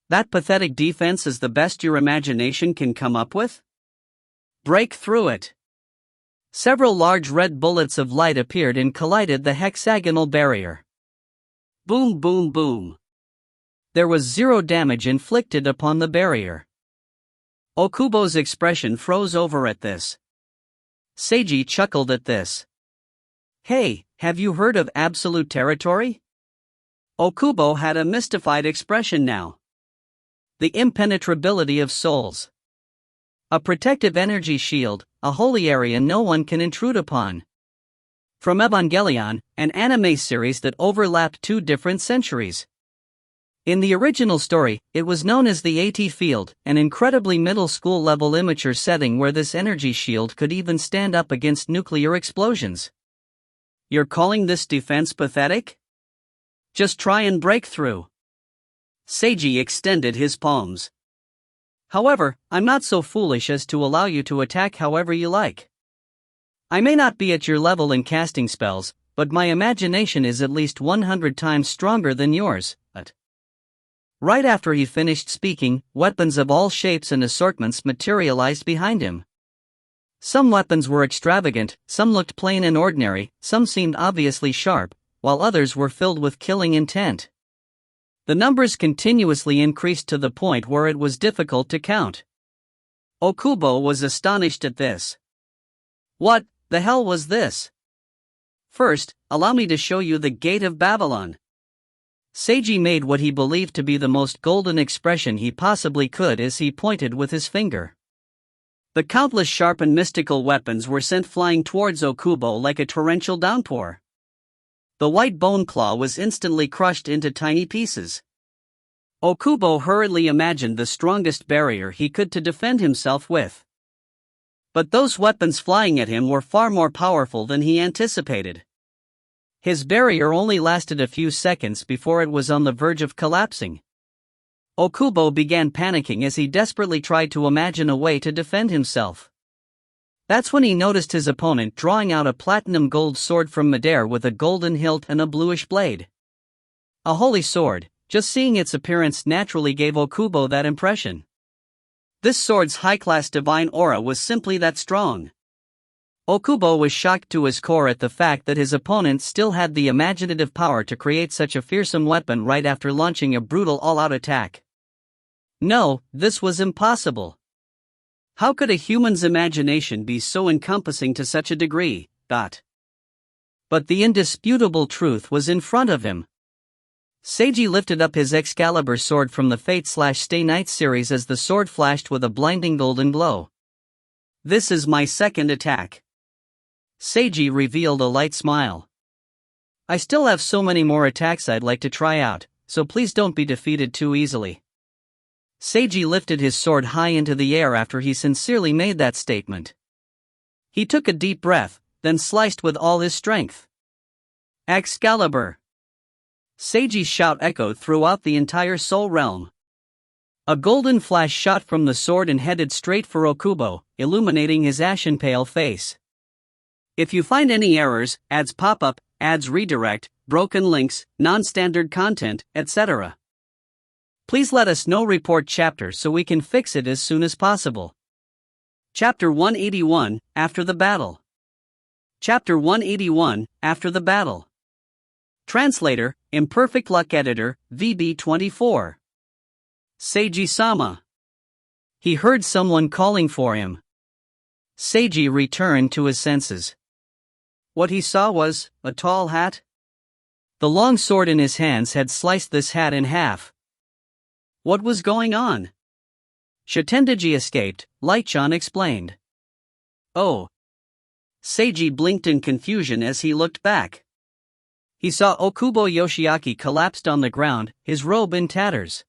That pathetic defense is the best your imagination can come up with? Break through it. Several large red bullets of light appeared and collided the hexagonal barrier. Boom, boom, boom. There was zero damage inflicted upon the barrier. Okubo's expression froze over at this. Seiji chuckled at this. Hey, have you heard of absolute territory? Okubo had a mystified expression now. The impenetrability of souls. A protective energy shield, a holy area no one can intrude upon. From Evangelion, an anime series that overlapped 2 different centuries. In the original story, it was known as the AT field, an incredibly middle school level immature setting where this energy shield could even stand up against nuclear explosions. You're calling this defense pathetic? Just try and break through. Seiji extended his palms. However, I'm not so foolish as to allow you to attack however you like. I may not be at your level in casting spells, but my imagination is at least 100 times stronger than yours. Right after he finished speaking, weapons of all shapes and assortments materialized behind him. Some weapons were extravagant, some looked plain and ordinary, some seemed obviously sharp, while others were filled with killing intent. The numbers continuously increased to the point where it was difficult to count. Okubo was astonished at this. What the hell was this? First, allow me to show you the Gate of Babylon. Seiji made what he believed to be the most golden expression he possibly could as he pointed with his finger. The countless sharp and mystical weapons were sent flying towards Okubo like a torrential downpour. The white bone claw was instantly crushed into tiny pieces. Okubo hurriedly imagined the strongest barrier he could to defend himself with. But those weapons flying at him were far more powerful than he anticipated. His barrier only lasted a few seconds before it was on the verge of collapsing. Okubo began panicking as he desperately tried to imagine a way to defend himself. That's when he noticed his opponent drawing out a platinum gold sword from midair with a golden hilt and a bluish blade. A holy sword. Just seeing its appearance naturally gave Okubo that impression. This sword's high-class divine aura was simply that strong. Okubo was shocked to his core at the fact that his opponent still had the imaginative power to create such a fearsome weapon right after launching a brutal all-out attack. No, this was impossible. How could a human's imagination be so encompassing to such a degree? But the indisputable truth was in front of him. Seiji lifted up his Excalibur sword from the Fate/Stay Night series as the sword flashed with a blinding golden glow. This is my second attack. Seiji revealed a light smile. I still have so many more attacks I'd like to try out, so please don't be defeated too easily. Seiji lifted his sword high into the air after he sincerely made that statement. He took a deep breath, then sliced with all his strength. Excalibur! Seiji's shout echoed throughout the entire Soul Realm. A golden flash shot from the sword and headed straight for Okubo, illuminating his ashen-pale face. If you find any errors, ads pop up, ads redirect, broken links, non-standard content, etc., please let us know. Report chapter so we can fix it as soon as possible. Chapter 181, After the Battle. Chapter 181, After the Battle. Translator, Imperfect Luck Editor, VB24. Seiji-sama. He heard someone calling for him. Seiji returned to his senses. What he saw was a tall hat. The long sword in his hands had sliced this hat in half. What was going on? Shitendaji escaped, Light-chan explained. Oh. Seiji blinked in confusion as he looked back. He saw Okubo Yoshiaki collapsed on the ground, his robe in tatters.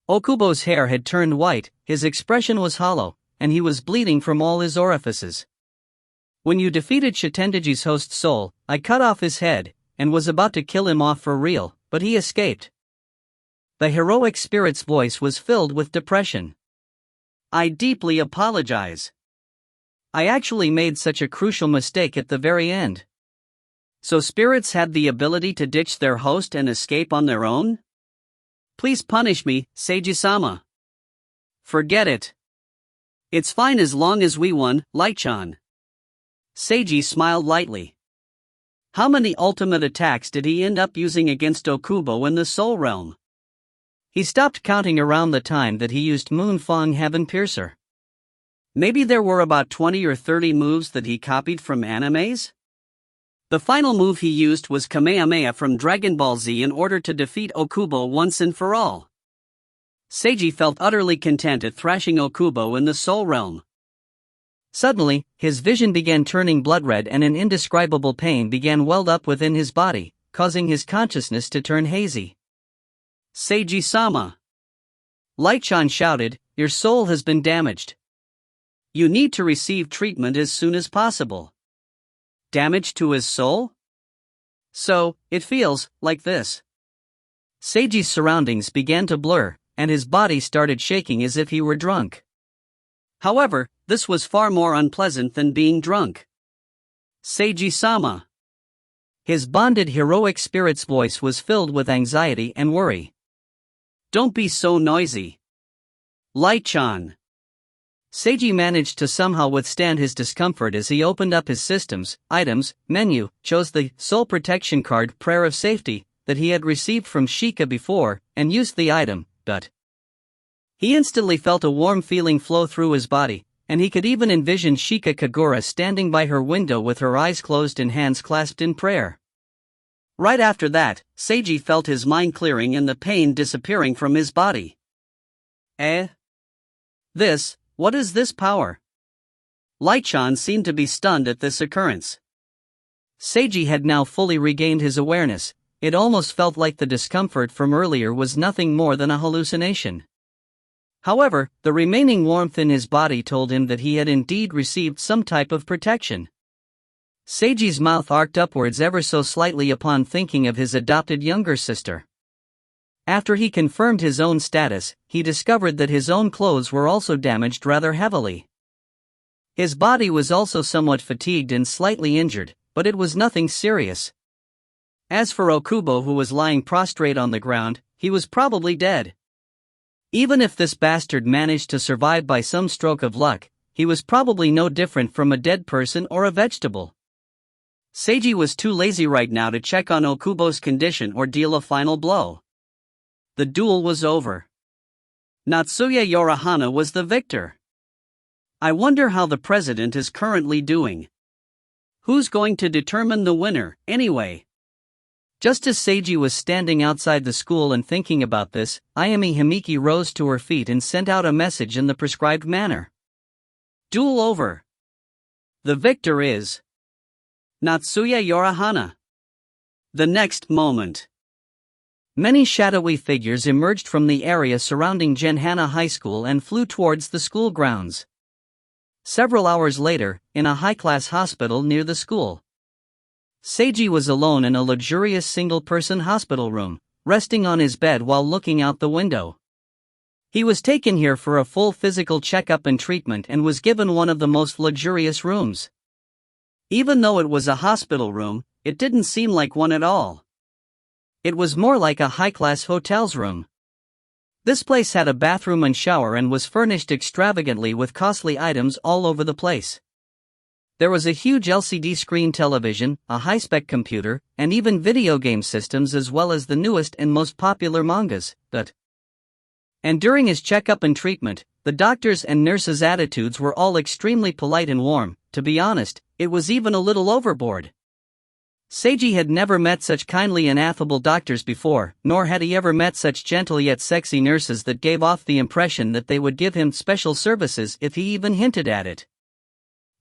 Okubo's hair had turned white, his expression was hollow, and he was bleeding from all his orifices. When you defeated Shitendaji's host soul, I cut off his head, and was about to kill him off for real, but he escaped. The heroic spirit's voice was filled with depression. I deeply apologize. I actually made such a crucial mistake at the very end. So spirits had the ability to ditch their host and escape on their own? Please punish me, Seiji-sama. Forget it. It's fine as long as we won, Light-chan. Seiji smiled lightly. How many ultimate attacks did he end up using against Okubo in the Soul Realm? He stopped counting around the time that he used Moonfang Heaven Piercer. Maybe there were about 20 or 30 moves that he copied from animes? The final move he used was Kamehameha from Dragon Ball Z in order to defeat Okubo once and for all. Seiji felt utterly content at thrashing Okubo in the Soul Realm. Suddenly, his vision began turning blood red and an indescribable pain began welled up within his body, causing his consciousness to turn hazy. Seiji-sama. Light-chan shouted, your soul has been damaged. You need to receive treatment as soon as possible. Damage to his soul? So, it feels like this. Seiji's surroundings began to blur, and his body started shaking as if he were drunk. However, this was far more unpleasant than being drunk. Seiji-sama. His bonded heroic spirit's voice was filled with anxiety and worry. Don't be so noisy. Light-chan. Seiji managed to somehow withstand his discomfort as he opened up his systems, items, menu, chose the Soul Protection Card Prayer of Safety that he had received from Sheikah before, and used the item, but he instantly felt a warm feeling flow through his body, and he could even envision Sheikah Kagura standing by her window with her eyes closed and hands clasped in prayer. Right after that, Seiji felt his mind clearing and the pain disappearing from his body. What is this power? Light-chan seemed to be stunned at this occurrence. Seiji had now fully regained his awareness. It almost felt like the discomfort from earlier was nothing more than a hallucination. However, the remaining warmth in his body told him that he had indeed received some type of protection. Seiji's mouth arced upwards ever so slightly upon thinking of his adopted younger sister. After he confirmed his own status, he discovered that his own clothes were also damaged rather heavily. His body was also somewhat fatigued and slightly injured, but it was nothing serious. As for Okubo, who was lying prostrate on the ground, he was probably dead. Even if this bastard managed to survive by some stroke of luck, he was probably no different from a dead person or a vegetable. Seiji was too lazy right now to check on Okubo's condition or deal a final blow. The duel was over. Natsuya Yorihana was the victor. I wonder how the president is currently doing. Who's going to determine the winner, anyway? Just as Seiji was standing outside the school and thinking about this, Ayumi Himiki rose to her feet and sent out a message in the prescribed manner. Duel over. The victor is Natsuya Yorihana. The next moment, many shadowy figures emerged from the area surrounding Genhana High School and flew towards the school grounds. Several hours later, in a high-class hospital near the school, Seiji was alone in a luxurious single-person hospital room, resting on his bed while looking out the window. He was taken here for a full physical checkup and treatment and was given one of the most luxurious rooms. Even though it was a hospital room, it didn't seem like one at all. It was more like a high-class hotel's room. This place had a bathroom and shower and was furnished extravagantly with costly items all over the place. There was a huge LCD screen television, a high-spec computer, and even video game systems as well as the newest and most popular mangas. And during his checkup and treatment, the doctors and nurses' attitudes were all extremely polite and warm. To be honest, it was even a little overboard. Seiji had never met such kindly and affable doctors before, nor had he ever met such gentle yet sexy nurses that gave off the impression that they would give him special services if he even hinted at it.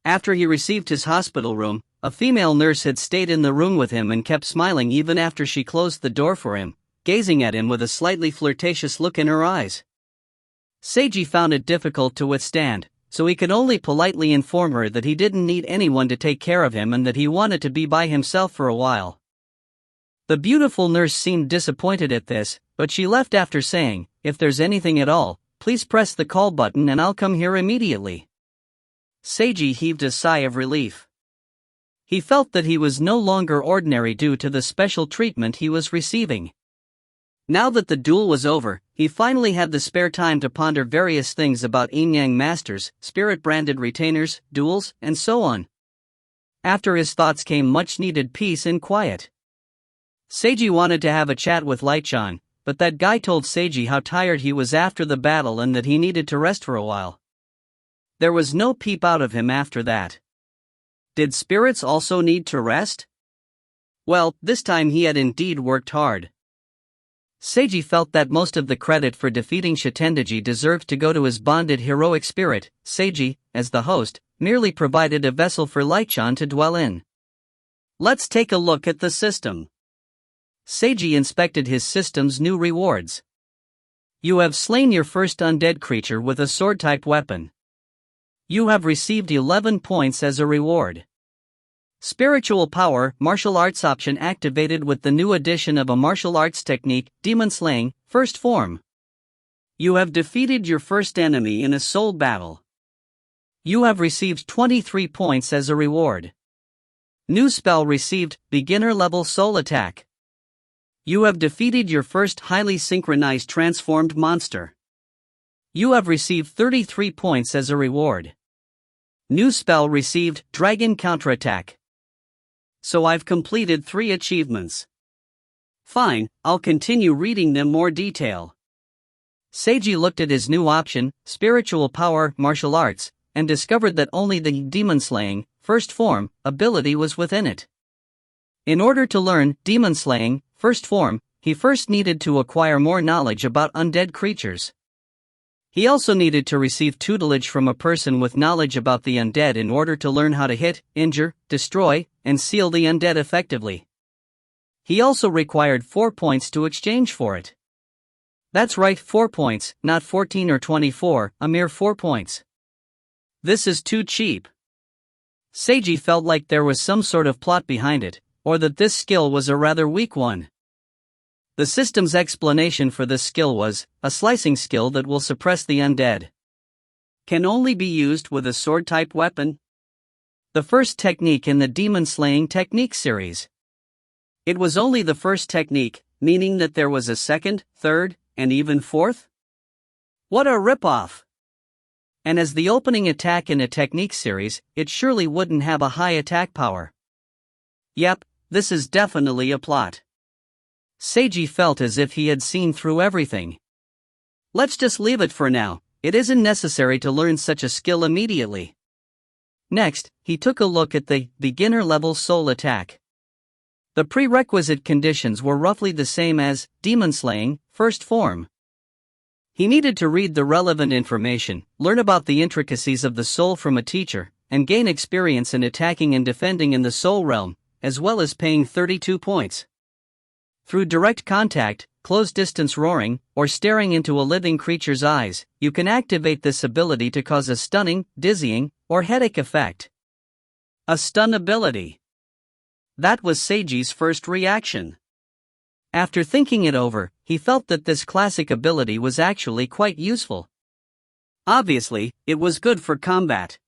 After he received his hospital room, a female nurse had stayed in the room with him and kept smiling even after she closed the door for him, gazing at him with a slightly flirtatious look in her eyes. Seiji found it difficult to withstand, so he could only politely inform her that he didn't need anyone to take care of him and that he wanted to be by himself for a while. The beautiful nurse seemed disappointed at this, but she left after saying, "If there's anything at all, please press the call button and I'll come here immediately." Seiji heaved a sigh of relief. He felt that he was no longer ordinary due to the special treatment he was receiving. Now that the duel was over, he finally had the spare time to ponder various things about yin-yang masters, spirit-branded retainers, duels, and so on. After his thoughts came much-needed peace and quiet. Seiji wanted to have a chat with Light-chan, but that guy told Seiji how tired he was after the battle and that he needed to rest for a while. There was no peep out of him after that. Did spirits also need to rest? Well, this time he had indeed worked hard. Seiji felt that most of the credit for defeating Shitendaji deserved to go to his bonded heroic spirit. Seiji, as the host, merely provided a vessel for Light-chan to dwell in. Let's take a look at the system. Seiji inspected his system's new rewards. You have slain your first undead creature with a sword-type weapon. You have received 11 points as a reward. Spiritual power, martial arts option activated with the new addition of a martial arts technique, demon slaying, first form. You have defeated your first enemy in a soul battle. You have received 23 points as a reward. New spell received, beginner level soul attack. You have defeated your first highly synchronized transformed monster. You have received 33 points as a reward. New spell received, Dragon Counterattack. So I've completed 3 achievements. Fine, I'll continue reading them more detail. Seiji looked at his new option, Spiritual Power, Martial Arts, and discovered that only the Demon Slaying, first form, ability was within it. In order to learn demon slaying, first form, he first needed to acquire more knowledge about undead creatures. He also needed to receive tutelage from a person with knowledge about the undead in order to learn how to hit, injure, destroy, and seal the undead effectively. He also required 4 points to exchange for it. That's right, 4 points, not 14 or 24, a mere 4 points. This is too cheap. Seiji felt like there was some sort of plot behind it, or that this skill was a rather weak one. The system's explanation for this skill was, a slicing skill that will suppress the undead. Can only be used with a sword-type weapon. The first technique in the demon slaying technique series. It was only the first technique, meaning that there was a second, third, and even fourth? What a ripoff! And as the opening attack in a technique series, it surely wouldn't have a high attack power. Yep, this is definitely a plot. Seiji felt as if he had seen through everything. Let's just leave it for now, it isn't necessary to learn such a skill immediately. Next, he took a look at the beginner-level soul attack. The prerequisite conditions were roughly the same as demon slaying, first form. He needed to read the relevant information, learn about the intricacies of the soul from a teacher, and gain experience in attacking and defending in the soul realm, as well as paying 32 points. Through direct contact, close-distance roaring, or staring into a living creature's eyes, you can activate this ability to cause a stunning, dizzying, or headache effect. A stun ability. That was Seiji's first reaction. After thinking it over, he felt that this classic ability was actually quite useful. Obviously, it was good for combat.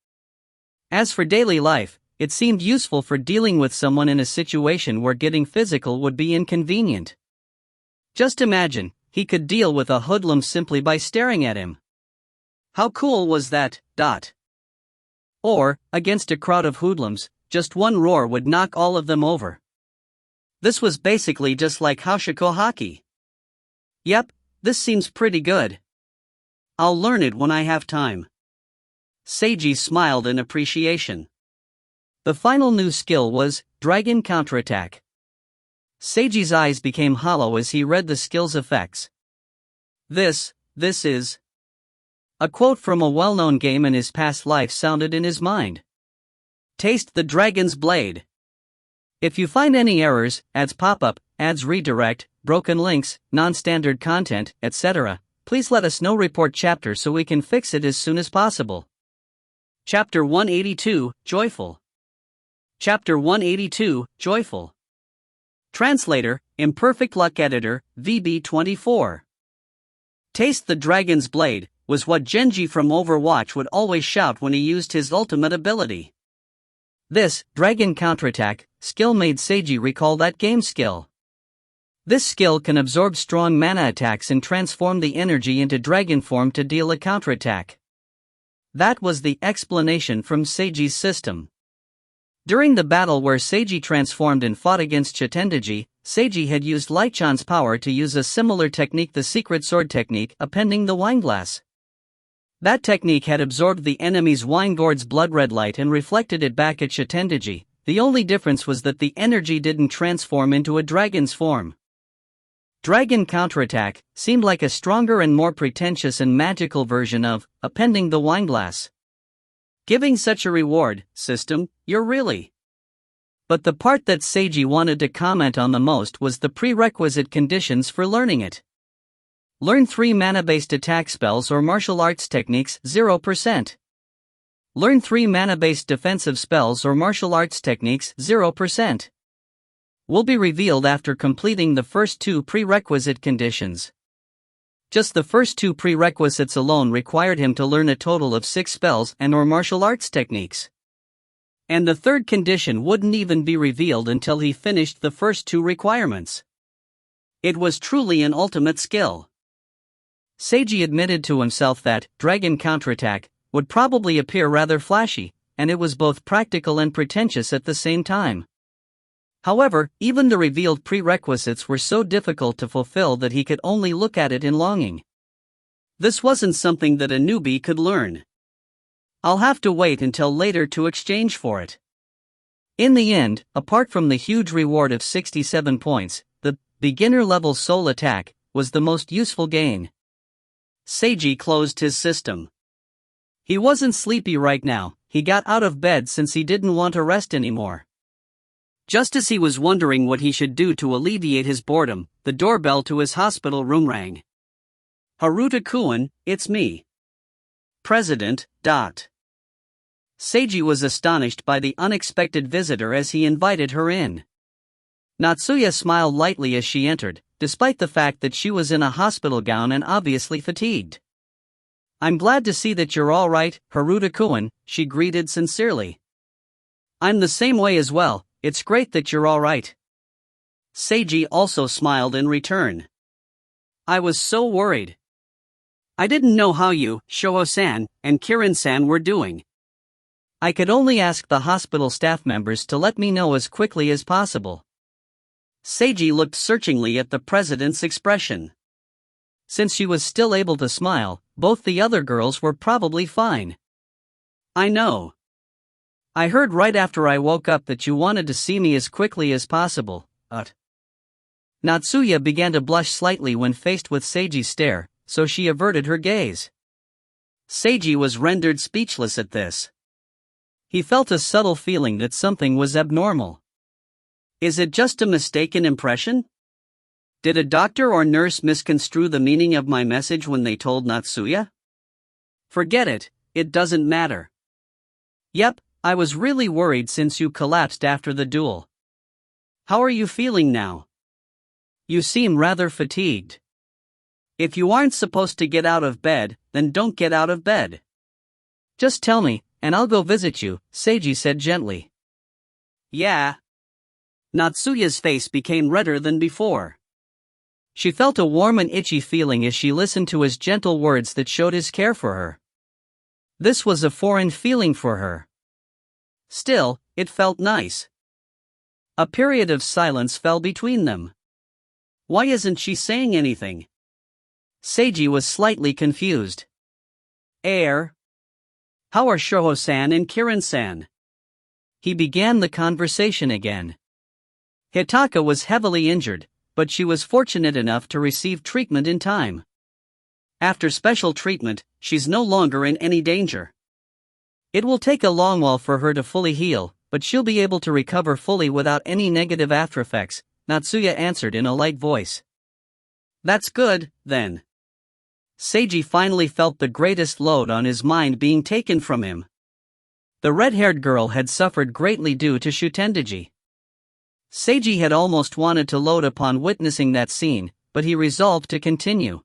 As for daily life, it seemed useful for dealing with someone in a situation where getting physical would be inconvenient. Just imagine, he could deal with a hoodlum simply by staring at him. How cool was that? Or, against a crowd of hoodlums, just one roar would knock all of them over. This was basically just like Haushiko Haki. Yep, this seems pretty good. I'll learn it when I have time. Seiji smiled in appreciation. The final new skill was Dragon Counterattack. Seiji's eyes became hollow as he read the skill's effects. This is... A quote from a well-known game in his past life sounded in his mind. Taste the dragon's blade. If you find any errors, ads pop up, ads redirect, broken links, non-standard content, etc., please let us know. Report chapter so we can fix it as soon as possible. Chapter 182, Joyful. Chapter 182, Joyful. Translator, Imperfect Luck Editor, VB24. Taste the dragon's blade, was what Genji from Overwatch would always shout when he used his ultimate ability. This, Dragon Counterattack, skill made Seiji recall that game skill. This skill can absorb strong mana attacks and transform the energy into dragon form to deal a counterattack. That was the explanation from Seiji's system. During the battle where Seiji transformed and fought against Chitendeji, Seiji had used Lighchan's power to use a similar technique, the secret sword technique, appending the wineglass. That technique had absorbed the enemy's winegourd's blood-red light and reflected it back at Chitendeji. The only difference was that the energy didn't transform into a dragon's form. Dragon Counterattack seemed like a stronger and more pretentious and magical version of appending the wineglass. Giving such a reward, system, you're really... But the part that Seiji wanted to comment on the most was the prerequisite conditions for learning it. Learn 3 mana-based attack spells or martial arts techniques, 0%. Learn 3 mana-based defensive spells or martial arts techniques, 0%. Will be revealed after completing the first 2 prerequisite conditions. Just the first 2 prerequisites alone required him to learn a total of 6 spells and or martial arts techniques. And the third condition wouldn't even be revealed until he finished the first 2 requirements. It was truly an ultimate skill. Seiji admitted to himself that Dragon Counterattack would probably appear rather flashy, and it was both practical and pretentious at the same time. However, even the revealed prerequisites were so difficult to fulfill that he could only look at it in longing. This wasn't something that a newbie could learn. I'll have to wait until later to exchange for it. In the end, apart from the huge reward of 67 points, the beginner-level soul attack was the most useful gain. Seiji closed his system. He wasn't sleepy right now, he got out of bed since he didn't want to rest anymore. Just as he was wondering what he should do to alleviate his boredom, the doorbell to his hospital room rang. Haruta-kun, it's me. President. Seiji was astonished by the unexpected visitor as he invited her in. Natsuya smiled lightly as she entered, despite the fact that she was in a hospital gown and obviously fatigued. I'm glad to see that you're all right, Haruta-kun, she greeted sincerely. I'm the same way as well, it's great that you're all right. Seiji also smiled in return. I was so worried. I didn't know how you, Shoho-san, and Kirin-san were doing. I could only ask the hospital staff members to let me know as quickly as possible. Seiji looked searchingly at the president's expression. Since she was still able to smile, both the other girls were probably fine. I know. I heard right after I woke up that you wanted to see me as quickly as possible, Natsuya began to blush slightly when faced with Seiji's stare, so she averted her gaze. Seiji was rendered speechless at this. He felt a subtle feeling that something was abnormal. Is it just a mistaken impression? Did a doctor or nurse misconstrue the meaning of my message when they told Natsuya? Forget it, it doesn't matter. Yep, I was really worried since you collapsed after the duel. How are you feeling now? You seem rather fatigued. If you aren't supposed to get out of bed, then don't get out of bed. Just tell me, and I'll go visit you, Seiji said gently. Yeah. Natsuya's face became redder than before. She felt a warm and itchy feeling as she listened to his gentle words that showed his care for her. This was a foreign feeling for her. Still, it felt nice. A period of silence fell between them. Why isn't she saying anything? Seiji was slightly confused. How are Shoho-san and Kirin-san? He began the conversation again. Hitaka was heavily injured, but she was fortunate enough to receive treatment in time. After special treatment, she's no longer in any danger. It will take a long while for her to fully heal, but she'll be able to recover fully without any negative aftereffects, Natsuya answered in a light voice. That's good, then. Seiji finally felt the greatest load on his mind being taken from him. The red-haired girl had suffered greatly due to Shutendaji. Seiji had almost wanted to load upon witnessing that scene, but he resolved to continue.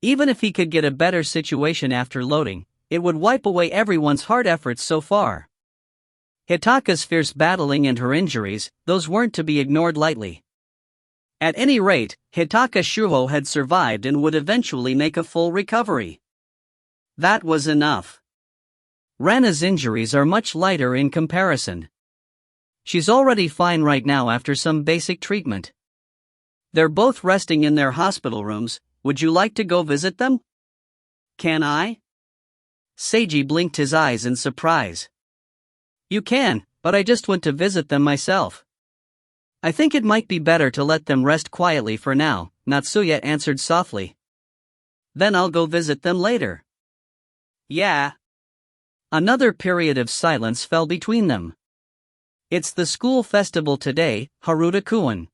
Even if he could get a better situation after loading, it would wipe away everyone's hard efforts so far. Hitaka's fierce battling and her injuries, those weren't to be ignored lightly. At any rate, Hitaka Shuho had survived and would eventually make a full recovery. That was enough. Rana's injuries are much lighter in comparison. She's already fine right now after some basic treatment. They're both resting in their hospital rooms, would you like to go visit them? Can I? Seiji blinked his eyes in surprise. You can, but I just went to visit them myself. I think it might be better to let them rest quietly for now, Natsuya answered softly. Then I'll go visit them later. Yeah. Another period of silence fell between them. It's the school festival today, Haruta-kun.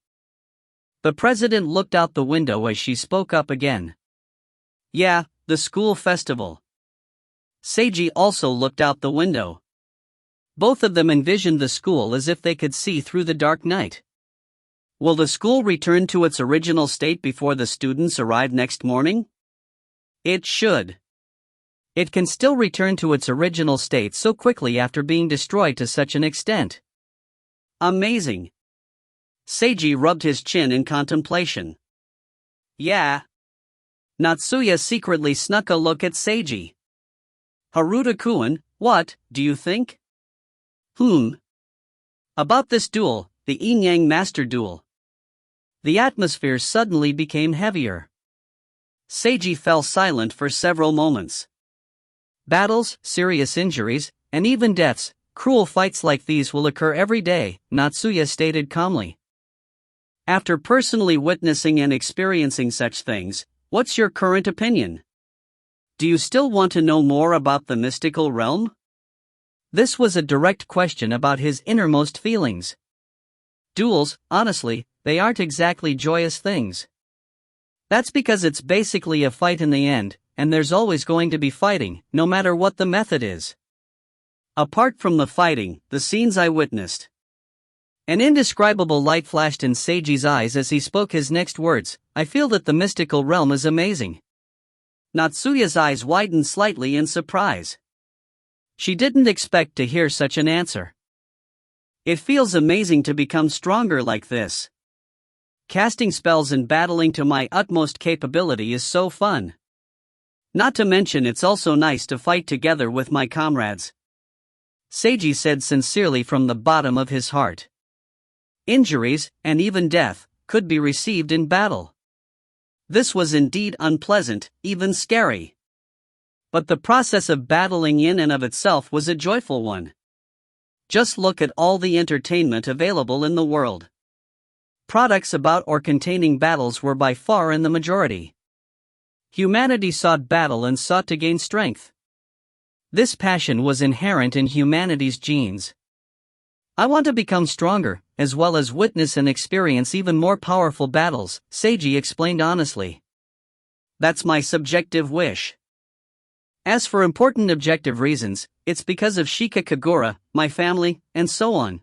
The president looked out the window as she spoke up again. Yeah, the school festival. Seiji also looked out the window. Both of them envisioned the school as if they could see through the dark night. Will the school return to its original state before the students arrive next morning? It should. It can still return to its original state so quickly after being destroyed to such an extent. Amazing. Seiji rubbed his chin in contemplation. Yeah. Natsuya secretly snuck a look at Seiji. Haruta-kun, what, do you think? About this duel, the Yin-Yang Master Duel. The atmosphere suddenly became heavier. Seiji fell silent for several moments. Battles, serious injuries, and even deaths Cruel fights like these will occur every day, Natsuya stated calmly. After personally witnessing and experiencing such things, what's your current opinion? Do you still want to know more about the mystical realm? This was a direct question about his innermost feelings. Duels, honestly, they aren't exactly joyous things. That's because it's basically a fight in the end, and there's always going to be fighting, no matter what the method is. Apart from the fighting, the scenes I witnessed. An indescribable light flashed in Seiji's eyes as he spoke his next words. I feel that the mystical realm is amazing. Natsuya's eyes widened slightly in surprise. She didn't expect to hear such an answer. It feels amazing to become stronger like this. Casting spells and battling to my utmost capability is so fun. Not to mention it's also nice to fight together with my comrades. Seiji said sincerely from the bottom of his heart. Injuries, and even death, could be received in battle. This was indeed unpleasant, even scary. But the process of battling in and of itself was a joyful one. Just look at all the entertainment available in the world. Products about or containing battles were by far in the majority. Humanity sought battle and sought to gain strength. This passion was inherent in humanity's genes. I want to become stronger, as well as witness and experience even more powerful battles, Seiji explained honestly. That's my subjective wish. As for important objective reasons, it's because of Shika Kagura, my family, and so on.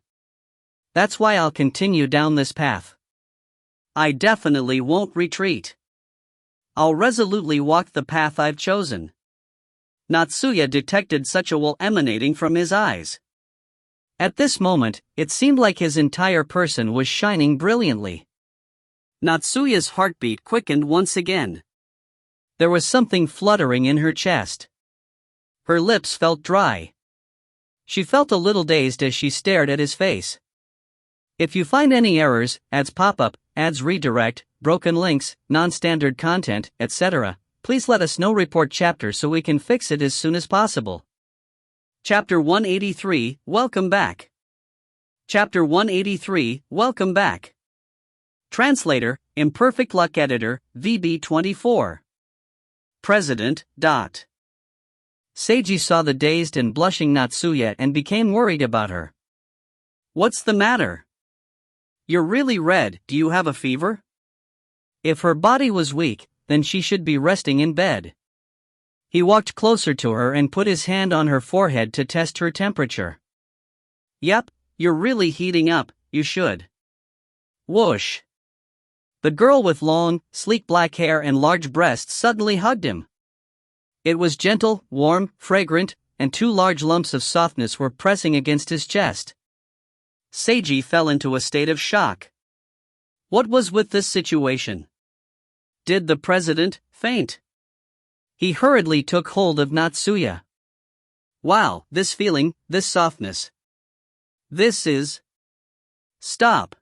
That's why I'll continue down this path. I definitely won't retreat. I'll resolutely walk the path I've chosen. Natsuya detected such a will emanating from his eyes. At this moment, it seemed like his entire person was shining brilliantly. Natsuya's heartbeat quickened once again. There was something fluttering in her chest. Her lips felt dry. She felt a little dazed as she stared at his face. If you find any errors, ads pop up, ads redirect, broken links, non-standard content, etc., please let us know. Report chapter so we can fix it as soon as possible. Chapter 183, Welcome Back. Chapter 183, Welcome Back. Translator, Imperfect Luck Editor, VB24. President. Seiji saw the dazed and blushing Natsuya and became worried about her. What's the matter? You're really red. Do you have a fever? If her body was weak, then she should be resting in bed. He walked closer to her and put his hand on her forehead to test her temperature. Yep, you're really heating up, you should. Whoosh. The girl with long, sleek black hair and large breasts suddenly hugged him. It was gentle, warm, fragrant, and 2 large lumps of softness were pressing against his chest. Seiji fell into a state of shock. What was with this situation? Did the president faint? He hurriedly took hold of Natsuya. Wow, this feeling, this softness. This is... Stop.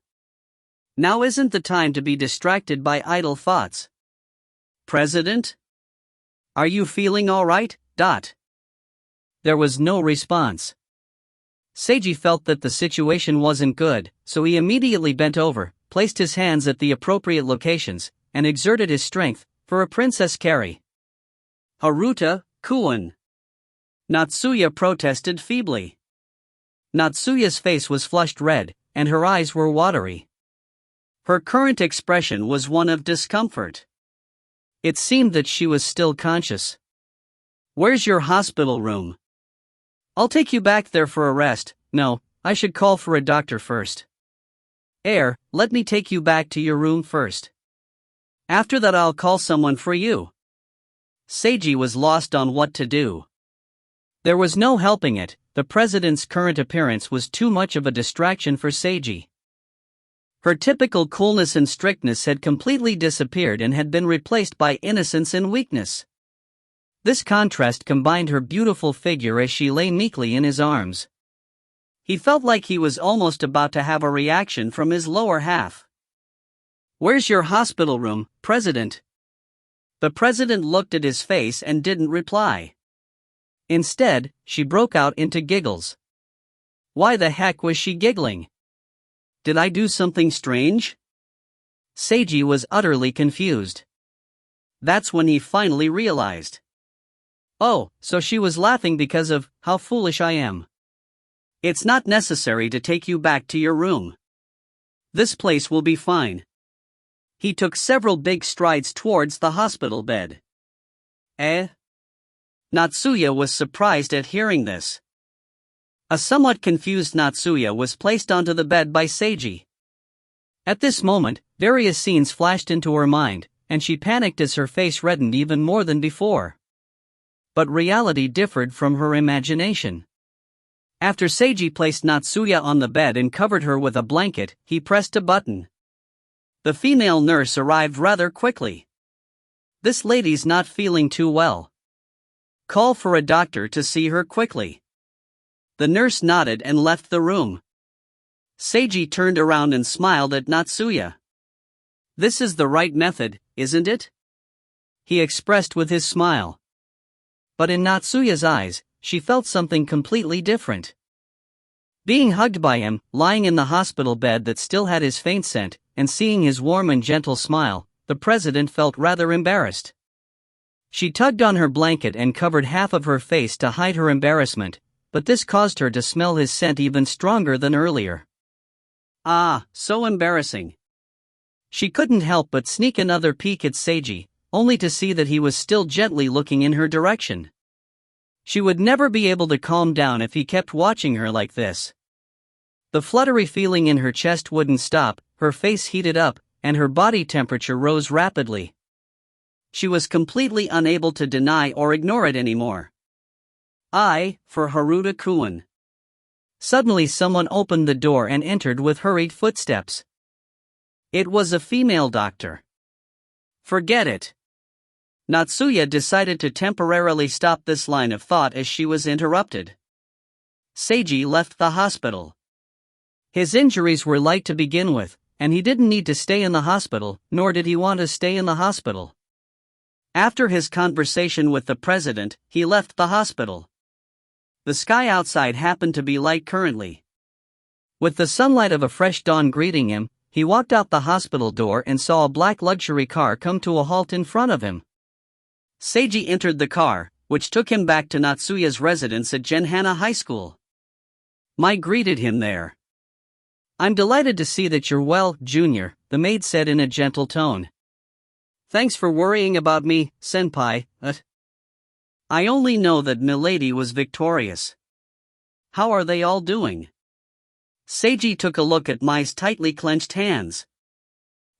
Now isn't the time to be distracted by idle thoughts. President? Are you feeling all right? There was no response. Seiji felt that the situation wasn't good, so he immediately bent over, placed his hands at the appropriate locations, and exerted his strength, for a princess carry. Haruta, Kuin. Natsuya protested feebly. Natsuya's face was flushed red, and her eyes were watery. Her current expression was one of discomfort. It seemed that she was still conscious. Where's your hospital room? I'll take you back there for a rest. No, I should call for a doctor first. Let me take you back to your room first. After that I'll call someone for you. Seiji was lost on what to do. There was no helping it, the president's current appearance was too much of a distraction for Seiji. Her typical coolness and strictness had completely disappeared and had been replaced by innocence and weakness. This contrast combined her beautiful figure as she lay meekly in his arms. He felt like he was almost about to have a reaction from his lower half. Where's your hospital room, President? The president looked at his face and didn't reply. Instead, she broke out into giggles. Why the heck was she giggling? Did I do something strange? Seiji was utterly confused. That's when he finally realized. Oh, so she was laughing because of how foolish I am. It's not necessary to take you back to your room. This place will be fine. He took several big strides towards the hospital bed. Eh? Natsuya was surprised at hearing this. A somewhat confused Natsuya was placed onto the bed by Seiji. At this moment, various scenes flashed into her mind, and she panicked as her face reddened even more than before. But reality differed from her imagination. After Seiji placed Natsuya on the bed and covered her with a blanket, he pressed a button. The female nurse arrived rather quickly. This lady's not feeling too well. Call for a doctor to see her quickly. The nurse nodded and left the room. Seiji turned around and smiled at Natsuya. This is the right method, isn't it? He expressed with his smile. But in Natsuya's eyes, she felt something completely different. Being hugged by him, lying in the hospital bed that still had his faint scent, and seeing his warm and gentle smile, the president felt rather embarrassed. She tugged on her blanket and covered half of her face to hide her embarrassment, but this caused her to smell his scent even stronger than earlier. Ah, so embarrassing. She couldn't help but sneak another peek at Seiji, only to see that he was still gently looking in her direction. She would never be able to calm down if he kept watching her like this. The fluttery feeling in her chest wouldn't stop, her face heated up, and her body temperature rose rapidly. She was completely unable to deny or ignore it anymore. For Haruta-kun. Suddenly someone opened the door and entered with hurried footsteps. It was a female doctor. Forget it. Natsuya decided to temporarily stop this line of thought as she was interrupted. Seiji left the hospital. His injuries were light to begin with, and he didn't need to stay in the hospital, nor did he want to stay in the hospital. After his conversation with the president, he left the hospital. The sky outside happened to be light currently. With the sunlight of a fresh dawn greeting him, he walked out the hospital door and saw a black luxury car come to a halt in front of him. Seiji entered the car, which took him back to Natsuya's residence at Genhana High School. Mai greeted him there. I'm delighted to see that you're well, Junior, the maid said in a gentle tone. Thanks for worrying about me, senpai. I only know that Milady was victorious. How are they all doing? Seiji took a look at Mai's tightly clenched hands.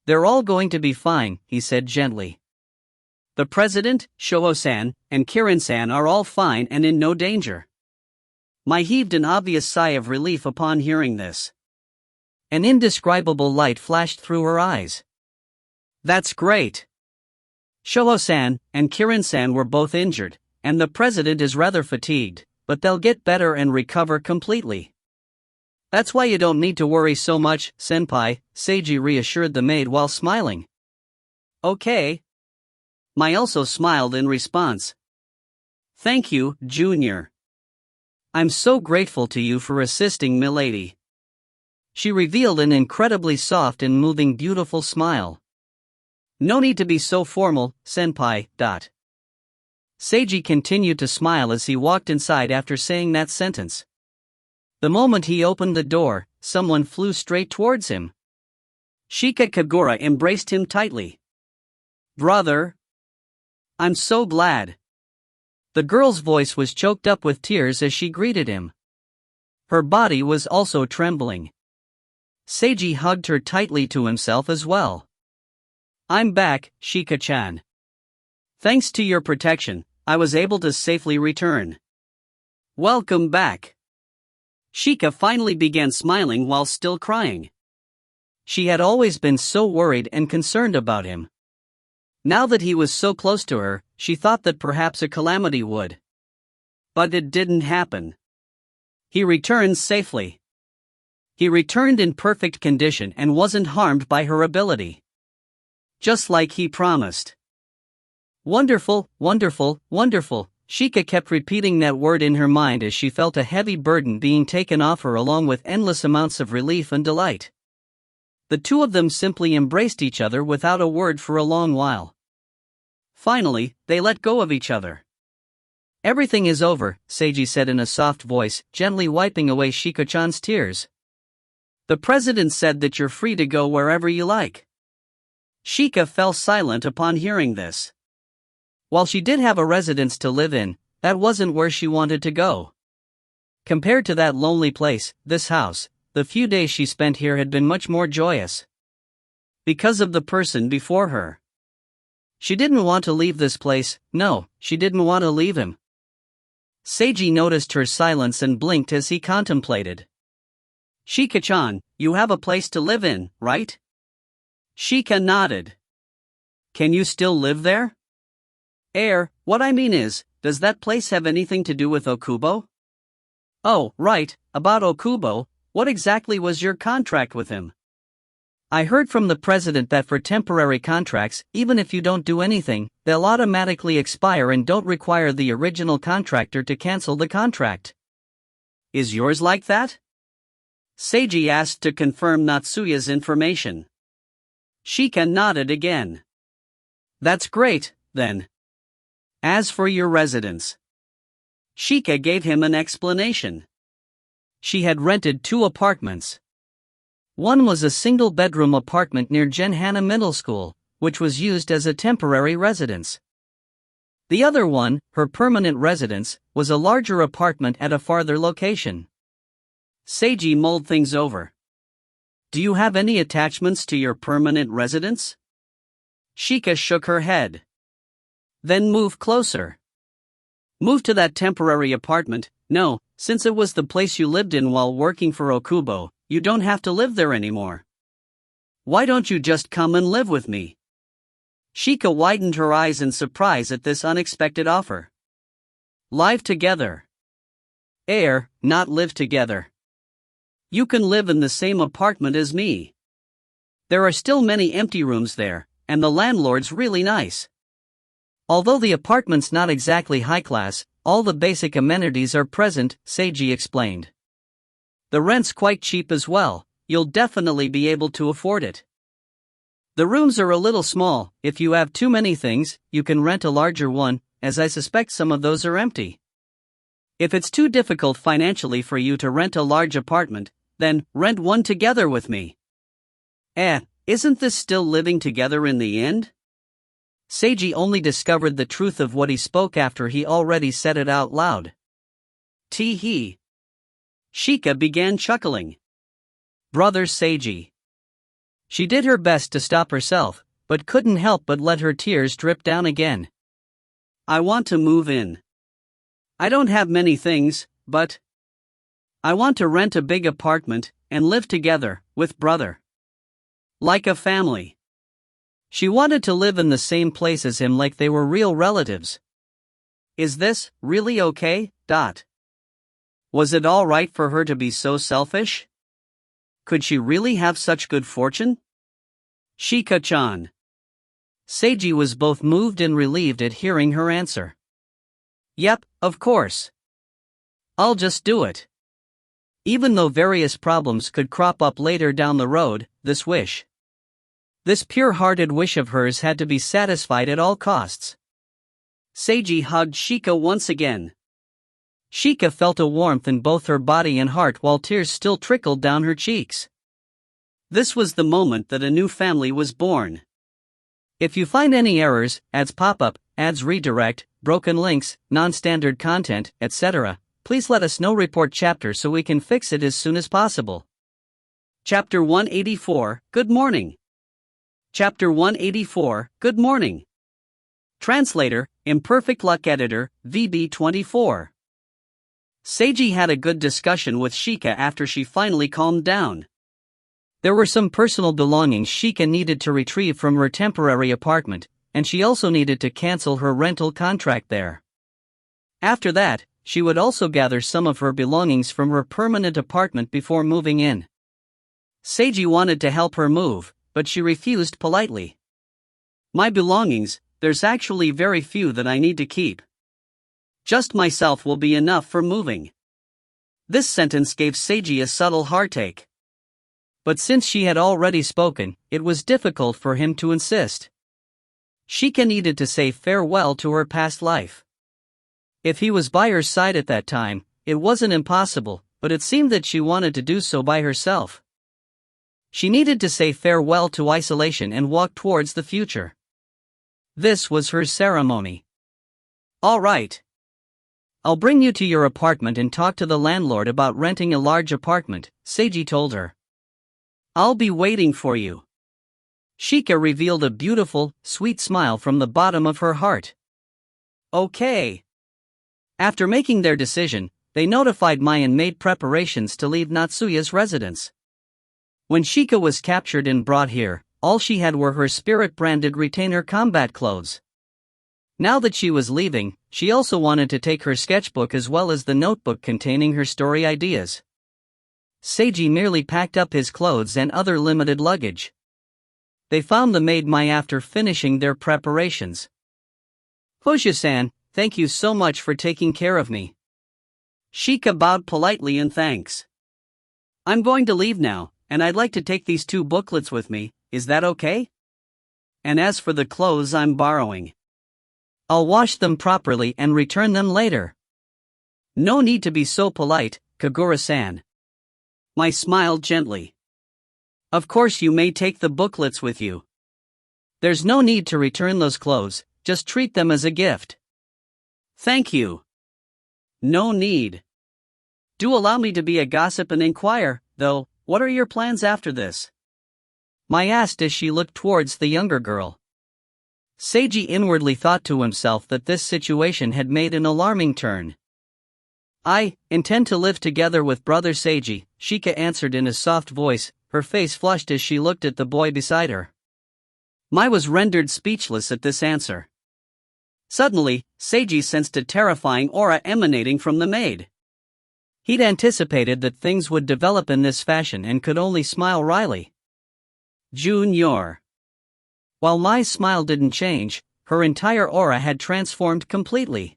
They're all going to be fine, he said gently. The president, Shoho-san, and Kirin-san are all fine and in no danger. Mai heaved an obvious sigh of relief upon hearing this. An indescribable light flashed through her eyes. That's great. Shoho-san and Kirin-san were both injured, and the president is rather fatigued, but they'll get better and recover completely. That's why you don't need to worry so much, senpai, Seiji reassured the maid while smiling. Okay. Mai also smiled in response. Thank you, Junior. I'm so grateful to you for assisting Milady. She revealed an incredibly soft and moving beautiful smile. No need to be so formal, senpai. Seiji continued to smile as he walked inside after saying that sentence. The moment he opened the door, someone flew straight towards him. Shika Kagura embraced him tightly. Brother! I'm so glad. The girl's voice was choked up with tears as she greeted him. Her body was also trembling. Seiji hugged her tightly to himself as well. I'm back, Shika-chan. Thanks to your protection, I was able to safely return. Welcome back. Shika finally began smiling while still crying. She had always been so worried and concerned about him. Now that he was so close to her, she thought that perhaps a calamity would. But it didn't happen. He returned safely. He returned in perfect condition and wasn't harmed by her ability. Just like he promised. Wonderful, wonderful, wonderful, Shika kept repeating that word in her mind as she felt a heavy burden being taken off her along with endless amounts of relief and delight. The two of them simply embraced each other without a word for a long while. Finally, they let go of each other. "Everything is over," Seiji said in a soft voice, gently wiping away Shika-chan's tears. "The president said that you're free to go wherever you like." Shika fell silent upon hearing this. While she did have a residence to live in, that wasn't where she wanted to go. Compared to that lonely place, this house, the few days she spent here had been much more joyous. Because of the person before her. She didn't want to leave this place. No, she didn't want to leave him. Seiji noticed her silence and blinked as he contemplated. "Shika-chan, you have a place to live in, right?" Shika nodded. "Can you still live there?" What I mean is, does that place have anything to do with Okubo?" "Oh, right, about Okubo, what exactly was your contract with him?" "I heard from the president that for temporary contracts, even if you don't do anything, they'll automatically expire and don't require the original contractor to cancel the contract." "Is yours like that?" Seiji asked to confirm Natsuya's information. Shika nodded again. "That's great, then. As for your residence," Shika gave him an explanation. She had rented 2 apartments. One was a single-bedroom apartment near Genhana Middle School, which was used as a temporary residence. The other one, her permanent residence, was a larger apartment at a farther location. Seiji mulled things over. "Do you have any attachments to your permanent residence?" Shika shook her head. "Then move closer." "Move to that temporary apartment?" "No, since it was the place you lived in while working for Okubo, you don't have to live there anymore. Why don't you just come and live with me?" Shika widened her eyes in surprise at this unexpected offer. "Live together." Not live together. "You can live in the same apartment as me. There are still many empty rooms there, and the landlord's really nice. Although the apartment's not exactly high class, all the basic amenities are present," Seiji explained. "The rent's quite cheap as well, you'll definitely be able to afford it. The rooms are a little small, if you have too many things, you can rent a larger one, as I suspect some of those are empty. If it's too difficult financially for you to rent a large apartment, then rent one together with me." Isn't this still living together in the end?" Seiji only discovered the truth of what he spoke after he already said it out loud. Tee-hee. Shika began chuckling. Brother Seiji. She did her best to stop herself, but couldn't help but let her tears drip down again. "I want to move in. I don't have many things, but I want to rent a big apartment and live together, with brother. Like a family." She wanted to live in the same place as him like they were real relatives. Is this really okay? Was it all right for her to be so selfish? Could she really have such good fortune? Shika-chan. Seiji was both moved and relieved at hearing her answer. "Yep, of course. I'll just do it." Even though various problems could crop up later down the road, this pure-hearted wish of hers had to be satisfied at all costs. Seiji hugged Shika once again. Shika felt a warmth in both her body and heart while tears still trickled down her cheeks. This was the moment that a new family was born. If you find any errors, ads pop up, ads redirect, broken links, non-standard content, etc., please let us know. Report chapter so we can fix it as soon as possible. Chapter 184, Good Morning. Chapter 184, Good Morning. Translator, Imperfect Luck Editor, VB24. Seiji had a good discussion with Shika after she finally calmed down. There were some personal belongings Shika needed to retrieve from her temporary apartment, and she also needed to cancel her rental contract there. After that, she would also gather some of her belongings from her permanent apartment before moving in. Seiji wanted to help her move, but she refused politely. "My belongings, there's actually very few that I need to keep. Just myself will be enough for moving. This sentence gave Seiji a subtle heartache. But since she had already spoken, it was difficult for him to insist. Shika needed to say farewell to her past life. If he was by her side at that time, it wasn't impossible, but it seemed that she wanted to do so by herself. She needed to say farewell to isolation and walk towards the future. This was her ceremony. All right. I'll bring you to your apartment and talk to the landlord about renting a large apartment, Seiji told her. I'll be waiting for you. Shika revealed a beautiful, sweet smile from the bottom of her heart. Okay. After making their decision, they notified Mai and made preparations to leave Natsuya's residence. When Shika was captured and brought here, all she had were her spirit-branded retainer combat clothes. Now that she was leaving, she also wanted to take her sketchbook as well as the notebook containing her story ideas. Seiji merely packed up his clothes and other limited luggage. They found the maid Mai after finishing their preparations. Fuji-san, thank you so much for taking care of me. Shika bowed politely in thanks. I'm going to leave now, and I'd like to take these 2 booklets with me, is that okay? And as for the clothes I'm borrowing, I'll wash them properly and return them later. No need to be so polite, Kagura-san. Mai smiled gently. Of course you may take the booklets with you. There's no need to return those clothes, just treat them as a gift. Thank you. No need. Do allow me to be a gossip and inquire, though, what are your plans after this? Mai asked as she looked towards the younger girl. Seiji inwardly thought to himself that this situation had made an alarming turn. I intend to live together with brother Seiji, Shika answered in a soft voice, her face flushed as she looked at the boy beside her. Mai was rendered speechless at this answer. Suddenly, Seiji sensed a terrifying aura emanating from the maid. He'd anticipated that things would develop in this fashion and could only smile wryly. Junior. While Mai's smile didn't change, her entire aura had transformed completely.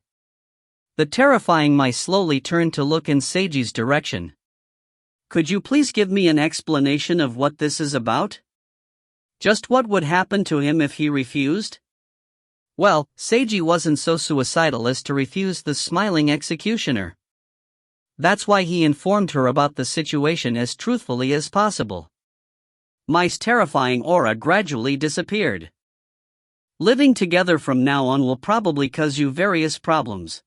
The terrifying Mai slowly turned to look in Seiji's direction. Could you please give me an explanation of what this is about? Just what would happen to him if he refused? Well, Seiji wasn't so suicidal as to refuse the smiling executioner. That's why he informed her about the situation as truthfully as possible. Mai's terrifying aura gradually disappeared. Living together from now on will probably cause you various problems.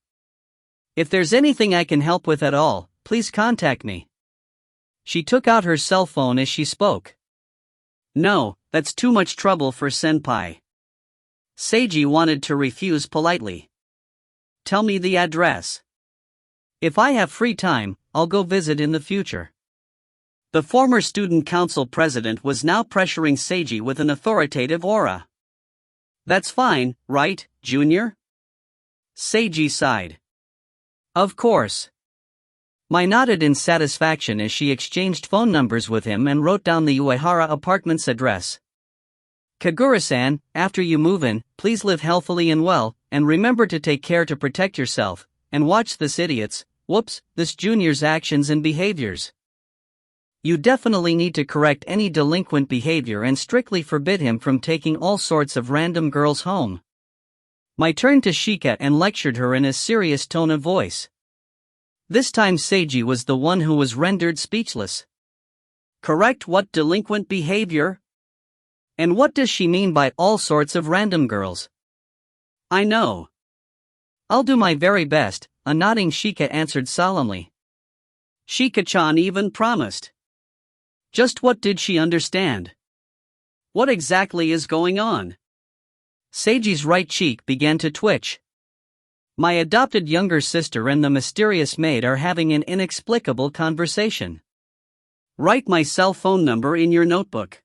If there's anything I can help with at all, please contact me. She took out her cell phone as she spoke. No, that's too much trouble for senpai. Seiji wanted to refuse politely. Tell me the address. If I have free time, I'll go visit in the future. The former student council president was now pressuring Seiji with an authoritative aura. That's fine, right, Junior? Seiji sighed. Of course. Mai nodded in satisfaction as she exchanged phone numbers with him and wrote down the Uehara apartment's address. Kagura-san, after you move in, please live healthily and well, and remember to take care to protect yourself, and watch this this Junior's actions and behaviors. You definitely need to correct any delinquent behavior and strictly forbid him from taking all sorts of random girls home. Mai turned to Shika and lectured her in a serious tone of voice. This time Seiji was the one who was rendered speechless. Correct what delinquent behavior? And what does she mean by all sorts of random girls? I know. I'll do my very best, a nodding Shika answered solemnly. Shika-chan even promised. Just what did she understand? What exactly is going on? Seiji's right cheek began to twitch. My adopted younger sister and the mysterious maid are having an inexplicable conversation. Write my cell phone number in your notebook.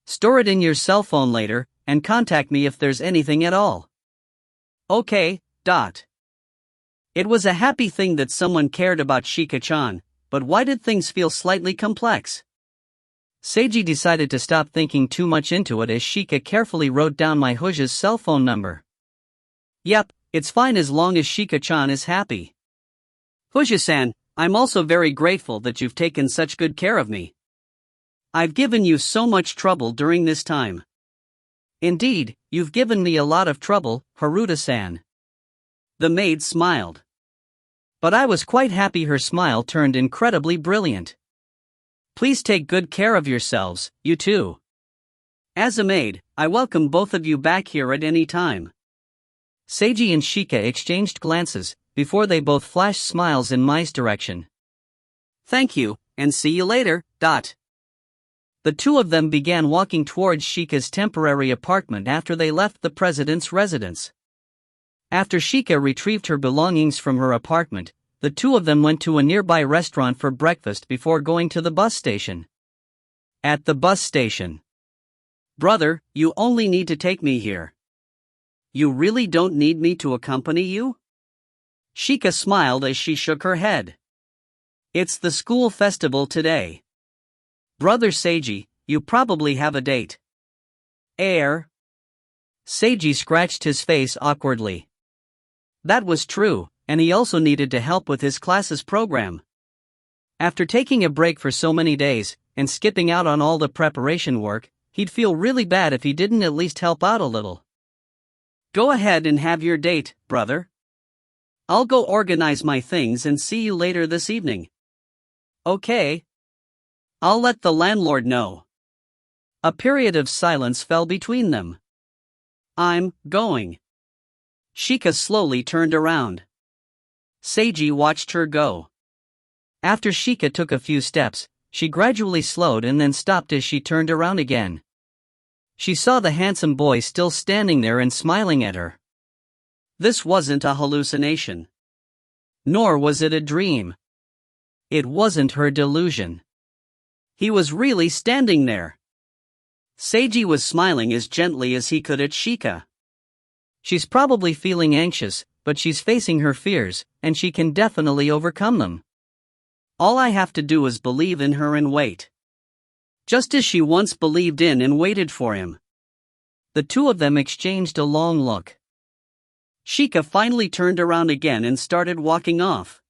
Store it in your cell phone later, and contact me if there's anything at all. Okay. It was a happy thing that someone cared about Shika-chan, but why did things feel slightly complex? Seiji decided to stop thinking too much into it as Shika carefully wrote down my Huja's cell phone number. Yep, It's fine as long as Shika-chan is happy. Fuji-san, I'm also very grateful that you've taken such good care of me. I've given you so much trouble during this time. Indeed, you've given me a lot of trouble, Haruta-san. The maid smiled. But I was quite happy. Her smile turned incredibly brilliant. Please take good care of yourselves, you two. As a maid, I welcome both of you back here at any time. Seiji and Shika exchanged glances, before they both flashed smiles in Mai's direction. Thank you, and see you later. The two of them began walking towards Shika's temporary apartment after they left the president's residence. After Shika retrieved her belongings from her apartment, the two of them went to a nearby restaurant for breakfast before going to the bus station. At the bus station. Brother, you only need to take me here. You really don't need me to accompany you? Shika smiled as she shook her head. It's the school festival today. Brother Seiji, you probably have a date. Seiji scratched his face awkwardly. That was true, and he also needed to help with his class's program. After taking a break for so many days, and skipping out on all the preparation work, he'd feel really bad if he didn't at least help out a little. Go ahead and have your date, brother. I'll go organize my things and see you later this evening. Okay. I'll let the landlord know. A period of silence fell between them. I'm going. Shika slowly turned around. Seiji watched her go. After Shika took a few steps, she gradually slowed and then stopped as she turned around again. She saw the handsome boy still standing there and smiling at her. This wasn't a hallucination. Nor was it a dream. It wasn't her delusion. He was really standing there. Seiji was smiling as gently as he could at Shika. She's probably feeling anxious, but she's facing her fears, and she can definitely overcome them. All I have to do is believe in her and wait. Just as she once believed in and waited for him. The two of them exchanged a long look. Shika finally turned around again and started walking off.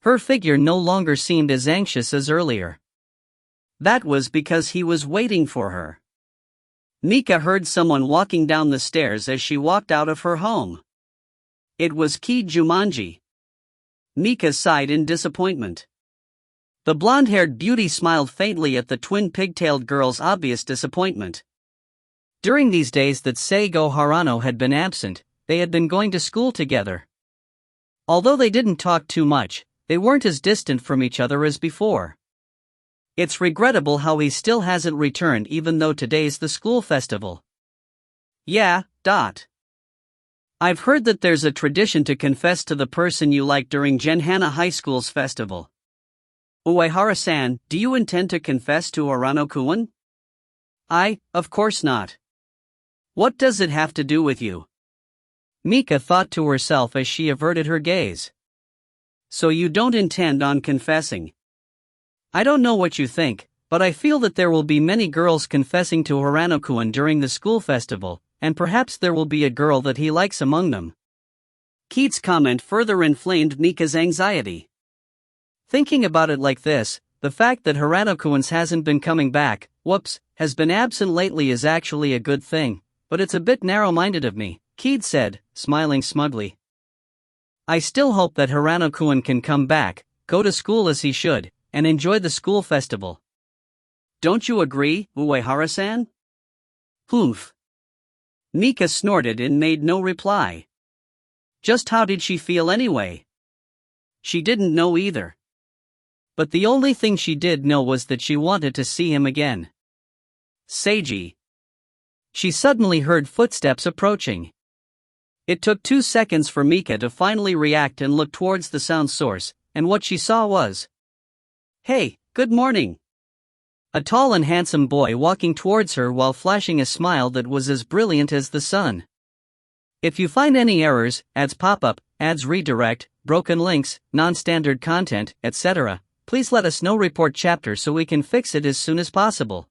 Her figure no longer seemed as anxious as earlier. That was because he was waiting for her. Mika heard someone walking down the stairs as she walked out of her home. It was Ki Jumanji. Mika sighed in disappointment. The blonde-haired beauty smiled faintly at the twin pigtailed girl's obvious disappointment. During these days that Seigo Harano had been absent, they had been going to school together. Although they didn't talk too much, they weren't as distant from each other as before. It's regrettable how he still hasn't returned even though today's the school festival. Yeah. I've heard that there's a tradition to confess to the person you like during Genhana High School's festival. Uehara-san, do you intend to confess to Arano-kun? Of course not. What does it have to do with you? Mika thought to herself as she averted her gaze. So you don't intend on confessing? I don't know what you think, but I feel that there will be many girls confessing to Harano-kun during the school festival, and perhaps there will be a girl that he likes among them. Keith's comment further inflamed Mika's anxiety. Thinking about it like this, the fact that Harano-kun hasn't been coming back, has been absent lately is actually a good thing, but it's a bit narrow-minded of me, Keith said, smiling smugly. I still hope that Harano-kun can come back, go to school as he should, and enjoy the school festival. Don't you agree, Uehara-san? Humph. Mika snorted and made no reply. Just how did she feel anyway? She didn't know either. But the only thing she did know was that she wanted to see him again. Seiji. She suddenly heard footsteps approaching. It took 2 seconds for Mika to finally react and look towards the sound source, and what she saw was, "Hey, good morning." A tall and handsome boy walking towards her while flashing a smile that was as brilliant as the sun. If you find any errors, ads pop up, ads redirect, broken links, non-standard content, etc., please let us know. Report chapter so we can fix it as soon as possible.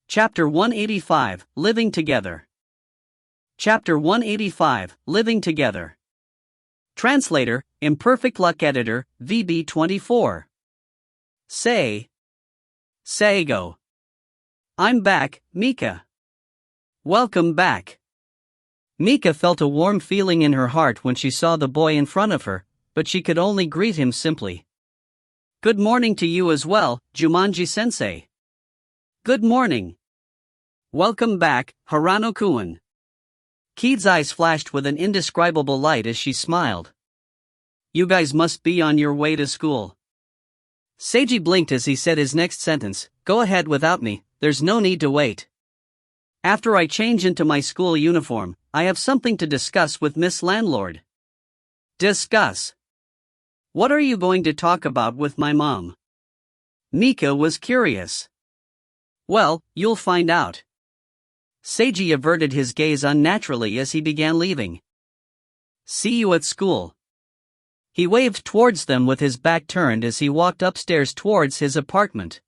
Chapter 185, Living Together. Chapter 185, Living Together. Translator, Imperfect Luck Editor, VB24. Seigo. I'm back, Mika. Welcome back. Mika felt a warm feeling in her heart when she saw the boy in front of her, but she could only greet him simply. Good morning to you as well, Jumanji-sensei. Good morning. Welcome back, Harano-kun. Keith's eyes flashed with an indescribable light as she smiled. You guys must be on your way to school. Seiji blinked as he said his next sentence, go ahead without me, there's no need to wait. After I change into my school uniform, I have something to discuss with Miss Landlord. Discuss? What are you going to talk about with my mom? Mika was curious. Well, you'll find out. Seiji averted his gaze unnaturally as he began leaving. See you at school. He waved towards them with his back turned as he walked upstairs towards his apartment.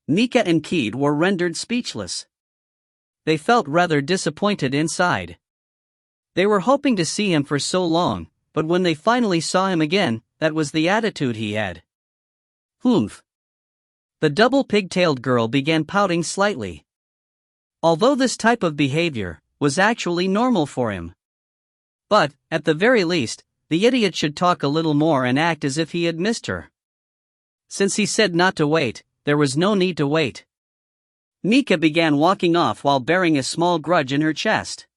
Mika and Keith were rendered speechless. They felt rather disappointed inside. They were hoping to see him for so long, but when they finally saw him again, that was the attitude he had. Humph. The double pigtailed girl began pouting slightly. Although this type of behavior was actually normal for him. But, at the very least, the idiot should talk a little more and act as if he had missed her. Since he said not to wait, there was no need to wait. Mika began walking off while bearing a small grudge in her chest.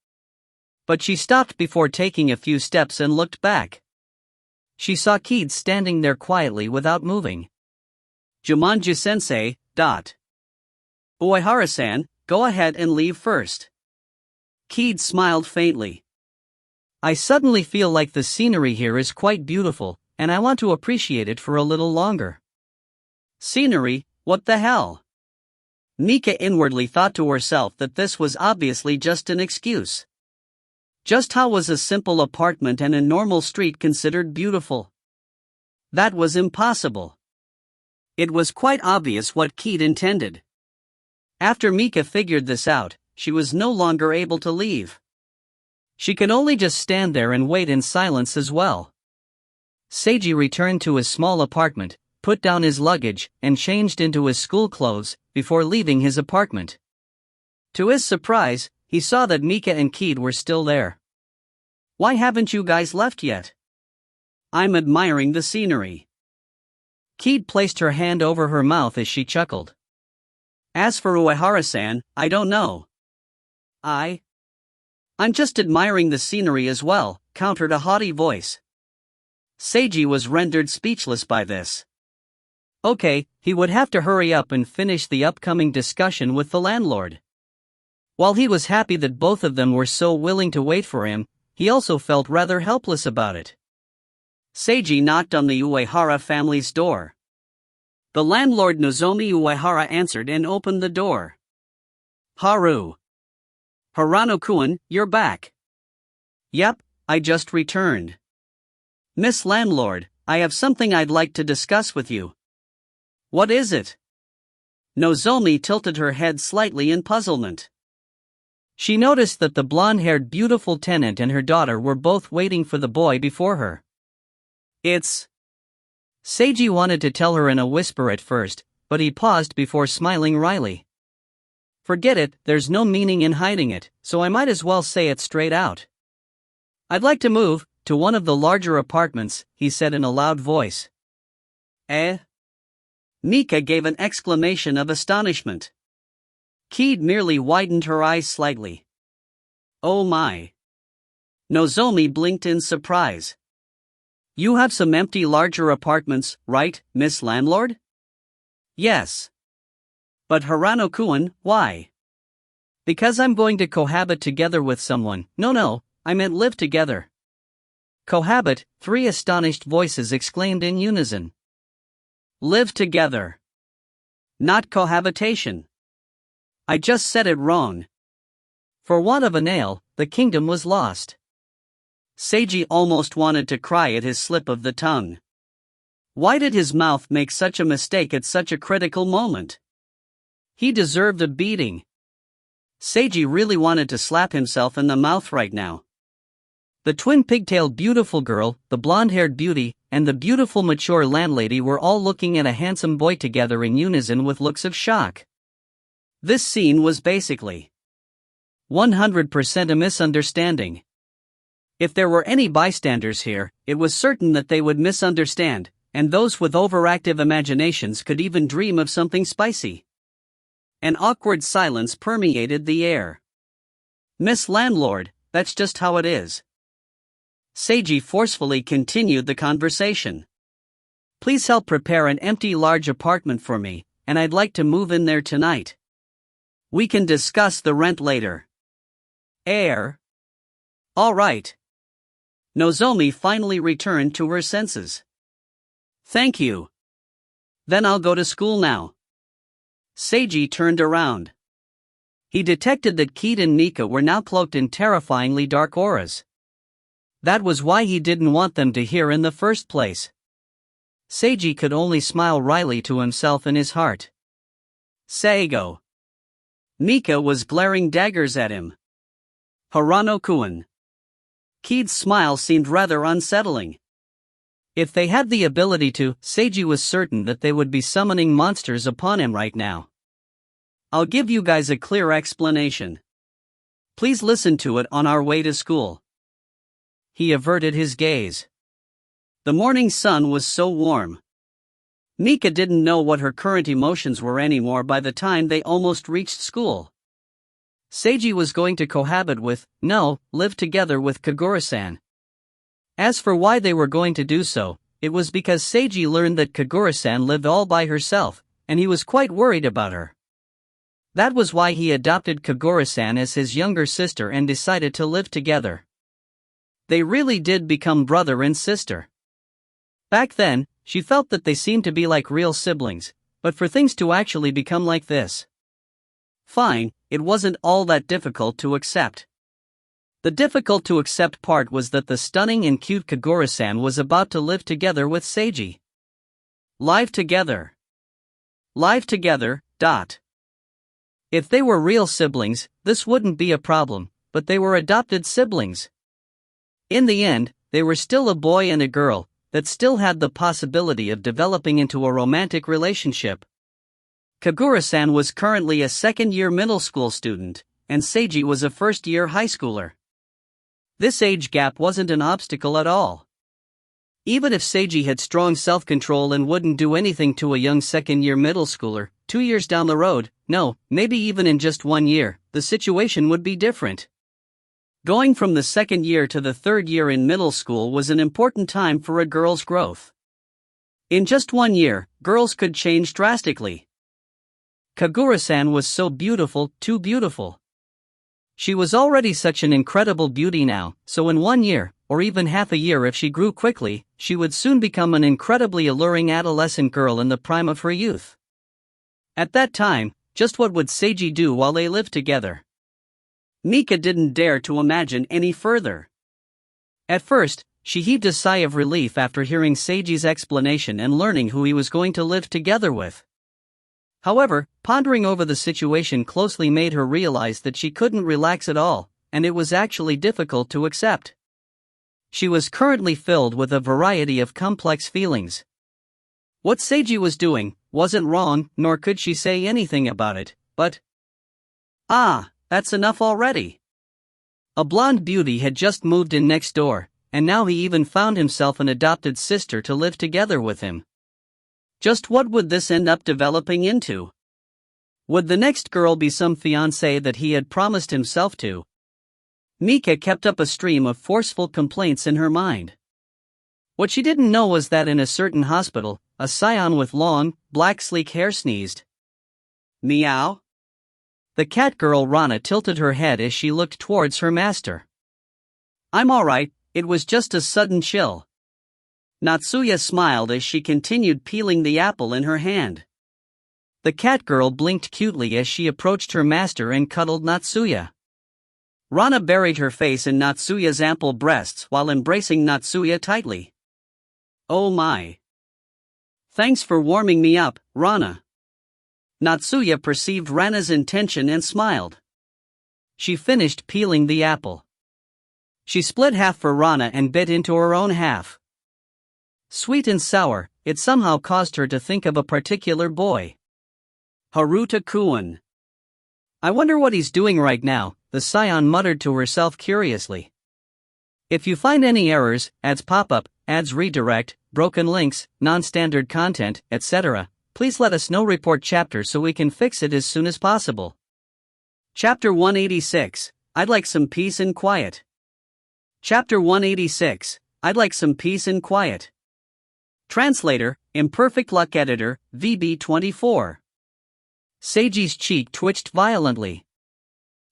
But she stopped before taking a few steps and looked back. She saw Keith standing there quietly without moving. Jumanji-sensei, Uehara-san, go ahead and leave first. Keith smiled faintly. I suddenly feel like the scenery here is quite beautiful, and I want to appreciate it for a little longer. Scenery, what the hell? Mika inwardly thought to herself that this was obviously just an excuse. Just how was a simple apartment and a normal street considered beautiful? That was impossible. It was quite obvious what Keith intended. After Mika figured this out, she was no longer able to leave. She could only just stand there and wait in silence as well. Seiji returned to his small apartment, put down his luggage, and changed into his school clothes, before leaving his apartment. To his surprise, he saw that Mika and Keith were still there. Why haven't you guys left yet? I'm admiring the scenery. Keith placed her hand over her mouth as she chuckled. As for Uehara-san, I don't know. I'm just admiring the scenery as well, countered a haughty voice. Seiji was rendered speechless by this. Okay, he would have to hurry up and finish the upcoming discussion with the landlord. While he was happy that both of them were so willing to wait for him, he also felt rather helpless about it. Seiji knocked on the Uehara family's door. The landlord Nozomi Uehara answered and opened the door. Harano-kun, you're back. Yep, I just returned. Miss Landlord, I have something I'd like to discuss with you. What is it? Nozomi tilted her head slightly in puzzlement. She noticed that the blonde-haired beautiful tenant and her daughter were both waiting for the boy before her. It's... Seiji wanted to tell her in a whisper at first, but he paused before smiling wryly. Forget it, there's no meaning in hiding it, so I might as well say it straight out. I'd like to move to one of the larger apartments, he said in a loud voice. Mika gave an exclamation of astonishment. Keith merely widened her eyes slightly. Oh my. Nozomi blinked in surprise. You have some empty larger apartments, right, Miss Landlord? Yes. But Harano-kun, why? Because I'm going to cohabit together with someone. No, I meant live together. Cohabit, three astonished voices exclaimed in unison. Live together. Not cohabitation. I just said it wrong. For want of a nail, the kingdom was lost. Seiji almost wanted to cry at his slip of the tongue. Why did his mouth make such a mistake at such a critical moment? He deserved a beating. Seiji really wanted to slap himself in the mouth right now. The twin pigtailed beautiful girl, the blonde-haired beauty, and the beautiful mature landlady were all looking at a handsome boy together in unison with looks of shock. This scene was basically 100% a misunderstanding. If there were any bystanders here, it was certain that they would misunderstand, and those with overactive imaginations could even dream of something spicy. An awkward silence permeated the air. "Miss Landlord, that's just how it is." Seiji forcefully continued the conversation. "Please help prepare an empty large apartment for me, and I'd like to move in there tonight. We can discuss the rent later." All right. Nozomi finally returned to her senses. "Thank you. Then I'll go to school now." Seiji turned around. He detected that Keat and Mika were now cloaked in terrifyingly dark auras. That was why he didn't want them to hear in the first place. Seiji could only smile wryly to himself in his heart. Seigo. Mika was glaring daggers at him. Hirano-kun. Keat's smile seemed rather unsettling. If they had the ability to, Seiji was certain that they would be summoning monsters upon him right now. "I'll give you guys a clear explanation. Please listen to it on our way to school." He averted his gaze. The morning sun was so warm. Mika didn't know what her current emotions were anymore by the time they almost reached school. Seiji was going to cohabit with, live together with Kagura-san. As for why they were going to do so, it was because Seiji learned that Kagura-san lived all by herself, and he was quite worried about her. That was why he adopted Kagura-san as his younger sister and decided to live together. They really did become brother and sister. Back then, she felt that they seemed to be like real siblings, but for things to actually become like this. Fine, it wasn't all that difficult to accept. The difficult to accept part was that the stunning and cute Kagura-san was about to live together with Seiji. Live together. If they were real siblings, this wouldn't be a problem, but they were adopted siblings. In the end, they were still a boy and a girl, that still had the possibility of developing into a romantic relationship. Kagura-san was currently a second-year middle school student, and Seiji was a first-year high schooler. This age gap wasn't an obstacle at all. Even if Seiji had strong self-control and wouldn't do anything to a young second-year middle schooler, 2 years down the road, maybe even in just 1 year, the situation would be different. Going from the second year to the third year in middle school was an important time for a girl's growth. In just 1 year, girls could change drastically. Kagura-san was so beautiful, too beautiful. She was already such an incredible beauty now, so in 1 year, or even half a year if she grew quickly, she would soon become an incredibly alluring adolescent girl in the prime of her youth. At that time, just what would Seiji do while they lived together? Mika didn't dare to imagine any further. At first, she heaved a sigh of relief after hearing Seiji's explanation and learning who he was going to live together with. However, pondering over the situation closely made her realize that she couldn't relax at all, and it was actually difficult to accept. She was currently filled with a variety of complex feelings. What Seiji was doing wasn't wrong, nor could she say anything about it, but... that's enough already. A blonde beauty had just moved in next door, and now he even found himself an adopted sister to live together with him. Just what would this end up developing into? Would the next girl be some fiancé that he had promised himself to? Mika kept up a stream of forceful complaints in her mind. What she didn't know was that in a certain hospital, a scion with long, black sleek hair sneezed. Meow? The cat girl Rana tilted her head as she looked towards her master. "I'm alright, it was just a sudden chill." Natsuya smiled as she continued peeling the apple in her hand. The cat girl blinked cutely as she approached her master and cuddled Natsuya. Rana buried her face in Natsuya's ample breasts while embracing Natsuya tightly. "Oh my. Thanks for warming me up, Rana." Natsuya perceived Rana's intention and smiled. she finished peeling the apple. She split half for Rana and bit into her own half. Sweet and sour, it somehow caused her to think of a particular boy. Haruta-kun. I wonder what he's doing right now, the scion muttered to herself curiously. If you find any errors, ads pop-up, ads redirect, broken links, non-standard content, etc., please let us know. Report chapter so we can fix it as soon as possible. Chapter 186, I'd like some peace and quiet. Chapter 186, I'd like some peace and quiet. Translator, Imperfect Luck Editor, VB24. Seiji's cheek twitched violently.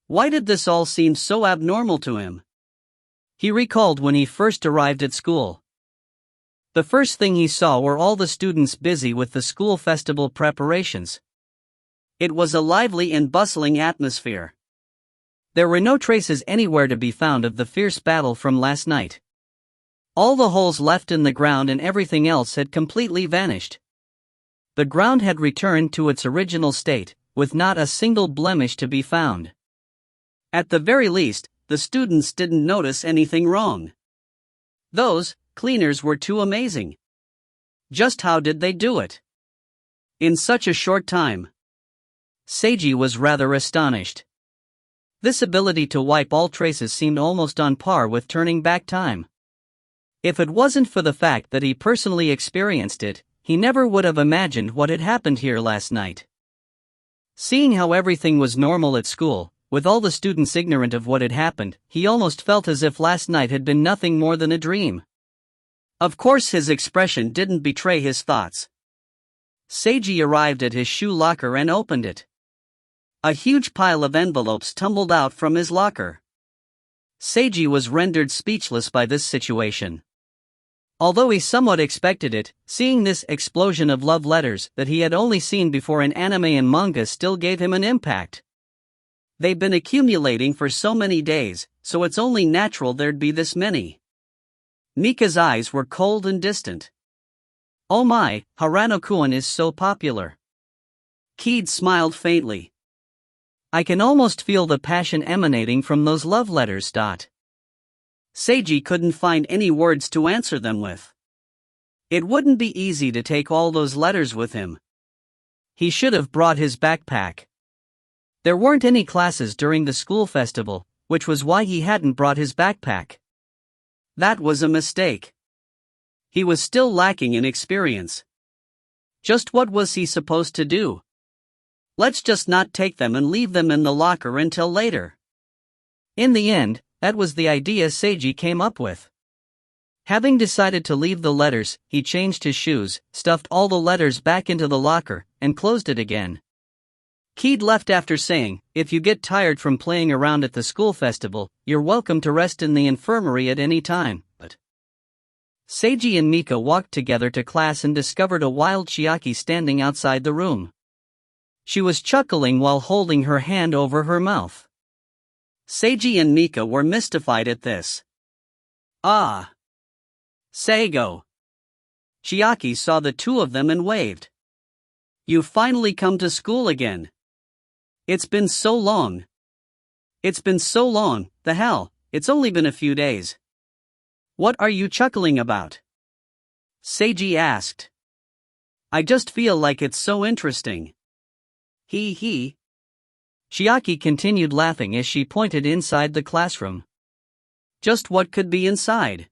Why did this all seem so abnormal to him? He recalled when he first arrived at school. The first thing he saw were all the students busy with the school festival preparations. It was a lively and bustling atmosphere. There were no traces anywhere to be found of the fierce battle from last night. All the holes left in the ground and everything else had completely vanished. The ground had returned to its original state, with not a single blemish to be found. At the very least, the students didn't notice anything wrong. Those cleaners were too amazing. Just how did they do it? In such a short time? Seiji was rather astonished. This ability to wipe all traces seemed almost on par with turning back time. If it wasn't for the fact that he personally experienced it, he never would have imagined what had happened here last night. Seeing how everything was normal at school, with all the students ignorant of what had happened, he almost felt as if last night had been nothing more than a dream. Of course his expression didn't betray his thoughts. Seiji arrived at his shoe locker and opened it. A huge pile of envelopes tumbled out from his locker. Seiji was rendered speechless by this situation. Although he somewhat expected it, seeing this explosion of love letters that he had only seen before in anime and manga still gave him an impact. They've been accumulating for so many days, so it's only natural there'd be this many. Mika's eyes were cold and distant. Oh my, Harano-kun is so popular. Keed smiled faintly. I can almost feel the passion emanating from those love letters. Seiji couldn't find any words to answer them with. It wouldn't be easy to take all those letters with him. He should have brought his backpack. There weren't any classes during the school festival, which was why he hadn't brought his backpack. That was a mistake. He was still lacking in experience. Just what was he supposed to do? Let's just not take them and leave them in the locker until later. In the end, that was the idea Seiji came up with. Having decided to leave the letters, he changed his shoes, stuffed all the letters back into the locker, and closed it again. Keed left after saying, "If you get tired from playing around at the school festival, you're welcome to rest in the infirmary at any time." But Seiji and Mika walked together to class and discovered a wild Chiaki standing outside the room. She was chuckling while holding her hand over her mouth. Seiji and Mika were mystified at this. Ah! Seigo! Chiaki saw the two of them and waved. You've finally come to school again. It's been so long. It's been so long, the hell, it's only been a few days. What are you chuckling about? Seiji asked. I just feel like it's so interesting. He. Chiaki continued laughing as she pointed inside the classroom. Just what could be inside?